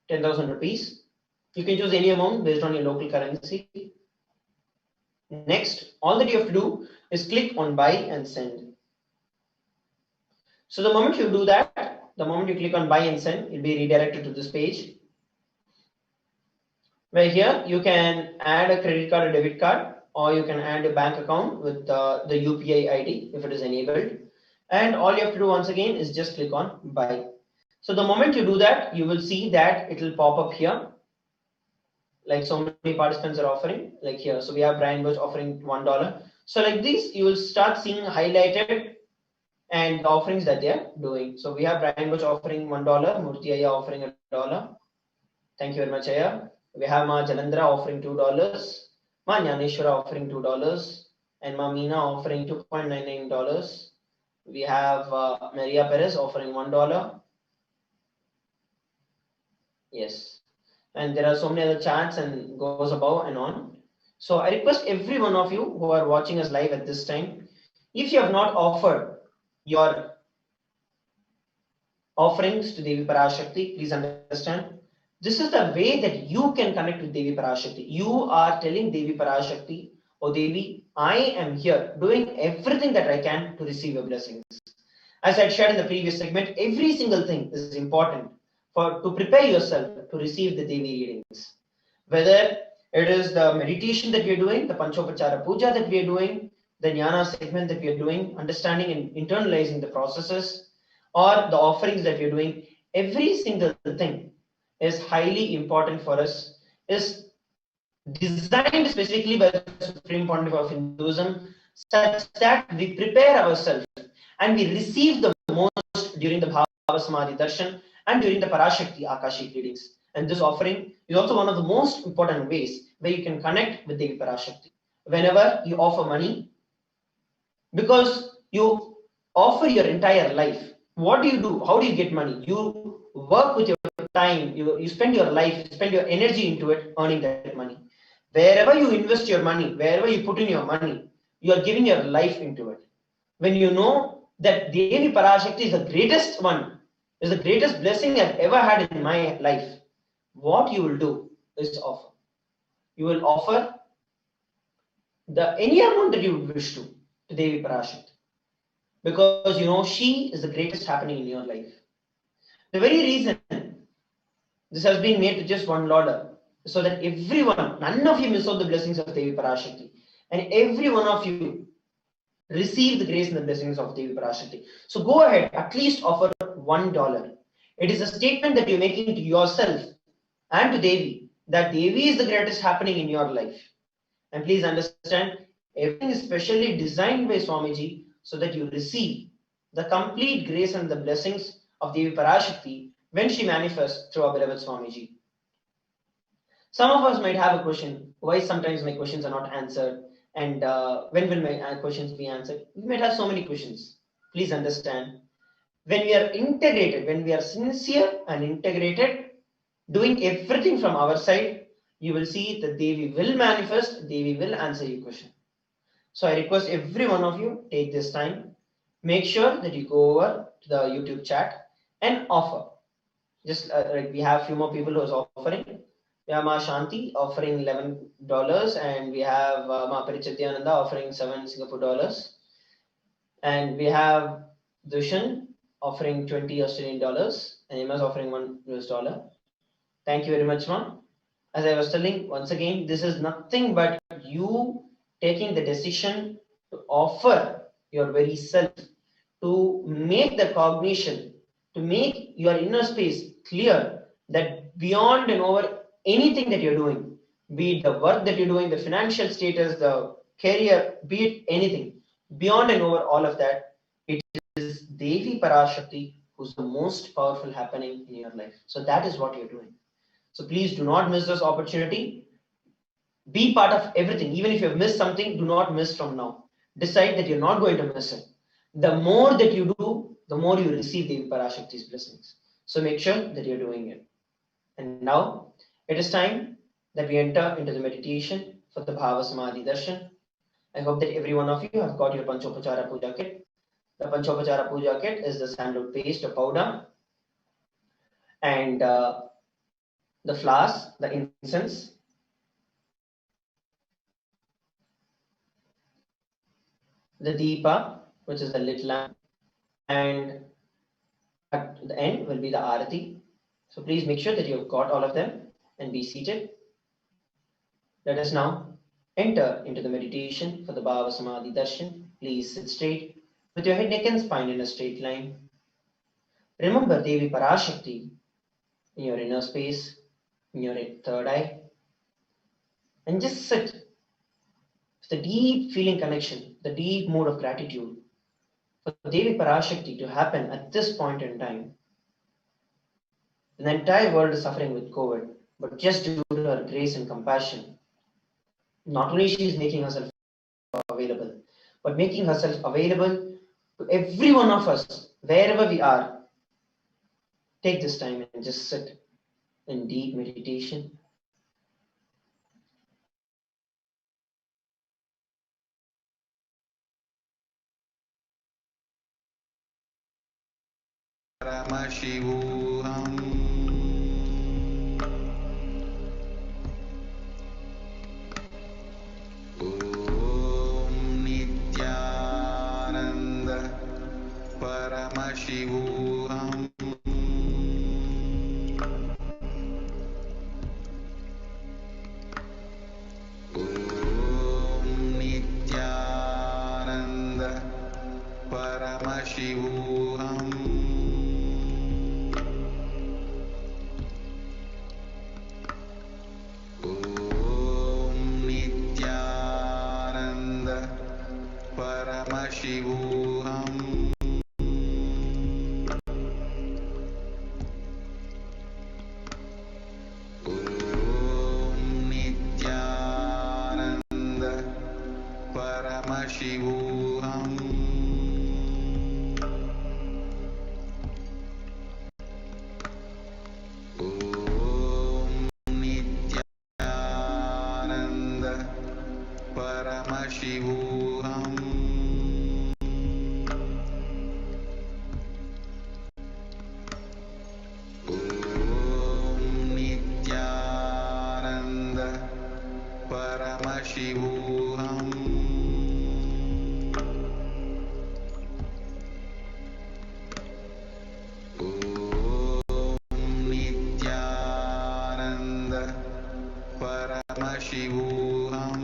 10,000 rupees. You can choose any amount based on your local currency. Next, all that you have to do is click on buy and send. So the moment you do that, the moment you click on buy and send, you'll be redirected to this page, where here you can add a credit card or debit card, or you can add a bank account with the UPI ID if it is enabled. And all you have to do once again is just click on buy. So the moment you do that, you will see that it will pop up here. Like so many participants are offering, like here. So we have Brian Bush offering $1. So like this, you will start seeing highlighted and the offerings that they are doing. So we have Brian Bush offering $1, Murthy Aya offering $1. Thank you very much, Aya. We have Ma Jalandra offering $2, Ma Nyaneshwara offering $2, and Ma Meena offering $2.99. We have Maria Perez offering $1. Yes. And there are so many other chats and goes above and on. So I request every one of you who are watching us live at this time, if you have not offered your offerings to Devi Parashakti, please understand, this is the way that you can connect with Devi Parashakti. You are telling Devi Parashakti, oh Devi, I am here doing everything that I can to receive your blessings. As I shared in the previous segment, every single thing is important to prepare yourself to receive the Devi readings. Whether it is the meditation that we are doing, the Panchopachara Puja that we are doing, the Jnana segment that we are doing, understanding and internalizing the processes, or the offerings that we are doing, every single thing is highly important for us, is designed specifically by the Supreme Pontiff of Hinduism, such that we prepare ourselves and we receive the most during the Bhava Samadhi Darshan and during the Parashakti Akashic readings. And this offering is also one of the most important ways where you can connect with Devi Parashakti. Whenever you offer money, because you offer your entire life, what do you do? How do you get money? You work with your time, you spend your life, you spend your energy into it, earning that money. Wherever you invest your money, wherever you put in your money, you are giving your life into it. When you know that Devi Parashakti is the greatest one, is the greatest blessing I've ever had in my life, what you will do is offer. You will offer any amount that you wish to Devi Parashakti, because you know she is the greatest happening in your life. The very reason this has been made to just $1, so that everyone, none of you miss out the blessings of Devi Parashakti, and every one of you receive the grace and the blessings of Devi Parashakti. So go ahead, at least offer $1. It is a statement that you're making to yourself and to Devi that Devi is the greatest happening in your life. And please understand, Everything is specially designed by Swamiji so that you receive the complete grace and the blessings of Devi Parashakti when she manifests through our beloved Swamiji. Some of us might have a question, why sometimes my questions are not answered, and when will my questions be answered? We might have so many questions. Please understand, when we are integrated, when we are sincere and integrated, doing everything from our side, you will see that Devi will manifest, Devi will answer your question. So I request every one of you, take this time, make sure that you go over to the YouTube chat and offer. Just like we have a few more people who is offering. We have Ma Shanti offering $11, and we have Ma Parichityananda offering 7 Singapore dollars, and we have Dushan offering 20 Australian dollars, and Emma is offering $1. Thank you very much, Ma. As I was telling, once again, this is nothing but you taking the decision to offer your very self, to make the cognition, to make your inner space clear that beyond and over anything that you're doing, be it the work that you're doing, the financial status, the career, be it anything, beyond and over all of that, it is Devi Parashakti who's the most powerful happening in your life. So that is what you're doing. So please do not miss this opportunity. Be part of everything. Even if you have missed something, do not miss from now. Decide that you're not going to miss it. The more that you do, the more you receive Devi Parashakti's blessings. So make sure that you're doing it. And now it is time that we enter into the meditation for the Bhava Samadhi Darshan. I hope that every one of you have got your Panchopachara Puja kit. The Panchopachara Puja kit is the sandalwood paste or powder, and the flowers, the incense, the deepa, which is the lit lamp, and at the end will be the arati. So please make sure that you've got all of them and be seated. Let us now enter into the meditation for the Bhava Samadhi Darshan. Please sit straight with your head, neck and spine in a straight line. Remember Devi Parashakti in your inner space, in your third eye, and just sit with the deep feeling connection, the deep mood of gratitude for Devi Parashakti to happen at this point in time. The entire world is suffering with COVID, but just due to her grace and compassion, not only she is making herself available, but making herself available to every one of us, wherever we are. Take this time and just sit in deep meditation. Paramashivoham. Om Nithyananda Paramashivoham. Om Nithyananda Paramashivoham. Om Nithyananda Paramashivoham. Om Nithyananda Paramashivoham. Om Nithyananda Paramashivoham. Om Nithyananda Paramashivoham. Om Nithyananda Paramashivoham.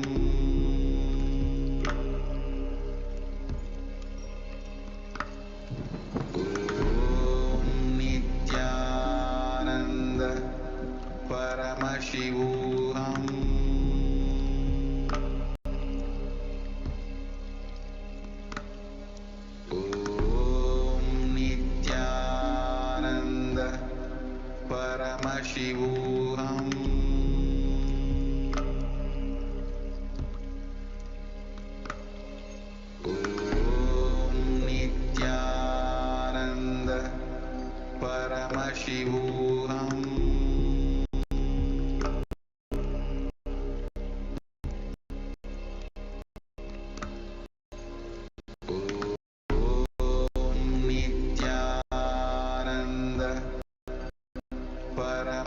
Om Nithyananda Paramashivoham.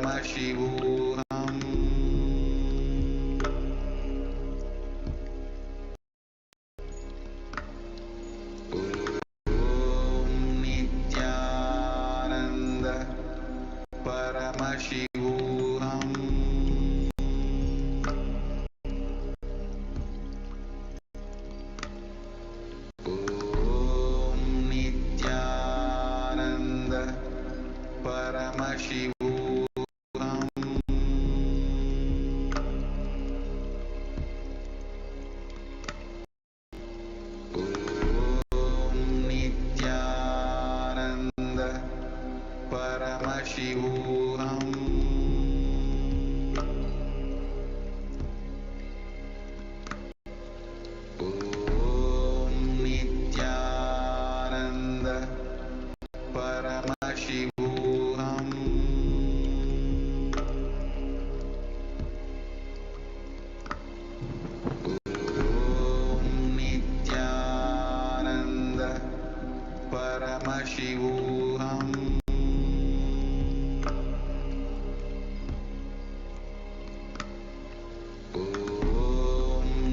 Paramashivoham. Nithyananda Paramashivoham. Nithyananda Paramashivoham. Nithyananda Paramashivoham. Nithyananda Paramashivoham. Nithyananda Paramashivoham.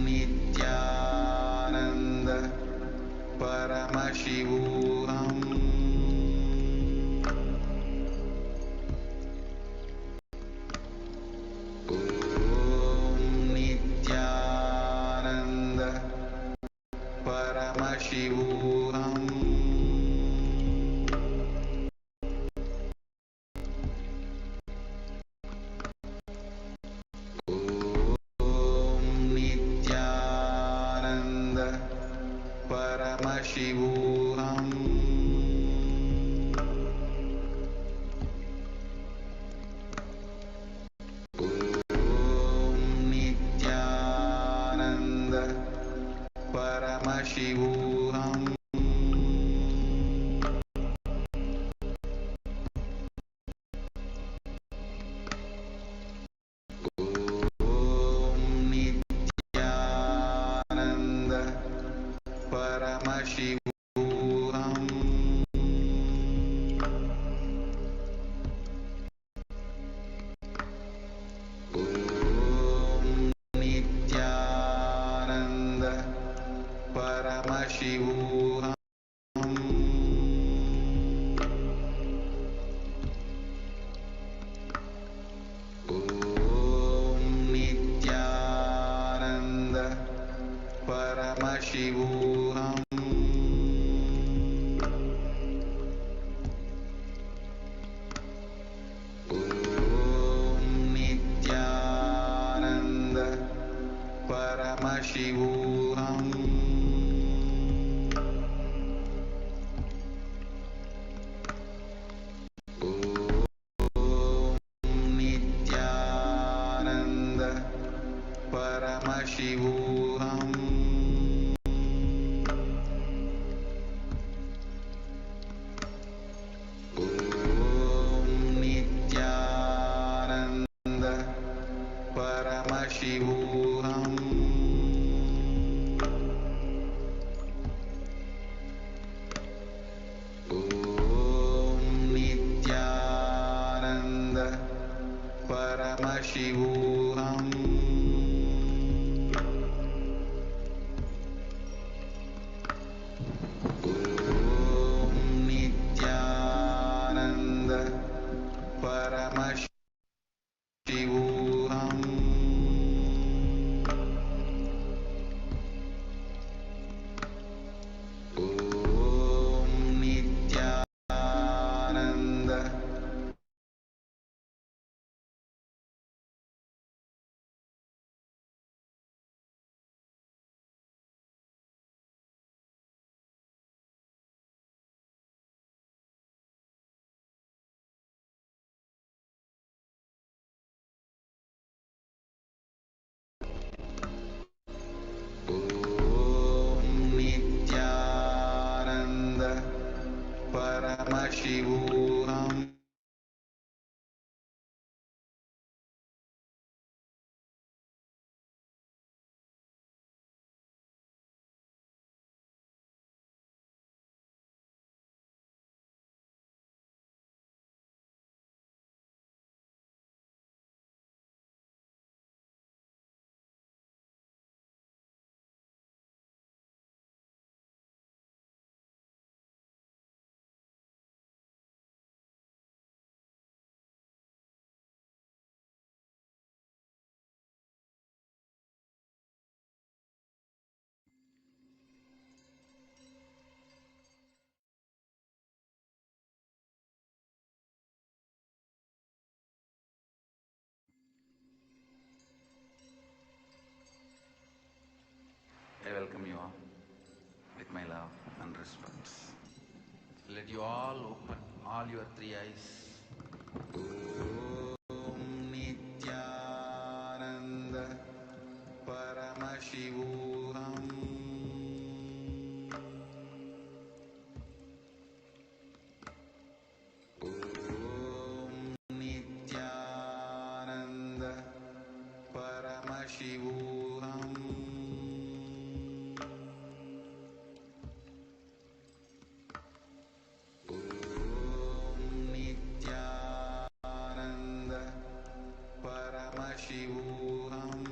Nithyananda Paramashivoham. Nithyananda Paramashivoham. Nithyananda Paramashivoham. Nithyananda Paramashivoham. Nithyananda Paramashivoham. Nithyananda Paramashivoham. Nithyananda Paramashivoham. Nithyananda Paramashivoham. Nithyananda Paramashivoham. Nithyananda Paramashivoham. Nithyananda Paramashivoham. Nithyananda Paramashivoham. Nithyananda Nithyananda Paramashivoham. I welcome you all with my love and respect. Let you all open all your three eyes. Om Nithyananda Paramashivoham. Om Nithyananda Paramashivoham. Nithyananda Paramashivoham.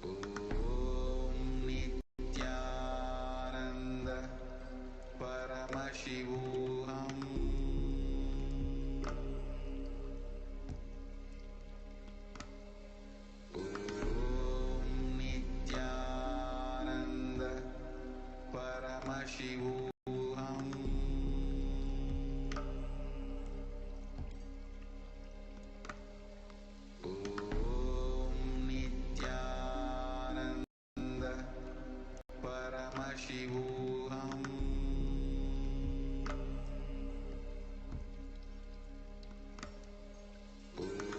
Om Nithyananda Paramashivoham. Om Nithyananda Paramashivoham.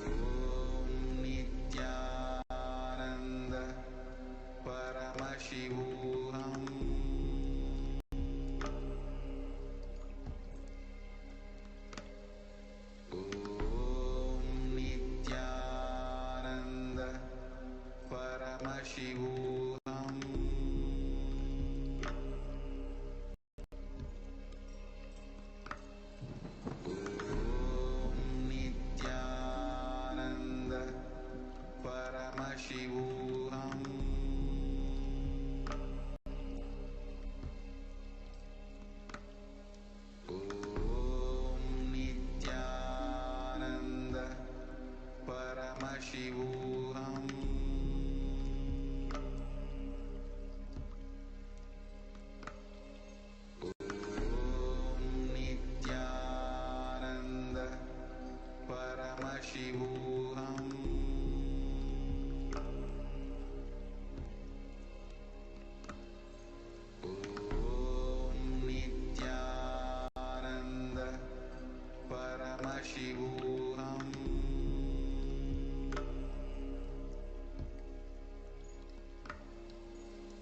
Om Nithyananda Paramashivoham. Om Nithyananda Paramashivoham. Om Nithyananda Paramashivoham. Om Nithyananda Paramashivoham. Om Nithyananda Paramashivoham. Om Nithyananda Paramashivoham. Om Nithyananda Paramashivoham.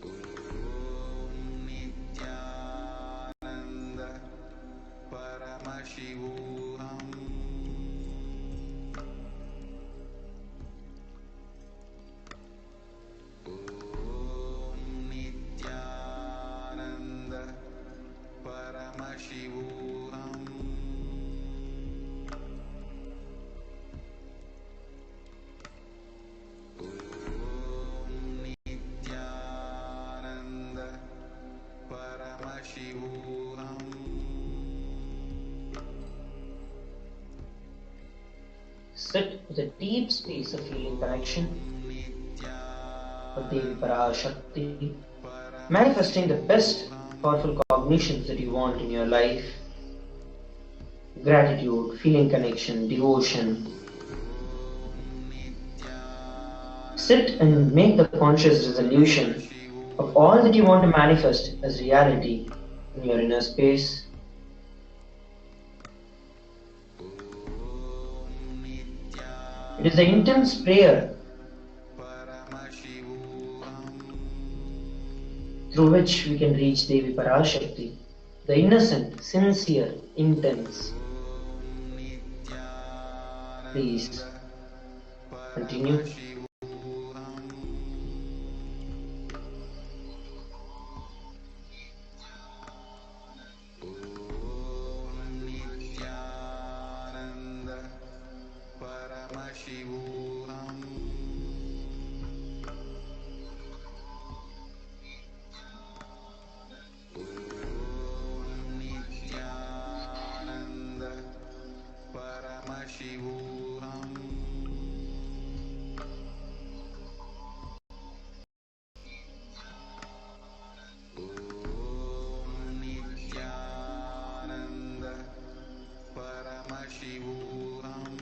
Om Nithyananda Paramashivoham. Om Nithyananda Paramashivoham. Om Nithyananda Paramashivoham. Sit with a deep space of feeling connection with Devi Parashakti, manifesting the best powerful cognitions that you want in your life. Gratitude, feeling connection, devotion. Sit and make the conscious resolution of all that you want to manifest as reality in your inner space. It is the intense prayer through which we can reach Devi Parashakti, the innocent, sincere, intense. Please continue. Nithyananda Paramashivoham. Om Nithyananda Paramashivoham. Om Nithyananda Paramashivoham.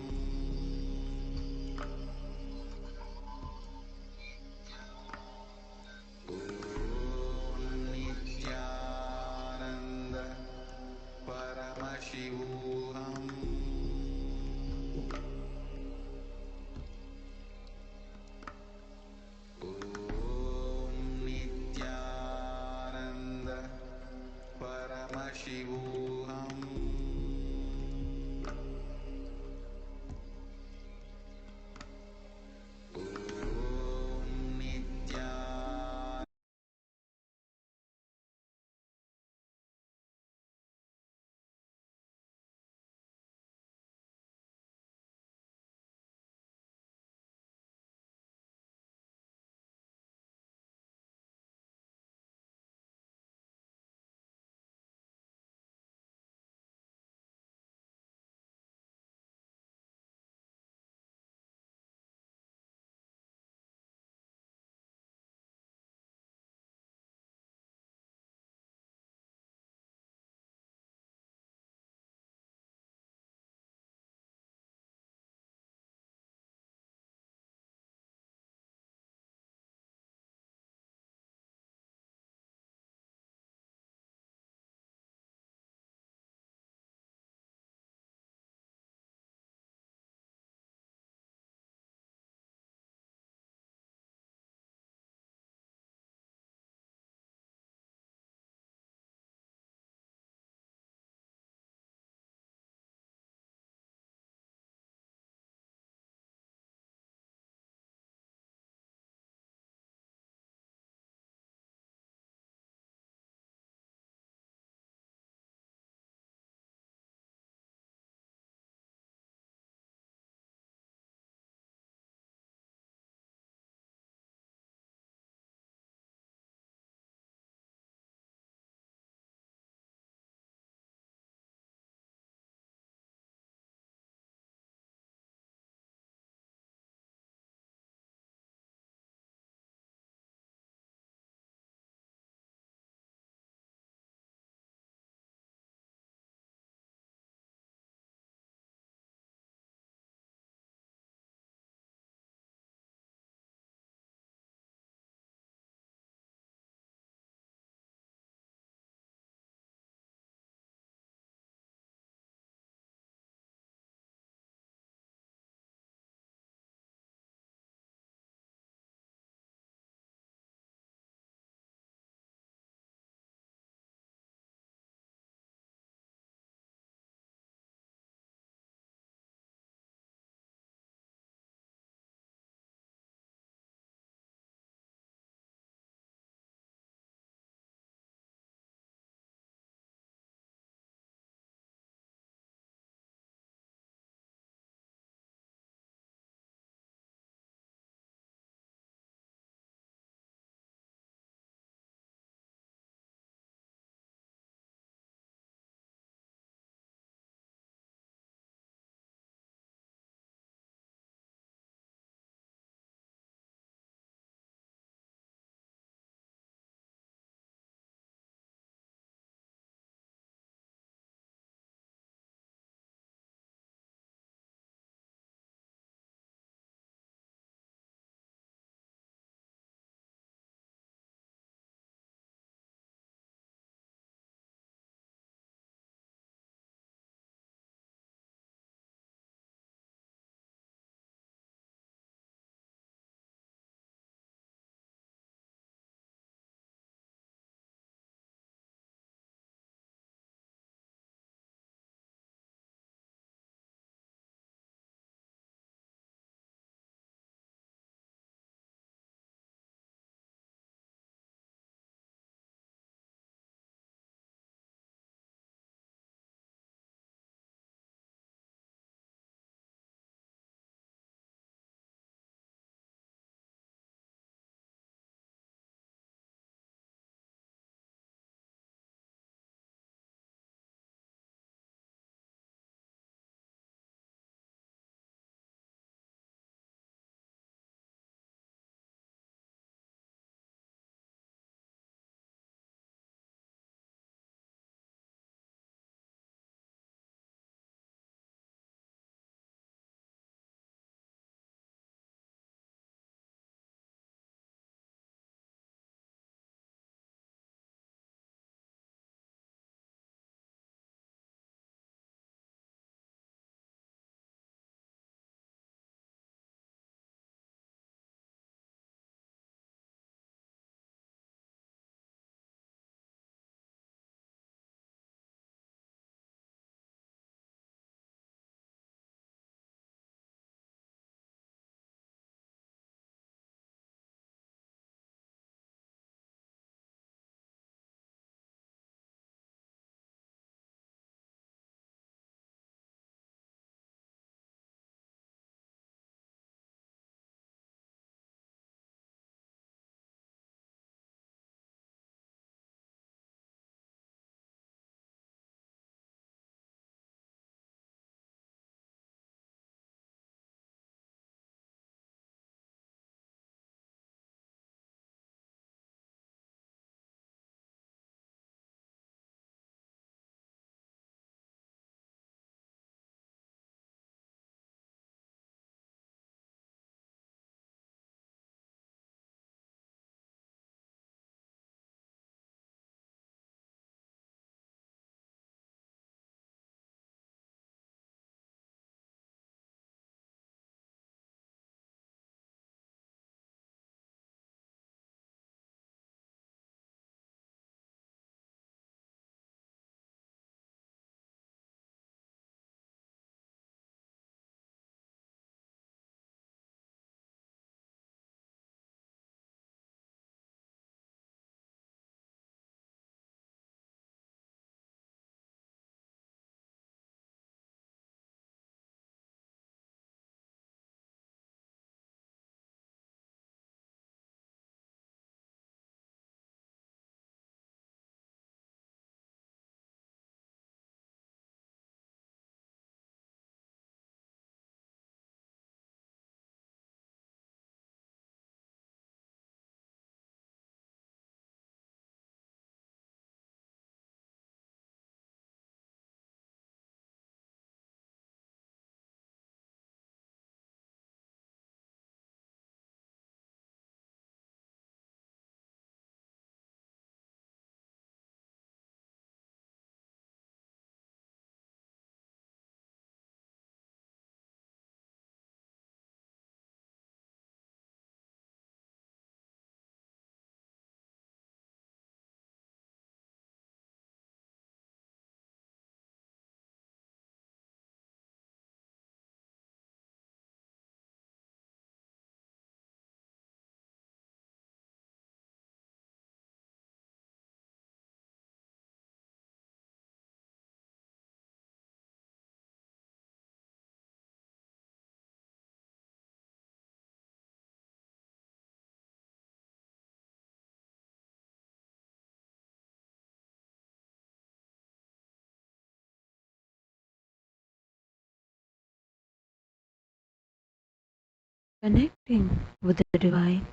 Connecting with the divine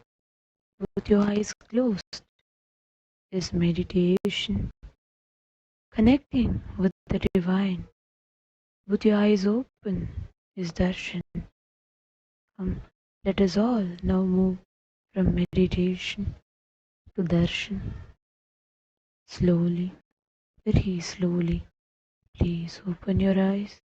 with your eyes closed is meditation. Connecting with the divine with your eyes open is darshan. Let us all now move from meditation to darshan. Slowly, very slowly, please open your eyes.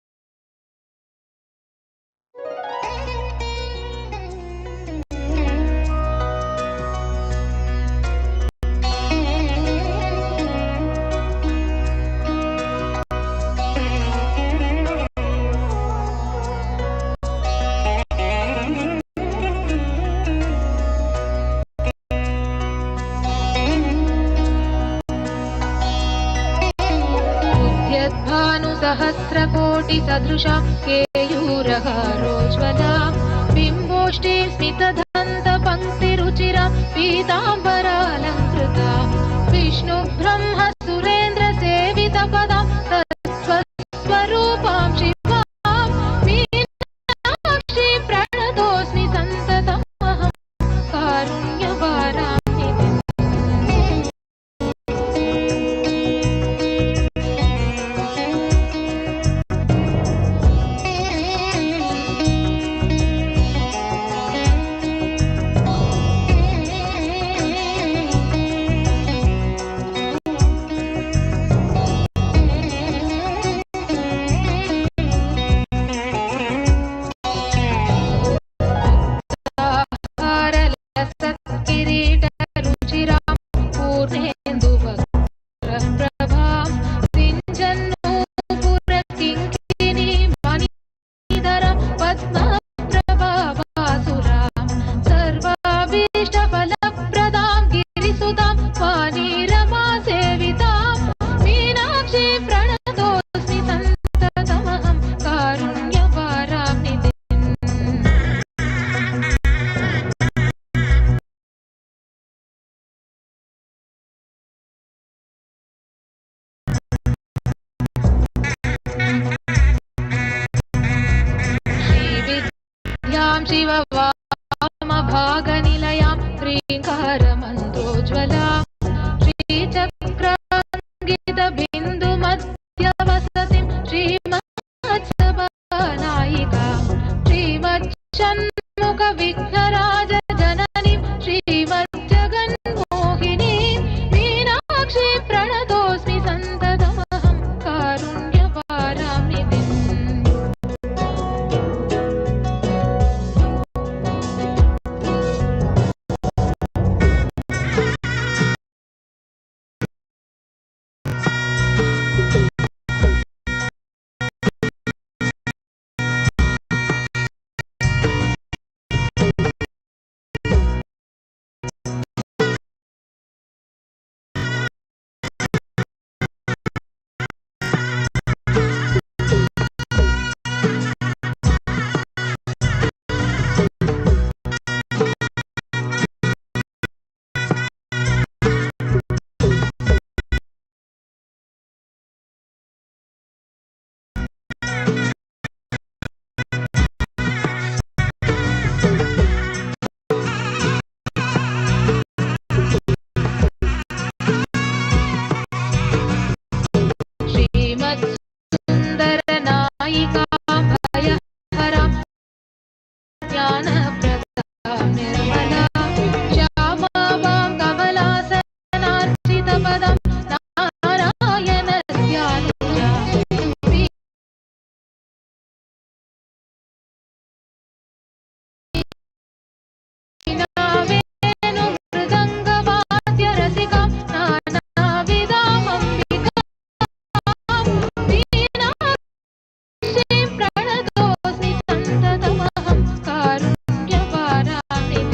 सहस्रकोटिसदृशा केयूरहारोज्ज्वला बिम्बोष्ठीं स्मितदन्तपङ्क्तिरुचिरा पीताम्बरालङ्कृता विष्णुब्रह्म सुरेन्द्रसेवितपदां तत्स्वरूपां शिवां Meenakshi प्रणतोऽस्मि सन्ततमहं कारुण्यवारां निधिम् शिववामभागनिलयां श्रीङ्कारमन्त्रोज्ज्वला श्रीचक्राङ्कितबिन्दुमध्यवसतिं श्रीमत्सभानायिका श्रीमच्छण्मुखविघ्नराजजननीं श्रीमज्जगन्मोहिनीं मीनाक्षी प्रणतोऽस्मि सन्ततमहं कारुण्यवारां निधिम् श्रीमत्सुन्दरनायिका भयहरा ज्ञानप्रदां निर्मला श्यामावां कमलासनार्चितपदं नारायणस्यानुजा वीणावेणुमृदङ्गवाद्यरसिकां नानाविधामम्बिकां मीनाक्षीं प्रणतोऽस्मि सन्ततमहं कारुण्यवारां निधिम्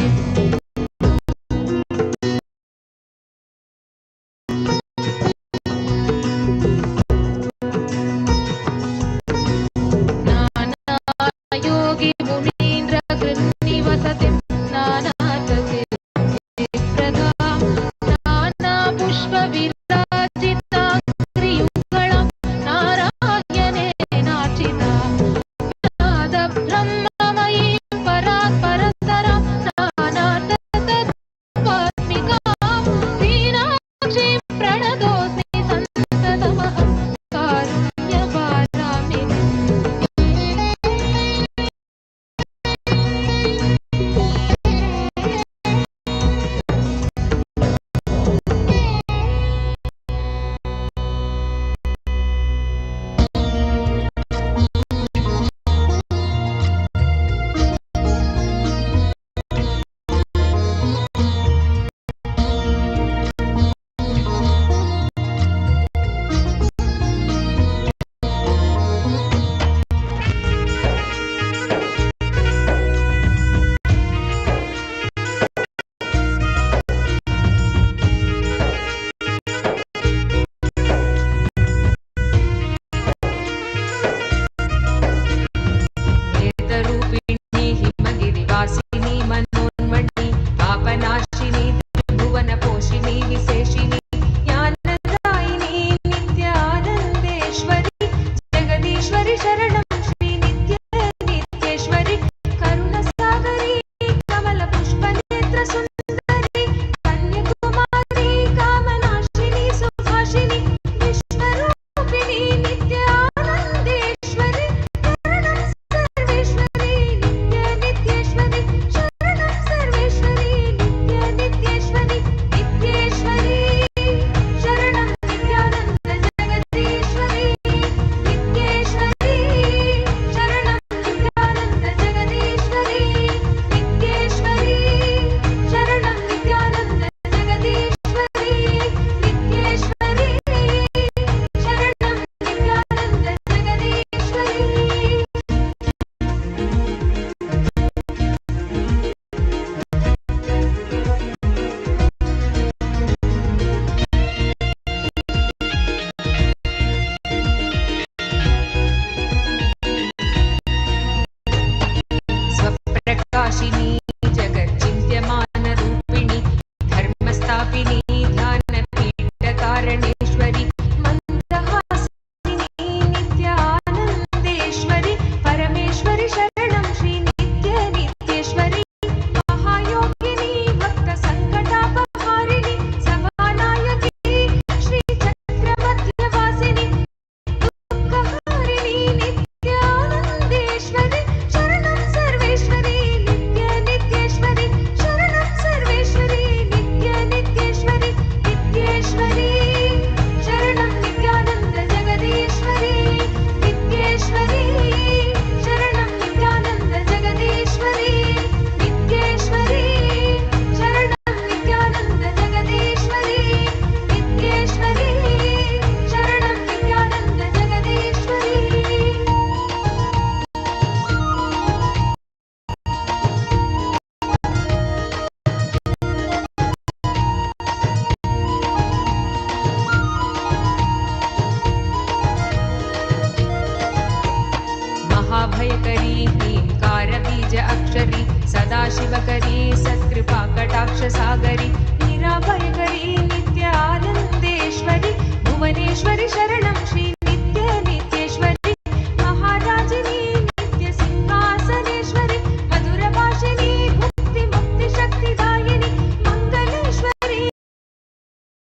सर्वकरी सत्कृपा कटाक्ष सागरी निराभयकरी नित्यानन्देश्वरी भुवनेश्वरी शरणं श्री नित्य नित्येश्वरी महाराजिनी नित्य सिंहासनेश्वरी मधुरभाषिनी भुक्ति मुक्ति शक्तिदायिनी मंगलेश्वरी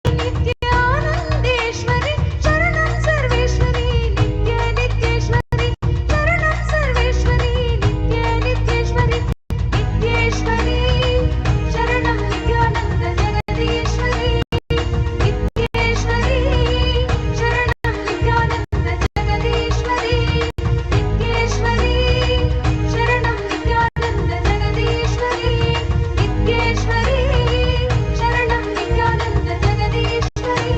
नित्यानन्देश्वरी शरणं सर्वेश्वरी नित्य नित्येश्वरी शरणं सर्वेश्वरी नित्य नित्येश्वरी नित्येश्वरी शरणं नित्यानन्द जगदीश्वरी नित्येश्वरी शरणं नित्यानन्द जगदीश्वरी नित्येश्वरी शरणं नित्यानन्द जगदीश्वरी नित्येश्वरी शरणं नित्यानन्द जगदीश्वरी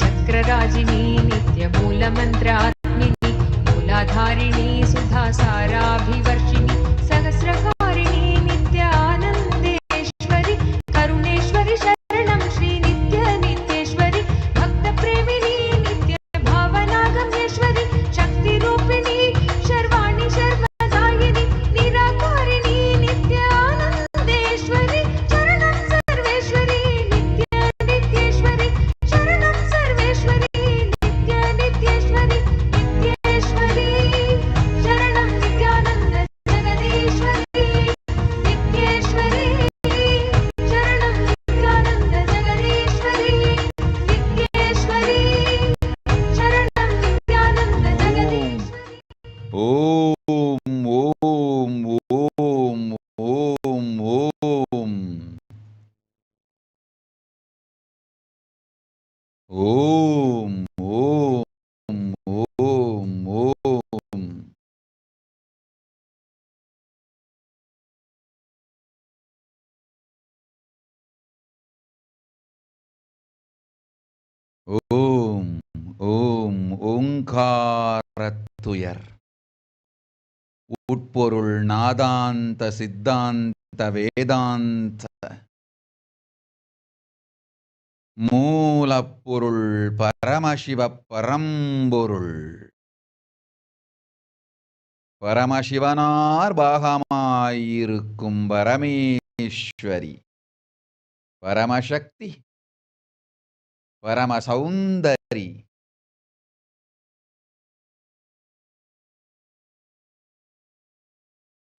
चक्रराजिनी नित्यमूलमन्त्रात्मिनी मूलाधारिणी सुधासाराभिवर्षिणी सहस्रकारिणी नित्यानन्देश्वरी करुणेश्वरी शरणं श्री नित्य नित्येश्वरी भक्तप्रेमिणी नित्य भावनागम्येश्वरी शक्तिरूपिणी शर्वाणि शर्वदायिनी निराकारिणी नित्यानन्देश्वरी शरणं सर्वेश्वरी नित्य नित्येश्वरी शरणं सर्वेश्वरी नित्य नित्येश्वरी नित्येश्वरी शरणं नित्यानन्द जगदीश्वरी नित्येश्वरी शरणं नित्यानन्द जगदीश्वरी नित्येश्वरी शरणं Nityanand Jagadishwari Om, Om, Om, Om, Om. Om, Om, Om, Om. Om, Om, Omkaratuyar. உட்பொருள் நாதாந்த சித்தாந்த வேதாந்த மூலப்பொருள் பரமசிவ பரம்பொருள் பரமசிவனார் பாகமாயிருக்கும் பரமேஸ்வரி பரமசக்தி பரமசௌந்தரி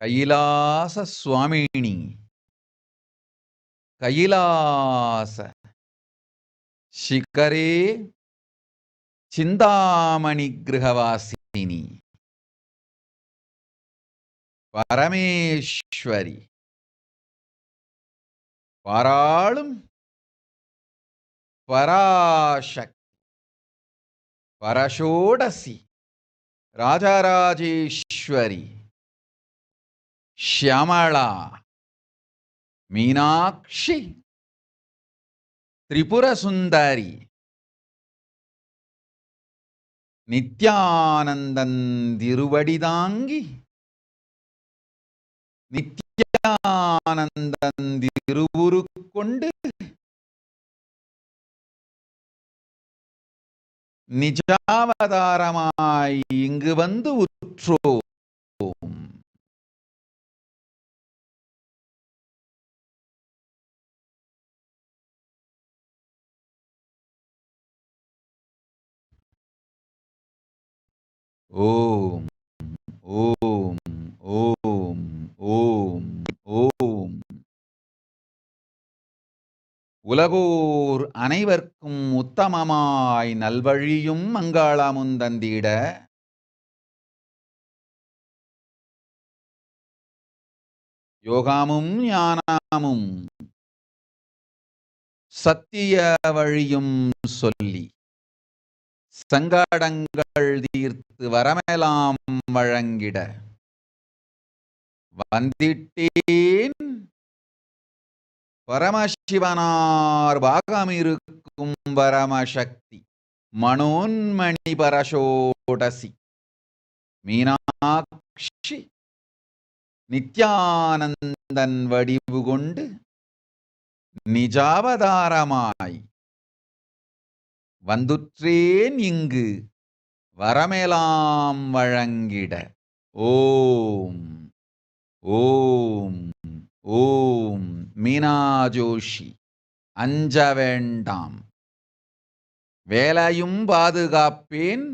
கைலாச சுவாமினி கைலாச ಶಿಖರೇ ಚಿಂತಾಮಣಿ ಗೃಹವಾಸಿನಿ பரமேஸ்வரி பாராளும் பராசக்தி பரஷோடசி ராஜராஜேஸ்வரி ಶ್ಯಾಮಳಾ மீனாட்சி திரிபுர சுந்தரி நித்யானந்தன் திருவடிதாங்கி நித்யானந்தன் திருவுருக்கொண்டு நிஜாவதாரமாய் இங்கு வந்து உற்றோம். ஓம் ஓம் ஓம் ஓம் ஓம். உலகோர் அனைவர்க்கும் உத்தமமாய் நல்வழியும் மங்களமும் தந்திட யோகமும் ஞானமும் சத்திய வழியும் சொல்லி சங்கடங்கள் தீர்த்து வரமெல்லாம் வழங்கிட வந்திட்டேன் பரமசிவனார் பாகமிருக்கும் பரமசக்தி மனோன்மணி பரஷோடசி மீனாட்சி நித்யானந்தன் வடிவு கொண்டு நிஜாவதாரமாய் வந்துற்றேன் இங்கு வரமெலாம் வழங்கிட. ஓம் ஓம் ஓம். மீனா ஜோஷி. அஞ்ச வேண்டாம், வேலையும் பாதுகாப்பேன்,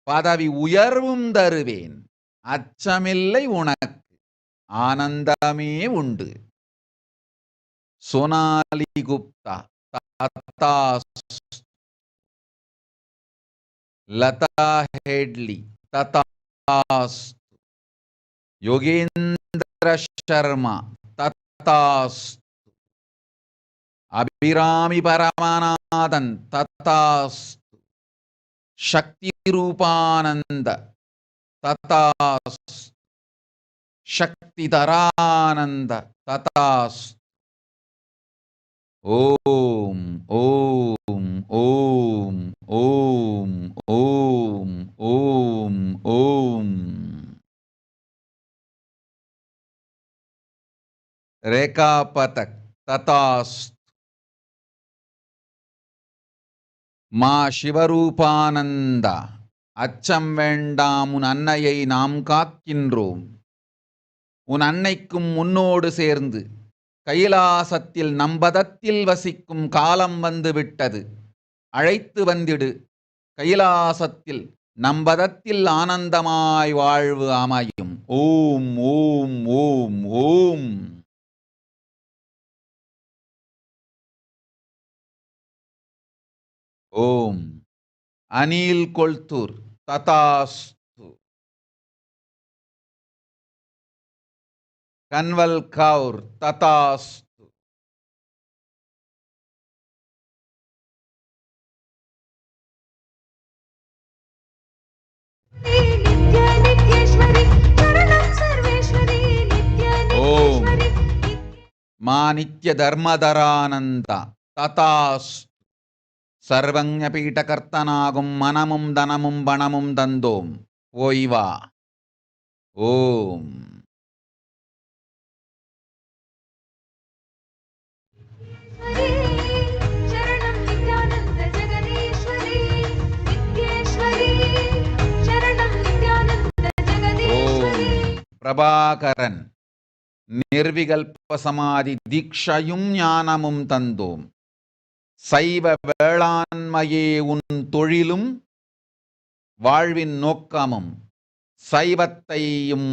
பதவி உயர்வும் தருவேன், அச்சமில்லை உனக்கு, ஆனந்தமே உண்டு. சோனாலி குப்தா. ததாஸ்து. லதா ஹெட்லி. ததாஸ்து. योगेंद्र शर्मा. तथास्तु. अभिरामी परमानाथन. तथास्तु. शक्ति रूपानंद. तथास्तु. शक्तिधरानंद. तथास्तु. ओम ओम ओम ओम ओम ओम ओम. रेखा पथक. तथास्तु. மா சிவரூபானந்தா. அச்சம் வேண்டாம், உன் அன்னையை நாம் காக்கின்றோம். உன் அன்னைக்கும் உன்னோடு சேர்ந்து கைலாசத்தில் நம்பதத்தில் வசிக்கும் காலம் வந்து விட்டது. அழைத்து வந்திடு. கைலாசத்தில் நம்பதத்தில் ஆனந்தமாய் வாழ்வு அமையும். ஓம் ஓம் ஓம் ஓம். ஓம். அனில் கொல்தூர். ததாஸ்து. கன்வல் கவுர். ததாஸ்து. ஓம். மா நித்ய தர்மதரானந்தா. ததாஸ்து. சர்வஞ பீட்டகர்த்தனாகும் மனமும் தனமும் பணமும் தந்தோம், போய் வா. ஓம். ஓம். பிரபாகரன். நிர்விகல்ப சமாதி தீக்ஷையும் ஞானமும் தந்தோம். சைவ வேளாண்மையே உன் தொழிலும் வாழ்வின் நோக்கமும். சைவத்தையும்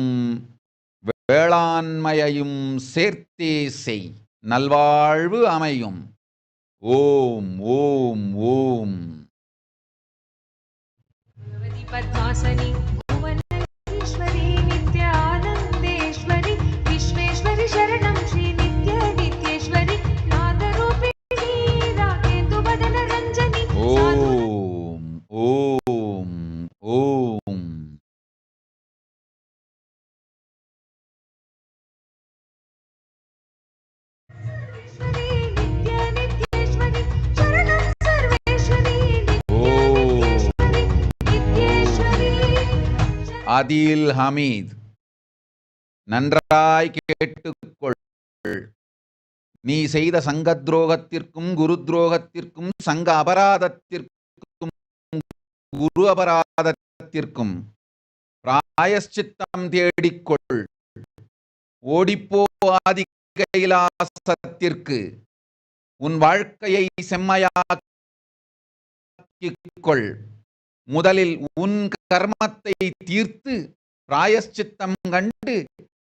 வேளாண்மையையும் சேர்த்தே செய், நல்வாழ்வு அமையும். ஓம் ஓம் ஓம். पद्मासनी भुवनेश्वरी नित्यानन्देश्वरी विश्वेश्वरी शरणं श्री नित्य नित्येश्वरी नादरूपिणी रागेन्दुवदन रञ्जनी. ஓம் ஓம் ஓம். அதில் ஹமீத். நன்றாய் கேட்டுக்கொள். நீ செய்த சங்க துரோகத்திற்கும் குரு துரோகத்திற்கும் சங்க அபராதத்திற்கும் குரு அபராதத்திற்கும் பிராயஷ்சித்தம் தேடிக்கொள். ஓடிப்போ ஆதி கைலாசத்திற்கு. உன் வாழ்க்கையை செம்மையாக்கிக்கொள். முதலில் உன் கர்மத்தை தீர்த்து பிராயஷ்சித்தம் கண்டு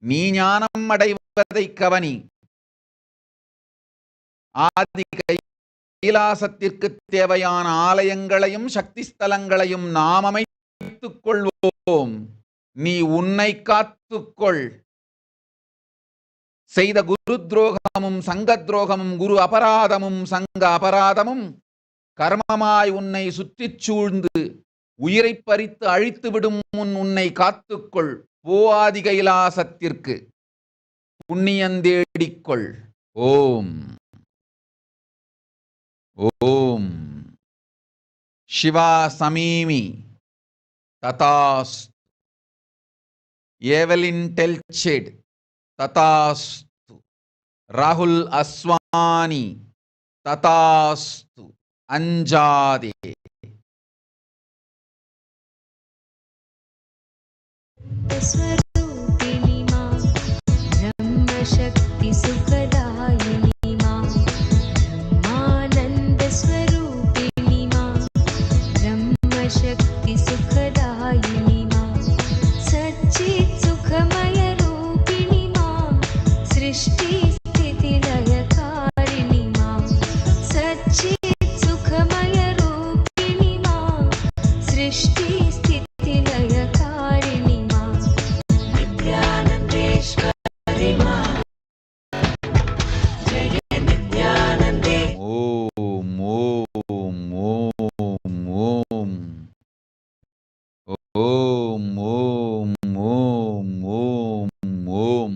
நீ ஞானம் அடைவதை கவனி. ஆதி கைலாசத்திற்கு தேவையான ஆலயங்களையும் சக்தி ஸ்தலங்களையும் நாம் அமைத்துக் கொள்வோம். நீ உன்னை காத்துக்கொள். செய்த குரு துரோகமும் சங்க துரோகமும் குரு அபராதமும் சங்க அபராதமும் கர்மமாய் உன்னை சுற்றிச் சூழ்ந்து உயிரை பறித்து அழித்து விடும் முன் உன்னை காத்துக்கொள். போஆதி கைலாசத்திற்கு புண்ணியந்தேடிக்கொள். ஓம் ஓம். Siva சமீமி. ததாஸ்து. Evelyn Telched, Tatastu. Rahul Aswani, Tatastu. Anjade. स्वरूपिणी मां ब्रह्मशक्ति सुखदायिनी मां ब्रह्मानन्दस्वरूपिणी मां ब्रह्मशक्ति सुखदायिनी मां सच्चित् सुखमयरूपिणी मां सृष्टिस्थितिलयकारिणी मां सच्चित् सुखमयरूपिणी मां सृष्टिस्थितिलयकारिणी मां नित्यानन्देश्वरि मां जय नित्यानन्दे Om, Om, Om, Om. Om, Om, Om, Om, Om.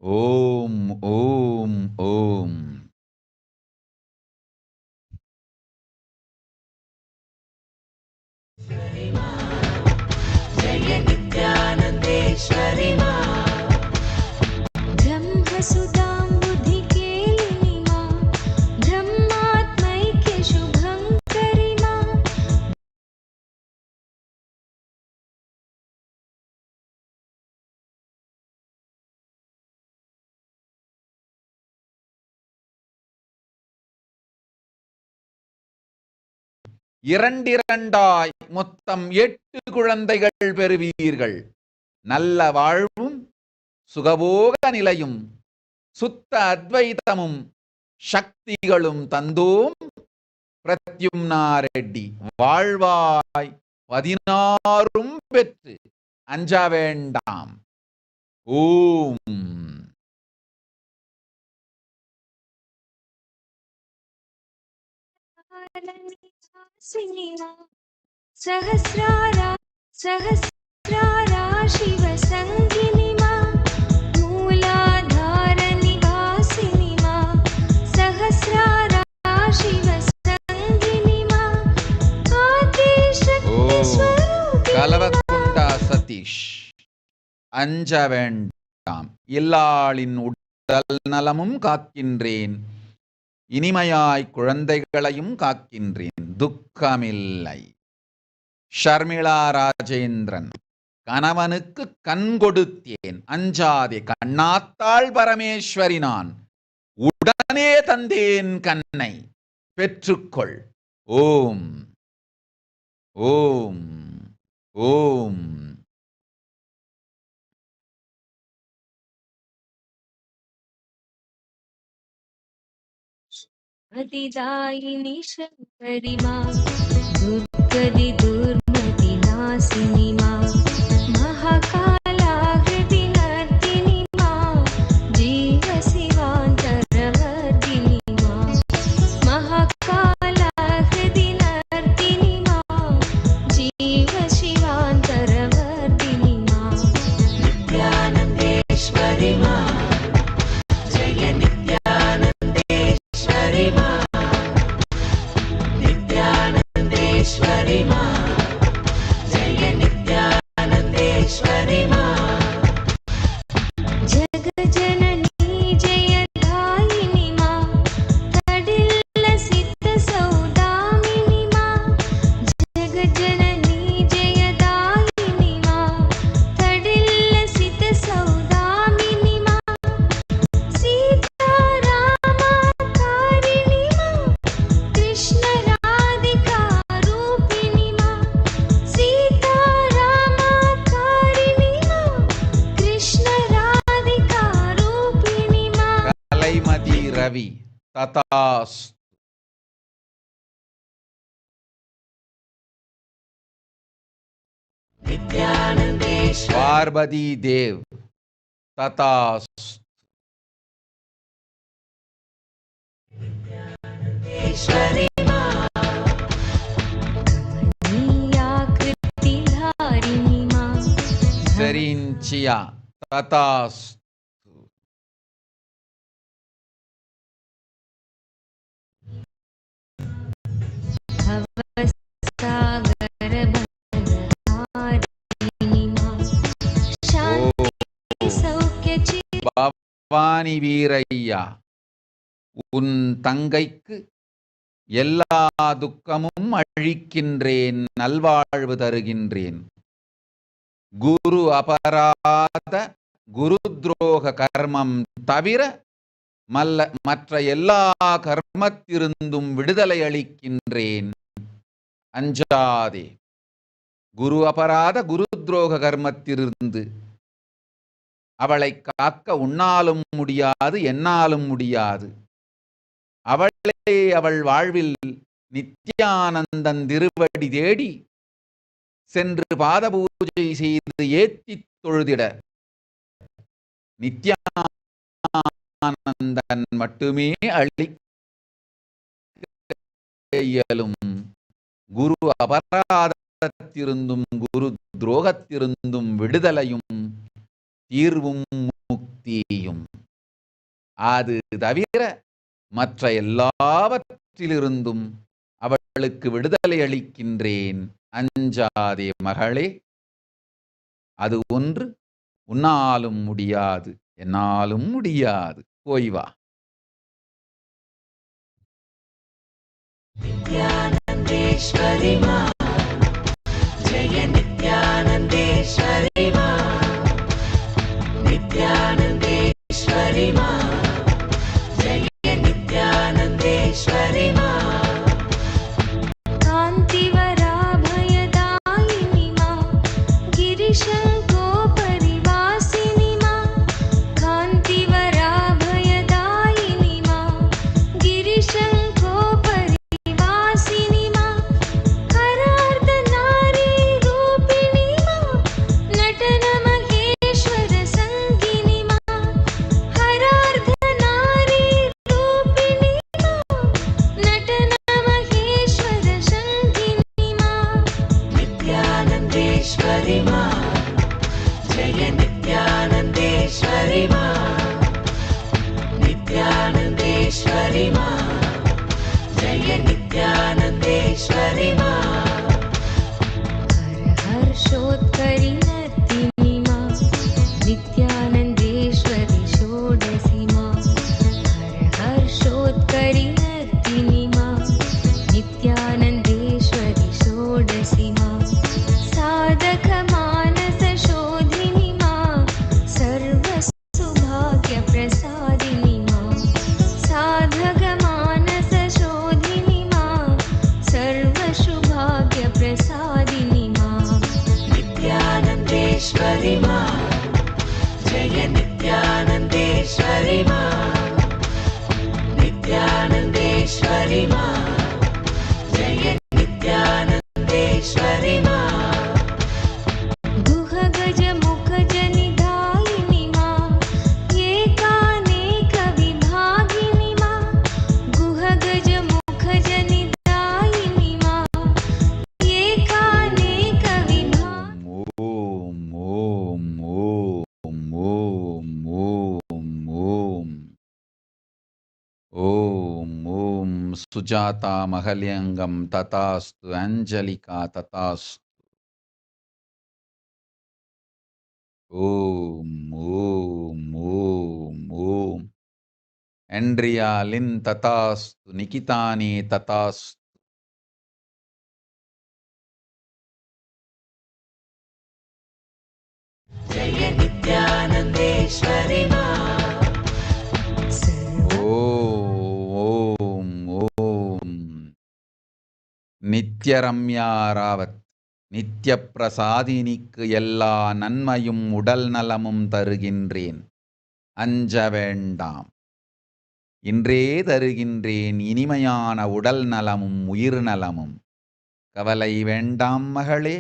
Om, Om, Om. जय नित्यानन्देश्वरि मां ब्रह्मसुतां बुद्धिकेलिनी मां ब्रह्मात्मैक्यशुभङ्करि मां இரண்டிரண்டாய் மொத்தம் 8 குழந்தைகள் பெறுவீர்கள். நல்ல வாழ்வும் சுகபோக நிலையும் சுத்த அத்வைதமும் சக்திகளும் தந்தோம். பிரத்யும்னா ரெட்டி வாழ்வாய் 16 பெற்று அஞ்ச வேண்டாம். ஓம். सहस्रारा शिवसङ्गिनि मां मूलाधारनिवासिनि मां सहस्रारा शिवसङ्गिनि मां आदिशक्तिस्वरूपिणि கலவக்குண்டா சதீஷ் அஞ்ச வேண்டாம். இல்லாளின் உடல் நலமும் காக்கின்றேன். இனிமையாய் குழந்தைகளையும் காக்கின்றேன். துக்கமில்லை. ஷர்மிளா ராஜேந்திரன் கணவனுக்கு கண் கொடுத்தேன். அஞ்சாதே. கண்ணாத்தாள் பரமேஸ்வரி நான் உடனே தந்தேன் கண்ணை பெற்றுக்கொள். ஓம் ஓம் ஓம். अतिदायिनी शङ्करि मां दुर्गति दुर्मति नाशिनि मां महाकालाकृति नर्तिनि मां जीवशिवान्तरवर्धिनि मां महाकालाकृति नर्तिनि मां जीवशिवान्तरवर्धिनि मां नित्यानन्देश्वरि मां जय नित्यानन्देश्वरि मां नित्यानन्देश्वरि मां जय नित्यानन्देश्वरि मां जगज्जननी जयदायिनि मां तडिल्लसिद्धसौदामिनि मां जगज्जननी जयदायिनि मां तडिल्लसिद्धसौदामिनि मां सीतारामकारिणि मां कृष्णराधिकारूपिणि मां सीतारामकारिणि मां कृष्णराधिकारूपिणि मां கலைமதி ரவி ததாஸ். नित्यानन्देश्वरि பார்வதி தேவ் ததாஸ். मां कमनीयाकृतिधारिणि मां செரின்சியா ததாஸ். भवसागरबन्धहारिणि मां பவானி வீரையா, உன் தங்கைக்கு எல்லா துக்கமும் அழிக்கின்றேன், நல்வாழ்வு தருகின்றேன். குரு அபராத குரு துரோக கர்மம் தவிர மற்ற எல்லா கர்மத்திருந்தும் விடுதலை அளிக்கின்றேன், அஞ்சாதே. குரு அபராத குரு துரோக கர்மத்திலிருந்து அவளை காக்க உன்னாலும் முடியாது, என்னாலும் முடியாது. அவளே அவள் வாழ்வில் நித்யானந்தன் திருவடி தேடி சென்று பாத பூஜை செய்து ஏத்தி தொழுதிட நித்யானந்தன் மட்டுமே அளிக்கும். குரு அபராதத்திருந்தும் குரு துரோகத்திருந்தும் விடுதலையும் தீர்வும் முக்தியும். அது தவிர மற்ற எல்லாவற்றிலிருந்தும் அவளுக்கு விடுதலை அளிக்கின்றேன், அஞ்சாதே மகளே. அது ஒன்று உன்னாலும் முடியாது, என்னாலும் முடியாது. போய் வா. नित्यानन्देश्वरि मा जय नित्यानन्देश्वरि मा नित्यानन्देश्वरि मा जय नित्यानन्देश्वरि मा कान्तिवराभयदायिनि मा गिरिशङ्कोपरिवासिनि मा कान्तिवराभयदायिनि मा गिरिशङ्कोपरि नित्यानन्देश्वरि मा जय नित्यानन्देश्वरि मा नित्यानन्देश्वरि मा जय नित्यानन्देश्वरि मा हर्षोत्करि नर्तिनि मा नित्यानन्देश्वरि षोडशि मा हर्षोत्करि नर्तिनि मा नित्यानन्देश्वरि षोडशि मा साधकमानसशोधिनि मा सर्वसुभाग्यप्रसादिनि मा साधकमानसशोधिनि मा सर्वसुभाग्यप्रसादिनि मा नित्यानन्देश्वरि मा जय नित्यानन्देश्वरि मा नित्यानन्देश्वरि मा जय नित्यानन्देश्वरि मा गुहगजमुखजनिधायिनि मा एकानेकविभागिनि मा गुहगजमुखजनिधायिनि मा एकानेकविभागिनि ओम ओम ओम ओम ओम ओम ओम सुजाता महल्यंगम तथास्तु, अंजलिका तथास्तु. ओम ओम ओम ओम एंड्रिया लिन तथास्तु, निकितानी तथास्तु. जय नित्यानन्देश्वरि मा ओम ओम நித்யரம்யாராவத் நித்யப்பிரசாதினிக்கு எல்லா நன்மையும் உடல் நலமும் தருகின்றேன், அஞ்ச வேண்டாம். இன்றே தருகின்றேன் இனிமையான உடல் நலமும் உயிர் நலமும். கவலை வேண்டாம் மகளே,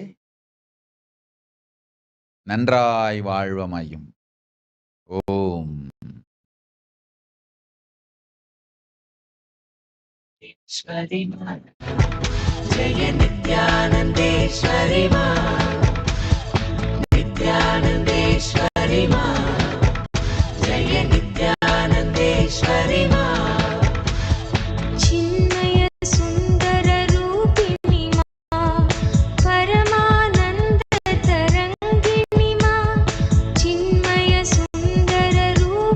நன்றாய் வாழ்வமையும். ஓம் ईश्वरि मा जय नित्यानन्देश्वरि मा नित्यानन्देश्वरि मा जय नित्यानन्देश्वरि मा चिन्मय सुन्दर रूपिणि मा परमानन्द तरङ्गिणि मा चिन्मय सुन्दर रूपिणि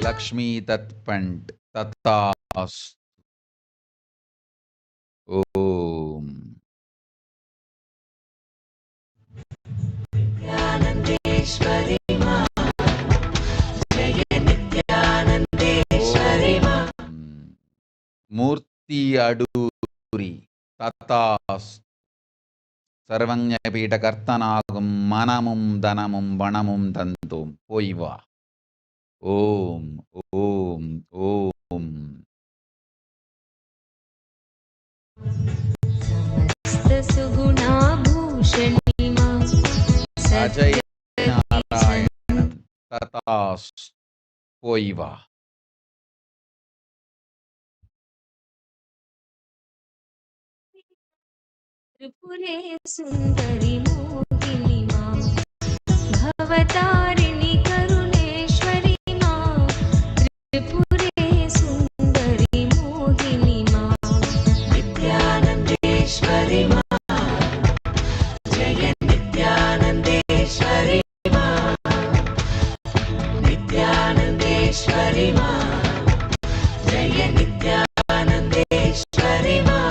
லக்ஷ்மி தத்பண்ட் தத்தாஸ். ஓம். மூர்த்தி அடூரி தத்தாஸ். சர்வஞபீட கர்த்தனாகும் மனமும் தனமும் வனமும் தந்தோம் போய் வா. ஓம் ஓம் ஓம். அஜய் நாராயணன் ததாஸ் போய் வா. त्रिपुरे सुन्दरि मोहिनी मां भवतारिणि करुणेश्वरि मां त्रिपुरे सुन्दरि मोहिनी मां नित्यानन्देश्वरि मां जय नित्यानन्देश्वरि मां नित्यानन्देश्वरि मां जय नित्यानन्देश्वरि मां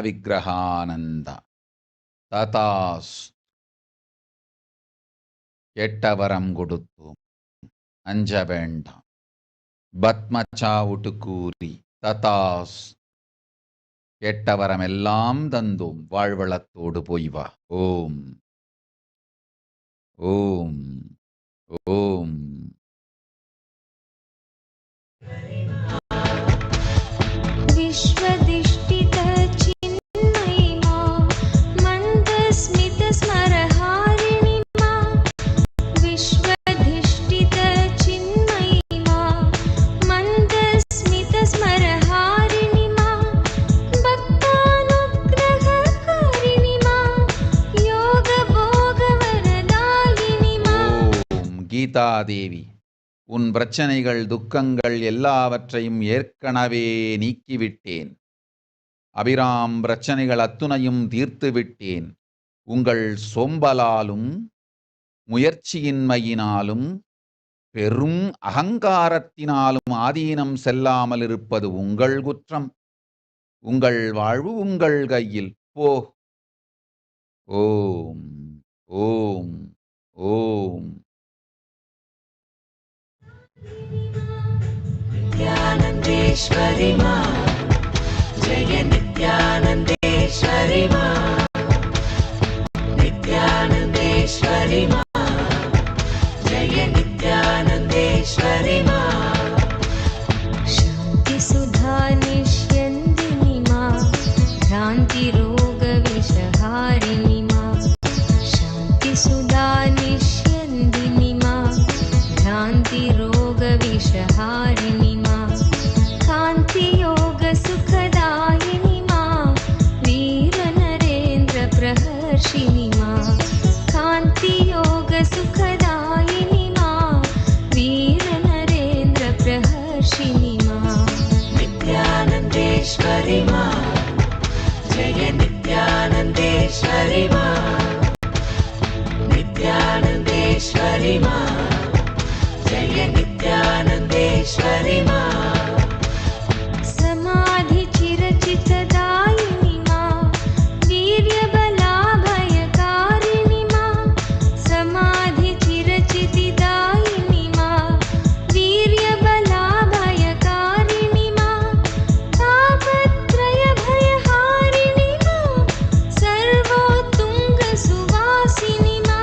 விக்கிரகானந்த ததாஸ். எட்டவரம் கொடுத்தோம், அஞ்ச வேண்டாம். பத்மச்சாவுட்டு கூறி ததாஸ். எட்டவரம் எல்லாம் தந்தோம், வாழ்வளத்தோடு போய் வா. ஓம் ஓம் ஓம். विश्वदिष्टित चिन्मयि मां मन्दस्मित स्मरहारिणि मां विश्वधिष्ठित चिन्मयि मां मन्दस्मित स्मरहारिणि मां भक्तानुग्रहकारिणि मां योगभोगवरदायिनि मां. ஓம். கீதாதேவி, உன் பிரச்சனைகள் துக்கங்கள் எல்லாவற்றையும் ஏற்கனவே நீக்கிவிட்டேன். அபிராம் பிரச்சனைகள் அத்துணையும் தீர்த்து விட்டேன். உங்கள் சோம்பலாலும் முயற்சியின்மையினாலும் பெரும் அகங்காரத்தினாலும் ஆதீனம் செல்லாமல் இருப்பது உங்கள் குற்றம். உங்கள் வாழ்வு உங்கள் கையில். போ. ஓம் ஓம் ஓம். नित्यानन्देश्वरि मां जय नित्यानन्देश्वरि मां नित्यानन्देश्वरि मां जय नित्यानन्देश्वरि मां शान्तिसुधा निष्यन्दिनि मां भ्रान्तिरोगविषहारिणि मां शान्तिसुधा निष्यन्दिनि मां भ्रान्तिरोगविषहारिणि मां कान्तियोगसुखदायिनि मां वीरनरेन्द्रप्रहर्षिणि मां कान्तियोग नित्यानन्देश्वरि मा नित्यानन्देश्वरि मा जय नित्यानन्देश्वरि मा समाधि चिरचितदायिनि मा वीर्यबलाभयकारिणि मा समाधि चिरचितिदायिनि मा वीर्यबलाभयकारिणि मा तापत्रयभयहारिणि मा सर्वोत्तुङ्गसुवासिनि मा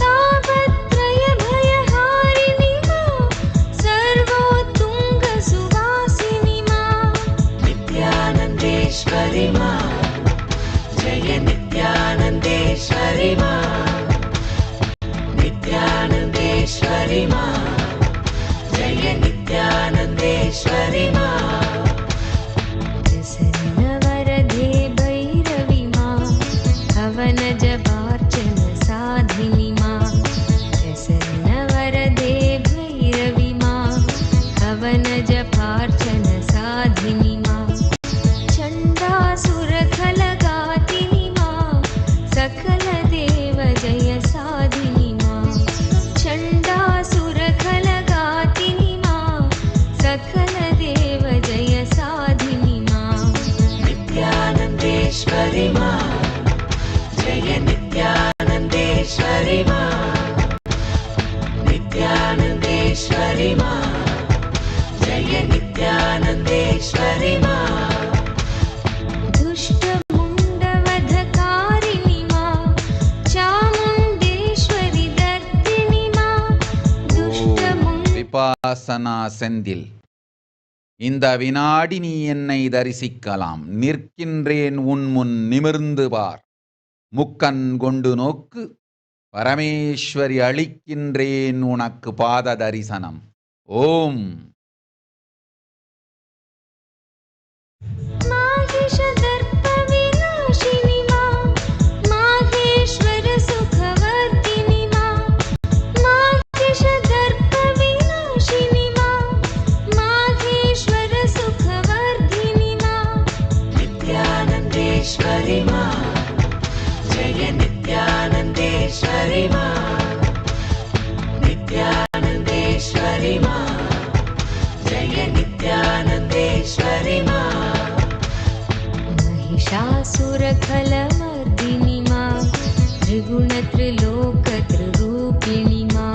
तापत्रयभयहारिणि मा सर्वोत्तुङ्गसुवासिनि मा नित्यानन्देश्वरि मा जय नित्यानन्देश्वरि मा नित्यानन्देश्वरि मा जय नित्यानन्देश्वरि मा प्रसन्नवरदे भैरवि मा हवनजपार्चन साधिनि मा प्रसन्नवरदे भैरवि मा हवनजपार्चन साधिनि मा चण्डासुरखलगातिनि मा सकलदेव जय साधिनि मा चण्डासुरखलगातिनि मा सकलदेव जय साधिनि मा नित्यानन्देश्वरि मा जय नित्यानन्देश्वरि मा नित्यानन्देश्वरि मा जय नित्यानन्देश्वरि मा दुष्टमुण्डवधकारिणि मा चामुण्डेश्वरि दर्दिनि मा விபாசனா செந்தில். இந்த வினாடி நீ என்னை தரிசிக்கலாம். நிற்கின்றேன் உன் முன் நிமிர்ந்து பார். முக்கண் கொண்டு நோக்கு. பரமேஸ்வரி அளிக்கின்றேன் உனக்கு பாத தரிசனம். ஓம். माहिषदर्पविनाशिनि मा माहेश्वर सुखवर्धिनि मा माहिषदर्पविनाशिनि मा माहेश्वर सुखवर्धिनि मा नित्यानन्देश्वरि मा जय नित्यानन्देश्वरि मा नित्यानन्देश्वरि मा जय नित्यानन्देश्वरि मा महिषासुरखलमर्दिनि मा त्रिगुणत्रिलोकत्रिरूपिणि मा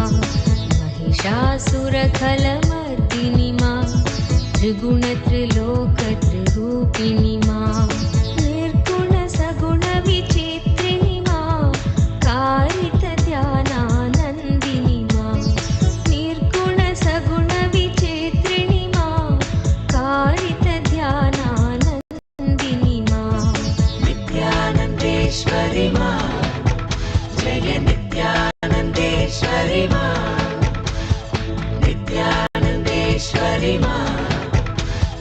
महिषासुरखलमर्दिनि मा त्रिगुणत्रिलोकत्रिरूपिणि मा निर्गुणसगुणविचित्रिणि मा कारितध्यानानन्दिनि मा निर्गुणसगुणविचित्रिणि मा कारितध्यानानन्दिनि मा नित्यानन्देश्वरि मा जय नित्यानन्देश्वरि मा नित्यानन्देश्वरि मा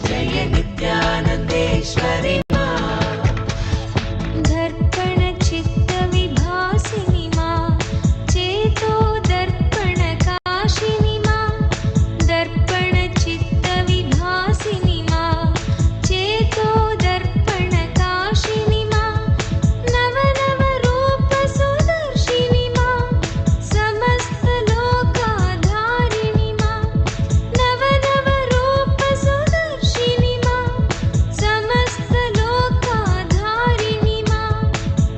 जय नित्यानन्देश्वरि मा दर्पणचित्तविभासिनि मा चेतो दर्पणकाशिनि मा दर्पणचित्तविभासिनि मा चेतो दर्पणकाशिनि मा नवनवरूपसुदर्शिनि मा समस्तलोकाधारिणि मा नवनवरूपसुदर्शिनि मा समस्तलोकाधारिणि मा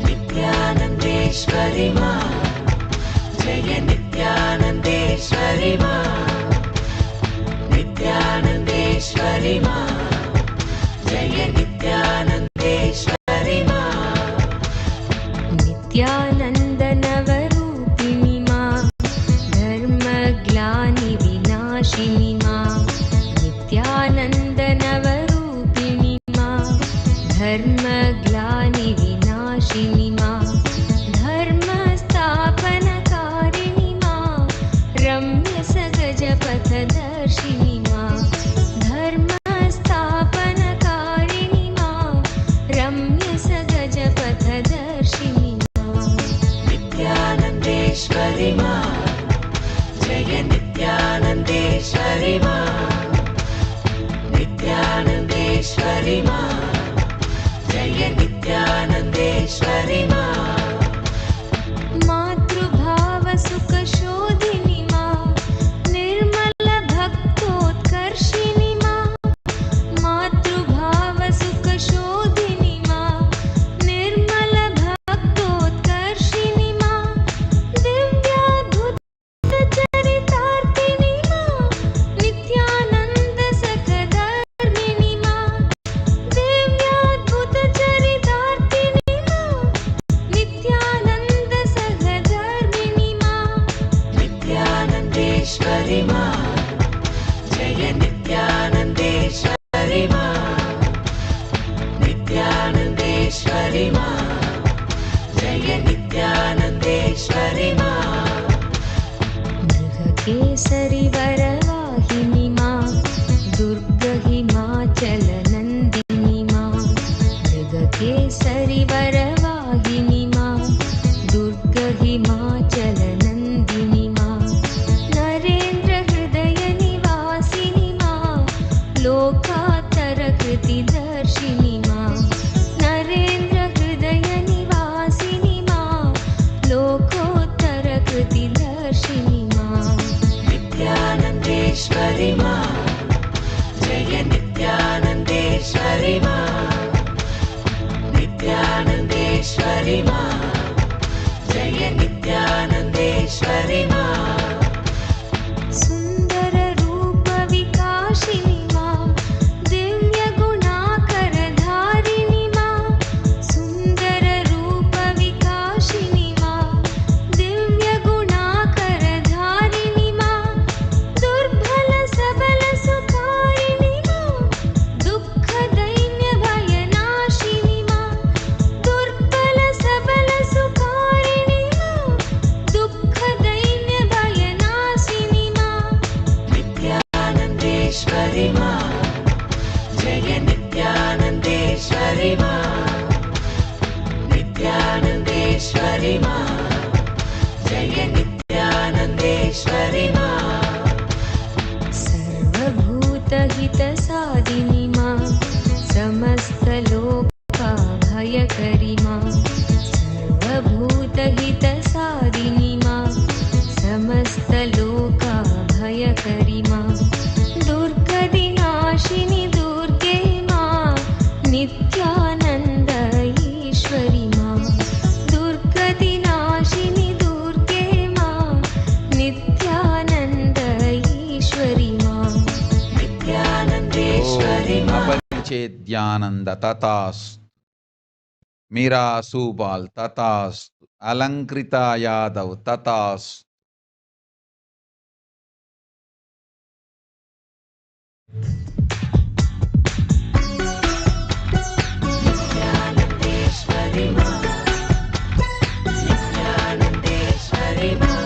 नित्यानन्देश्वरि मा जय नित्यानन्देश्वरि मा नित्यानन्देश्वरि मा जय नित्यानन्देश्वरि मा नित्यानन्दनवरूपिणि मा धर्मग्लानिविनाशिनि मा नित्यानन्दनवरूपिणि मा धर्मग्लानिविनाशिनि मा धर्मस्थापनकारिणि मा रम्यसगजपथदर्शिनि मा धर्मस्थापनकारिणि मा रम्यसगजपथदर्शिनि मा नित्यानन्देश्वरि मा जय नित्यानन्देश्वरि मा नित्यानन्देश्वरि मा जय नित्यानन्दे मातृभाव सुख शोधिनी मां निर्मल भक्तोत्कर्षिणी मां मातृभाव सुख शोधिनी मां निर्मल भक्तोत्कर्षिणी मां दिव्याद्भुत चरितार्थिनी मां नित्यानंद सखधर्मिणी मां दिव्याद्भुत चरितार्थिनी मां नित्यानंद सखधर्मिणी मां नित्यानंदेश्वरी मां जय नित्यानंदेश्वरी मां नित्यानंदेश्वरी मां जय नित्यानंदेश्वरी मां केसरी वरवाहिनी मां दुर्ग हिमाचल नंदिनी मां मृगकेसरी वरवाहिनी मां दुर्ग हिमाचल नंदिनी मां नरेंद्र हृदय निवासिनी मां लोकातर कृति दर्शिनी मां नरेंद्र हृदय निवासिनी मां लोकोत्तर कृति दर्शिनी मां नित्यानंदेश्वरी मां जय नित्यानंदेश्वरी मां नित्यानंदेश्वरी मां जय नित्यानंदेश्वरी मां सुंदर रूप विकासिनी मां दिव्य गुणाकर धारिणी मां सुंदर रूप विकासिनी मां दिव्य गुणाकर धारिणी मां दुर्बल सबल सुखारिणी मां दुःख दैन्य भय नाशिनी मां दुर्बल सबल सुखारिणी मां दुःख दैन्य भय नाशिनी मां नित्यानंदेश्वरी मां जय नित्यानंदेश्वरी मां नित्यानंदेश्वरी मां जय नित्यानंदेश्वरी मां सर्वभूत हित साधिनी मां समस्त लोका भयकरी मां सर्वभूत हित साधिनी मां समस्त लोका भयकरी मां दुर्गदिनाशिनी दुर्गे मां नित्यानंद ईश्वरी मां दुर्गदिनाशिनी दुर्गे मां नित्यानंद ईश्वरी मां नित्यानंदेश्वरी मां अपरिच्छेद्यानंद तथास्तु मीरा सूबाल तथास्तु अलंकृता यादव तथास्तु नित्यानंदेश्वरी मां नित्यानंदेश्वरी मां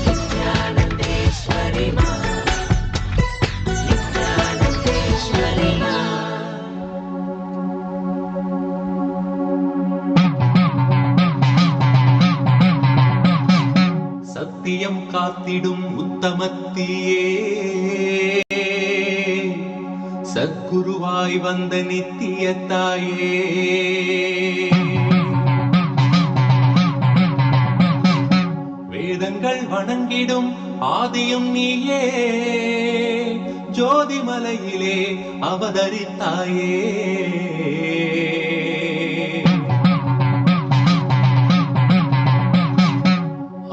नित्यानंदेश्वरी मां नित्यानंदेश्वरी मां சத்தியம் காத்திடும் உத்தமத்தியே சத்குருவாய் வந்த நித்திய தாயே வேதங்கள் வணங்கிடும் ஆதியும் நீயே ஜோதிமலையிலே அவதரித்தாயே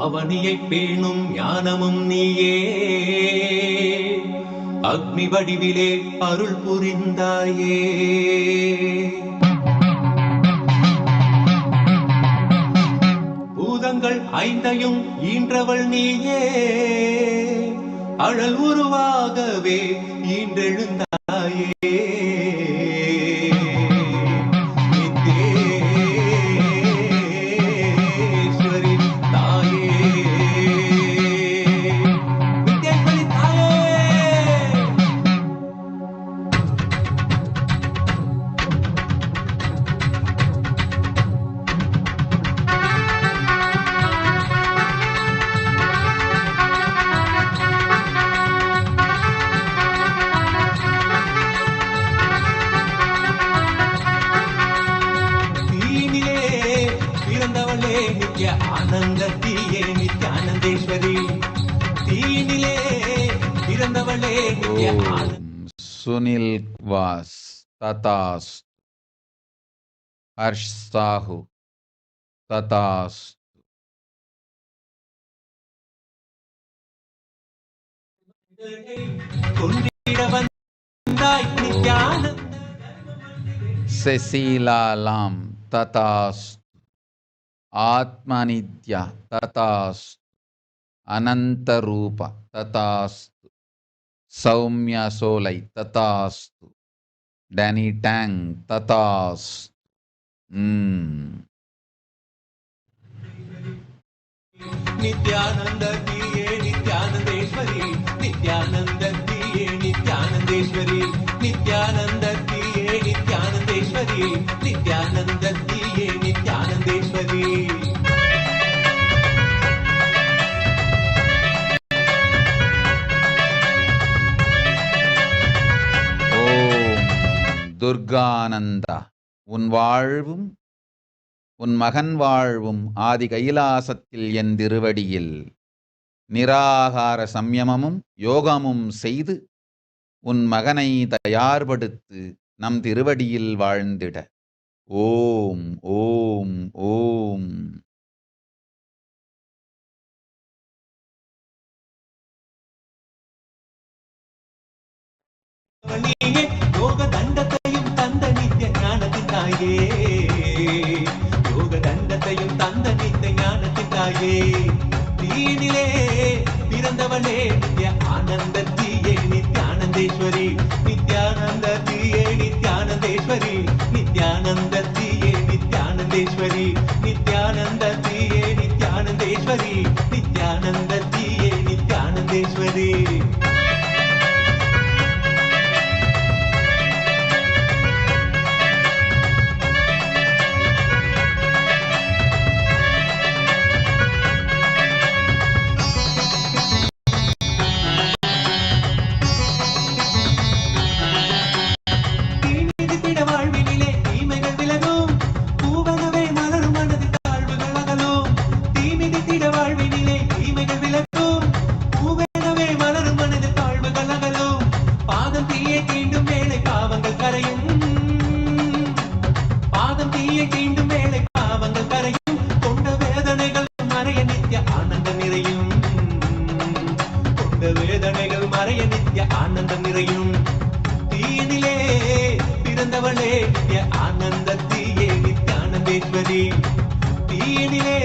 அவனியை பேணும் ஞானமும் நீயே அக்னி வடிவிலே அருள் புரிந்தாயே பூதங்கள் ஐந்தையும் ஈன்றவள் நீயே அழல் உருவாகவே ஈன்றெழுந்தாயே நீயே நித்யானந்தேஸ்வரி தீயினிலே பிறந்தவளே நித்ய Sunil Vas Tatas Harsh Sahu Tatas கொண்டிட வந்தாய் Nityananda Cecilia Lam Tatas Atmanidya Tatas Anantarupa Tatas Saumya Solai Tatas Danny Tang Tatas Nityananda தீயே நித்யானந்தேஸ்வரி Nityananda தீயே நித்யானந்தேஸ்வரி Nityananda தீயே நித்யானந்தேஸ்வரி Nityananda தீயே நித்யானந்தேஸ்வரி ஓம் துர்கானந்தா உன் வாழ்வும் உன் மகன் வாழ்வும் ஆதி கைலாசத்தில் என் திருவடியில் நிராகார சம்யமமும் யோகமும் செய்து உன் மகனை தயார்படுத்து நம் திருவடியில் வாழ்ந்திட. ஓம் ஓம் ஓம். நீயே யோக தண்டத்தையும் தந்த நித்ய ஞானத்தின் தாயே யோக தண்டத்தையும் தந்த நித்ய ஞானத்தின் தாயே தீனிலே பிறந்தவளே நித்ய ஆனந்த தீயே நித்யானந்தேஸ்வரி நித்யானந்த தீயே நித்யானந்தேஸ்வரி நித்யானந்த தீயே நித்யானந்தேஸ்வரி நித்யானந்த தீயே நித்யானந்தேஸ்வரி நித்யானந்த தீயே நித்யானந்தேஸ்வரி வேதனைகள் மறைய நித்ய ஆனந்தம் நிறையும் தீயினிலே பிறந்தவளே நித்ய ஆனந்த தீயே நித்யானந்தேஸ்வரி தீயினிலே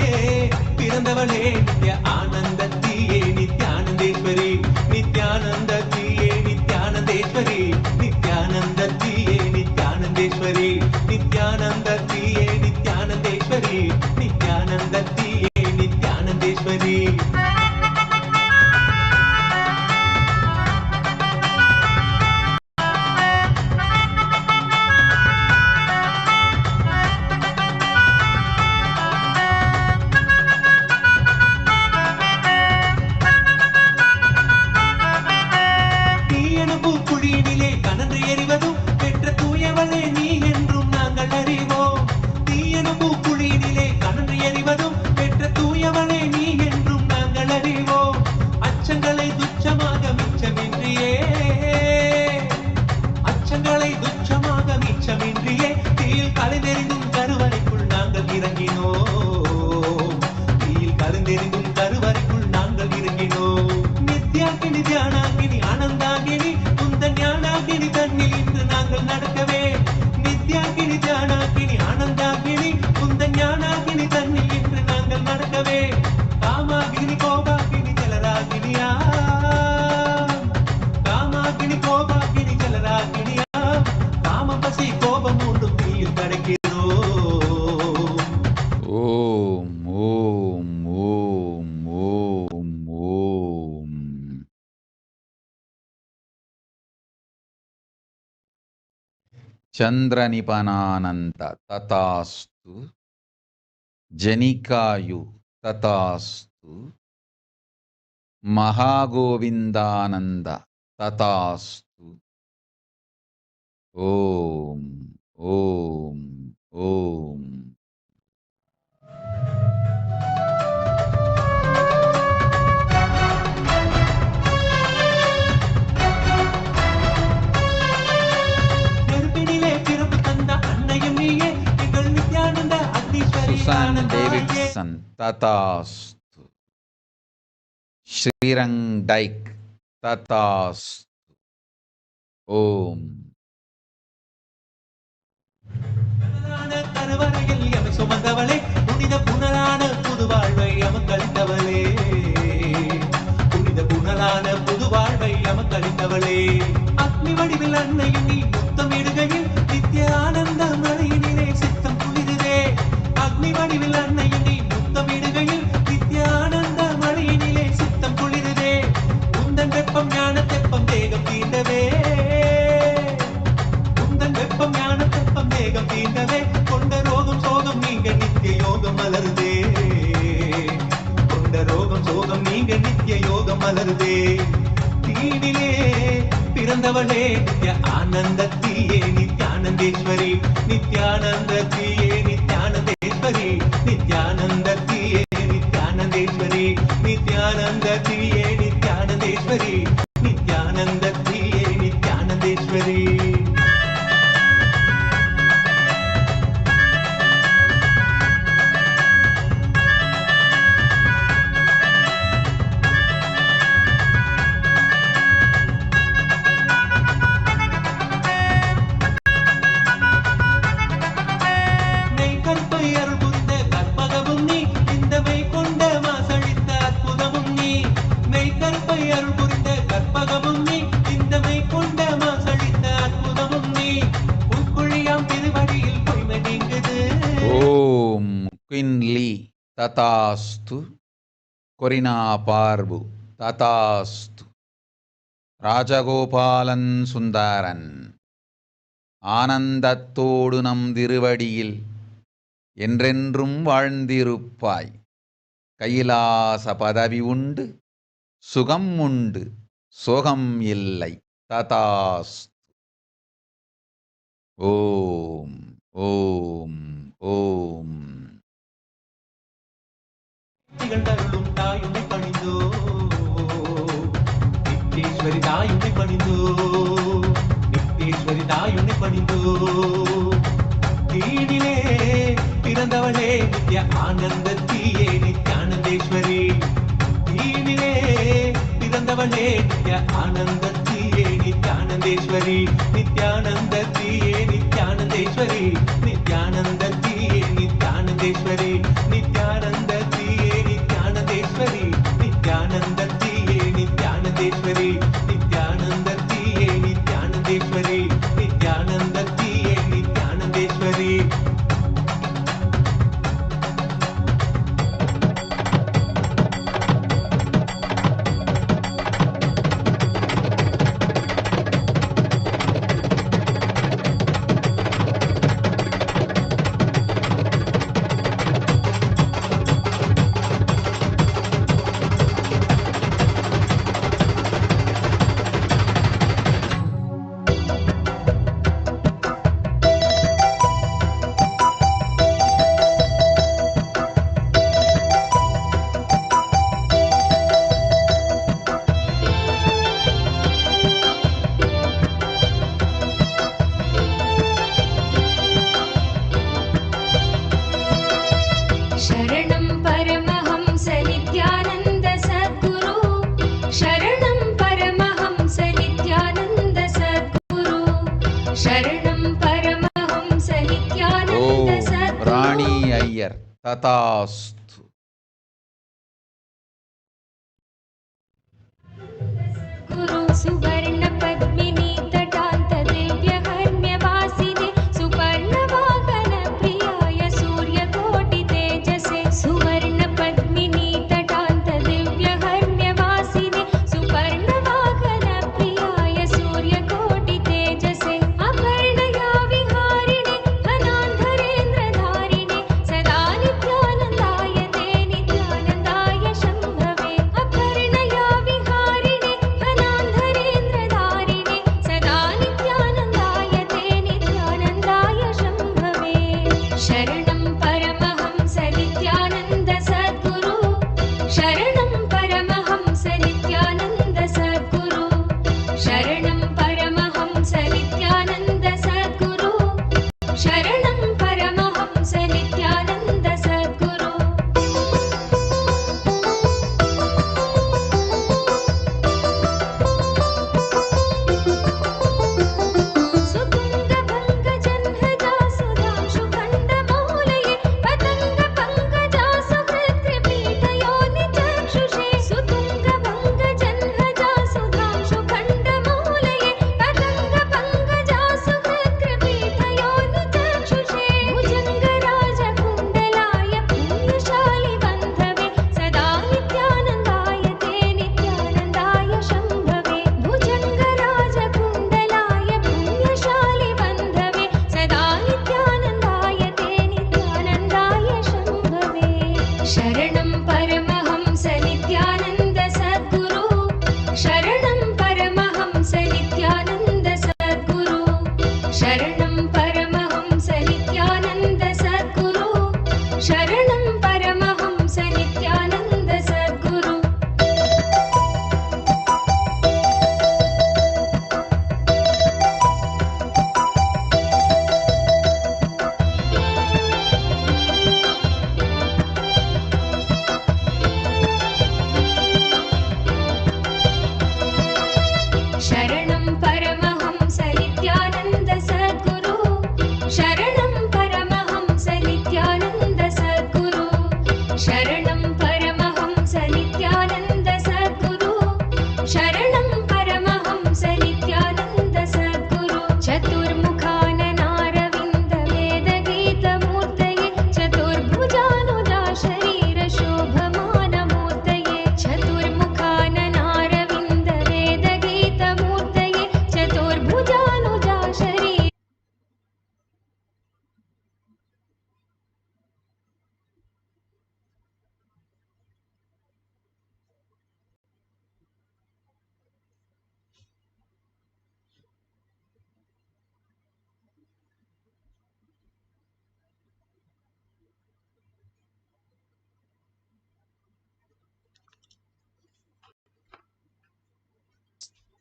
பிறந்தவளே நித்ய ஆனந்த தீயே நித்யானந்தேஸ்வரி நித்யானந்த தீயே நித்யானந்தேஸ்வரி நித்யானந்த தீயே நித்யானந்தேஸ்வரி நித்யானந்த தீயே நித்யானந்தேஸ்வரி நித்யானந்த தீயே நித்யானந்தேஸ்வரி ಚಂದ್ರನಿಪನಾನಂದ ತಥಾಸ್ತು ಜನಿಕಾಯು ತಥಾಸ್ತು ಮಹಾಗೋವಿಂದಾನಂದ ತಥಾಸ್ತು ಓಂ ಓಂ ಓಂ. Tatastu. Srirangdaik. Tatastu. Om. கருவறையில் எமை சுமந்தவளே, புனித புனலான புது வாழ்வை எமக்களித்தவளே, புனித புனலான புது வாழ்வை எமக்களித்தவளே, அக்னி வடிவில் அன்னையின் நீ முத்தமிடுகையில் நித்திய ஆனந்த மழையினிலே சித்தம் குளிருதே. அக்னி வடிவில் அன்னையின் நீ முத்தமிடுகையில் நித்திய ஆனந்த மழையினிலே சித்தம் குளிருதே. உந்தன் வெப்பம் ஞான தெப்பம் தேகம் தீண்டவே, உந்தன் வெப்பம் ஞான தெப்பம் தேகம் தீண்டவே. கொண்ட ரோகம் சோகம் நீங்க நித்திய யோகம் மலருதே, கொண்ட ரோகம் சோகம் நீங்க நித்திய யோகம் மலருதே. தீனிலே பிறந்தவளே நித்ய ஆனந்தத்தியே நித்யானந்தேஸ்வரி, நித்யானந்தத்தியே நித்யானந்தேஸ்வரி, நித்யானந்தத்தியே நித்யானந்தேஸ்வரி, நித்யானந்தத்தியே நித்யானந்தேஸ்வரி, நித்யானந்தத்தியே நித்யானந்தேஸ்வரி. Quinly, Tatastu. Corina Parbu, Tatastu. Rajagopalan Sundaran. ஆனந்தத்தோடு நம் திருவடியில் என்றென்றும் வாழ்ந்திருப்பாய். கைலாச பதவி உண்டு, சுகம் உண்டு, சோகம் இல்லை. ததாஸ்து. ஓம் ஓம் ஓம். திகழ்ந்தருளும் தாயுனை பணிந்தோ, நித்தேஸ்வரி தாயுனை பணிந்தோ, நித்தேஸ்வரி தாயுனை பணிந்தோ. தீனிலே பிறந்தவளே நித்ய ஆனந்தத்தியே நித்யானந்தேஸ்வரி, தீனிலே பிறந்தவளே நித்ய ஆனந்தத்தியே நித்யானந்தேஸ்வரி, நித்யானந்தத்தியே நித்யானந்தேஸ்வரி, நித்யானந்தத்தியே நித்யானந்தேஸ்வரி, நித்யானந்தத்தியே நித்யானந்தேஸ்வரி, நித்யானந்தத்தியே நித்யானந்தேஸ்வரி, நித்யானந்தத்தியே நித்யானந்தேஸ்வரி, நித்யானந்தத்தியே நித்யானந்தேஸ்வரி. शरणं परमहंस नित्यानन्द सद्गुरु, शरणं परमहंस नित्यानन्द सद्गुरु, शरणं परमहंस नित्यानन्द ஓம் सद्गुरु. ராணி ஐயர். ததாஸ்து. गुरु सुवर्ण पद्मिनी तटान्त दिव्य हर्म्यवासिने, सुपर्ण वाहन प्रियाय सूर्यकोटि तेजसे, सुवर्ण पद्मिनी तटान्त दिव्य हर्म्यवासिने, सुपर्ण वाहन प्रियाय सूर्यकोटि तेजसे, अपर्णया विहारिणे धनान्धरेन्द्र धारिणे, सदा नित्यानन्दाय ते नित्यानन्दाय शम्भवे, अपर्णया विहारिणे धनान्धरेन्द्र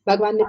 Bhagavan Nithyananda